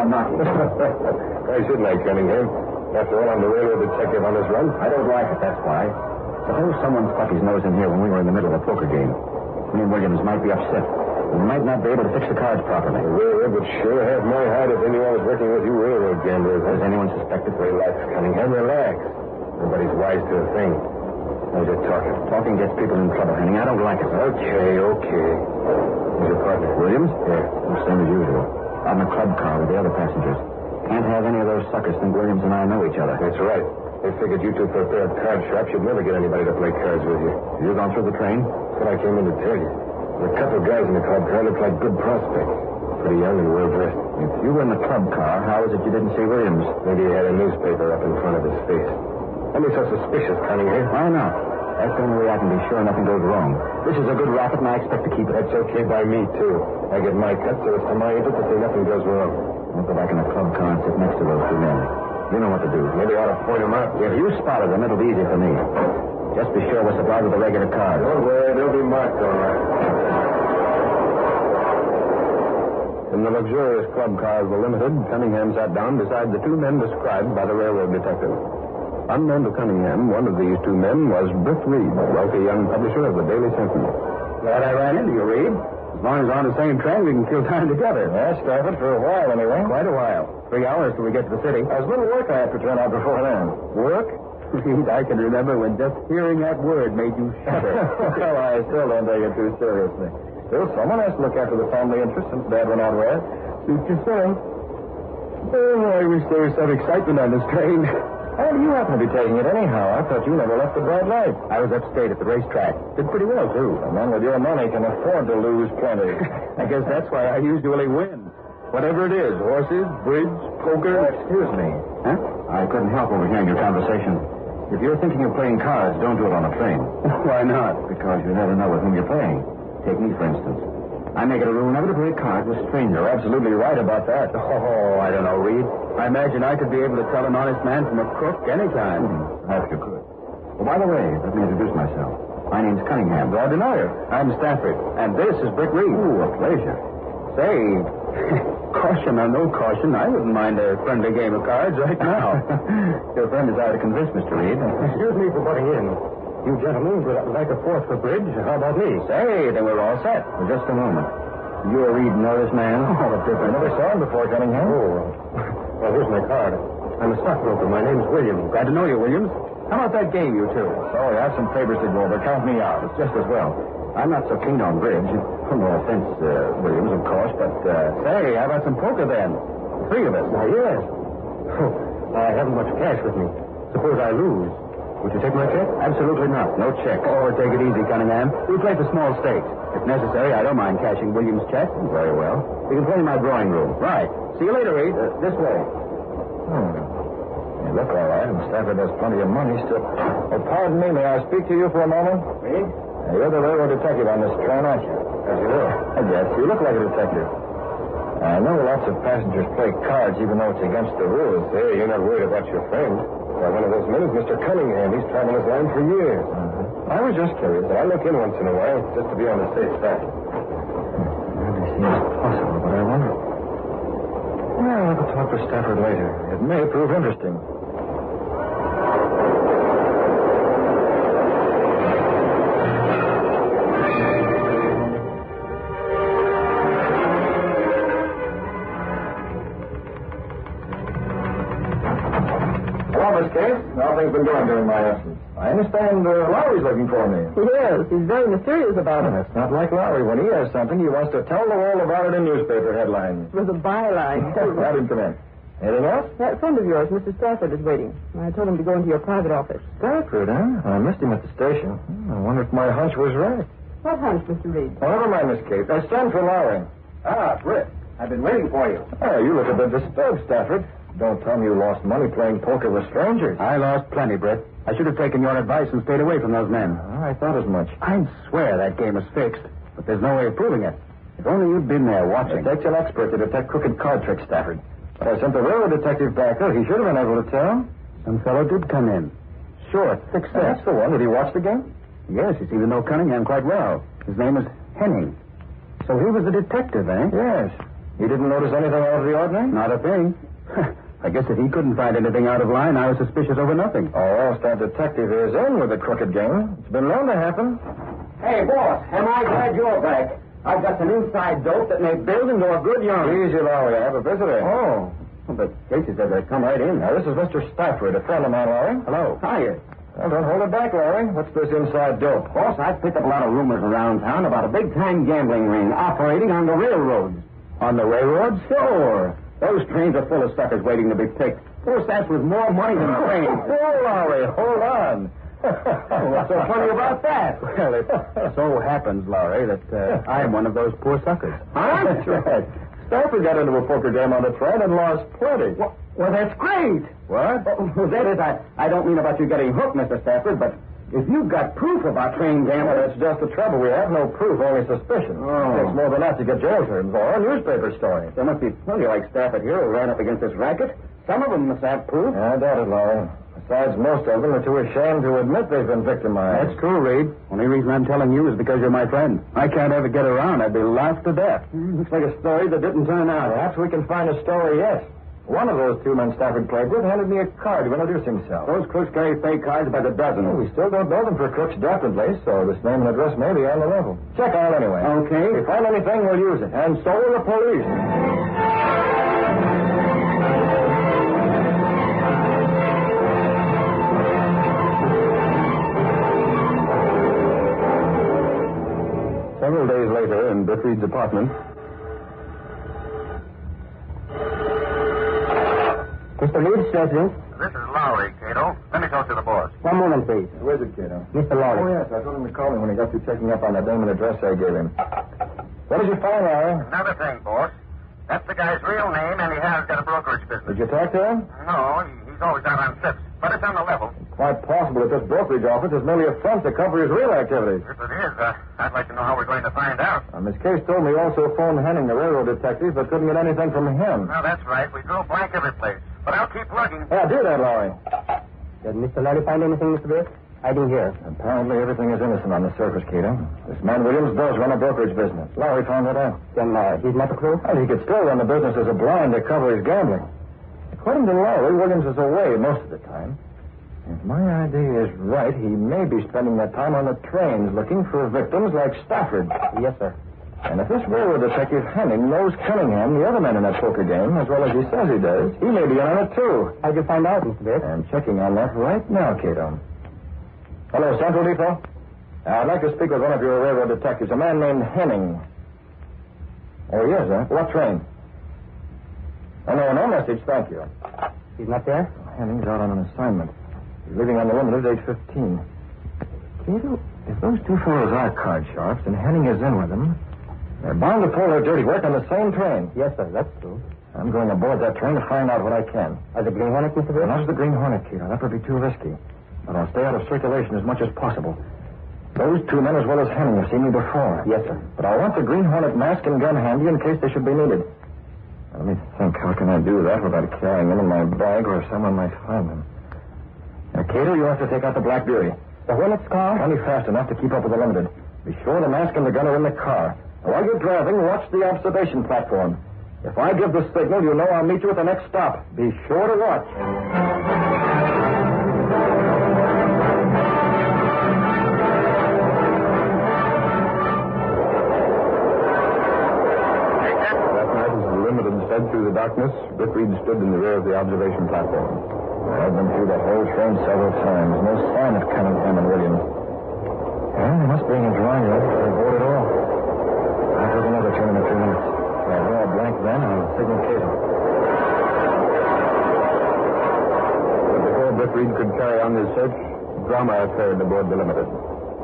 Why shouldn't I, Cunningham? After all, I'm the railroad detective on this run. I don't like it, that's why. Suppose someone stuck his nose in here when we were in the middle of a poker game. Me and Williams might be upset. We might not be able to fix the cards properly. The railroad would sure have my hide if anyone was working with you railroad gamblers. Does anyone suspect it? Relax, Cunningham, relax. Everybody's wise to a thing. How's your talking? Talking gets people in trouble, Henning. I don't like it. Okay. Who's your partner? Williams? Yeah. Same as usual. Out in a club car with the other passengers. Can't have any of those suckers think Williams and I know each other. That's right. They figured you two for a pair of card sharps. You'd never get anybody to play cards with you. You gone through the train? That's what I came in to tell you. There were a couple of guys in the club car looked like good prospects. Pretty young and well dressed. If you were in the club car, how is it you didn't see Williams? Maybe he had a newspaper up in front of his face. Don't be so suspicious, Cunningham. Why not? That's the only way I can be sure nothing goes wrong. This is a good racket, and I expect to keep it. That's okay by me, too. I get my cut, so it's to my interest to see nothing goes wrong. I'll go back in the club car and sit next to those two men. You know what to do. Maybe I ought to point them out. If you spotted them, it'll be easy for me. Just be sure we're supplied with the regular cards. Don't worry, they'll be marked all right. In the luxurious club car of the Limited, Cunningham sat down beside the two men described by the railroad detective. Unknown to Cunningham, one of these two men was Britt Reed, a wealthy young publisher of the Daily Sentinel. Glad I ran into you, Reed. As long as we're on the same train, we can kill time together. Yeah, Stafford, for a while anyway. Quite a while. 3 hours till we get to the city. There's a little work I have to turn out before then. Work? Reed, I can remember when just hearing that word made you shudder. Well, I still don't take it too seriously. Still, someone has to look after the family interest since Dad went out west. Suit yourself. Oh, I wish there was some excitement on this train. How do you happen to be taking it anyhow? I thought you never left the bright light. I was upstate at the racetrack. Did pretty well, too. A man with your money can afford to lose plenty. I guess that's why I usually win. Whatever it is, horses, bridge, poker. Excuse me. Huh? I couldn't help overhearing your conversation. If you're thinking of playing cards, don't do it on a train. Why not? Because you never know with whom you're playing. Take me, for instance. I make it a rule never to play cards with strangers. You're absolutely right about that. Oh, I don't know, Reed. I imagine I could be able to tell an honest man from a crook anytime. Perhaps you could. Well, by the way, let me introduce myself. My name's Cunningham. Glad to know you. I'm Stafford. And this is Britt Reed. Ooh, a pleasure. Say, caution or no caution, I wouldn't mind a friendly game of cards right now. Your friend is out to convince, Mr. Reed. Excuse me for butting in. You gentlemen would like a fourth for bridge. How about me? Say, then we're all set. For just a moment. You or Reed know this man? Oh, a difference. I never saw him before, Cunningham. Oh. Well, here's my card. I'm a stockbroker. My name's Williams. Glad to know you, Williams. How about that game, you two? Sorry, I have some favors to go over. Count me out. It's just as well. I'm not so keen on bridge. No offense, Williams, of course, but, Say, how about some poker, then? The 3 of us. Why, yes. I haven't much cash with me. Suppose I lose. Would you take my check? Absolutely not. No check. Oh, take it easy, Cunningham. We play for small stakes. If necessary, I don't mind cashing Williams' check. Very well. You can play in my drawing room. Right. See you later, Reed. This way. You look all right, and Stafford has plenty of money still. Oh, pardon me. May I speak to you for a moment? Me? You're the railroad detective on this train, aren't you? Yes, you do. Yes, you look like a detective. I know lots of passengers play cards even though it's against the rules. Hey, you're not worried about your friend. Well, one of those men is Mr. Cunningham. He's traveled his line for years. I was just curious. I look in once in a while just to be on the safe side. Really seems possible, but I wonder. Well, I'll have to talk to Stafford later. It may prove interesting. How things been going during my absence? I understand Lowry's looking for me. Yes, he's very mysterious about it. That's not like Lowry. When he has something, he wants to tell the world about it in newspaper headlines. With a byline. Have him come in. Anything else? That friend of yours, Mr. Stafford, is waiting. I told him to go into your private office. Stafford, huh? I missed him at the station. I wonder if my hunch was right. What hunch, Mr. Reed? Oh, never mind, Miss Kate. Send for Lowry. Ah, Britt. I've been waiting for you. Oh, you look a bit disturbed, Stafford. Don't tell me you lost money playing poker with strangers. I lost plenty, Britt. I should have taken your advice and stayed away from those men. I thought as much. I'd swear that game is fixed, but there's no way of proving it. If only you'd been there watching. It takes an expert to detect crooked card tricks, Stafford. But I sent the railroad detective back there. He should have been able to tell. Some fellow did come in. Sure, fixed that. That's the one. Did he watch the game? Yes, he seemed to know Cunningham quite well. His name is Henning. So he was a detective, eh? Yes. You didn't notice anything out of the ordinary? Not a thing. I guess if he couldn't find anything out of line, I was suspicious over nothing. Oh, else that detective is in with the crooked game. It's been known to happen. Hey, boss, am I glad you're back? I've got some inside dope that may build into a good yarn. Easy, Lowry. I have a visitor. Oh. But Casey said they'd come right in. Now, this is Mr. Stafford, a friend of mine, Lowry. Hello. Hiya. Well, don't hold it back, Lowry. What's this inside dope? Boss, I've picked up a lot of rumors around town about a big-time gambling ring operating on the railroads. On the railroads? Sure. Those trains are full of suckers waiting to be picked. Poor Stats with more money than trains. Oh, Lowry, hold on. What's so funny about that? Well, it so happens, Lowry, that I am one of those poor suckers. Huh? That's right. Stafford got into a poker game on the train and lost plenty. Well, that's great. What? That is, I don't mean about you getting hooked, Mr. Stafford, but if you've got proof about train gambling... Well, that's just the trouble. We have no proof, only suspicion. Oh. It takes more than that to get jail terms or a newspaper story. There must be plenty like Stafford here who ran up against this racket. Some of them must have proof. I doubt it, Lowry. Besides, most of them are too ashamed to admit they've been victimized. That's true, Reed. Only reason I'm telling you is because you're my friend. I can't ever get around. I'd be laughed to death. Looks like a story that didn't turn out. Perhaps we can find a story yet. One of those two men Stafford played with handed me a card to introduce himself. Those crooks carry fake cards by the dozen. Well, we still don't know them for crooks, definitely, so this name and address may be on the level. Check out anyway. Okay. If we find anything, we'll use it. And so will the police. Several days later, in Biffreed's apartment... Mr. Reed, President. This is Lowry, Cato. Let me talk to the boss. One moment, please. Where's it, Cato? Mr. Lowry. Oh, yes. I told him to call me when he got through checking up on the name and address I gave him. What did you find, Lowry? Another thing, boss. That's the guy's real name, and he has got a brokerage business. Did you talk to him? No, he's always out on trips. But it's on the level. Quite possible that this brokerage office is merely a front to cover his real activities. If it is, I'd like to know how we're going to find out. Miss Case told me you also phoned Henning, the railroad detective, but couldn't get anything from him. Well, that's right. We drove blank every place. But I'll keep plugging. Yeah, do that, Lowry. Did Mr. Lowry find anything, Mr. Biff? I didn't hear. Apparently everything is innocent on the surface, Cato. This man Williams does run a brokerage business. Lowry found that out. Then he's not the crew? Well, he could still run the business as a blind to cover his gambling. According to Lowry, Williams is away most of the time. If my idea is right, he may be spending that time on the trains looking for victims like Stafford. Yes, sir. And if this railroad detective Henning knows Cunningham, the other man in that poker game, as well as he says he does, he may be on it, too. How'd you find out, Mr. Biff? I'm checking on that right now, Cato. Hello, Central Depot. I'd like to speak with one of your railroad detectives, a man named Henning. Oh, he is, huh? What train? Oh, no message, thank you. He's not there? Henning's out on an assignment. Living on the limited, age 15. Cato, if those two fellows are card sharps and Henning is in with them, they're bound to pull their dirty work on the same train. Yes, sir, that's true. I'm going aboard that train to find out what I can. As the Green Hornet, Mr. Birch? Not as the Green Hornet, Cato. That would be too risky. But I'll stay out of circulation as much as possible. Those two men, as well as Henning, have seen me before. Yes, sir. But I want the Green Hornet mask and gun handy in case they should be needed. Now, let me think. How can I do that without carrying them in my bag where someone might find them? Now, Cato, you have to take out the Black Beauty. The Hornet's car? Only fast enough to keep up with the limited. Be sure the mask and the gun are in the car. Now, while you're driving, watch the observation platform. If I give the signal, you know I'll meet you at the next stop. Be sure to watch. Through the darkness, Britt Reed stood in the rear of the observation platform. I've been through the whole train several times. No sign of Cunningham and Williams. Well, they must be in the drawing room. They're bored at all. I'll take another turn in a few minutes. If I draw a blank then, I'll signal Cato. But before Britt Reed could carry on his search, drama occurred aboard the Limited.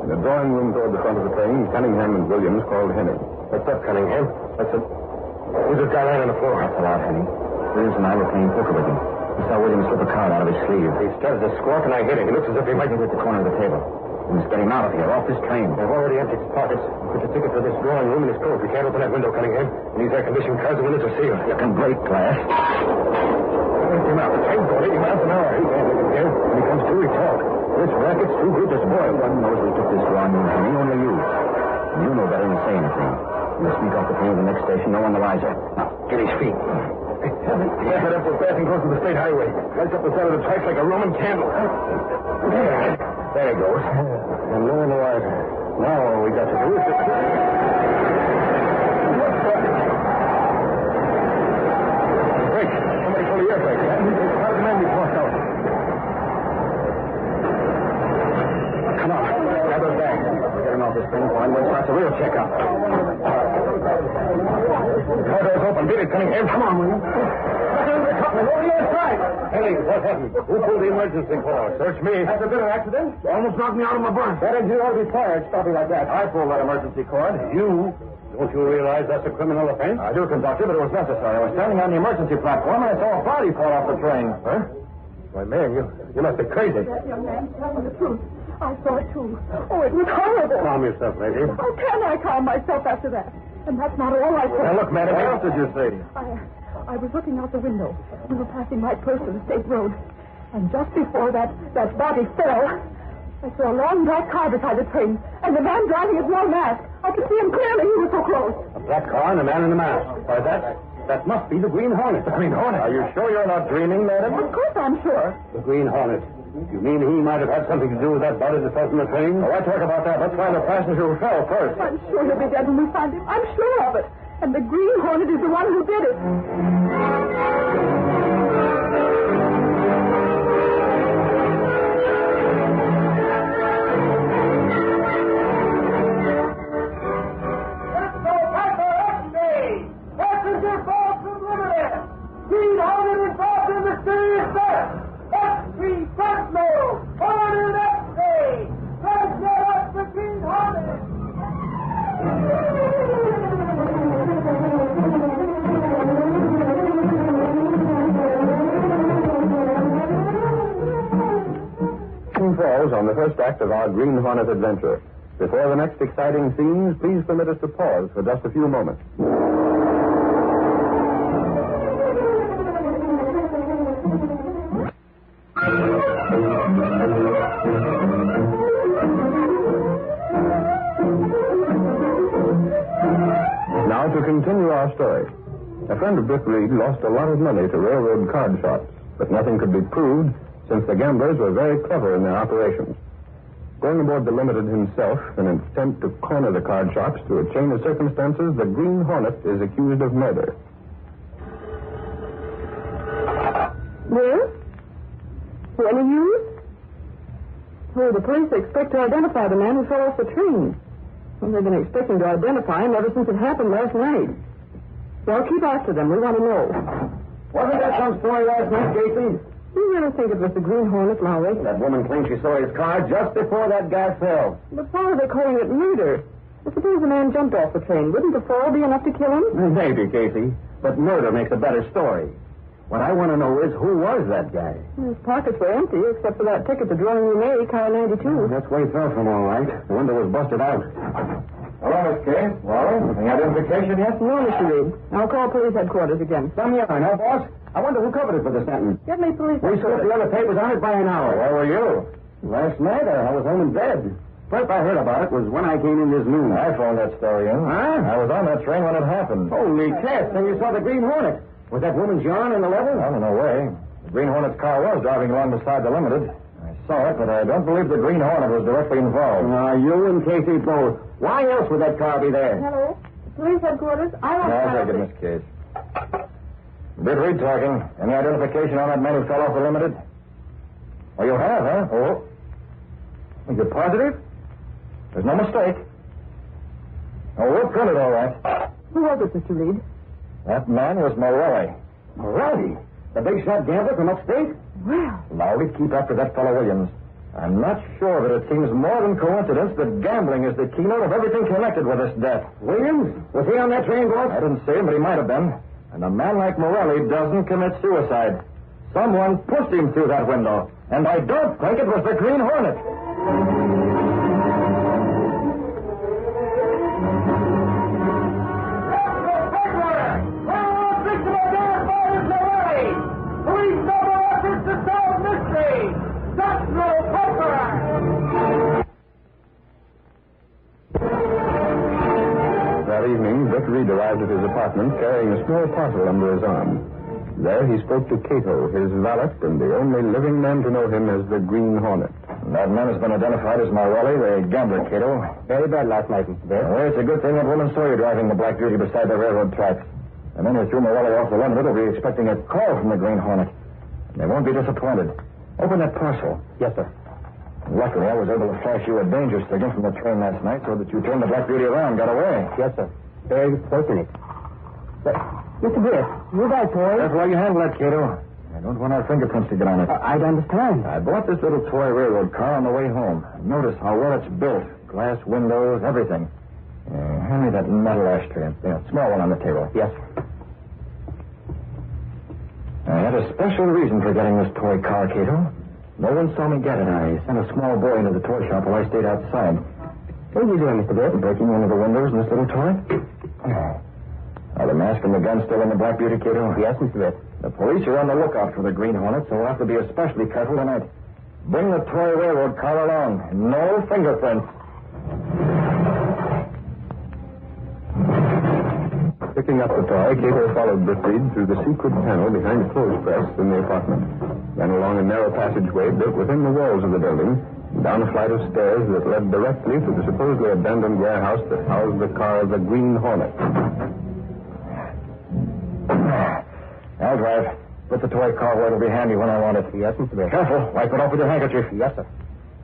In the drawing room toward the front of the train, Cunningham and Williams called Henning. What's up, Cunningham? What's up? Who's this guy lying on the floor? That's a lot, Henning. Williams and I were playing poker with him. We saw Williams slip a card out of his sleeve. He started to squawk and I hit him. He looks as if he might be at the corner of the table. We must get him out of here, off this train. They've already emptied his pockets. Put the ticket for this drawing room in his coat. We can't open that window, Cunningham. And these air-conditioned cars, the windows are sealed. You can break glass. Lift him out. The train's going 80 miles an hour. He can't make it here. When he comes to, he talk. This racket's too good to spoil. One knows we took this drawing room, Henning. Only you. And you know better than to say anything. We'll sneak off the train to the next station. No one the wiser. Now, get his feet. Get it up. We're passing close to the state highway. Lights up the side of the tracks like a Roman candle. There it goes. And no one the wiser. Now all we got to do is... Brake. Somebody pull the air brake. How did the man be forced out? Come on. Grab those bags. Get him off this thing. Find one starts a real checkup. Car door's open. Beat it, Cunningham. Come on, William. Over the inside. Henning, what happened? Who pulled the emergency call? Search me. Has there been an accident? You almost knocked me out of my berth. That engine ought to be fired, stopping like that. I pulled that emergency cord. You? Don't you realize that's a criminal offense? I do, conductor, but it was necessary. I was standing on the emergency platform and I saw a body fall off the train. Huh? Why, man, you must be crazy. That young man telling the truth. I saw it, too. Oh, it was horrible. Calm yourself, lady. How can I calm myself after that? And that's not all I said. Now, look, madam, what else did you say? I was looking out the window. We were passing right close to the state road. And just before that body fell, I saw a long black car beside the train. And the man driving it wore a mask. I could see him clearly. He was so close. A black car and a man in a mask. Why, that must be the Green Hornet. The Green Hornet? Are you sure you're not dreaming, madam? Of course I'm sure. The Green Hornet. You mean he might have had something to do with that body that fell from the train? Oh, why talk about that? Let's find the passenger who fell first. I'm sure he'll be dead when we find him. I'm sure of it. And the Green Hornet is the one who did it. Passenger fall from Limited. Green Hornet involved in mysterious death. X3 Sentinel. Ordered X-ray. Let's get up the Green Hornet. Falls on the first act of our Green Hornet adventure. Before the next exciting scenes, please permit us to pause for just a few moments. Now to continue our story. A friend of Britt Reed lost a lot of money to railroad card shops, but nothing could be proved since the gamblers were very clever in their operations. Going aboard the Limited himself in an attempt to corner the card shops through a chain of circumstances, the Green Hornet is accused of murder. Well? Any news? Oh, the police expect to identify the man who fell off the train. Well, they've been expecting to identify him ever since it happened last night. Well, keep after them. We want to know. Wasn't that some story last night, Casey? You really think it was the Green Hornet, Lowry? That woman claims she saw his car just before that guy fell. But why are they calling it murder? I suppose the man jumped off the train. Wouldn't the fall be enough to kill him? Maybe, Casey. But murder makes a better story. What I want to know is, who was that guy? His pockets were empty, except for that ticket to Drawing Room A, car 92. That's where he fell from, all right. The window was busted out. Hello, Miss Kay. Well, any identification yet? No, Mr. Reed. I'll call police headquarters again. Some yarn, huh, boss? I wonder who covered it for the sentence. Get me police We slipped headquarters. the other papers on it by an hour. Where were you? Last night, I was home in bed. First I heard about it was when I came in this noon. I phoned that story in. Huh? I was on that train when it happened. Holy cats, then you saw the Green Hornet. Was that woman's yarn in the level? Well, no way. The Green Hornet's car was driving along beside the Limited. I saw it, but I don't believe the Green Hornet was directly involved. You and Casey both. Why else would that car be there? Hello? Police headquarters? I want to... I'll take it, Miss Case. Bit Reed talking. Any identification on that man who fell off the Limited? Oh, you have, huh? Oh. Is it positive? There's no mistake. Oh, we'll print it all right. Who was it, Mr. Reed? That man was Morelli. Morelli? The big shot gambler from upstate? Well... Lowry, keep after that fellow Williams. I'm not sure that it seems more than coincidence that gambling is the keynote of everything connected with this death. Williams? Was he on that train, boss? I didn't see him, but he might have been. And a man like Morelli doesn't commit suicide. Someone pushed him through that window. And I don't think it was the Green Hornet. That evening, Vic Reed arrived at his apartment carrying a small parcel under his arm. There he spoke to Cato, his valet, and the only living man to know him as the Green Hornet. That man has been identified as Morelli, the gambler, Cato. Very bad last night, Mr. Vic. Well, it's a good thing that woman saw you driving the Black Beauty beside the railroad tracks. And then you threw Morelli off the Limited. They'll be expecting a call from the Green Hornet. And they won't be disappointed. Open that parcel. Yes, sir. Luckily, I was able to flash you a danger signal from the train last night so that you turned the Black Beauty around and got away. Yes, sir. Very fortunate. Mr. Britt, you got toys? That's why you handle that, Cato. I don't want our fingerprints to get on it. I'd understand. I bought this little toy railroad car on the way home. Notice how well it's built. Glass windows, everything. Hand me that metal ashtray. Small one on the table. Yes, sir. I had a special reason for getting this toy car, Cato. No one saw me get it. I sent a small boy into the toy shop while I stayed outside. What are you doing, Mr. Britt? Breaking one of the windows in this little toy? Are the mask and the gun still in the Black Beauty, Cato? Yes, Mr. Britt. The police are on the lookout for the Green Hornet, so we'll have to be especially careful tonight. Bring the toy railroad car along. No fingerprints. Picking up the toy, Cato followed Britt Reed through the secret panel behind the clothes press in the apartment. Then along a narrow passageway built within the walls of the building, down a flight of stairs that led directly to the supposedly abandoned warehouse that housed the car of the Green Hornet. I'll drive. Put the toy car where it'll be handy when I want it. Yes, Mr. Britt. Careful. Wipe it off with your handkerchief. Yes, sir.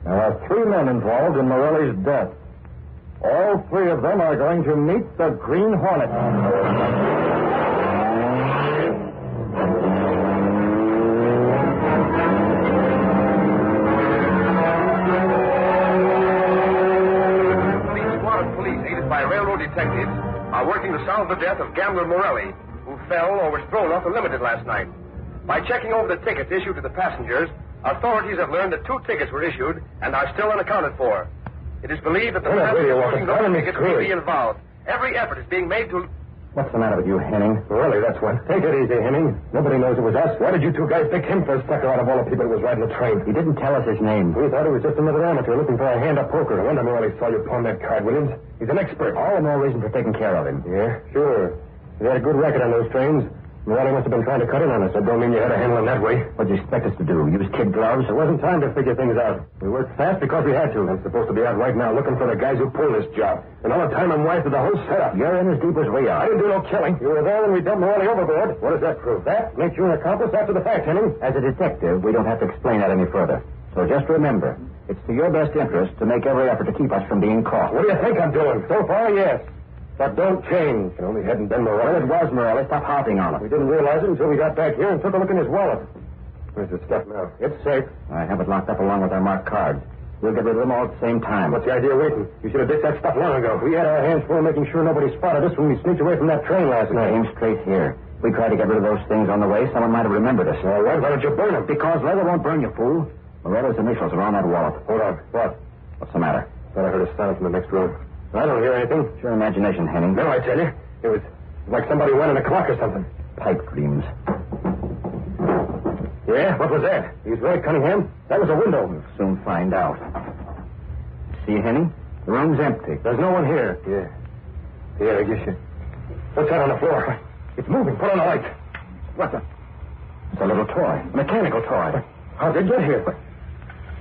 There are 3 men involved in Morelli's death. All 3 of them are going to meet the Green Hornet. By railroad detectives are working to solve the death of gambler Morelli, who fell or was thrown off the Limited last night. By checking over the tickets issued to the passengers, authorities have learned that 2 tickets were issued and are still unaccounted for. It is believed that the passengers holding those tickets may be involved. Every effort is being made to... What's the matter with you, Henning? Really, that's what. Take it easy, Henning. Nobody knows it was us. Why did you 2 guys pick him for a sucker out of all the people who was riding the train? He didn't tell us his name. We thought he was just another amateur looking for a hand at poker. No wonder Morelli saw you pawn that card, Williams. He's an expert. All the more reason for taking care of him. Yeah, sure. He had a good record on those trains. Morelli must have been trying to cut in on us. That don't mean you had to handle him that way. What'd you expect us to do? Use kid gloves? It wasn't time to figure things out. We worked fast because we had to. I'm supposed to be out right now looking for the guys who pulled this job. And all the time I'm wise to the whole setup. You're in as deep as we are. I didn't do no killing. You were there when we dumped Morelli overboard. What does that prove? That makes you an accomplice after the fact, Henning. As a detective, we don't have to explain that any further. So just remember, it's to your best interest to make every effort to keep us from being caught. What do you think I'm doing? So far, yes. But don't change. It only hadn't been Morelli. Well, it was Morelli. Stop harping on it. We didn't realize it until we got back here and took a look in his wallet. Where's the stuff now? It's safe. I have it locked up along with our marked cards. We'll get rid of them all at the same time. What's the idea of waiting? You should have ditched that stuff long ago. We had our hands full making sure nobody spotted us when we sneaked away from that train last night. Came straight here. We tried to get rid of those things on the way. Someone might have remembered us. All right, why don't you burn them? Because leather won't burn you, fool. Morella's initials are on that wallet. Hold on. What? What's the matter? Thought I heard a sound from the next room. I don't hear anything. It's your imagination, Henning. No, I tell you. It was like somebody went in a clock or something. Pipe dreams. Yeah? What was that? He's right, Cunningham. That was a window. We'll soon find out. See, Henning? The room's empty. There's no one here. Yeah, I guess you. What's that on the floor? It's moving. Put on the light. What's that? It's a little toy. A mechanical toy. How'd it get here?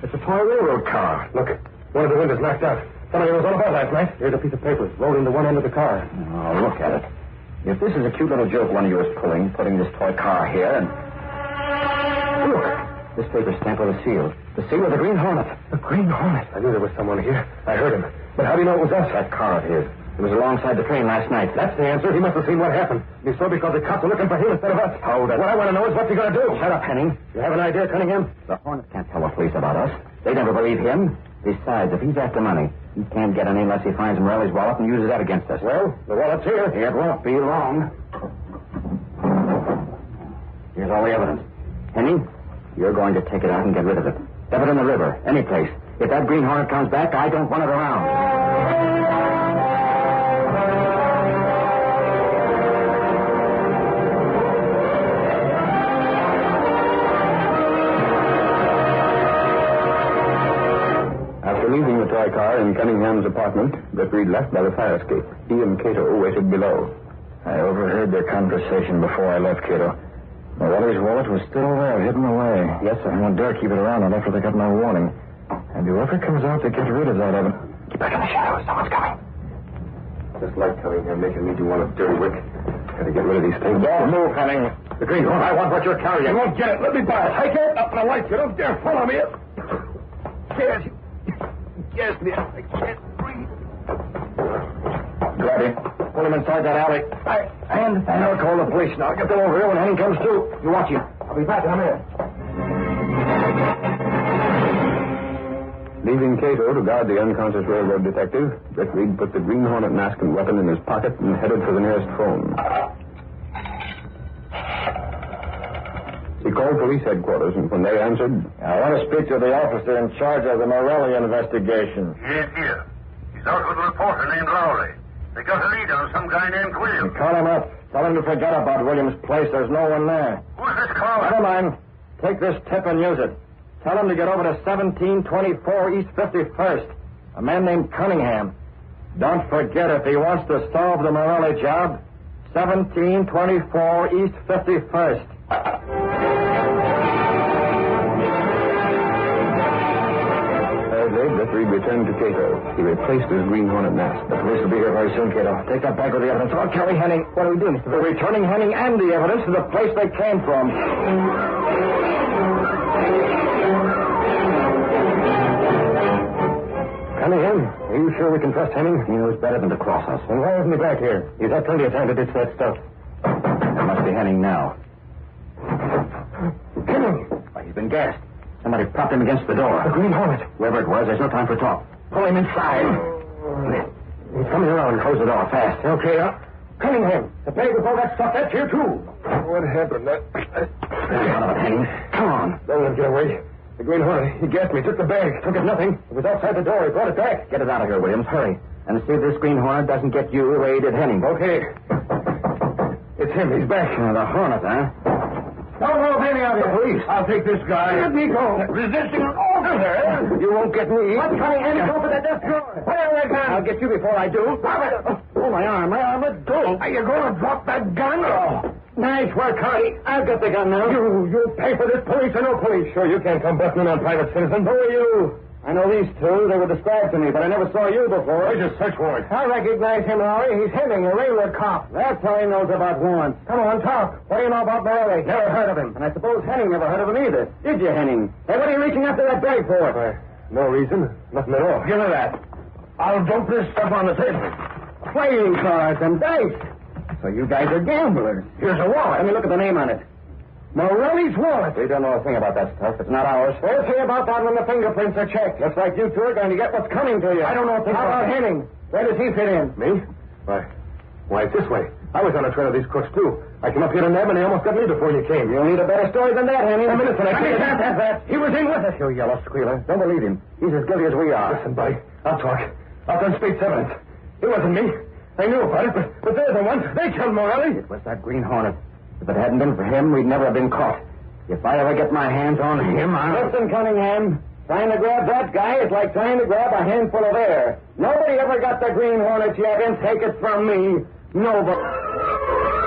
It's a toy railroad car. Look, one of the windows knocked out. Somebody was on about last night. Here's a piece of paper rolled into one end of the car. Oh, look at it. If this is a cute little joke one of you is putting this toy car here and... Look, this paper's stamped with a seal. The seal of the Green Hornet. The Green Hornet? I knew there was someone here. I heard him. But how do you know it was us? That car of his. It was alongside the train last night. That's the answer. He must have seen what happened. He saw because the cops are looking for him instead of us. Hold it. What I want to know is what's he going to do? Shut up, Henning. You have an idea, Cunningham? The Hornet can't tell the police about us. They never believe him. Besides, if he's after money, he can't get any unless he finds Morelli's wallet and uses that against us. Well, the wallet's here. It won't be long. Here's all the evidence. Henning, you're going to take it out and get rid of it. Dump it in the river, any place. If that Green Hornet comes back, I don't want it around. Leaving the toy car in Cunningham's apartment, Reed left by the fire escape. He and Cato waited below. I overheard their conversation before I left, Cato. Morelli's wallet was still there, hidden away. Yes, sir. I won't dare keep it around after they got no warning. And whoever comes out to get rid of that evidence... Get back in the shadows. Someone's coming. Just like Cunningham making me do one of dirty work. Got to get rid of these things. Don't move, Henning. The Green Hornet. I want what you're carrying. You won't get it. Let me buy it. Take it up in the lights. You don't dare follow me. Yes, me. I can't breathe. Grab him. Pull him inside that alley. I understand. I'll call the police now. Get them over here when Henning comes through. You watch him. I'll be back in a minute. Leaving Cato to guard the unconscious railroad detective, Reed put the Green Hornet mask and weapon in his pocket and headed for the nearest phone. He called police headquarters, and when they answered... I want to speak to the officer in charge of the Morelli investigation. He ain't here. He's out with a reporter named Lowry. They got a lead on some guy named Williams. Call him up. Tell him to forget about Williams' place. There's no one there. Who's this caller? Never mind. Take this tip and use it. Tell him to get over to 1724 East 51st. A man named Cunningham. Don't forget, if he wants to solve the Morelli job, 1724 East 51st. Reed returned to Cato. He replaced his Green Hornet mask. The police will be here very soon, Cato. Take that bag with the evidence. I'll carry Henning. What are we doing, Mr. We're returning Henning and the evidence to the place they came from. Cunningham, are you sure we can trust Henning? He knows better than to cross us. And why isn't he back here? He's had plenty of time to ditch that stuff. That must be Henning now. Henning! Why, he's been gassed. Somebody propped him against the door. The Green Hornet. Whoever it was, there's no time for talk. Pull him inside. He's coming around. Close the door fast. Okay, Cunningham, the bag with all that stuff, that's here, too. What happened? Out of it, Henning. Come on. Don't let him get away. The Green Hornet, he gassed me, took the bag, took it nothing. It was outside the door. He brought it back. Get it out of here, Williams. Hurry. And see if this Green Hornet doesn't get you the way he did Henning. Okay. It's him. He's back. The Hornet, huh? Don't move any of you. Police. I'll take this guy. Let me go. Resisting an order. You won't get me. What's coming in? Go for that desk drawer. Put down that gun. I'll get you before I do. Stop it. Oh, my arm. Let go. Are you going to drop that gun? Oh. Nice work, Hardy. I've got the gun now. You pay for this, police or no police. Sure, you can't come busting in on private citizens. Who are you? I know these two. They were described to me, but I never saw you before. Where's your search warrant? I recognize him, Lowry. He's Henning, a railroad cop. That's how he knows about warrants. Come on, talk. What do you know about Morelli? Never heard of him. And I suppose Henning never heard of him either. Did you, Henning? Hey, what are you reaching after that bag for? No reason. Nothing at all. Give me that. I'll dump this stuff on the table. Playing cards and dice. So you guys are gamblers. Here's a wallet. Let me look at the name on it. Morelli's wallet. We don't know a thing about that stuff. It's not ours. We'll see about that when the fingerprints are checked. Looks like you two are going to get what's coming to you. I don't know a thing about Henning. Where does he fit in? Me? Why, it's this way. I was on a trail of these crooks, too. I came up here to Neb, and they almost got me before you came. You'll need a better story than that, Henning. A minute, and I can't... That. He was in with us. You yellow squealer. Don't believe him. He's as guilty as we are. Listen, buddy. I'll talk. I've done speech evidence. It wasn't me. I knew about it, but they're the ones. They killed Morelli. It was that Green Hornet. If it hadn't been for him, we'd never have been caught. If I ever get my hands on him, I'll... Listen, Cunningham. Trying to grab that guy is like trying to grab a handful of air. Nobody ever got the Green Hornet yet, and take it from me. Nobody.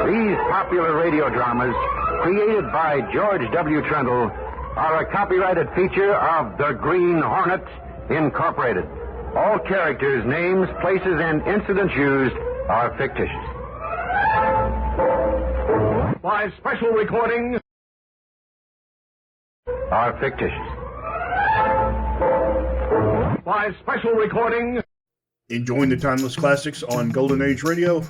These popular radio dramas, created by George W. Trendle, are a copyrighted feature of the Green Hornet, Incorporated. All characters, names, places, and incidents used are fictitious. Why, special recordings are fictitious. Why, special recordings. Enjoying the timeless classics on Golden Age Radio?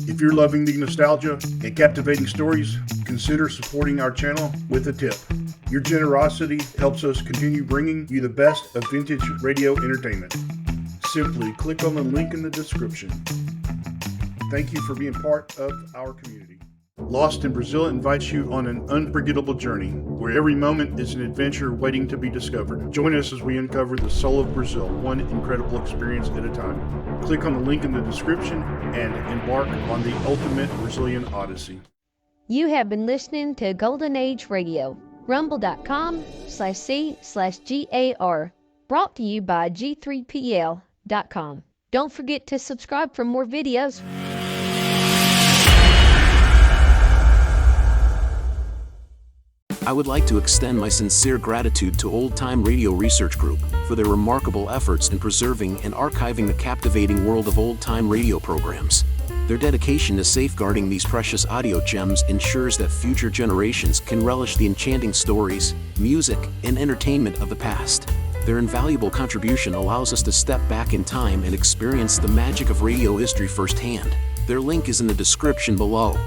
If you're loving the nostalgia and captivating stories, consider supporting our channel with a tip. Your generosity helps us continue bringing you the best of vintage radio entertainment. Simply click on the link in the description. Thank you for being part of our community. Lost in Brazil invites you on an unforgettable journey where every moment is an adventure waiting to be discovered. Join us as we uncover the soul of Brazil, one incredible experience at a time. Click on the link in the description and embark on the ultimate Brazilian odyssey. You have been listening to Golden Age Radio, rumble.com/C/GAR, brought to you by G3PL.com. Don't forget to subscribe for more videos. I would like to extend my sincere gratitude to Old Time Radio Research Group for their remarkable efforts in preserving and archiving the captivating world of old-time radio programs. Their dedication to safeguarding these precious audio gems ensures that future generations can relish the enchanting stories, music, and entertainment of the past. Their invaluable contribution allows us to step back in time and experience the magic of radio history firsthand. Their link is in the description below.